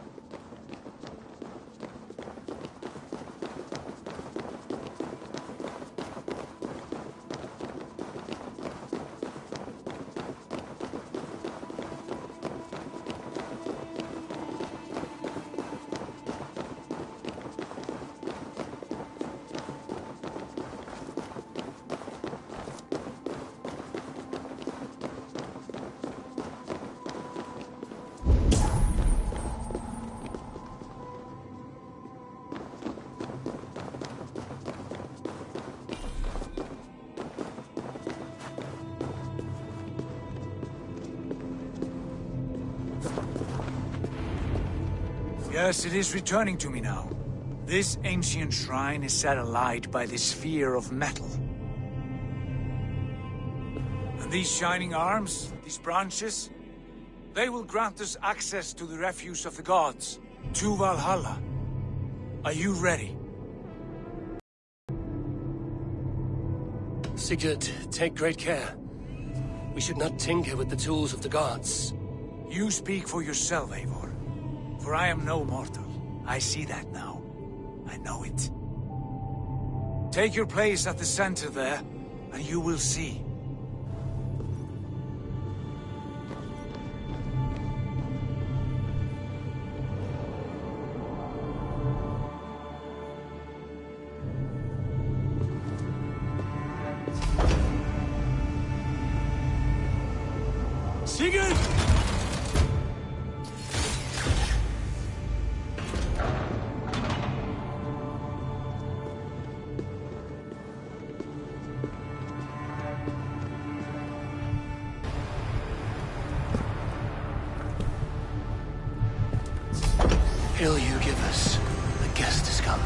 Yes, it is returning to me now. This ancient shrine is set alight by this sphere of metal. And these shining arms, these branches, They will grant us access to the refuse of the gods, to Valhalla. Are you ready? Sigurd, take great care. We should not tinker with the tools of the gods. You speak for yourself, Eivor. For I am no mortal. I see that now. I know it. Take your place at the center there, and you will see. Sigurd! Hill you give us, the guest has come.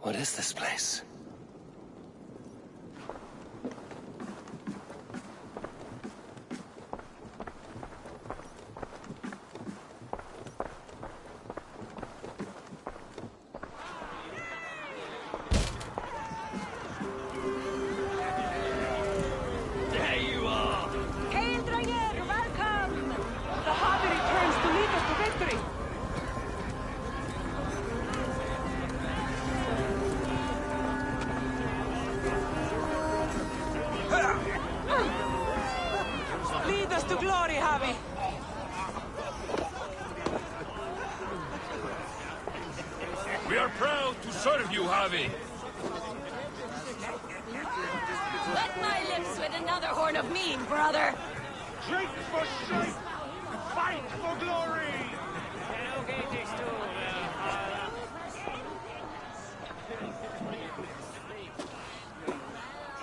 What is this place? There you are! Hail, Dranger! Welcome! The Harvey returns to lead us to victory! Lead us to glory, Harvey! We are proud to serve you, Harvey! Wet my lips with another horn of mead, brother! Drink for shame! Fight for glory!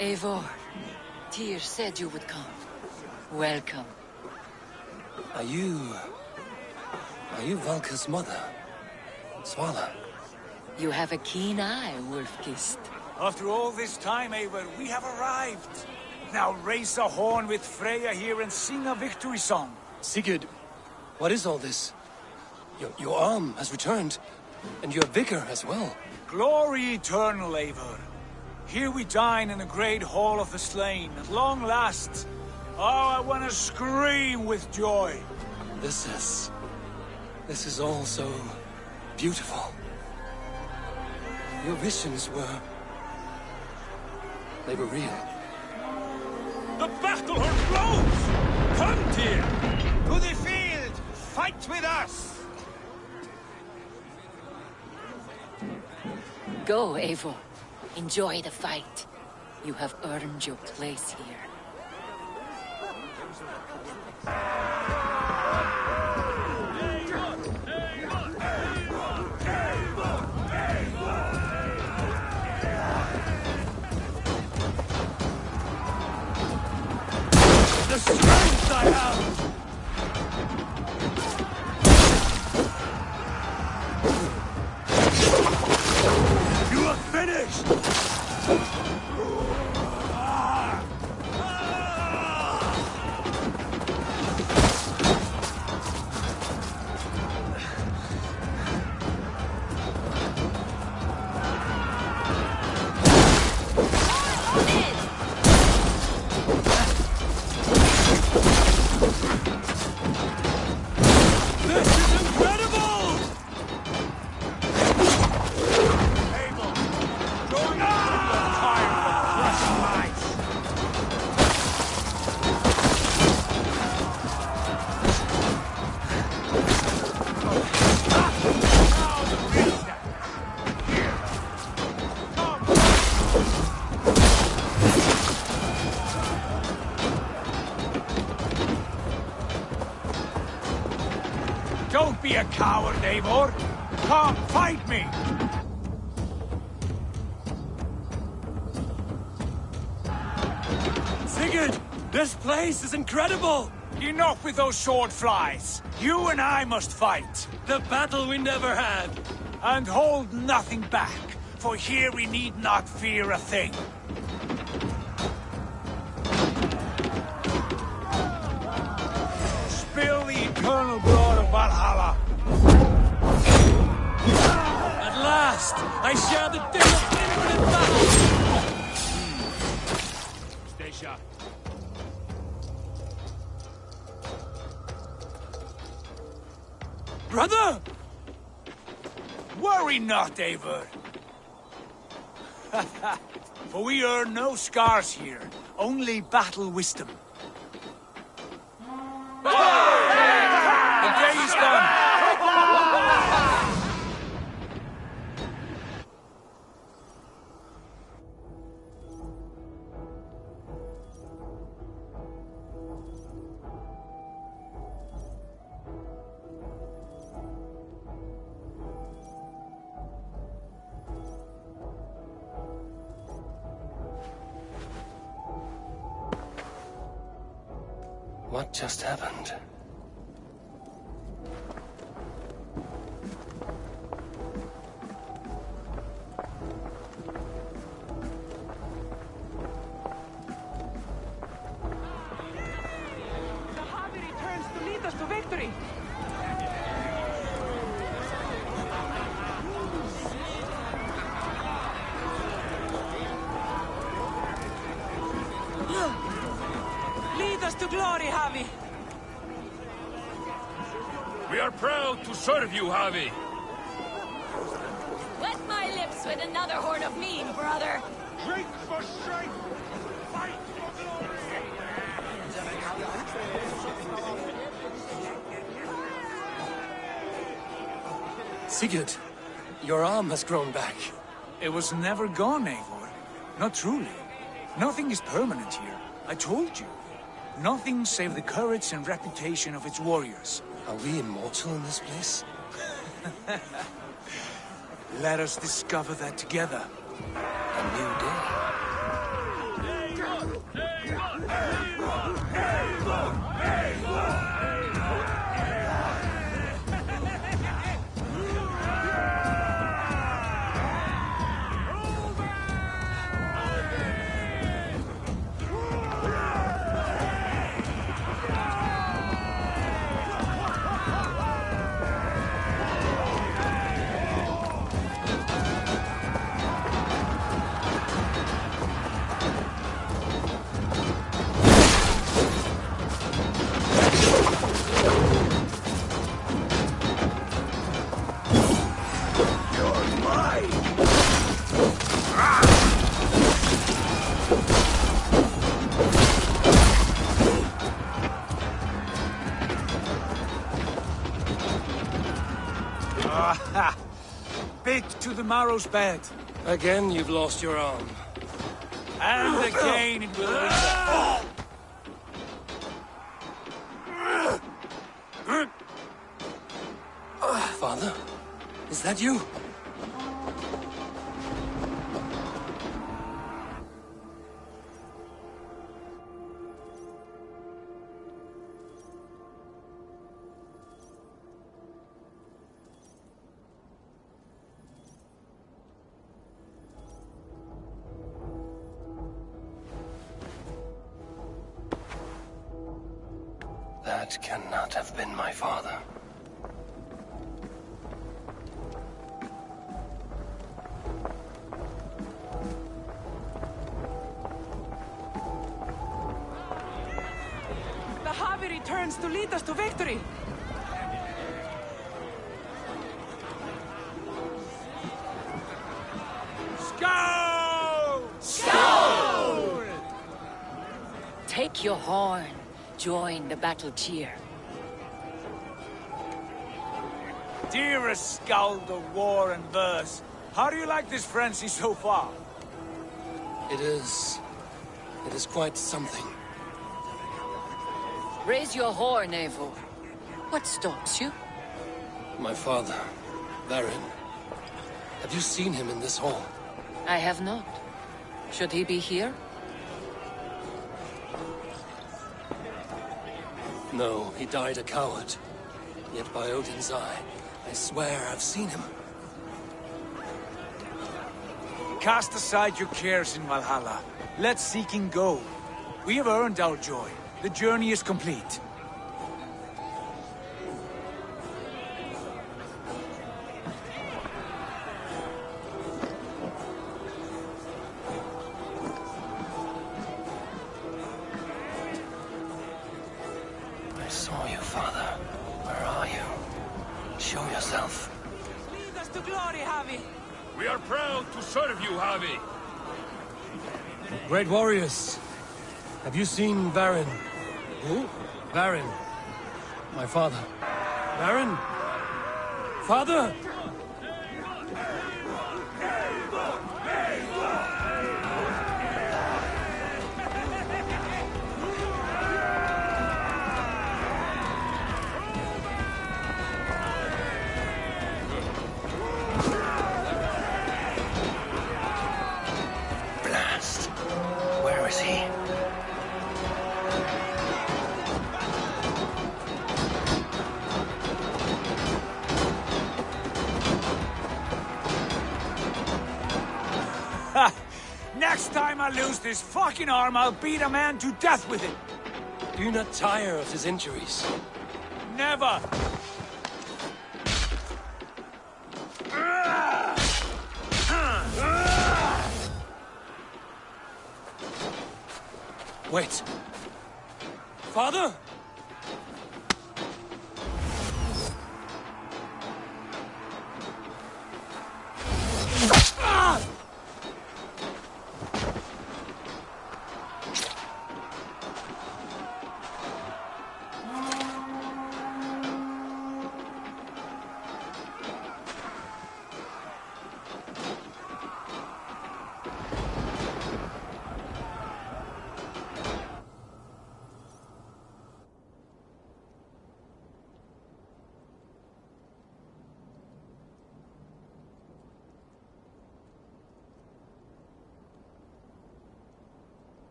Eivor, Tyr said you would come. Welcome. Are you Valka's mother? Svala? You have a keen eye, Wolf-Kissed. After all this time, Eivor, we have arrived. Now raise a horn with Freya here and sing a victory song. Sigurd, what is all this? Your arm has returned, and your vigor as well. Glory eternal, Eivor. Here we dine in the great hall of the slain, at long last. Oh, I want to scream with joy. This is all so beautiful. Your visions they were real. The battle horn blows! Come, Tyr! To the field! Fight with us! Go, Eivor. Enjoy the fight. You have earned your place here. The strength I have! You are finished! Don't be a coward, Eivor! Come, fight me! Sigurd! This place is incredible! Enough with those sword flies! You and I must fight! The battle we never had! And hold nothing back, for here we need not fear a thing. Spill the eternal blood of Valhalla! At last! I share the din of infinite battle! Stay sharp. Brother! Worry not, Eivor. For we earn no scars here, only battle wisdom. The day is done. What just happened? The Harvey returns to lead us to victory. Lead us to glory, Harvey. We are proud to serve you, Javi. Wet my lips with another horn of mead, brother. Drink for strength! Fight for glory! Sigurd, your arm has grown back. It was never gone, Eivor. Not truly. Nothing is permanent here. I told you. Nothing save the courage and reputation of its warriors. Are we immortal in this place? Let us discover that together. A new day. Bit to the marrow's bed. Again, you've lost your arm. And again it will wither. Father? Is that you? That cannot have been my father. The Harvey returns to lead us to victory. Skal! Skal! Take your horn. Join the battle cheer. Dearest Skald of war and verse, how do you like this frenzy so far? It is quite something. Raise your horn, Eivor. What stops you? My father, Varin. Have you seen him in this hall? I have not. Should he be here? No, he died a coward. Yet by Odin's eye, I swear I've seen him. Cast aside your cares in Valhalla. Let seeking go. We have earned our joy. The journey is complete. I saw you, Father. Where are you? Show yourself. Lead us to glory, Havi! We are proud to serve you, Havi. Great warriors. Have you seen Varin? Who? Varin. My father. Varin? Father! Blast. Where is he? Next time I lose this fucking arm, I'll beat a man to death with it. Do you not tire of his injuries? Never! Wait. Father?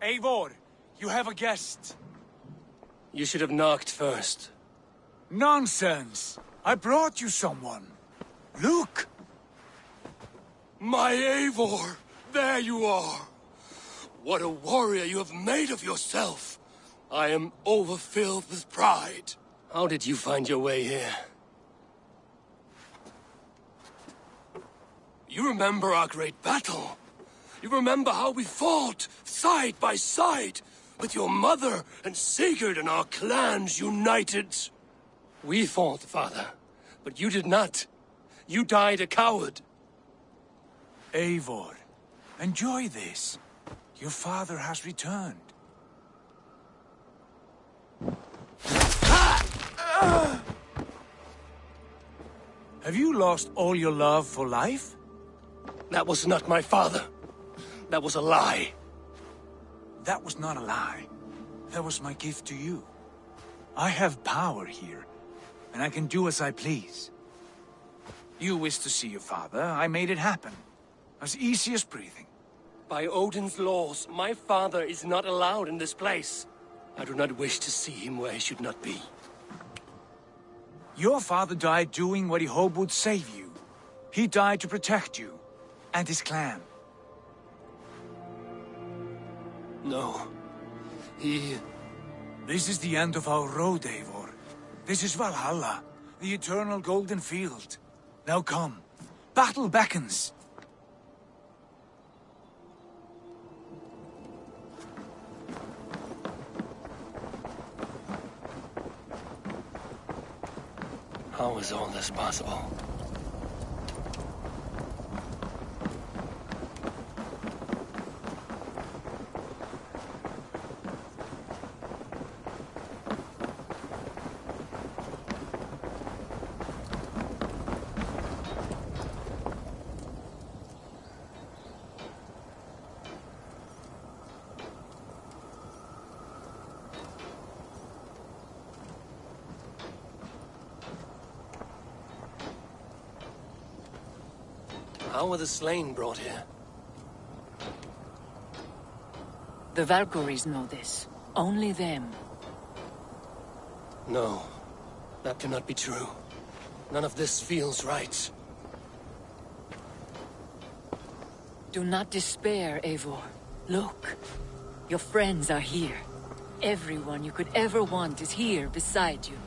Eivor, you have a guest. You should have knocked first. Nonsense! I brought you someone. Look! My Eivor! There you are! What a warrior you have made of yourself! I am overfilled with pride. How did you find your way here? You remember our great battle? You remember how we fought, side by side, with your mother and Sigurd and our clans united? We fought, Father, but you did not. You died a coward. Eivor, enjoy this. Your father has returned. Have you lost all your love for life? That was not my father. That was a lie. That was not a lie. That was my gift to you. I have power here, and I can do as I please. You wish to see your father, I made it happen. As easy as breathing. By Odin's laws, my father is not allowed in this place. I do not wish to see him where he should not be. Your father died doing what he hoped would save you. He died to protect you, and his clan. No. This is the end of our road, Eivor. This is Valhalla, the eternal golden field. Now come. Battle beckons. How is all this possible? How were the slain brought here? The Valkyries know this. Only them. No, that cannot be true. None of this feels right. Do not despair, Eivor. Look. Your friends are here. Everyone you could ever want is here beside you.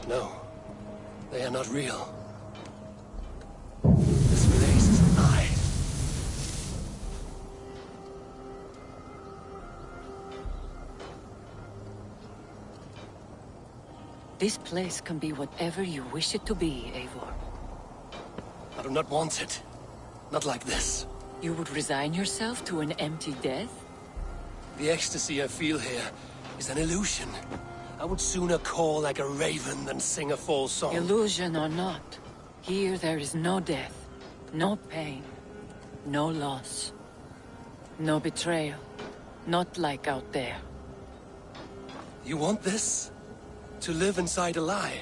No, they are not real. This place is a lie. This place can be whatever you wish it to be, Eivor. I do not want it. Not like this. You would resign yourself to an empty death? The ecstasy I feel here is an illusion. I would sooner call like a raven than sing a false song. Illusion or not, here there is no death, no pain, no loss, no betrayal, not like out there. You want this? To live inside a lie?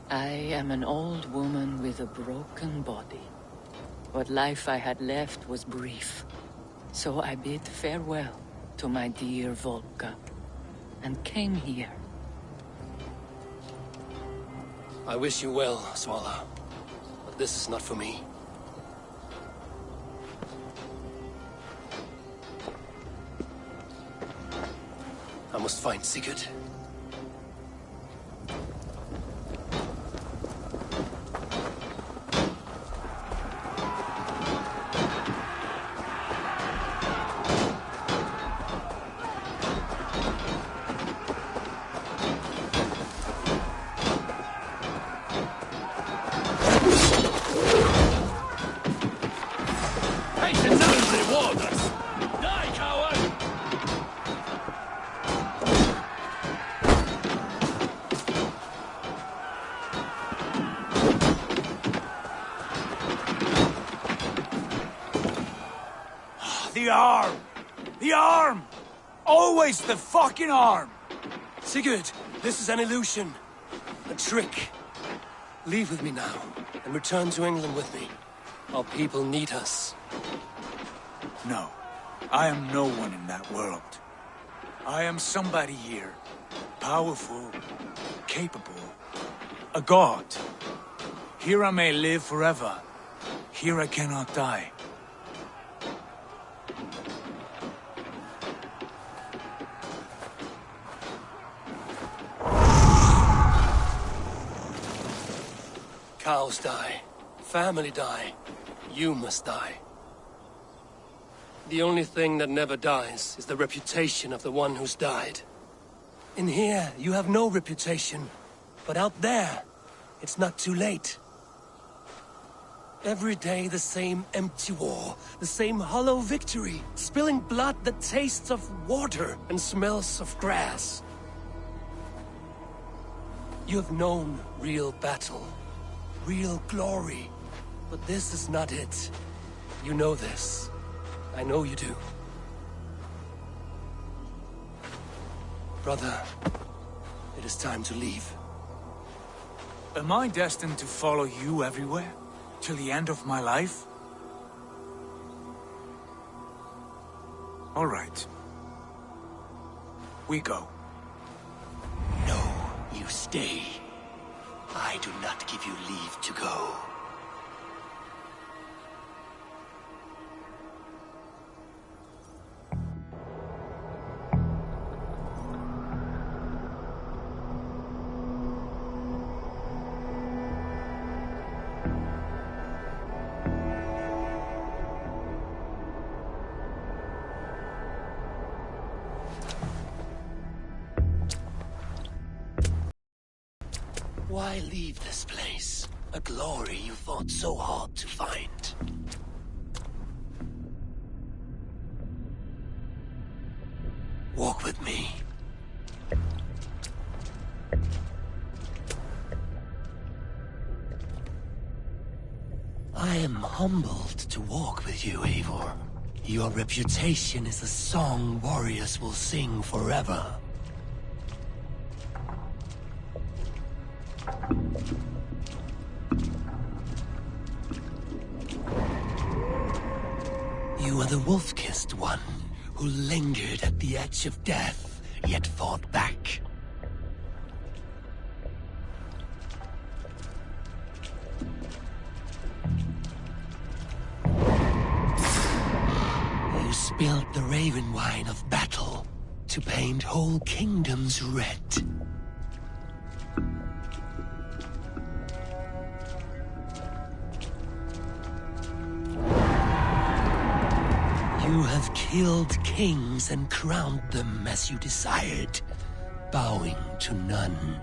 I am an old woman with a broken body. What life I had left was brief, so I bid farewell to my dear Volka, and came here. I wish you well, Swallow, but this is not for me. I must find Sigurd. The arm! The arm! Always the fucking arm! Sigurd, this is an illusion. A trick. Leave with me now, and return to England with me. Our people need us. No. I am no one in that world. I am somebody here. Powerful. Capable. A god. Here I may live forever. Here I cannot die. Cows die. Family die. You must die. The only thing that never dies is the reputation of the one who's died. In here, you have no reputation. But out there, it's not too late. Every day the same empty war, the same hollow victory, spilling blood that tastes of water and smells of grass. You have known real battle, real glory, but this is not it. You know this. I know you do. Brother, it is time to leave. Am I destined to follow you everywhere? Till the end of my life? All right. We go. No, you stay. I do not give you leave to go. I leave this place? A glory you fought so hard to find. Walk with me. I am humbled to walk with you, Eivor. Your reputation is a song warriors will sing forever. You are the wolf-kissed one, who lingered at the edge of death, yet fought back. You spilled the raven wine of battle to paint whole kingdoms red. You have killed kings and crowned them as you desired, bowing to none.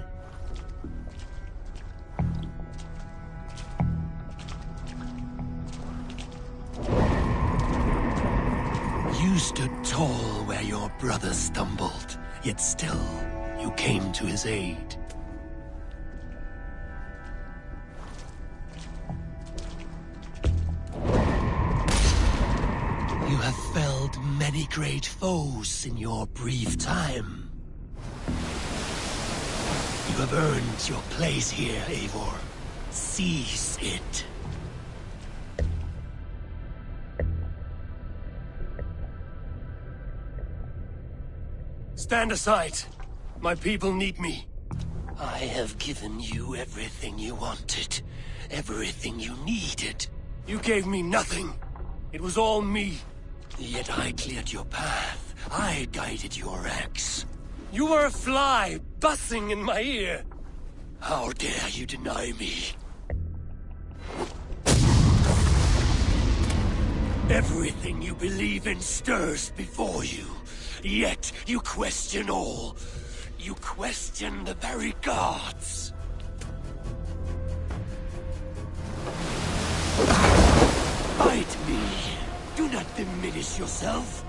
You stood tall where your brother stumbled, yet still you came to his aid. You have felled many great foes in your brief time. You have earned your place here, Eivor. Seize it. Stand aside. My people need me. I have given you everything you wanted. Everything you needed. You gave me nothing. It was all me. Yet I cleared your path. I guided your axe. You were a fly, buzzing in my ear. How dare you deny me? Everything you believe in stirs before you. Yet you question all. You question the very gods. Fight me. Do not diminish yourself.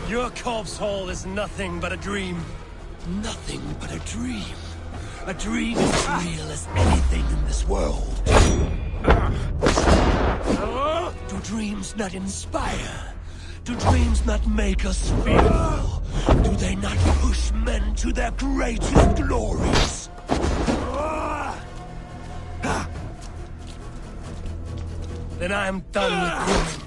Your corpse hall is nothing but a dream. Nothing but a dream. A dream as real as anything in this world. Do dreams not inspire? Do dreams not make us feel? Do they not push men to their greatest glories? Then I am done with dreaming.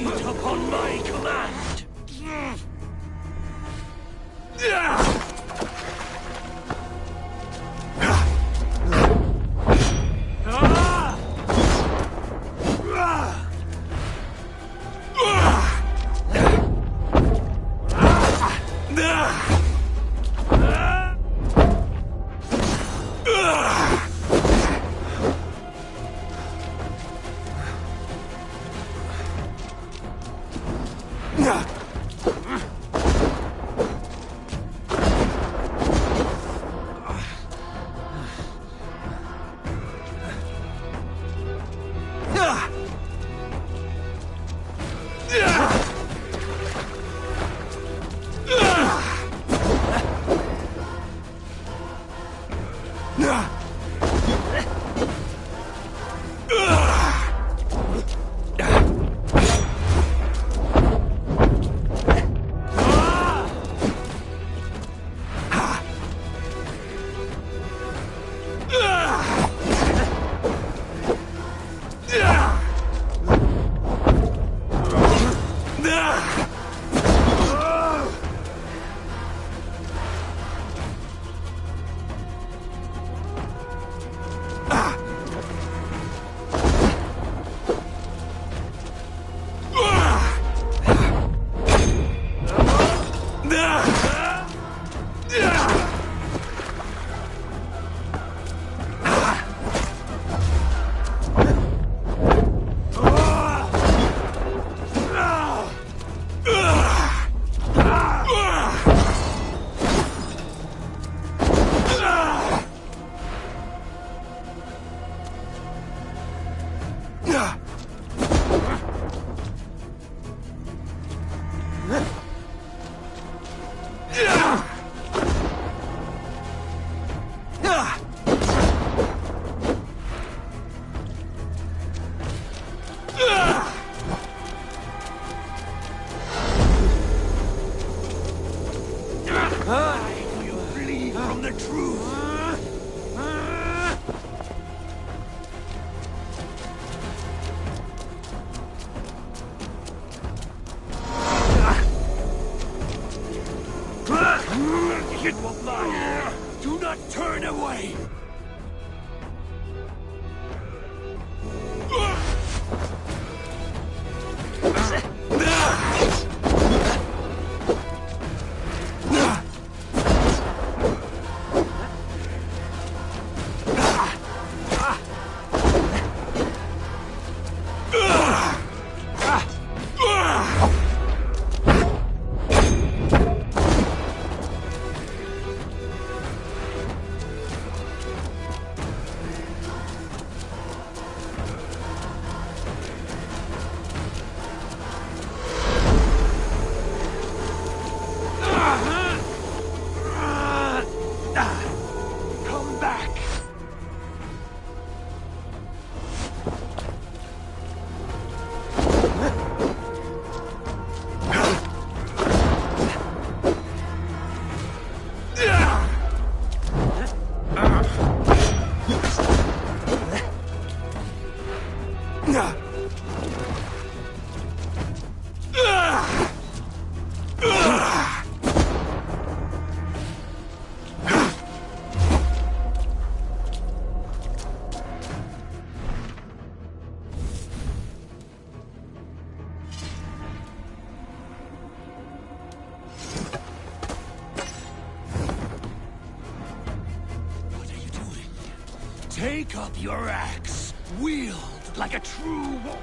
Fight upon my command! Do not turn away! Take up your axe, wield like a true warrior.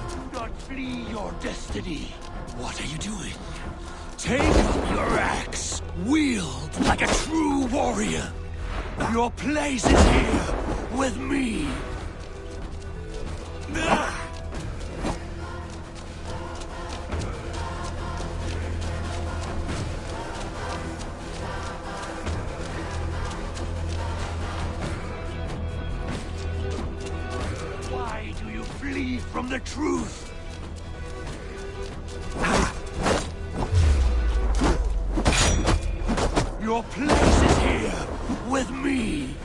Do not flee your destiny. What are you doing? Take up your axe, wield like a true warrior. Your place is here, with me. from the truth. Your place is here, with me.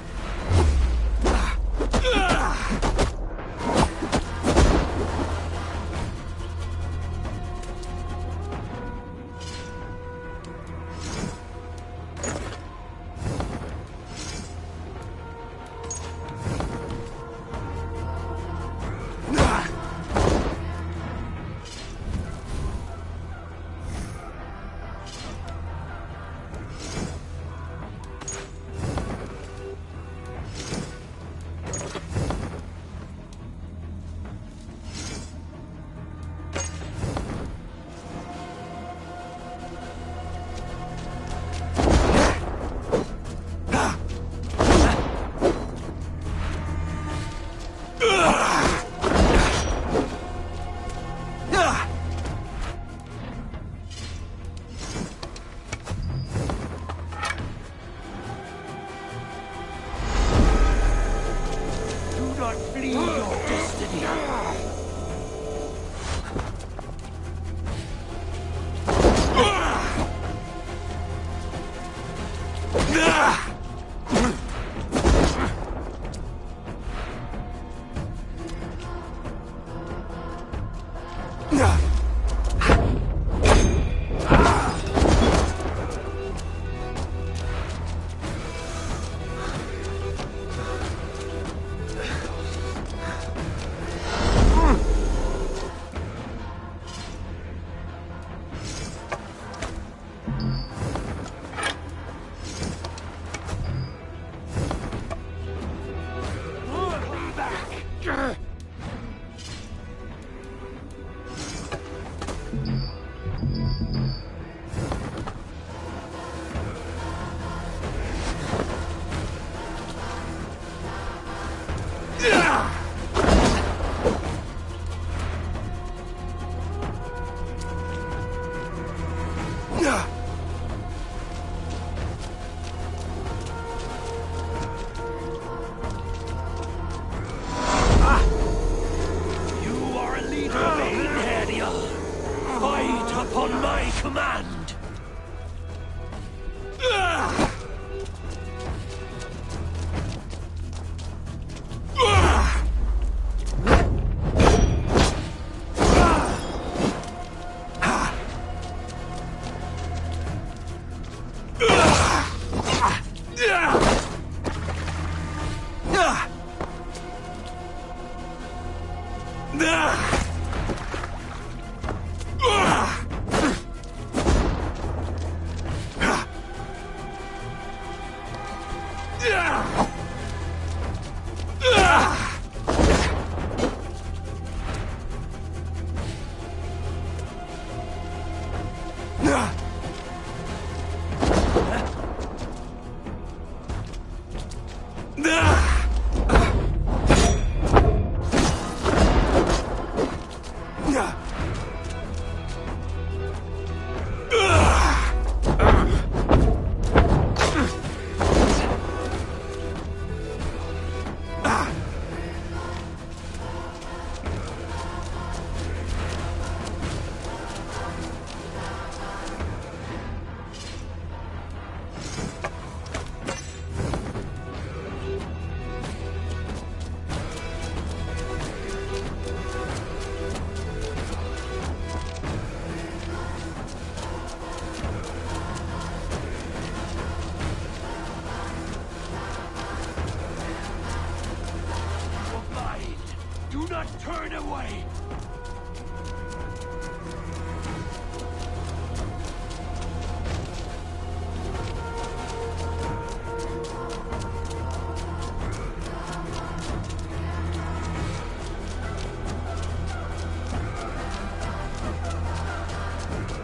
Turn away!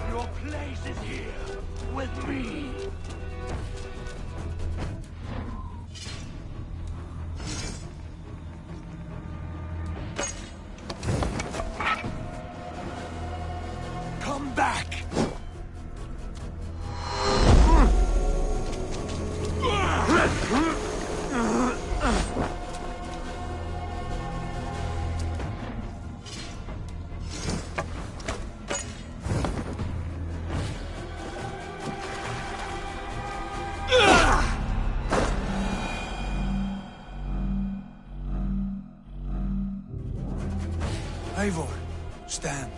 Your place is here, with me! Come back! Eivor, stand.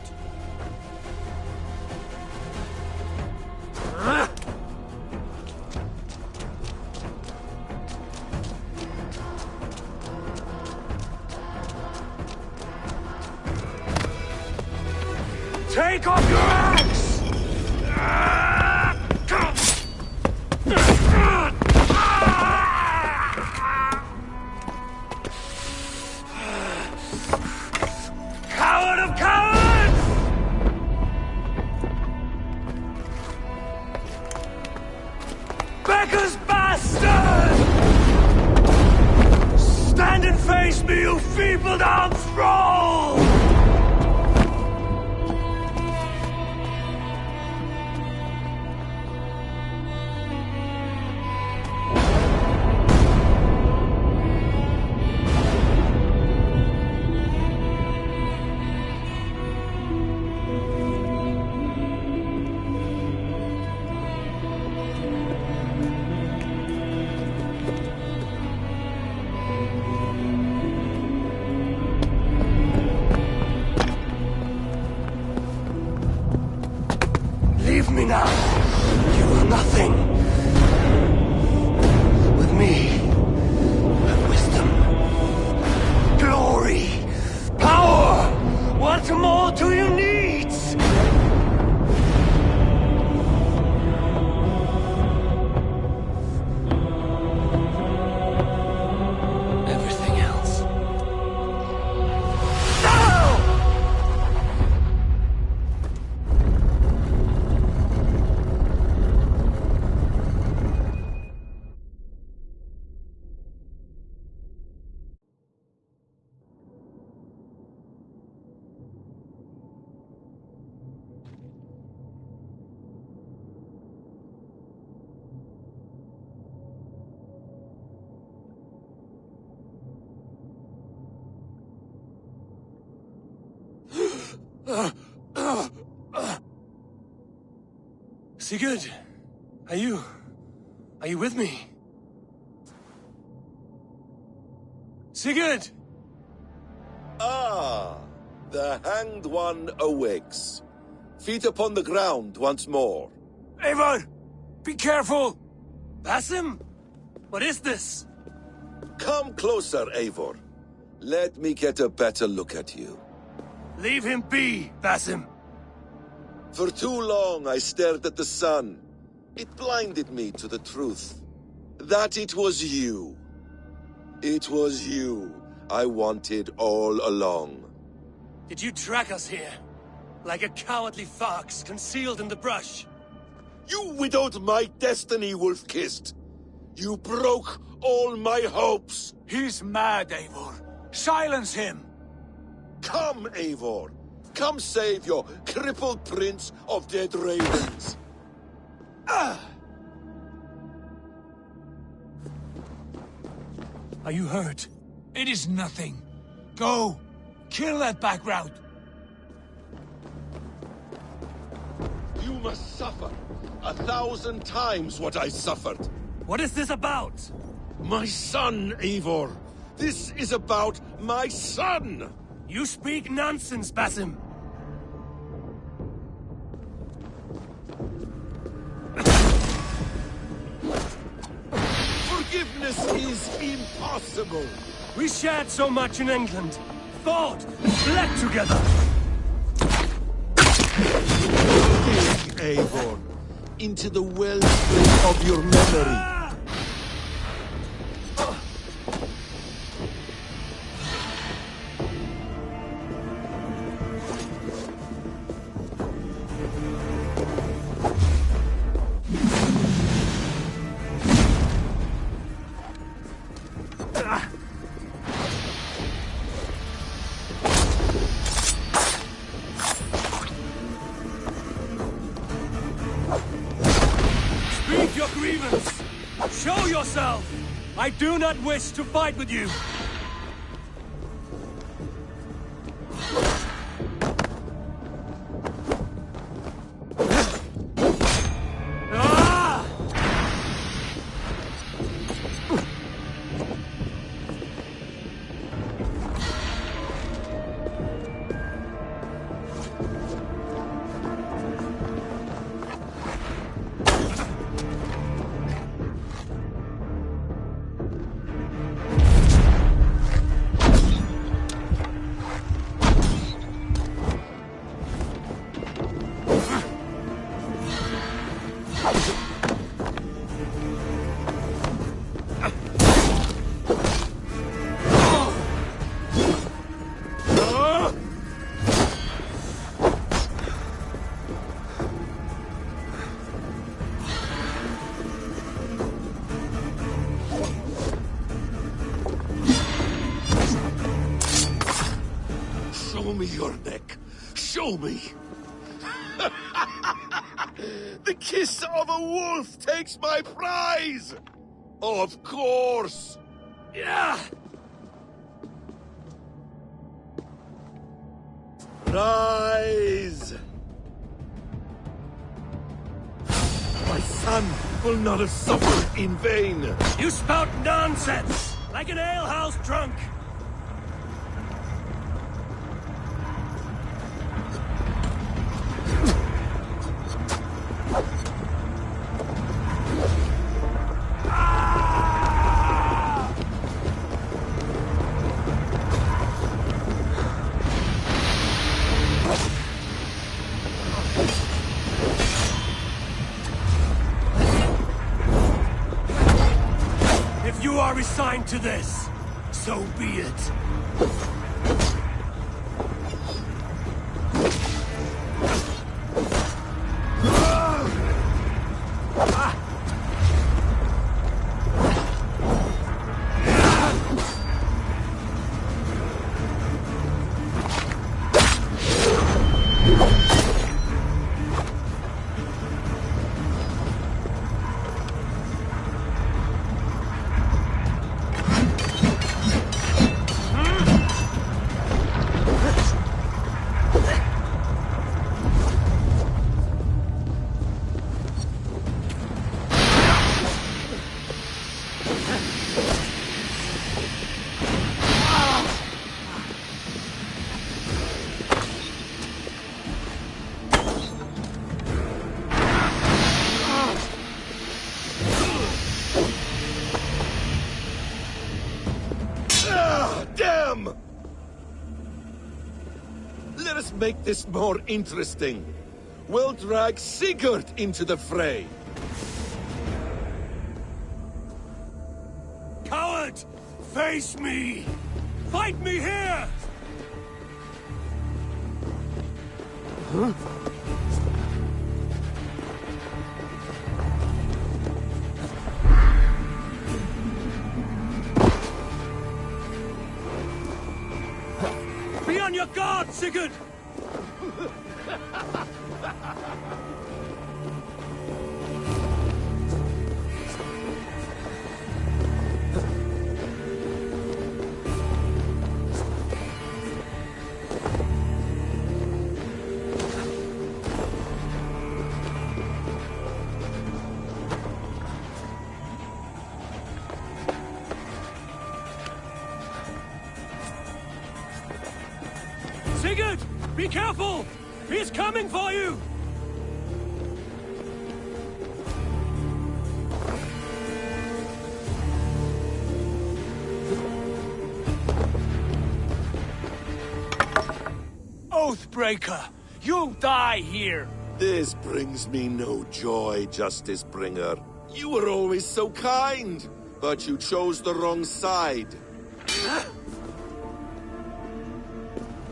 Take off your axe! Coward of cowards! Becca's bastard! Stand and face me, you feeble-down thrall! Leave me now. You are nothing. With me, have wisdom, glory, power. What more do you need? Everything else. Sigurd, are you with me? Sigurd! Ah, the hanged one awakes. Feet upon the ground once more. Eivor! Be careful! Basim? What is this? Come closer, Eivor. Let me get a better look at you. Leave him be, Basim. For too long I stared at the sun. It blinded me to the truth. That it was you. It was you I wanted all along. Did you track us here? Like a cowardly fox concealed in the brush? You widowed my destiny, Wolf-Kissed. You broke all my hopes. He's mad, Eivor. Silence him! Come, Eivor. Come save your crippled prince of dead ravens. Are you hurt? It is nothing. Go! Kill that background! You must suffer 1,000 times what I suffered. What is this about? My son, Eivor. This is about my son! You speak nonsense, Basim. Forgiveness is impossible. We shared so much in England. Fought, bled together. Dig, Eivor, into the wellspring of your memory. Speak your grievance. Show yourself. I do not wish to fight with you. Show me your neck. Show me. The kiss of a wolf takes my prize! Of course! Yeah! Rise! My son will not have suffered in vain! You spout nonsense! Like an alehouse drunk! If you are resigned to this, so be it. Damn! Let us make this more interesting. We'll drag Sigurd into the fray. Coward! Face me! Fight me here! Huh? Be on your guard, Sigurd! Sigurd! Be careful! He's coming for you! Oathbreaker! You'll die here! This brings me no joy, Justice Bringer. You were always so kind, but you chose the wrong side.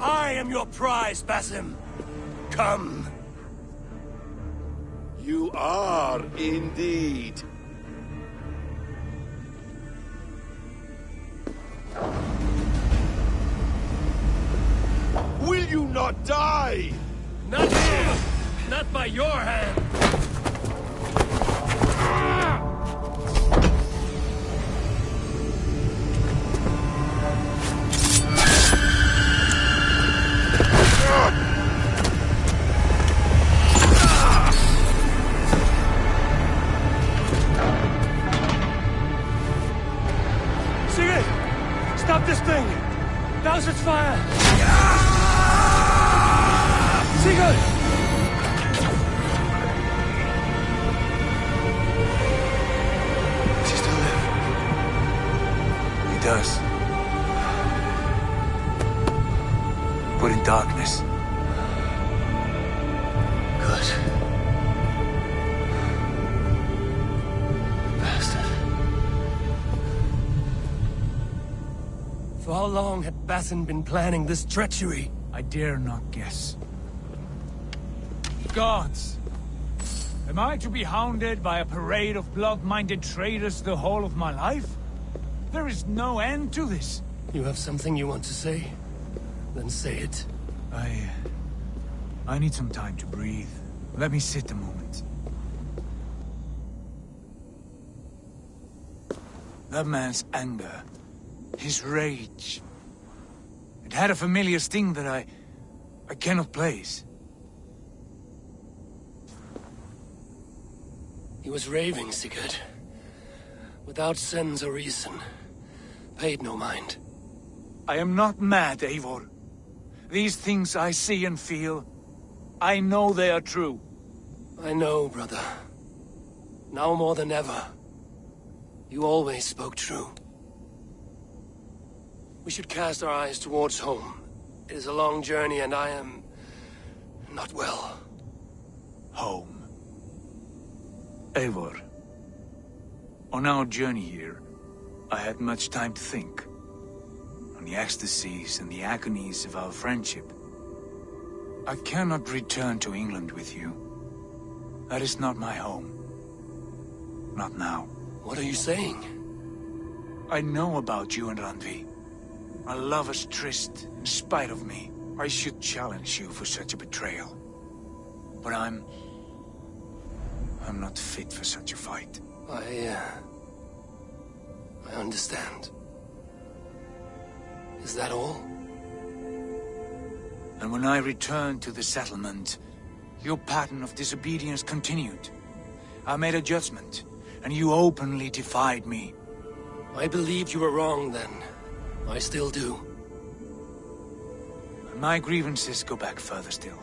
I am your prize, Basim. Come. You are indeed. Will you not die? Not here! Not by your hand! Sigurd! Stop this thing! Douse its fire! Sigurd! Does he still live? He does. But in darkness. Good. For how long had Basim been planning this treachery? I dare not guess. Gods! Am I to be hounded by a parade of blood-minded traitors the whole of my life? There is no end to this. You have something you want to say? Then say it. I need some time to breathe. Let me sit a moment. That man's anger, his rage, it had a familiar sting that I cannot place. He was raving, Sigurd. Without sense or reason. Paid no mind. I am not mad, Eivor. These things I see and feel, I know they are true. I know, brother. Now more than ever. You always spoke true. We should cast our eyes towards home. It is a long journey and I am... not well. Home. Eivor. On our journey here, I had much time to think. On the ecstasies and the agonies of our friendship. I cannot return to England with you. That is not my home. Not now. What are you saying? I know about you and Randvi. A lover's tryst, in spite of me. I should challenge you for such a betrayal. But I'm not fit for such a fight. I understand. Is that all? And when I returned to the settlement, your pattern of disobedience continued. I made a judgment, and you openly defied me. I believed you were wrong then. I still do. And my grievances go back further still.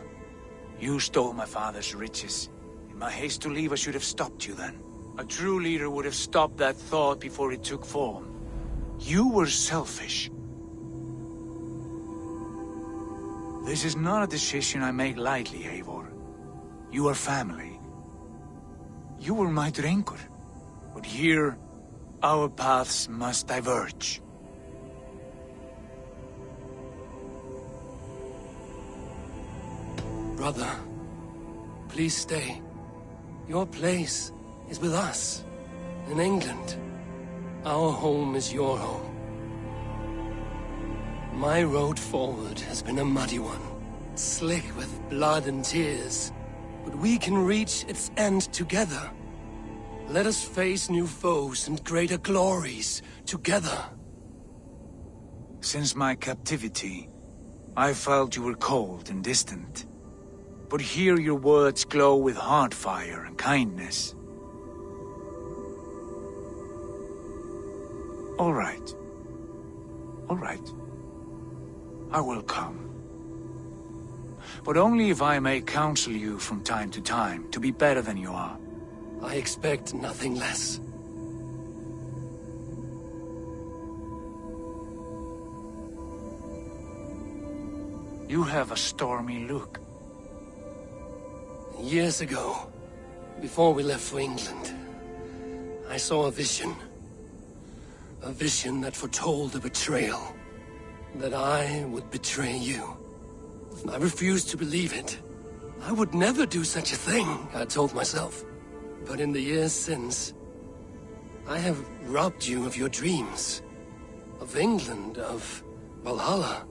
You stole my father's riches. In my haste to leave, I should have stopped you then. A true leader would have stopped that thought before it took form. You were selfish. This is not a decision I make lightly, Eivor. You are family. You were my drengur. But here, our paths must diverge. Brother, please stay. Your place is with us, in England. Our home is your home. My road forward has been a muddy one, slick with blood and tears. But we can reach its end together. Let us face new foes and greater glories together. Since my captivity, I felt you were cold and distant. But here your words glow with heart fire and kindness. All right. All right. I will come. But only if I may counsel you from time to time to be better than you are. I expect nothing less. You have a stormy look. Years ago, before we left for England, I saw a vision. A vision that foretold a betrayal. That I would betray you. I refused to believe it. I would never do such a thing, I told myself. But in the years since, I have robbed you of your dreams. Of England, of Valhalla.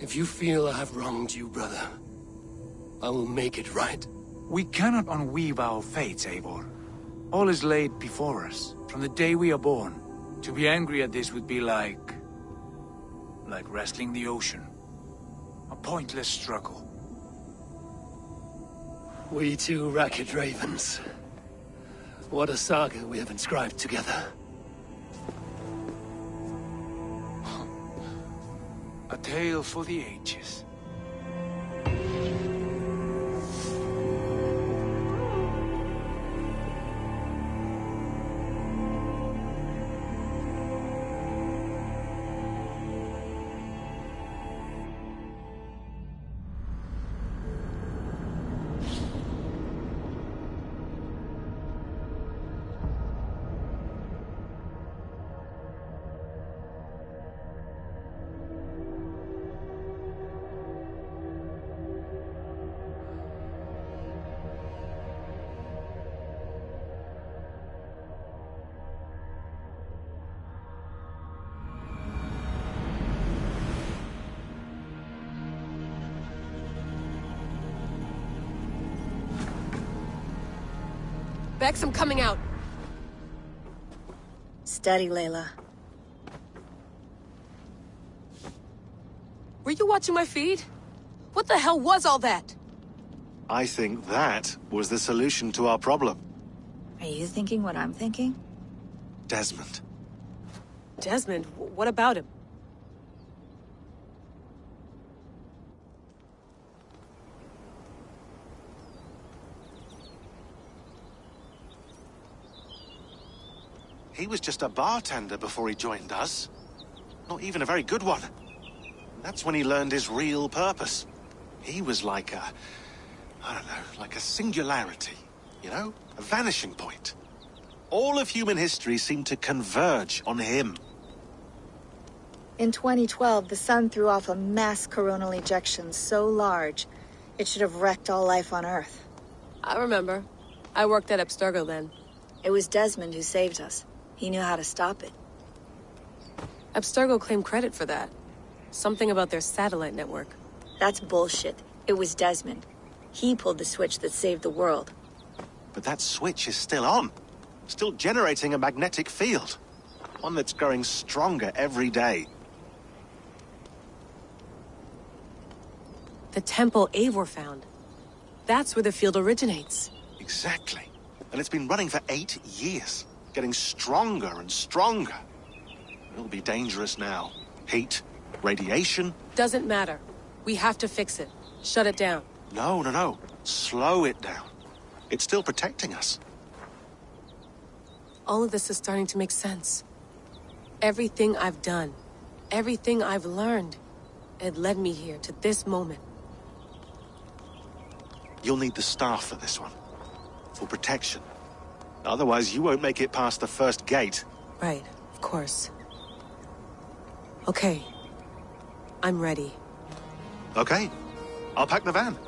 If you feel I have wronged you, brother, I will make it right. We cannot unweave our fates, Eivor. All is laid before us, from the day we are born. To be angry at this would be like wrestling the ocean. A pointless struggle. We two racket ravens. What a saga we have inscribed together. A tale for the ages. Bex, I'm coming out. Steady, Layla. Were you watching my feed? What the hell was all that? I think that was the solution to our problem. Are you thinking what I'm thinking? Desmond. Desmond? What about him? He was just a bartender before he joined us. Not even a very good one. That's when he learned his real purpose. He was like a... I don't know, like a singularity, you know? A vanishing point. All of human history seemed to converge on him. In 2012, the sun threw off a mass coronal ejection so large, it should have wrecked all life on Earth. I remember. I worked at Abstergo then. It was Desmond who saved us. He knew how to stop it. Abstergo claimed credit for that. Something about their satellite network. That's bullshit. It was Desmond. He pulled the switch that saved the world. But that switch is still on. Still generating a magnetic field. One that's growing stronger every day. The temple Eivor found. That's where the field originates. Exactly. And it's been running for 8 years. Getting stronger and stronger. It'll be dangerous now. Heat, radiation. Doesn't matter. We have to fix it. Shut it down. No. Slow it down. It's still protecting us. All of this is starting to make sense. Everything I've done, everything I've learned, it led me here to this moment. You'll need the staff for this one. For protection. Otherwise, you won't make it past the first gate. Right, of course. Okay. I'm ready. Okay. I'll pack the van.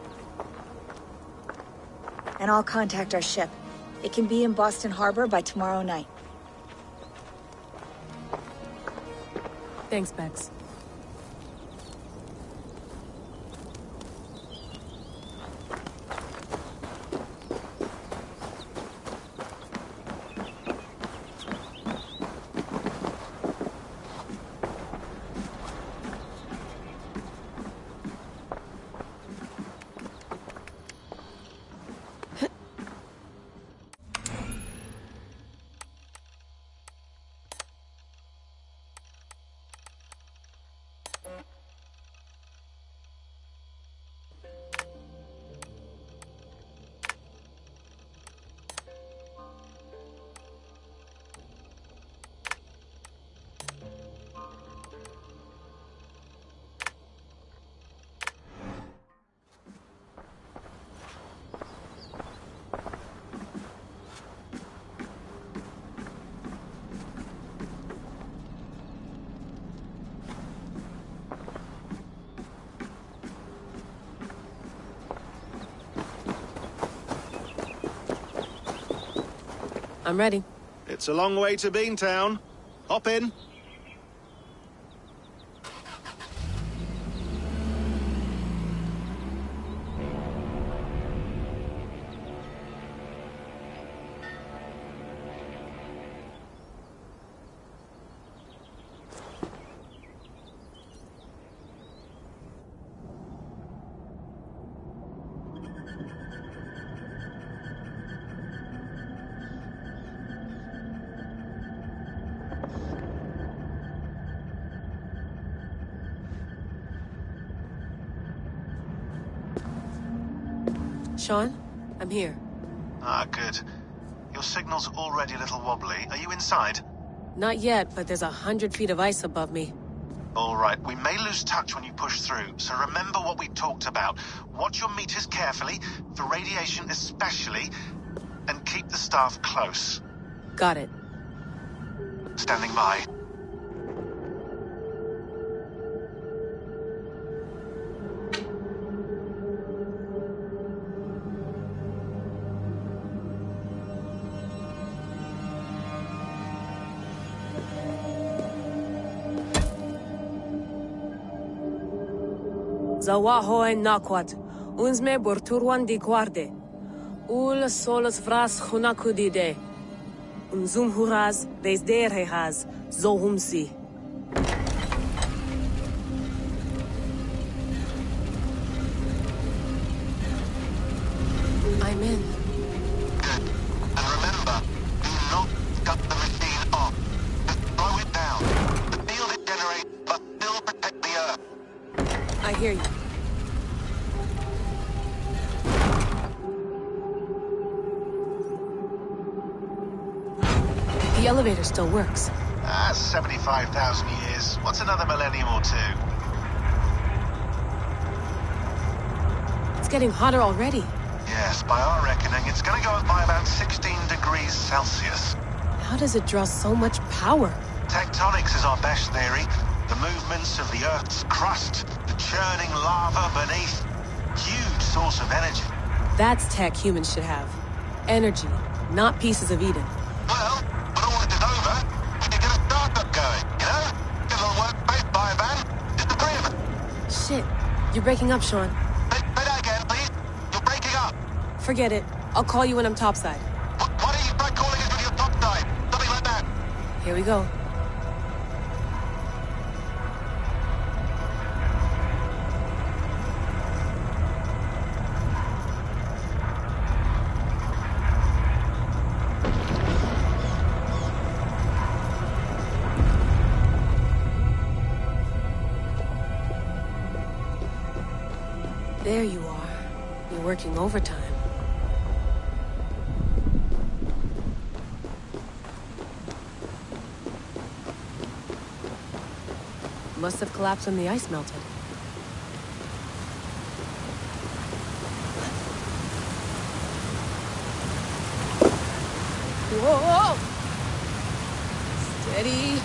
And I'll contact our ship. It can be in Boston Harbor by tomorrow night. Thanks, Bex. I'm ready. It's a long way to Beantown. Hop in. Sean, I'm here. Ah, good. Your signal's already a little wobbly. Are you inside? Not yet, but there's 100 feet of ice above me. All right, we may lose touch when you push through, so remember what we talked about. Watch your meters carefully, for radiation especially, and keep the staff close. Got it. Standing by. Zawaho en nakwat, unzme burturwan di guarde. Ul solas vras hunakudide. Unzum huraz, desderehaz, zohumsi. I'm in. And remember, do not cut the machine off. Just throw it down. The field it generates must still protect the Earth. I hear you. The elevator still works. 75,000 years. What's another millennium or two? It's getting hotter already. Yes, by our reckoning, it's gonna go up by about 16 degrees Celsius. How does it draw so much power? Tectonics is our best theory. The movements of the Earth's crust, the churning lava beneath. Huge source of energy. That's tech humans should have. Energy, not pieces of Eden. Well, when all this is over, we can get a startup going, you know? Get a little workspace, buy a van, just the three of us. Shit, you're breaking up, Sean. Say that again, please. You're breaking up. Forget it. I'll call you when I'm topside. Why don't you try calling us when you're topside? Something like that. Here we go. There you are. You're working overtime. Must have collapsed when the ice melted. Whoa! Steady.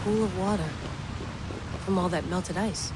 Pool of water from all that melted ice.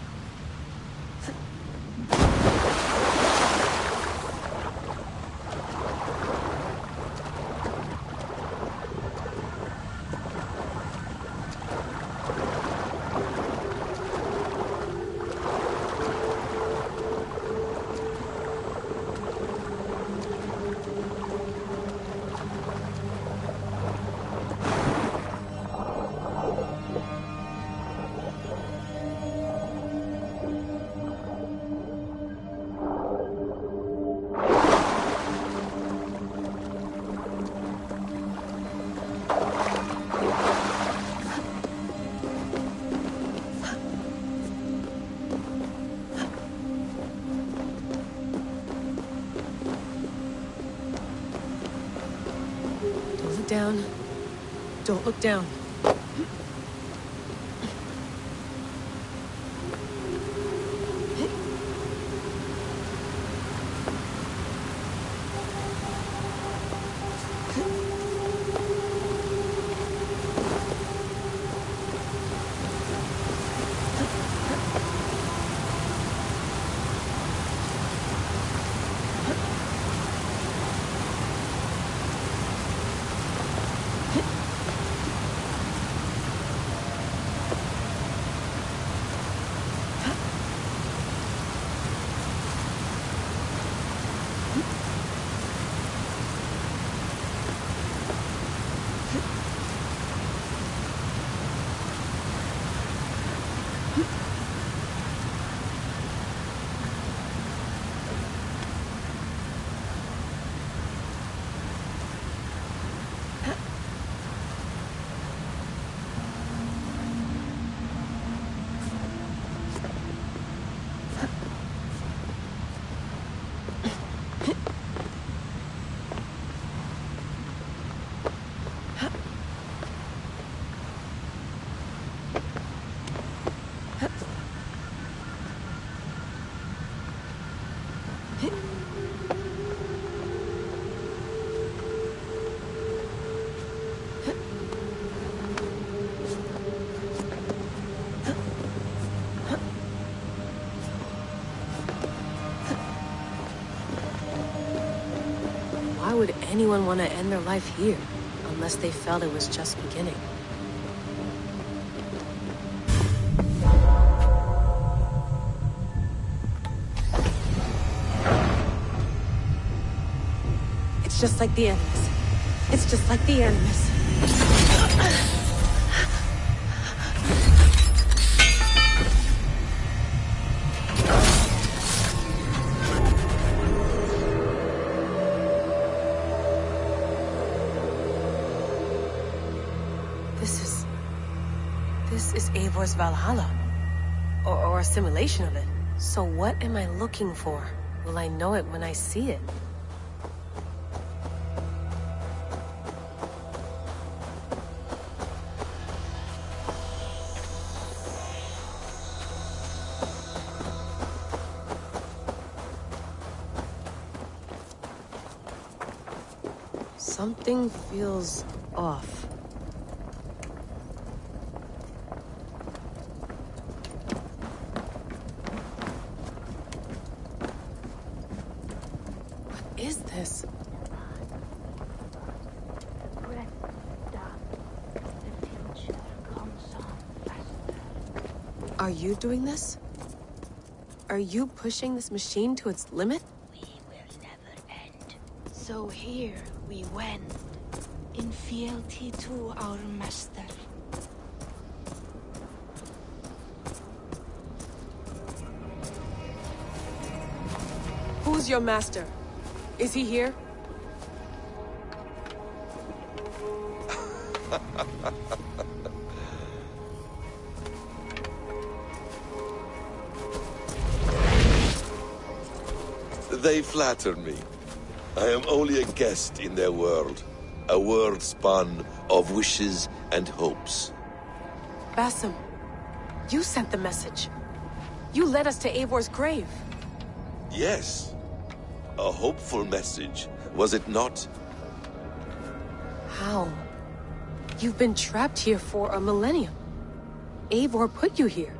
Down. Don't look down. would anyone want to end their life here? Unless they felt it was just beginning. It's just like the enemies. It's just like the enemies. This is Eivor's Valhalla. Or a simulation of it. So what am I looking for? Will I know it when I see it? Something feels off. What is this? Are you doing this? Are you pushing this machine to its limit? We will never end. So here we went, in fealty to our master. Who's your master? Is he here? They flatter me. I am only a guest in their world. A world spun of wishes and hopes. Basim, you sent the message. You led us to Eivor's grave. Yes. A hopeful message, was it not? How? You've been trapped here for a millennium. Eivor put you here.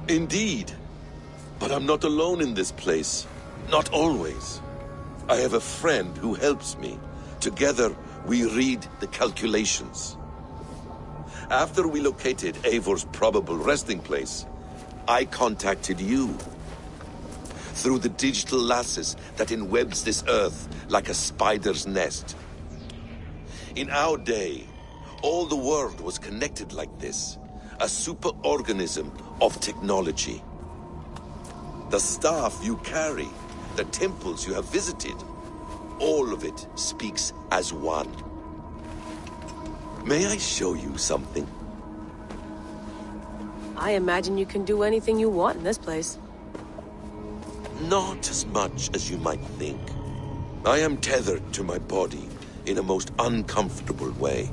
Indeed. But I'm not alone in this place. Not always. I have a friend who helps me. Together, we read the calculations. After we located Eivor's probable resting place, I contacted you. Through the digital lasses that enwebs this earth like a spider's nest. In our day, all the world was connected like this. A superorganism of technology. The staff you carry, the temples you have visited, all of it speaks as one. May I show you something? I imagine you can do anything you want in this place. Not as much as you might think. I am tethered to my body in a most uncomfortable way.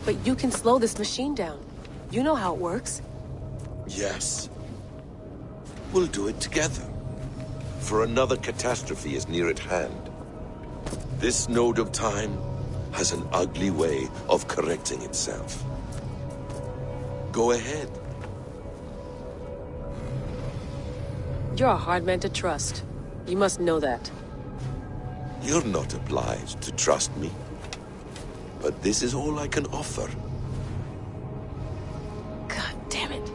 But you can slow this machine down. You know how it works. Yes. We'll do it together. For another catastrophe is near at hand. This node of time has an ugly way of correcting itself. Go ahead. You're a hard man to trust. You must know that. You're not obliged to trust me. But this is all I can offer. God damn it.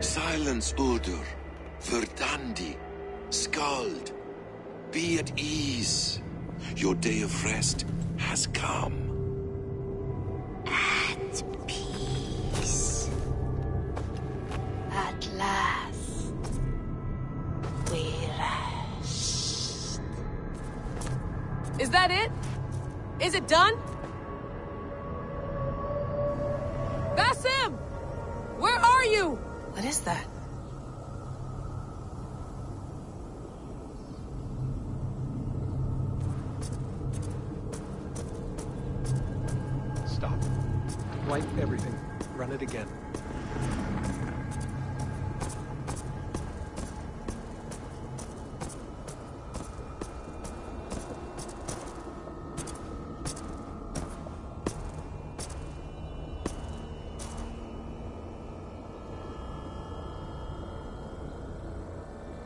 Silence, Udur. Verdandi. Skald. Be at ease. Your day of rest has come. At peace. At last. We rest. Is that it? Is it done? Basim! Where are you? What is that? Stop. Wipe everything. Run it again.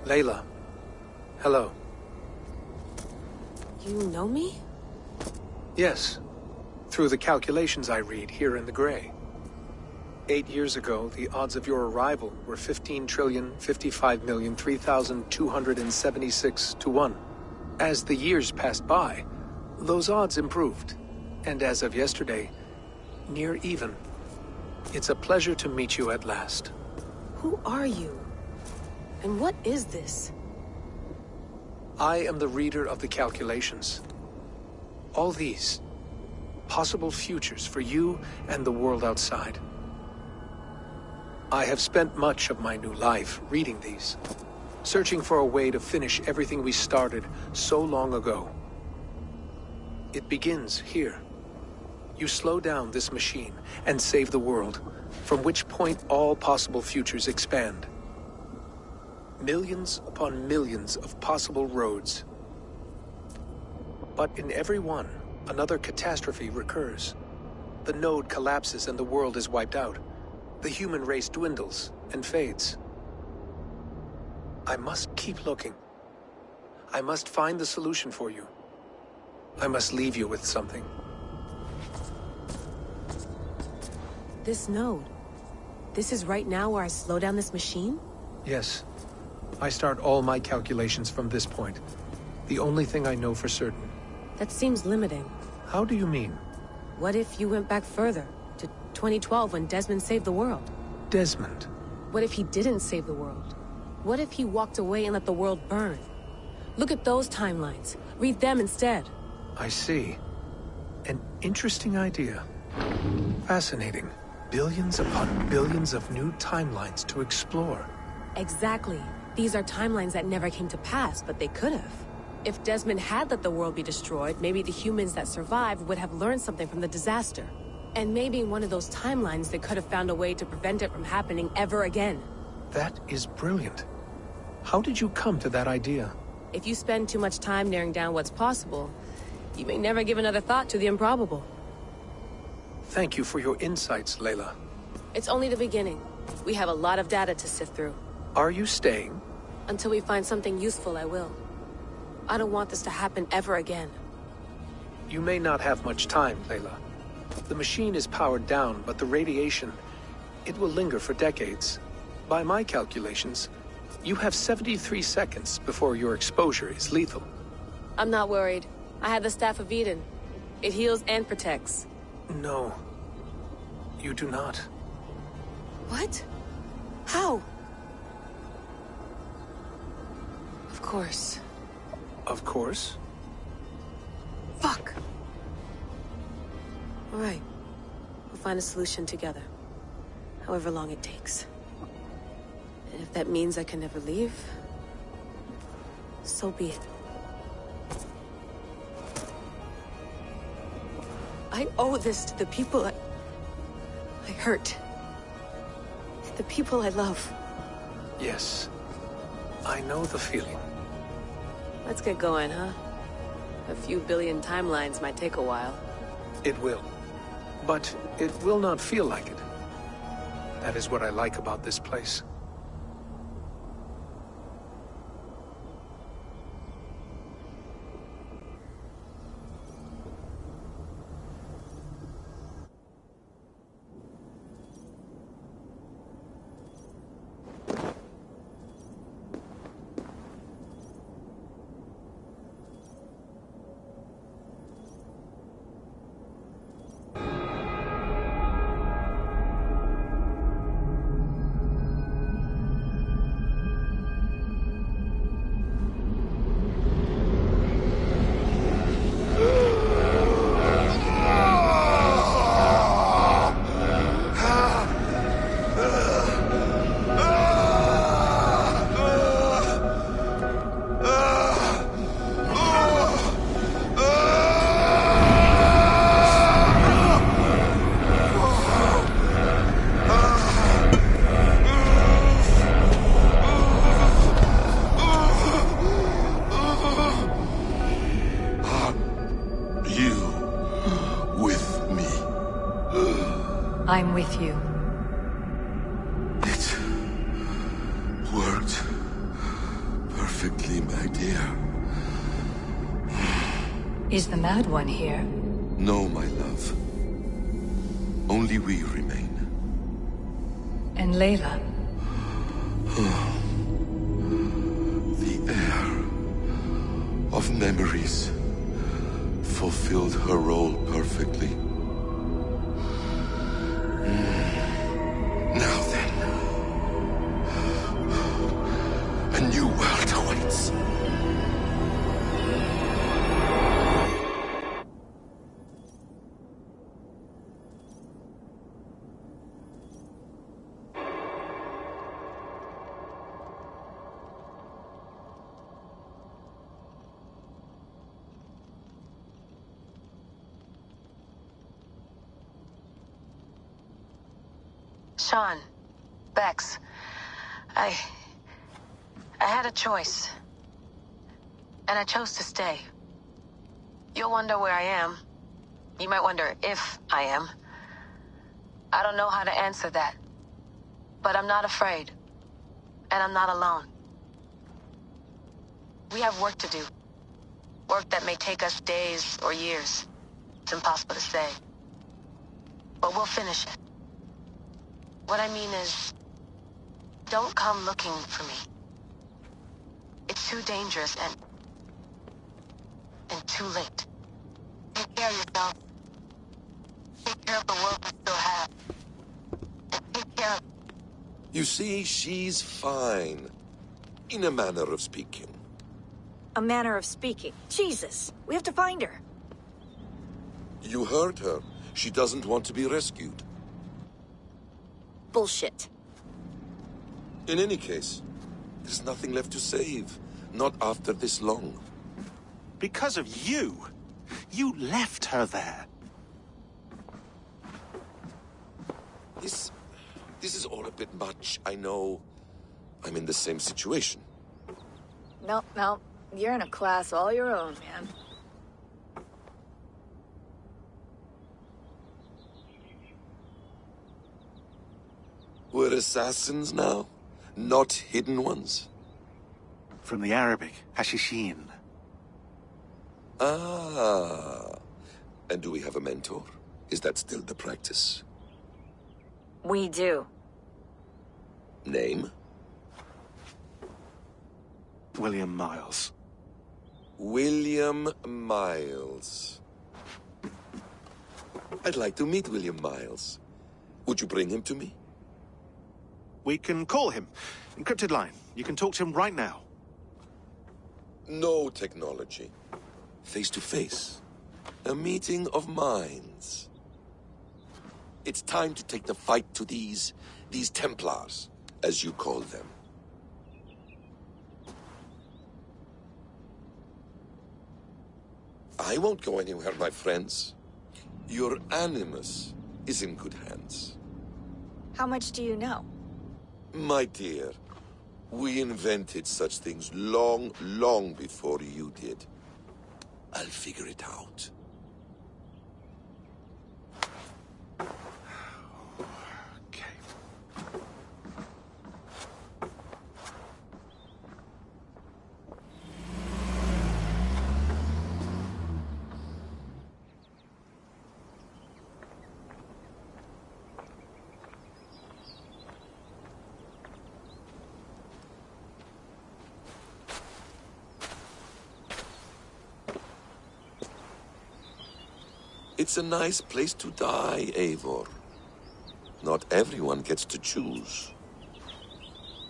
Layla. Hello. You know me? Yes. Through the calculations I read here in the gray. 8 years ago, the odds of your arrival were 15,055,003,276 to 1. As the years passed by, those odds improved. And as of yesterday, near even. It's a pleasure to meet you at last. Who are you? And what is this? I am the reader of the calculations. All these, possible futures for you and the world outside. I have spent much of my new life reading these, searching for a way to finish everything we started so long ago. It begins here. You slow down this machine and save the world, from which point all possible futures expand. Millions upon millions of possible roads. But in every one, another catastrophe recurs. The node collapses and the world is wiped out. The human race dwindles and fades. I must keep looking. I must find the solution for you. I must leave you with something. This node. This is right now where I slow down this machine? Yes. I start all my calculations from this point. The only thing I know for certain. That seems limiting. How do you mean? What if you went back further, to 2012 when Desmond saved the world? Desmond? What if he didn't save the world? What if he walked away and let the world burn? Look at those timelines. Read them instead. I see. An interesting idea. Fascinating. Billions upon billions of new timelines to explore. Exactly. These are timelines that never came to pass, but they could have. If Desmond had let the world be destroyed, maybe the humans that survived would have learned something from the disaster. And maybe in one of those timelines they could have found a way to prevent it from happening ever again. That is brilliant. How did you come to that idea? If you spend too much time narrowing down what's possible, you may never give another thought to the improbable. Thank you for your insights, Layla. It's only the beginning. We have a lot of data to sift through. Are you staying? Until we find something useful, I will. I don't want this to happen ever again. You may not have much time, Layla. The machine is powered down, but the radiation, it will linger for decades. By my calculations, you have 73 seconds before your exposure is lethal. I'm not worried. I have the Staff of Eden. It heals and protects. No. You do not. What? How? Of course. Of course? Fuck! All right. We'll find a solution together. However long it takes. And if that means I can never leave, so be it. I owe this to the people I hurt. The people I love. Yes. I know the feeling. Let's get going, huh? A few billion timelines might take a while. It will. But it will not feel like it. That is what I like about this place. I'm with you. It worked. perfectly, my dear. Is the Mad One here? No, my love. Only we remain. And Layla? The air of memories fulfilled her role perfectly. Now then, a new world awaits. Sean, Bex, I had a choice. And I chose to stay. You'll wonder where I am. You might wonder if I am. I don't know how to answer that. But I'm not afraid. And I'm not alone. We have work to do. Work that may take us days or years. It's impossible to say. But we'll finish it. What I mean is, don't come looking for me. It's too dangerous and too late. Take care of yourself. Take care of the world we still have. And take care of... You see, she's fine. In a manner of speaking. A manner of speaking? Jesus! We have to find her. You heard her. She doesn't want to be rescued. Bullshit. In any case, there's nothing left to save. Not after this long. Because of you. You left her there. This is all a bit much, I know. I'm in the same situation. No. You're in a class all your own, man. We're assassins now? Not hidden ones? From the Arabic, Hashishin. Ah. And do we have a mentor? Is that still the practice? We do. Name? William Miles. William Miles. I'd like to meet William Miles. Would you bring him to me? We can call him. Encrypted line. You can talk to him right now. No technology. Face to face. A meeting of minds. It's time to take the fight to these Templars, as you call them. I won't go anywhere, my friends. Your animus is in good hands. How much do you know? My dear, we invented such things long, long before you did. I'll figure it out. It's a nice place to die, Eivor. Not everyone gets to choose.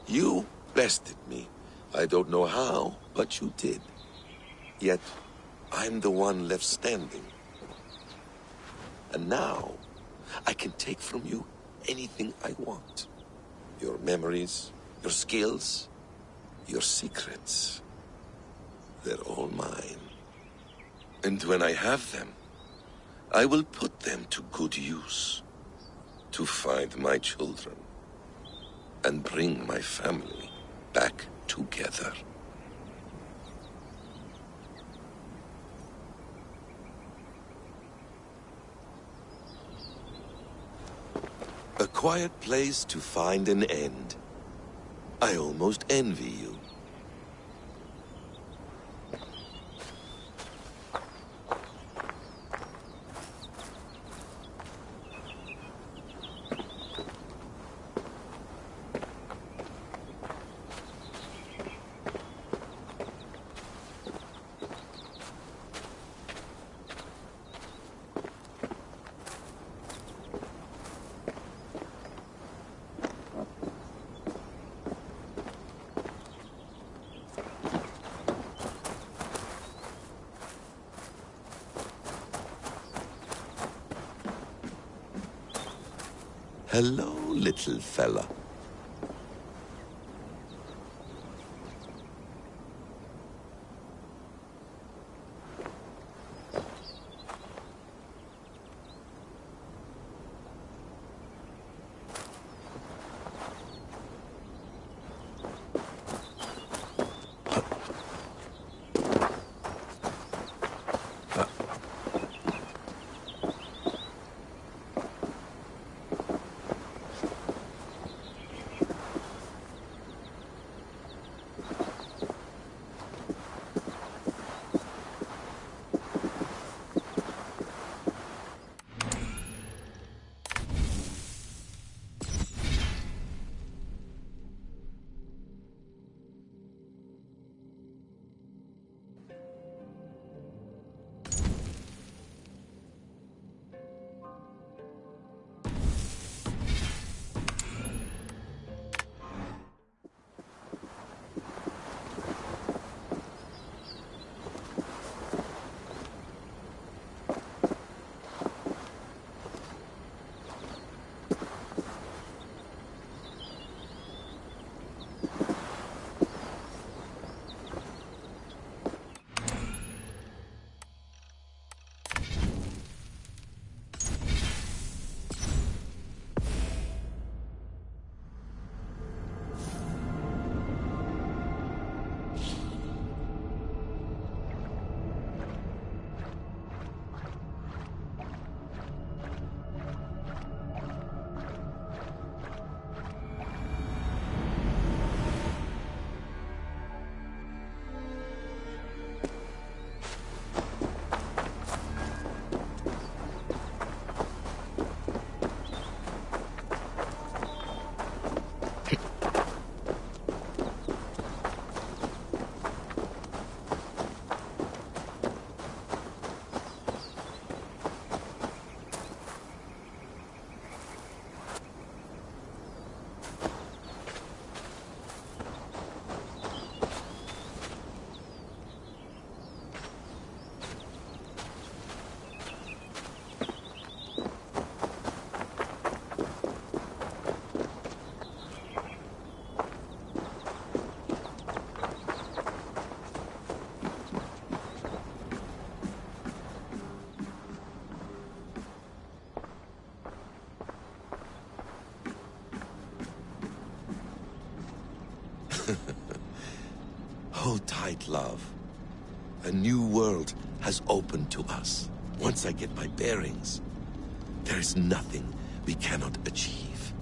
You bested me. I don't know how, but you did. Yet, I'm the one left standing. And now, I can take from you anything I want. Your memories, your skills, your secrets. They're all mine. And when I have them, I will put them to good use. To find my children. And bring my family back together. A quiet place to find an end. I almost envy you. Hello, little fella. Hold tight, love. A new world has opened to us. Once I get my bearings, there is nothing we cannot achieve.